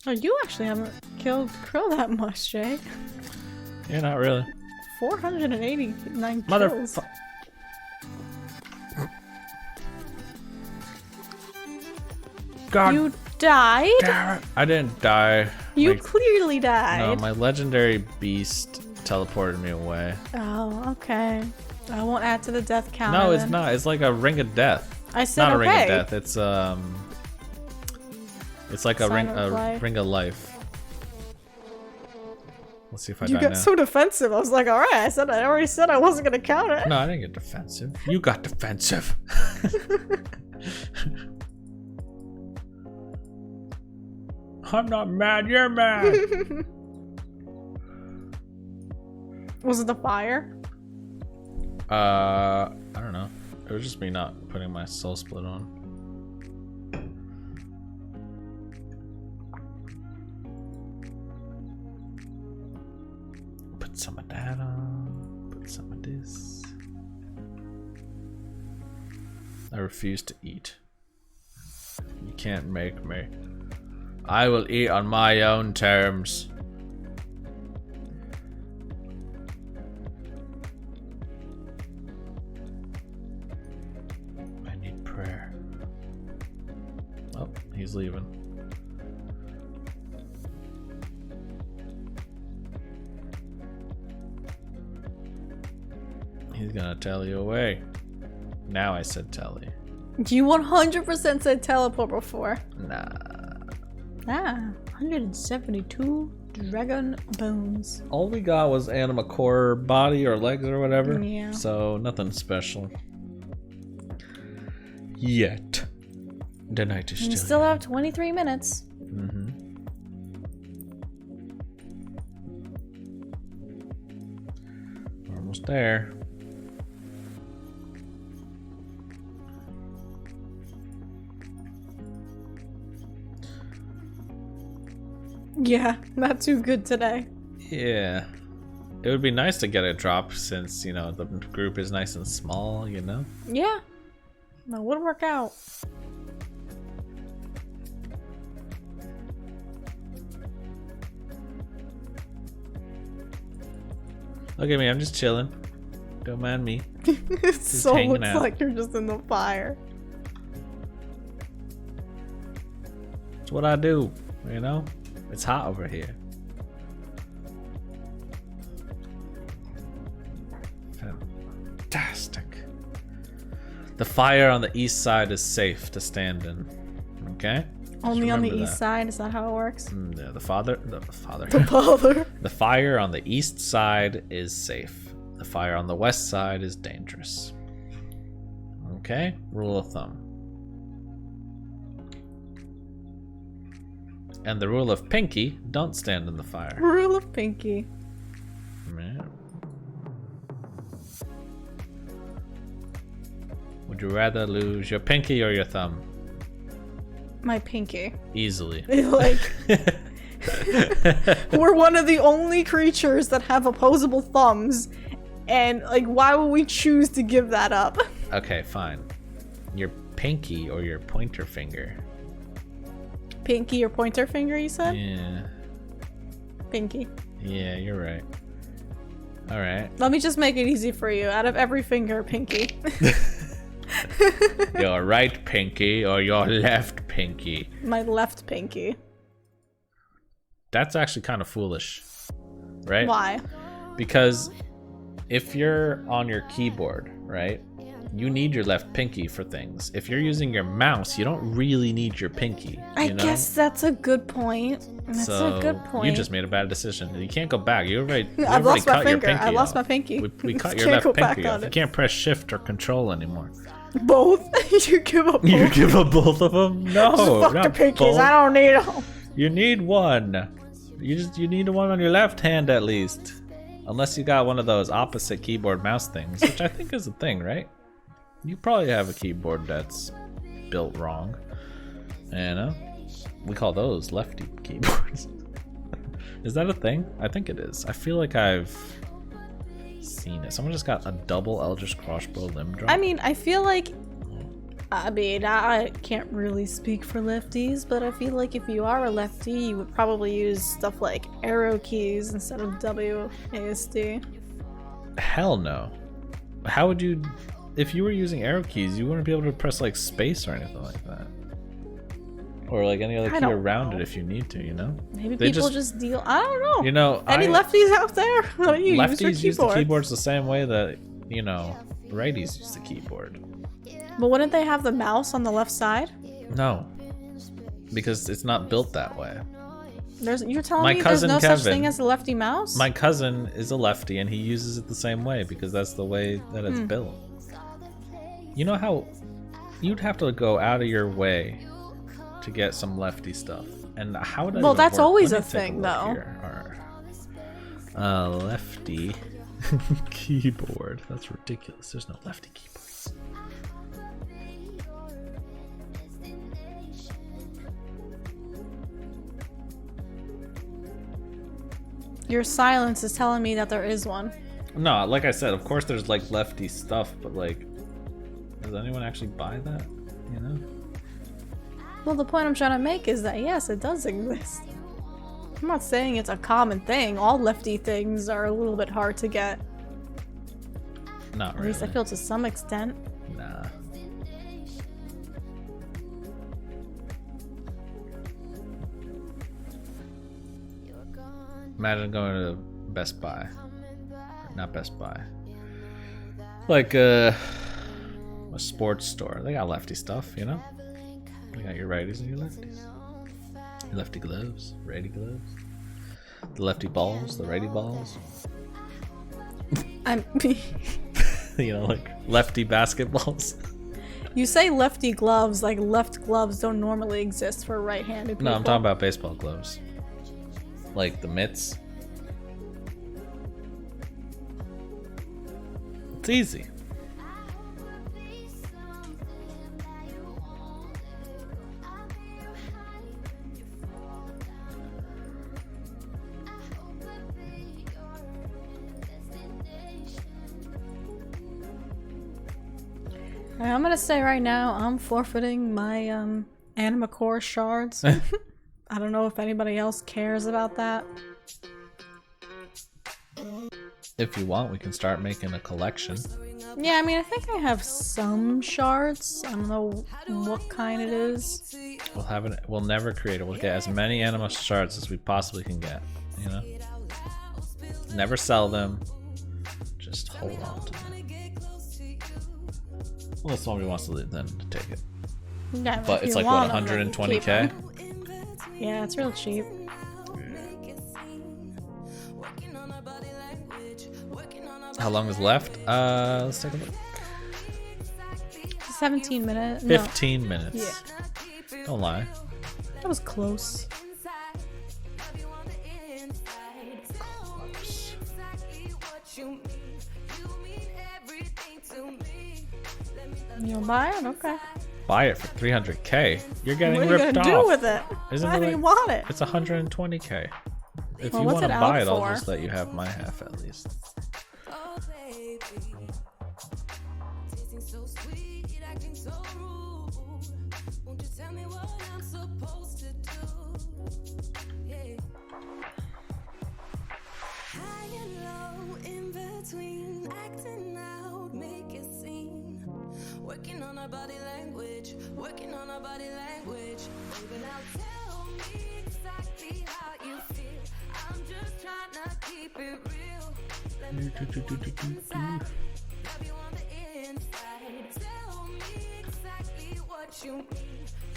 Oh, you actually haven't killed Crow that much, Jay. Yeah, not really. 489 kills. Motherfucker. God You died? damn it. I didn't die. You My- clearly died. No, my legendary beast teleported me away. Oh, okay. I won't add to the death count. No, it's not. It's like a ring of death. I said Not a okay. ring of death. It's like a Sign ring of life. ring of life. Let's see if I You die got now. so defensive. I was like, all right. I already said I wasn't gonna count it. No, I didn't get defensive. You got defensive. I'm not mad, you're mad. Was it the fire? I don't know. It was just me not putting my soul split on. Put some of that on. Put some of this. I refuse to eat. You can't make me. I will eat on my own terms. I need prayer. Oh, he's leaving. He's gonna tell you away. Now I said telly. You 100% said teleport before. Nah. Ah, 172 dragon bones. All we got was anima core body or legs or whatever. Yeah. So nothing special. Yet. The night is You still still have 23 minutes. Mm-hmm. We're almost there. Yeah, not too good today. Yeah. It would be nice to get a drop since, you know, the group is nice and small, you know? Yeah, that would work out. Look at me, I'm just chilling. Don't mind me. It so hanging looks out. like you're just in the fire. It's what I do, you know? It's hot over here. Fantastic. The fire on the east side is safe to stand in. Okay? Just Only on the remember east that. side, is that how it works? Yeah, the father. Father. The fire on the east side is safe. The fire on the west side is dangerous. Okay? Rule of thumb. And the rule of pinky, don't stand in the fire. Rule of Pinky. Yeah. Would you rather lose your pinky or your thumb? My pinky. Easily. Like, we're one of the only creatures that have opposable thumbs, and like, why would we choose to give that up? Okay, fine. Your pinky or your pointer finger? Pinky or pointer finger, you said? Yeah. Pinky. Yeah, you're right. Alright. Let me just make it easy for you. Out of every finger, pinky. Your right pinky or your left pinky? My left pinky. That's actually kind of foolish. Right? Why? Because if you're on your keyboard, right? you need your left pinky for things. If you're using your mouse, you don't really need your pinky. I you know? guess that's a good point. That's a good point. You just made a bad decision. You can't go back. You already I've lost my cut your finger. pinky I lost off. my pinky. We cut your Can't left go back pinky on off. You it. can't press shift or control anymore. Both? You give up both? You give up both of them? No, Fuck not the pinkies. both. I don't need them. You need one. You need one on your left hand at least. Unless you got one of those opposite keyboard mouse things, which I think is a thing, right? You probably have a keyboard that's built wrong. You know? We call those lefty keyboards. Is that a thing? I think it is. I feel like I've seen it. Someone just got a double Eldritch Crossbow limb drop. I mean, I feel like... I can't really speak for lefties, but I feel like if you are a lefty, you would probably use stuff like arrow keys instead of WASD. Hell no. How would you... If you were using arrow keys, you wouldn't be able to press like space or anything like that. Or like any other I key don't around know. it if you need to, you know? Maybe They people just deal... I don't know. You know, Any lefties out there? How do you use your lefties use the keyboard? keyboards the same way that, you know, righties use the keyboard. But wouldn't they have the mouse on the left side? No. Because it's not built that way. You're telling My me there's cousin no such Kevin- thing as a lefty mouse? My cousin is a lefty and he uses it the same way because that's the way that it's built. You know how you'd have to go out of your way to get some lefty stuff. And how would that Well, even that's work? always Let a me take thing, look though. here. Lefty keyboard. That's ridiculous. There's no lefty keyboards. Your silence is telling me that there is one. No, like I said, of course there's like lefty stuff, but like, does anyone actually buy that? You know? Well, the point I'm trying to make is that yes, it does exist. I'm not saying it's a common thing. All lefty things are a little bit hard to get. Not At really. least I feel to some extent. Nah. Imagine going to Best Buy. Not Best Buy. Like a sports store. They got lefty stuff, you know? They got your righties and your lefties. Your lefty gloves, righty gloves. The lefty balls, the righty balls. I'm. You know, like lefty basketballs. You say lefty gloves, like left gloves don't normally exist for right-handed people. No, I'm talking about baseball gloves. Like the mitts. It's easy. I'm gonna say right now, I'm forfeiting my Anima Core shards. I don't know if anybody else cares about that. If you want, we can start making a collection. Yeah, I mean, I think I have some shards. I don't know what kind it is. We'll have it. We'll never create it. We'll get as many anima shards as we possibly can get. You know. Never sell them. Just hold on to them. Unless somebody wants to leave, then to take it. Yeah, But if it's you like what, want 'em, then keep 120k? 'em. Yeah, it's real cheap. How long is left? Let's take a look. 17 minutes. 15 minutes. Yeah. Don't lie. That was close. You'll buy it? Okay. Buy it for 300k. You're getting What are you ripped gonna off. do with it? Isn't Why it do you like- want it? It's 120k. If Well, you what's want to it buy out it, I'll for? just let you have my half at least. Working on our body language, working on our body language. Baby, now tell me exactly how you feel. I'm just trying to keep it real. Let me love you on the inside. what you mean.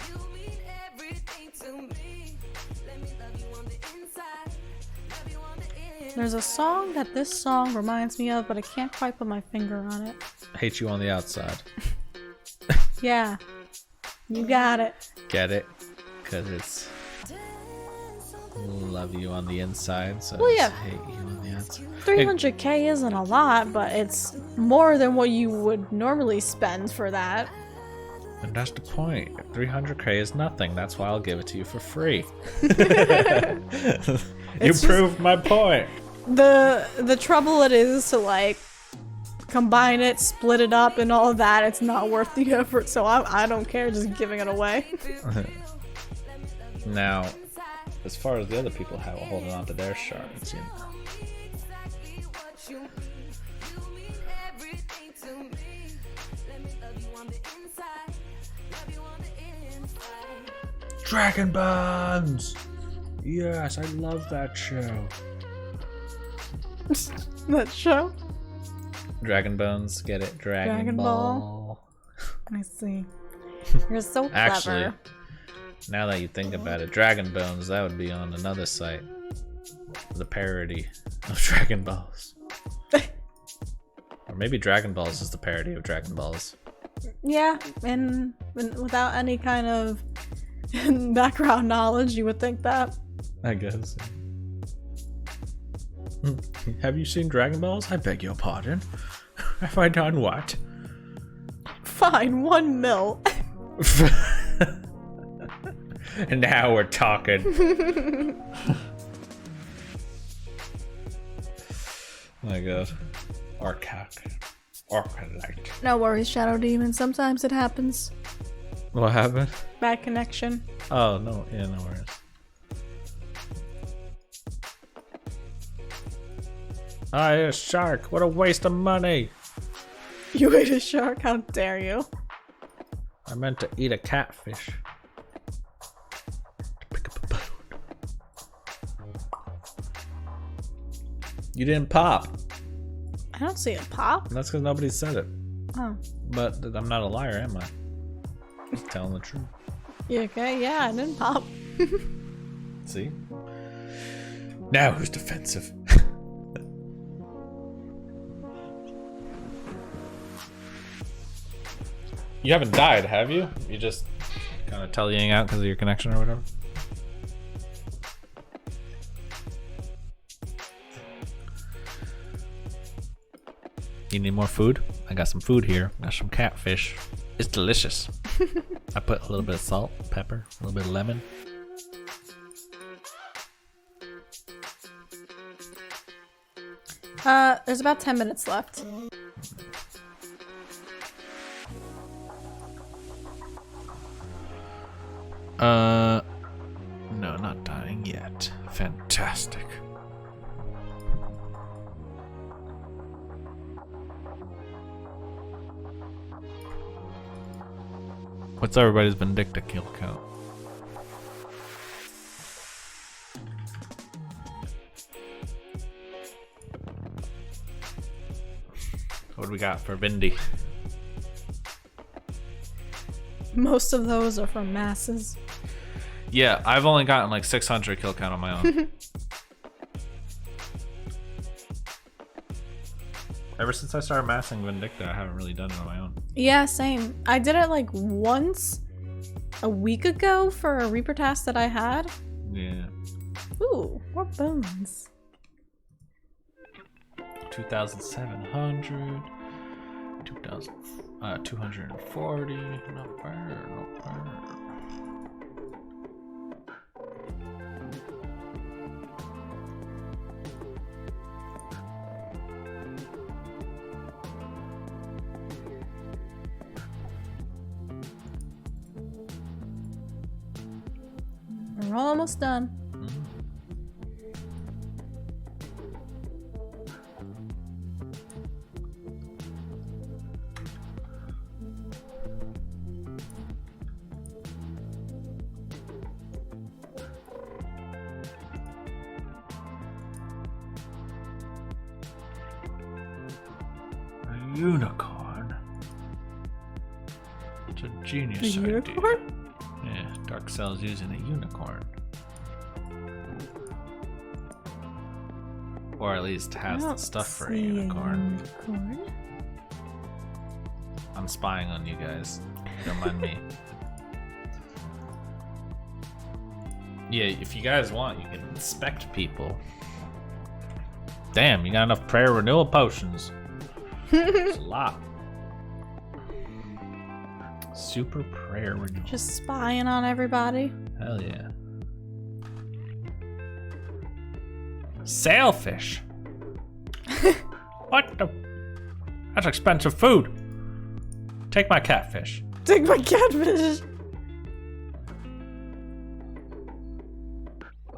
You mean everything to me. Let me love you on the inside. Love you on the inside. There's a song that this song reminds me of, but I can't quite put my finger on it. Hate you on the outside. Yeah. You got it. Get it? Because it's love you on the inside, so Well, yeah. it's hate you on the outside. 300k isn't a lot, but it's more than what you would normally spend for that. And that's the point. 300k is nothing. That's why I'll give it to you for free. You It's proved my point. The trouble it is to like combine it, split it up, and all of that, it's not worth the effort, so I don't care just giving it away. Now, as far as the other people have holding on to their shards, you know. Dragon Bones! Yes, I love that show. That show? Dragon Bones, get it? Dragon Ball. I see. You're so clever. Actually, now that you think about it, Dragon Bones, that would be on another site. The parody of Dragon Balls. Or maybe Dragon Balls is the parody of Dragon Balls. Yeah, and without any kind of background knowledge, you would think that. I guess. Have you seen Dragon Balls? I beg your pardon. Have I done what? Fine, 1 mil. And now we're talking. My god. Arcalite. No worries, Shadow Demon. Sometimes it happens. What happened? Bad connection. Oh, no. Yeah, no worries. Ah, a shark. What a waste of money. You ate a shark? How dare you? I meant to eat a catfish. To pick up a bone. You didn't pop. I don't see it pop. That's because nobody said it. Oh. But I'm not a liar, am I? Just telling the truth. You okay? Yeah, I didn't pop. See? Now who's defensive? You haven't died, have you? You just kind of tellying out because of your connection or whatever? You need more food? I got some food here. Got some catfish. It's delicious. I put a little bit of salt, pepper, a little bit of lemon. There's about 10 minutes left. No, not dying yet. Fantastic. What's everybody's Vindicta kill count? What do we got for Vindy? Most of those are from masses. Yeah, I've only gotten like 600 kill count on my own. Ever since I started massing Vindicta, I haven't really done it on my own. Yeah, same. I did it like once a week ago for a Reaper task that I had. Yeah. Ooh, more bones. 2,700. 240. Not bad, not bad. We're almost done. Unicorn. It's a Genius A idea. unicorn? Yeah, Dark Cell's using a unicorn. Or at least has the stuff for a unicorn. I'm spying on you guys. Don't mind me. Yeah, if you guys want, you can inspect people. Damn, you got enough prayer renewal potions. It's a lot. Super prayer renewal. Just spying on everybody. Hell yeah. Sailfish. What the? That's expensive food. Take my catfish. Take my catfish.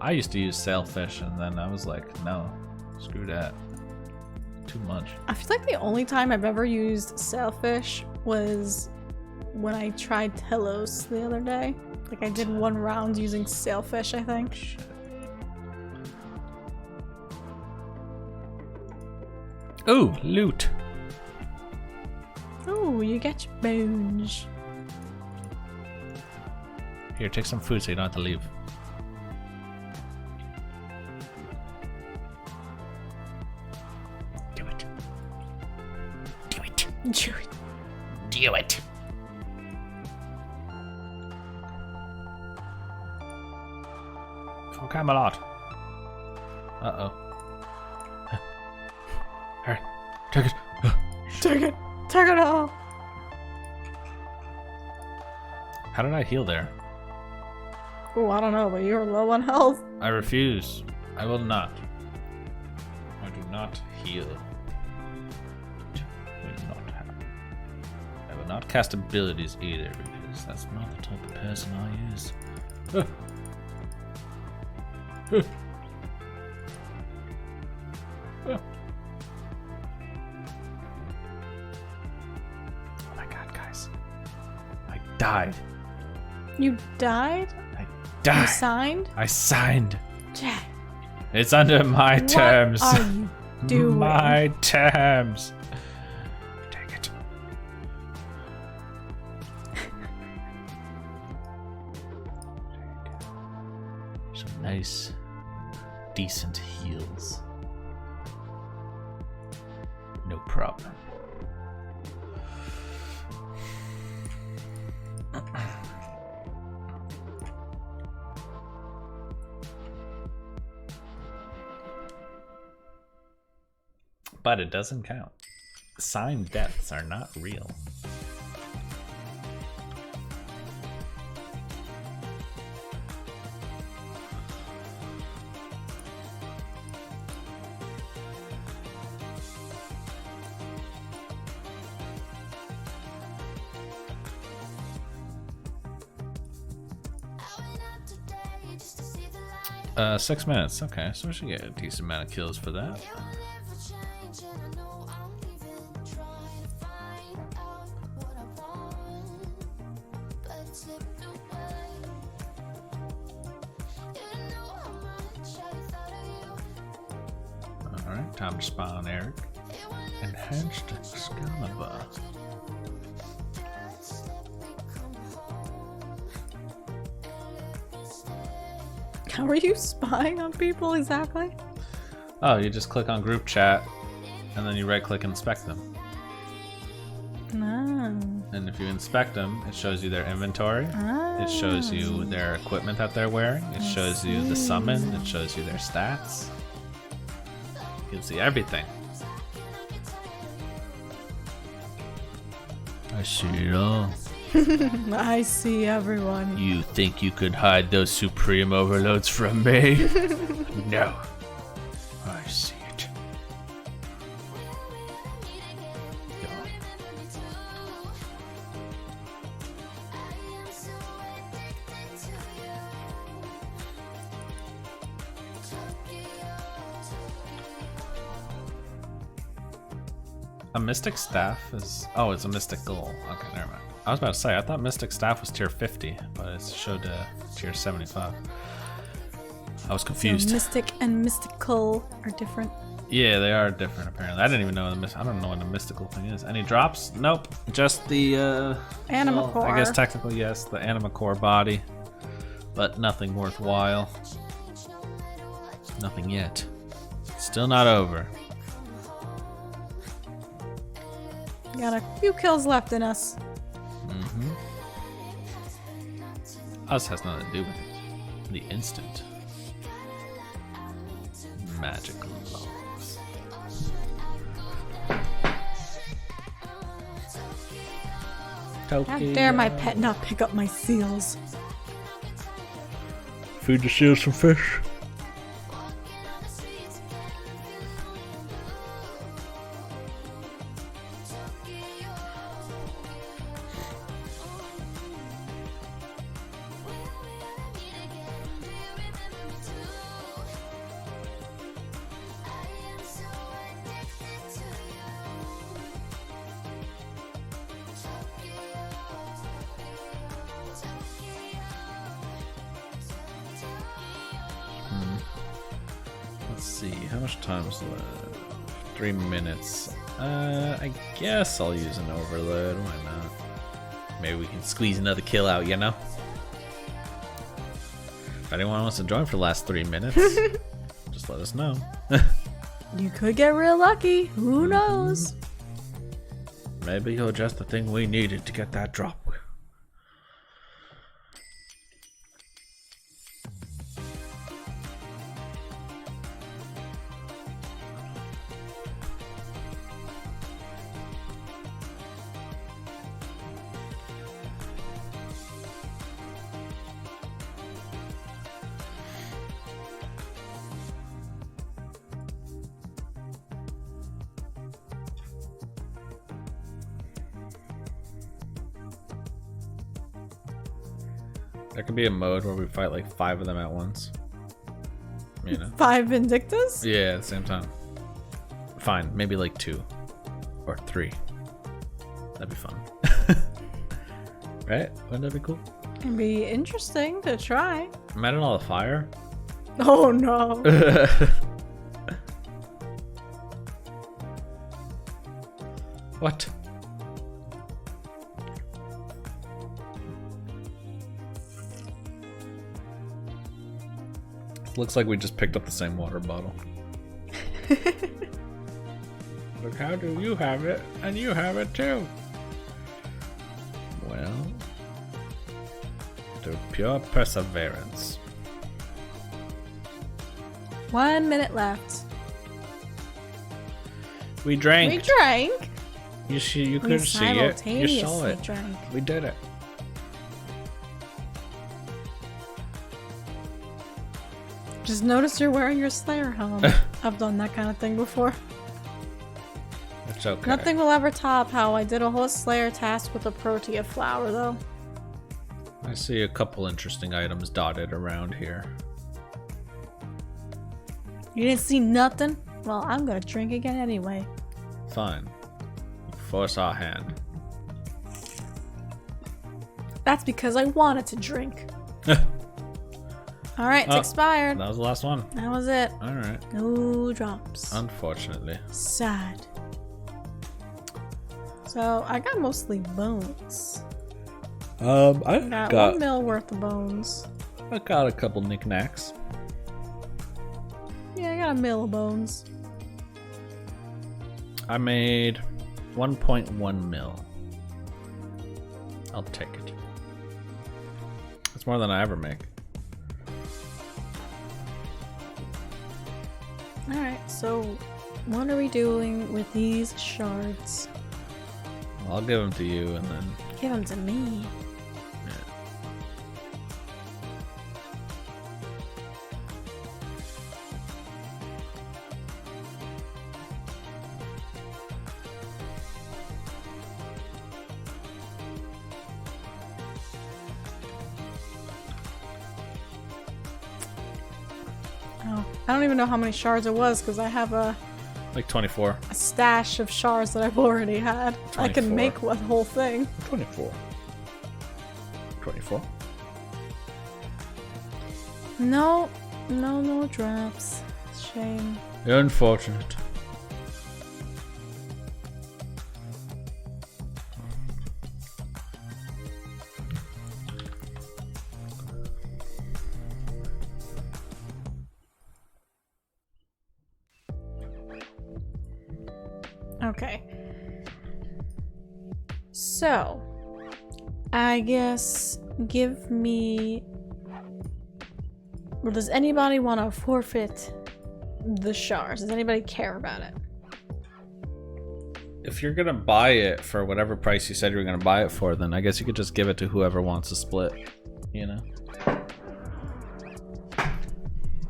I used to use sailfish and then I was like, no, screw that. Too much. I feel like the only time I've ever used sailfish was when I tried Telos the other day. Like I did one round using sailfish, I think. Shit. Ooh, loot. Oh, you get your bones. Here, take some food so you don't have to leave. Do it. Do it. Chew it. Do it. For Camelot. Uh-oh. Alright, take it. Take it. Take it all. How did I heal there? Oh, I don't know, but you're low on health. I refuse. I will not. I do not heal. Will not happen. I will not cast abilities either because that's not the type of person I is. Oh my god, guys. I died. You died? I You died. signed? I signed. Jack, It's under my terms. what are you doing? My terms. Take it. Some nice, decent heals. No problem. But it doesn't count. Signed deaths are not real. I went out today just to see the light. 6 minutes. Okay, so we should get a decent amount of kills for that. It will never change, and I know I'm leaving. Trying to find out what I want, but it slipped away. You didn't know how much I thought of you. Alright, time to spawn Eric. It will never Enhanced change, Excalibur. just let me come home and let me stay. How are you spying on people exactly? Oh, you just click on group chat and then you right click and inspect them. No. And if you inspect them, it shows you their inventory. It shows you their equipment that they're wearing. It shows you the summon. It shows you their stats. Gives you everything. I see it all. I see everyone. You think you could hide those supreme overloads from me? No. I see it. Go. A mystic staff is... Oh, it's a mystic goal. Okay, never mind. I was about to say, I thought mystic staff was tier 50, but it showed tier 75. I was confused. So mystic and mystical are different. Yeah, they are different apparently. I didn't even know I don't know what the mystical thing is. Any drops? Nope. Just the Anima well, core. I guess technically yes, the anima core body, but nothing worthwhile. Nothing yet. Still not over. Got a few kills left in us. Mm-hmm. Us has nothing to do with it. The instant magical laws. How dare my pet not pick up my seals? Feed the seals some fish. Let's see, how much time's left? 3 minutes. I guess I'll use an overload. Why not? Maybe we can squeeze another kill out, you know? If anyone wants to join for the last 3 minutes, just let us know. You could get real lucky. Who knows? Maybe you're just the thing we needed to get that drop. There could be a mode where we fight like 5 of them at once. You know? 5 Vindictas? Yeah, at the same time. Fine, maybe like 2 or 3. That'd be fun. Right? Wouldn't that be cool? It'd be interesting to try. Imagine all the fire. Oh no. What? Looks like we just picked up the same water bottle. Look, how do you have it? And you have it too. Well, through pure perseverance. 1 minute left. We drank. We drank. You couldn't see it. You saw simultaneously it. drank. We did it. Just notice you're wearing your Slayer helm. I've done that kind of thing before. It's okay. Nothing will ever top how I did a whole Slayer task with a Protea flower, though. I see a couple interesting items dotted around here. You didn't see nothing? Well, I'm gonna drink again anyway. Fine. Force our hand. That's because I wanted to drink. Alright, it's Oh, expired. That was the last one. That was it. Alright. No drops. Unfortunately. Sad. So, I got mostly bones. I Got 1 mil worth of bones. I got a couple knickknacks. Yeah, I got 1 mil of bones. I made 1.1 mil. I'll take it. That's more than I ever make. Alright, so what are we doing with these shards? Well, I'll give them to you and then... Give them to me. Yeah. Oh, I don't even know how many shards it was because I have a Like 24. stash of shards that I've already had. I can 24. make one whole thing. 24. 24? No, no drops. Shame. Unfortunate. Okay. So, I guess give me... Well, does anybody want to forfeit the shards? Does anybody care about it? If you're gonna buy it for whatever price you said you were gonna buy it for, then I guess you could just give it to whoever wants to split. You know?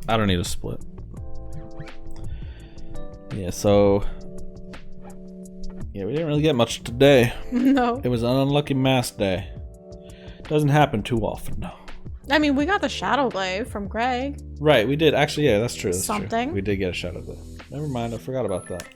I don't need a split. Yeah, so... Yeah, we didn't really get much today. No. It was an unlucky mass day. Doesn't happen too often, no. I mean, we got the Shadow Glaive from Greg. Right, we did. Actually, yeah, that's true. That's Something. True. We did get a Shadow Glaive. Never mind, I forgot about that.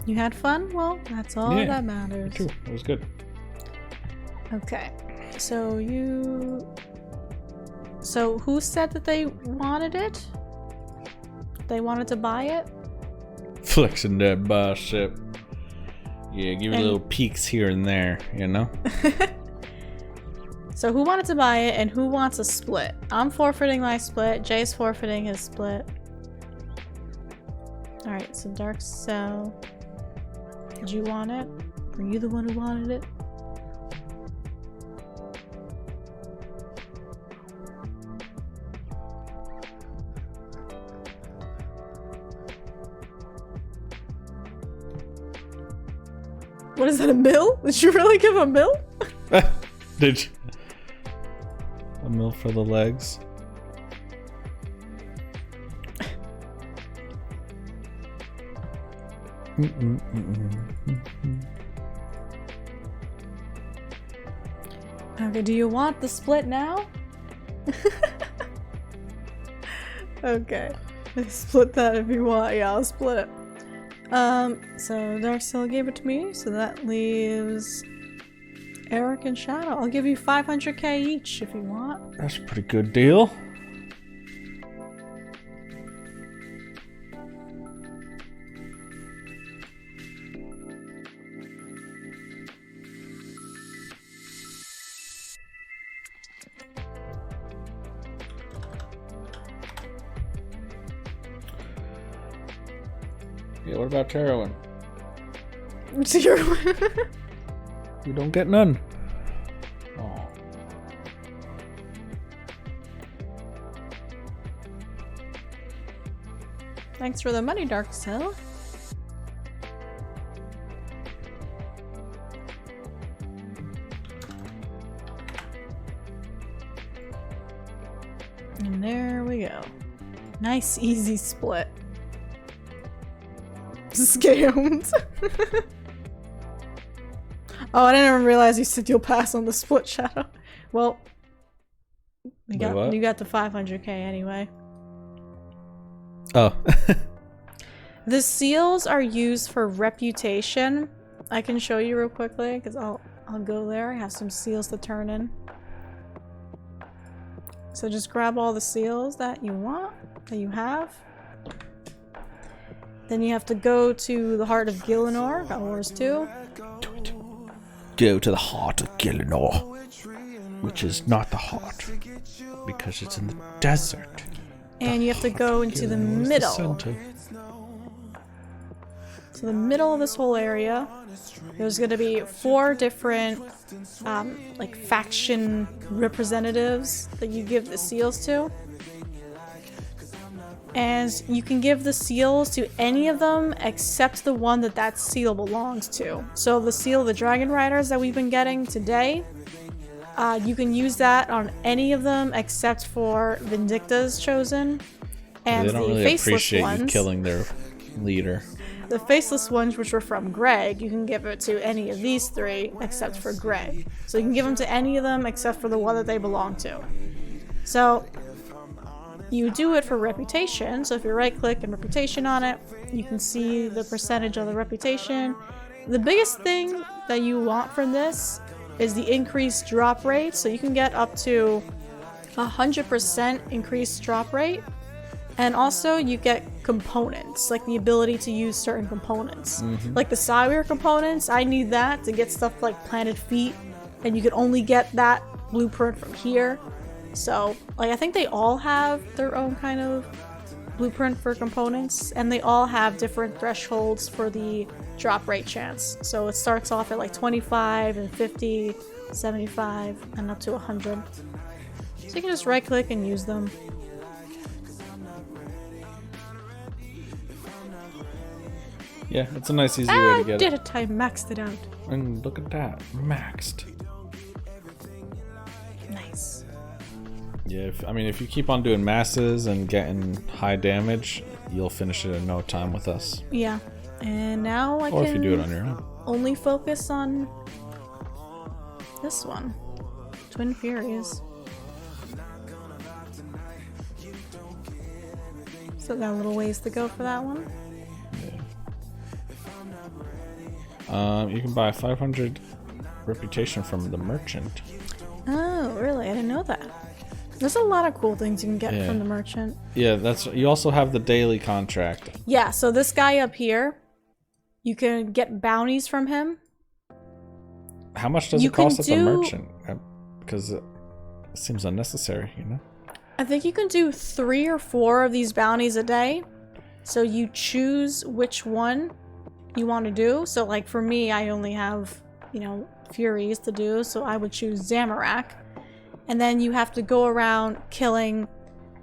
You had fun? Well, that's all Yeah, that matters. True, it was good. Okay. So So who said that they wanted it? They wanted to buy it? Flexing that bicep. Yeah, give you little peeks here and there, you know? So who wanted to buy it and who wants a split? I'm forfeiting my split. Jay's forfeiting his split. Alright, so Dark Cell. Did you want it? Were you the one who wanted it? What is that, a mill? Did you really give a mill? Did you? A mill for the legs. Okay, do you want the split now? Okay. Split that if you want. Yeah, I'll split it. So Darkcell gave it to me, so that leaves Eric and Shadow. I'll give you 500k each if you want. That's a pretty good deal. Yeah, what about heroin? Zero. You don't get none. Oh. Thanks for the money, Darkcell. And there we go. Nice, easy split. Scammed. Oh, I didn't even realize you said you'll pass on the split, Shadow. Well, you got the 500k anyway. Oh. The seals are used for reputation. I can show you real quickly because I'll go there. I have some seals to turn in. So just grab all the seals that you want, that you have. Then you have to go to the heart of Gielinor, got Wars 2. Go to the heart of Gielinor, which is not the heart, because it's in the desert. And you have to go into the middle. So the middle of this whole area, there's going to be 4 different like faction representatives that you give the seals to. And you can give the seals to any of them except the one that seal belongs to. So the seal of the Dragon Riders that we've been getting today, you can use that on any of them except for Vindicta's chosen. And they don't really faceless appreciate ones, you killing their leader. the faceless ones, which were from Greg, you can give it to any of these 3 except for Greg. So you can give them to any of them except for the one that they belong to. So you do it for reputation. So if you right click and reputation on it, you can see the percentage of the reputation. The biggest thing that you want from this is the increased drop rate. So you can get up to 100% increased drop rate. And also you get components, like the ability to use certain components. Like the Cyber components, I need that to get stuff like planted feet, and you can only get that blueprint from here. So, like, I think they all have their own kind of blueprint for components, and they all have different thresholds for the drop rate chance. So it starts off at like 25 and 50, 75, and up to 100. So you can just right click and use them. Yeah, it's a nice, easy way to get did it. I maxed it out. And look at that, maxed. Nice. Yeah, if you keep on doing masses and getting high damage, you'll finish it in no time with us. Yeah. And now I Or can if you do it on your own. only focus on this one. Twin Furies. Still got a little ways to go for that one. You can buy 500 reputation from the merchant. Oh, really? I didn't know that. There's a lot of cool things you can get Yeah. from the merchant. Yeah, you also have the daily contract. Yeah, so this guy up here, you can get bounties from him. How much does You it cost can at the do- merchant? Because it seems unnecessary, you know? I think you can do 3 or 4 of these bounties a day. So you choose which one you want to do. So like for me, I only have, Furies to do. So I would choose Zamorak. And then you have to go around killing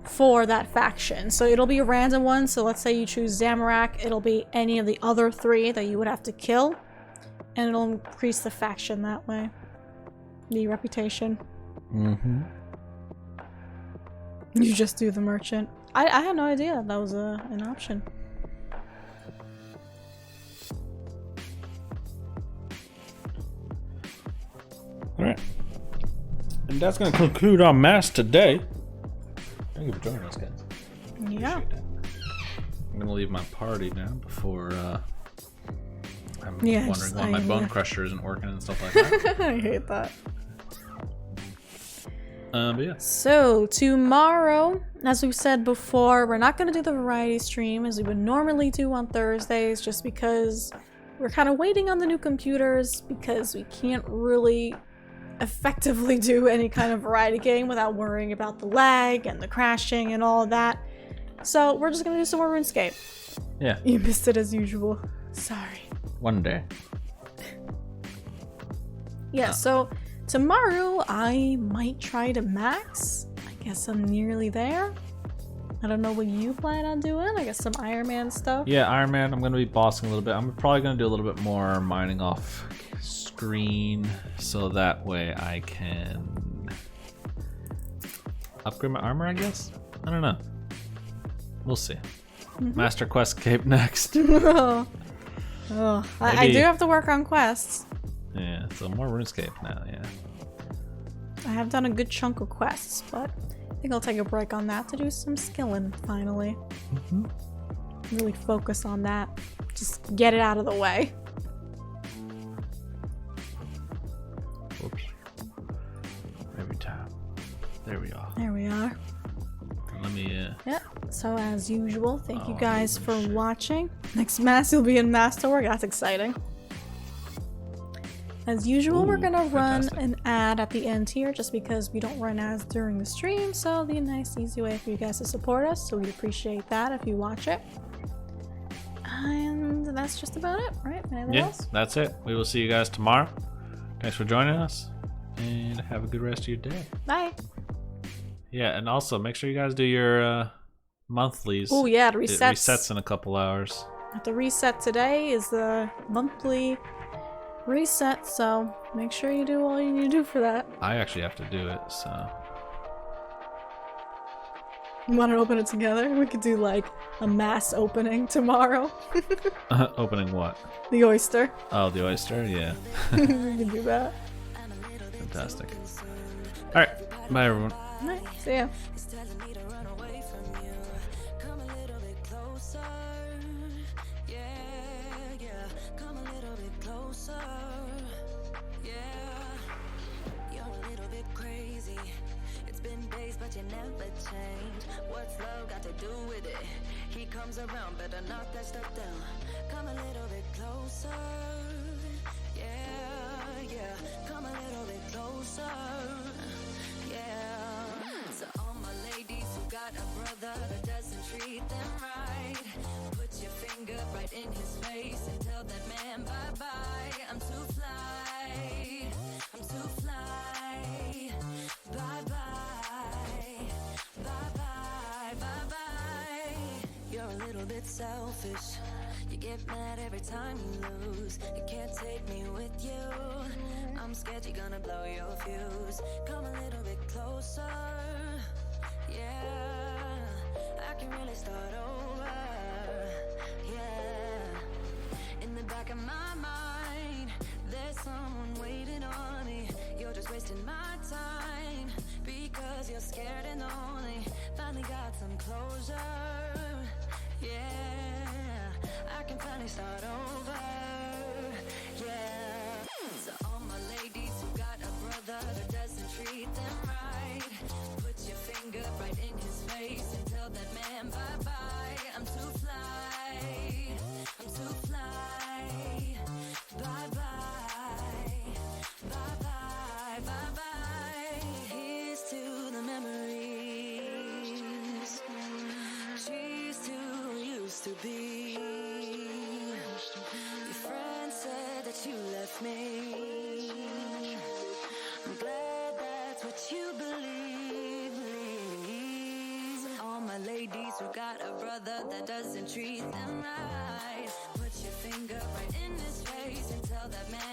for that faction. So it'll be a random one. So let's say you choose Zamorak. It'll be any of the other 3 that you would have to kill. And it'll increase the faction that way. The reputation. Mm-hmm. You just do the merchant. I had no idea that was an option. Alright. And that's going to conclude our mass today. Thank you for joining us, guys. Yeah. Appreciate that. I'm going to leave my party now before I'm Yeah, wondering why my I- bone crusher isn't working and stuff like that. I hate that. But yeah. So, tomorrow, as we said before, we're not going to do the variety stream as we would normally do on Thursdays, just because we're kind of waiting on the new computers, because we can't really effectively do any kind of variety game without worrying about the lag and the crashing and all of that. So, we're just going to do some more RuneScape. Yeah. You missed it as usual. Sorry. One day. Yeah, so tomorrow I might try to max. I guess I'm nearly there. I don't know what you plan on doing. I guess some Ironman stuff. Yeah, Ironman, I'm going to be bossing a little bit. I'm probably going to do a little bit more mining off screen so that way I can upgrade my armor, I guess? I don't know. We'll see. Master Quest Cape next. Oh, I Maybe- do have to work on quests. Yeah, so more RuneScape now, yeah. I have done a good chunk of quests, but I think I'll take a break on that to do some skilling finally. Really focus on that. Just get it out of the way. Whoops. Every time. There we are. There we are. Let me, Yep. So as usual, thank you Oh, guys for shit. watching. Next mass you'll be in Masterwork. That's exciting. As usual, we're Ooh, gonna run fantastic. an ad at the end here just because we don't run ads during the stream, so it'll be a nice easy way for you guys to support us, so we'd appreciate that if you watch it. And that's just about it, right? Anything yeah, else? that's it. We will see you guys tomorrow. Thanks for joining us, and have a good rest of your day. Bye. Yeah, and also make sure you guys do your monthlies. Oh yeah, it It resets. resets in a couple hours. The reset today is the monthly reset, so make sure you do all you need to do for that. I actually have to do it, so. You want to open it together? We could do like a mass opening tomorrow. Opening what? The oyster. Oh, the oyster? Yeah. We can do that. Fantastic. Alright, bye everyone. Alright, see ya. It's telling me to run away from comes around, better knock that stuff down. Come a little bit closer. Yeah, yeah. Come a little bit closer. Yeah. To all my ladies who got a brother that doesn't treat them right, put your finger right in his face and tell that man bye-bye. I'm too fly. I'm too fly. Bye-bye. Bye-bye. Bye-bye. You're a little bit selfish. You get mad every time you lose. You can't take me with you. I'm scared you're gonna blow your fuse. Come a little bit closer. Yeah, I can really start over. Yeah, in the back of my mind, there's someone waiting on me. You're just wasting my time because you're scared and lonely. Finally got some closure. Yeah, I can finally start over. Yeah, so all my ladies who got a brother that doesn't treat them right, put your finger right in his face and tell that man bye-bye. I'm too fly. I'm too fly. Bye-bye. Bye-bye. Bye-bye. Here's to the memories. Cheers to who used to be. Your friend said that you left me. I'm glad that's what you believe. All my ladies who got a brother that doesn't treat them right, put your finger right in his face and tell that man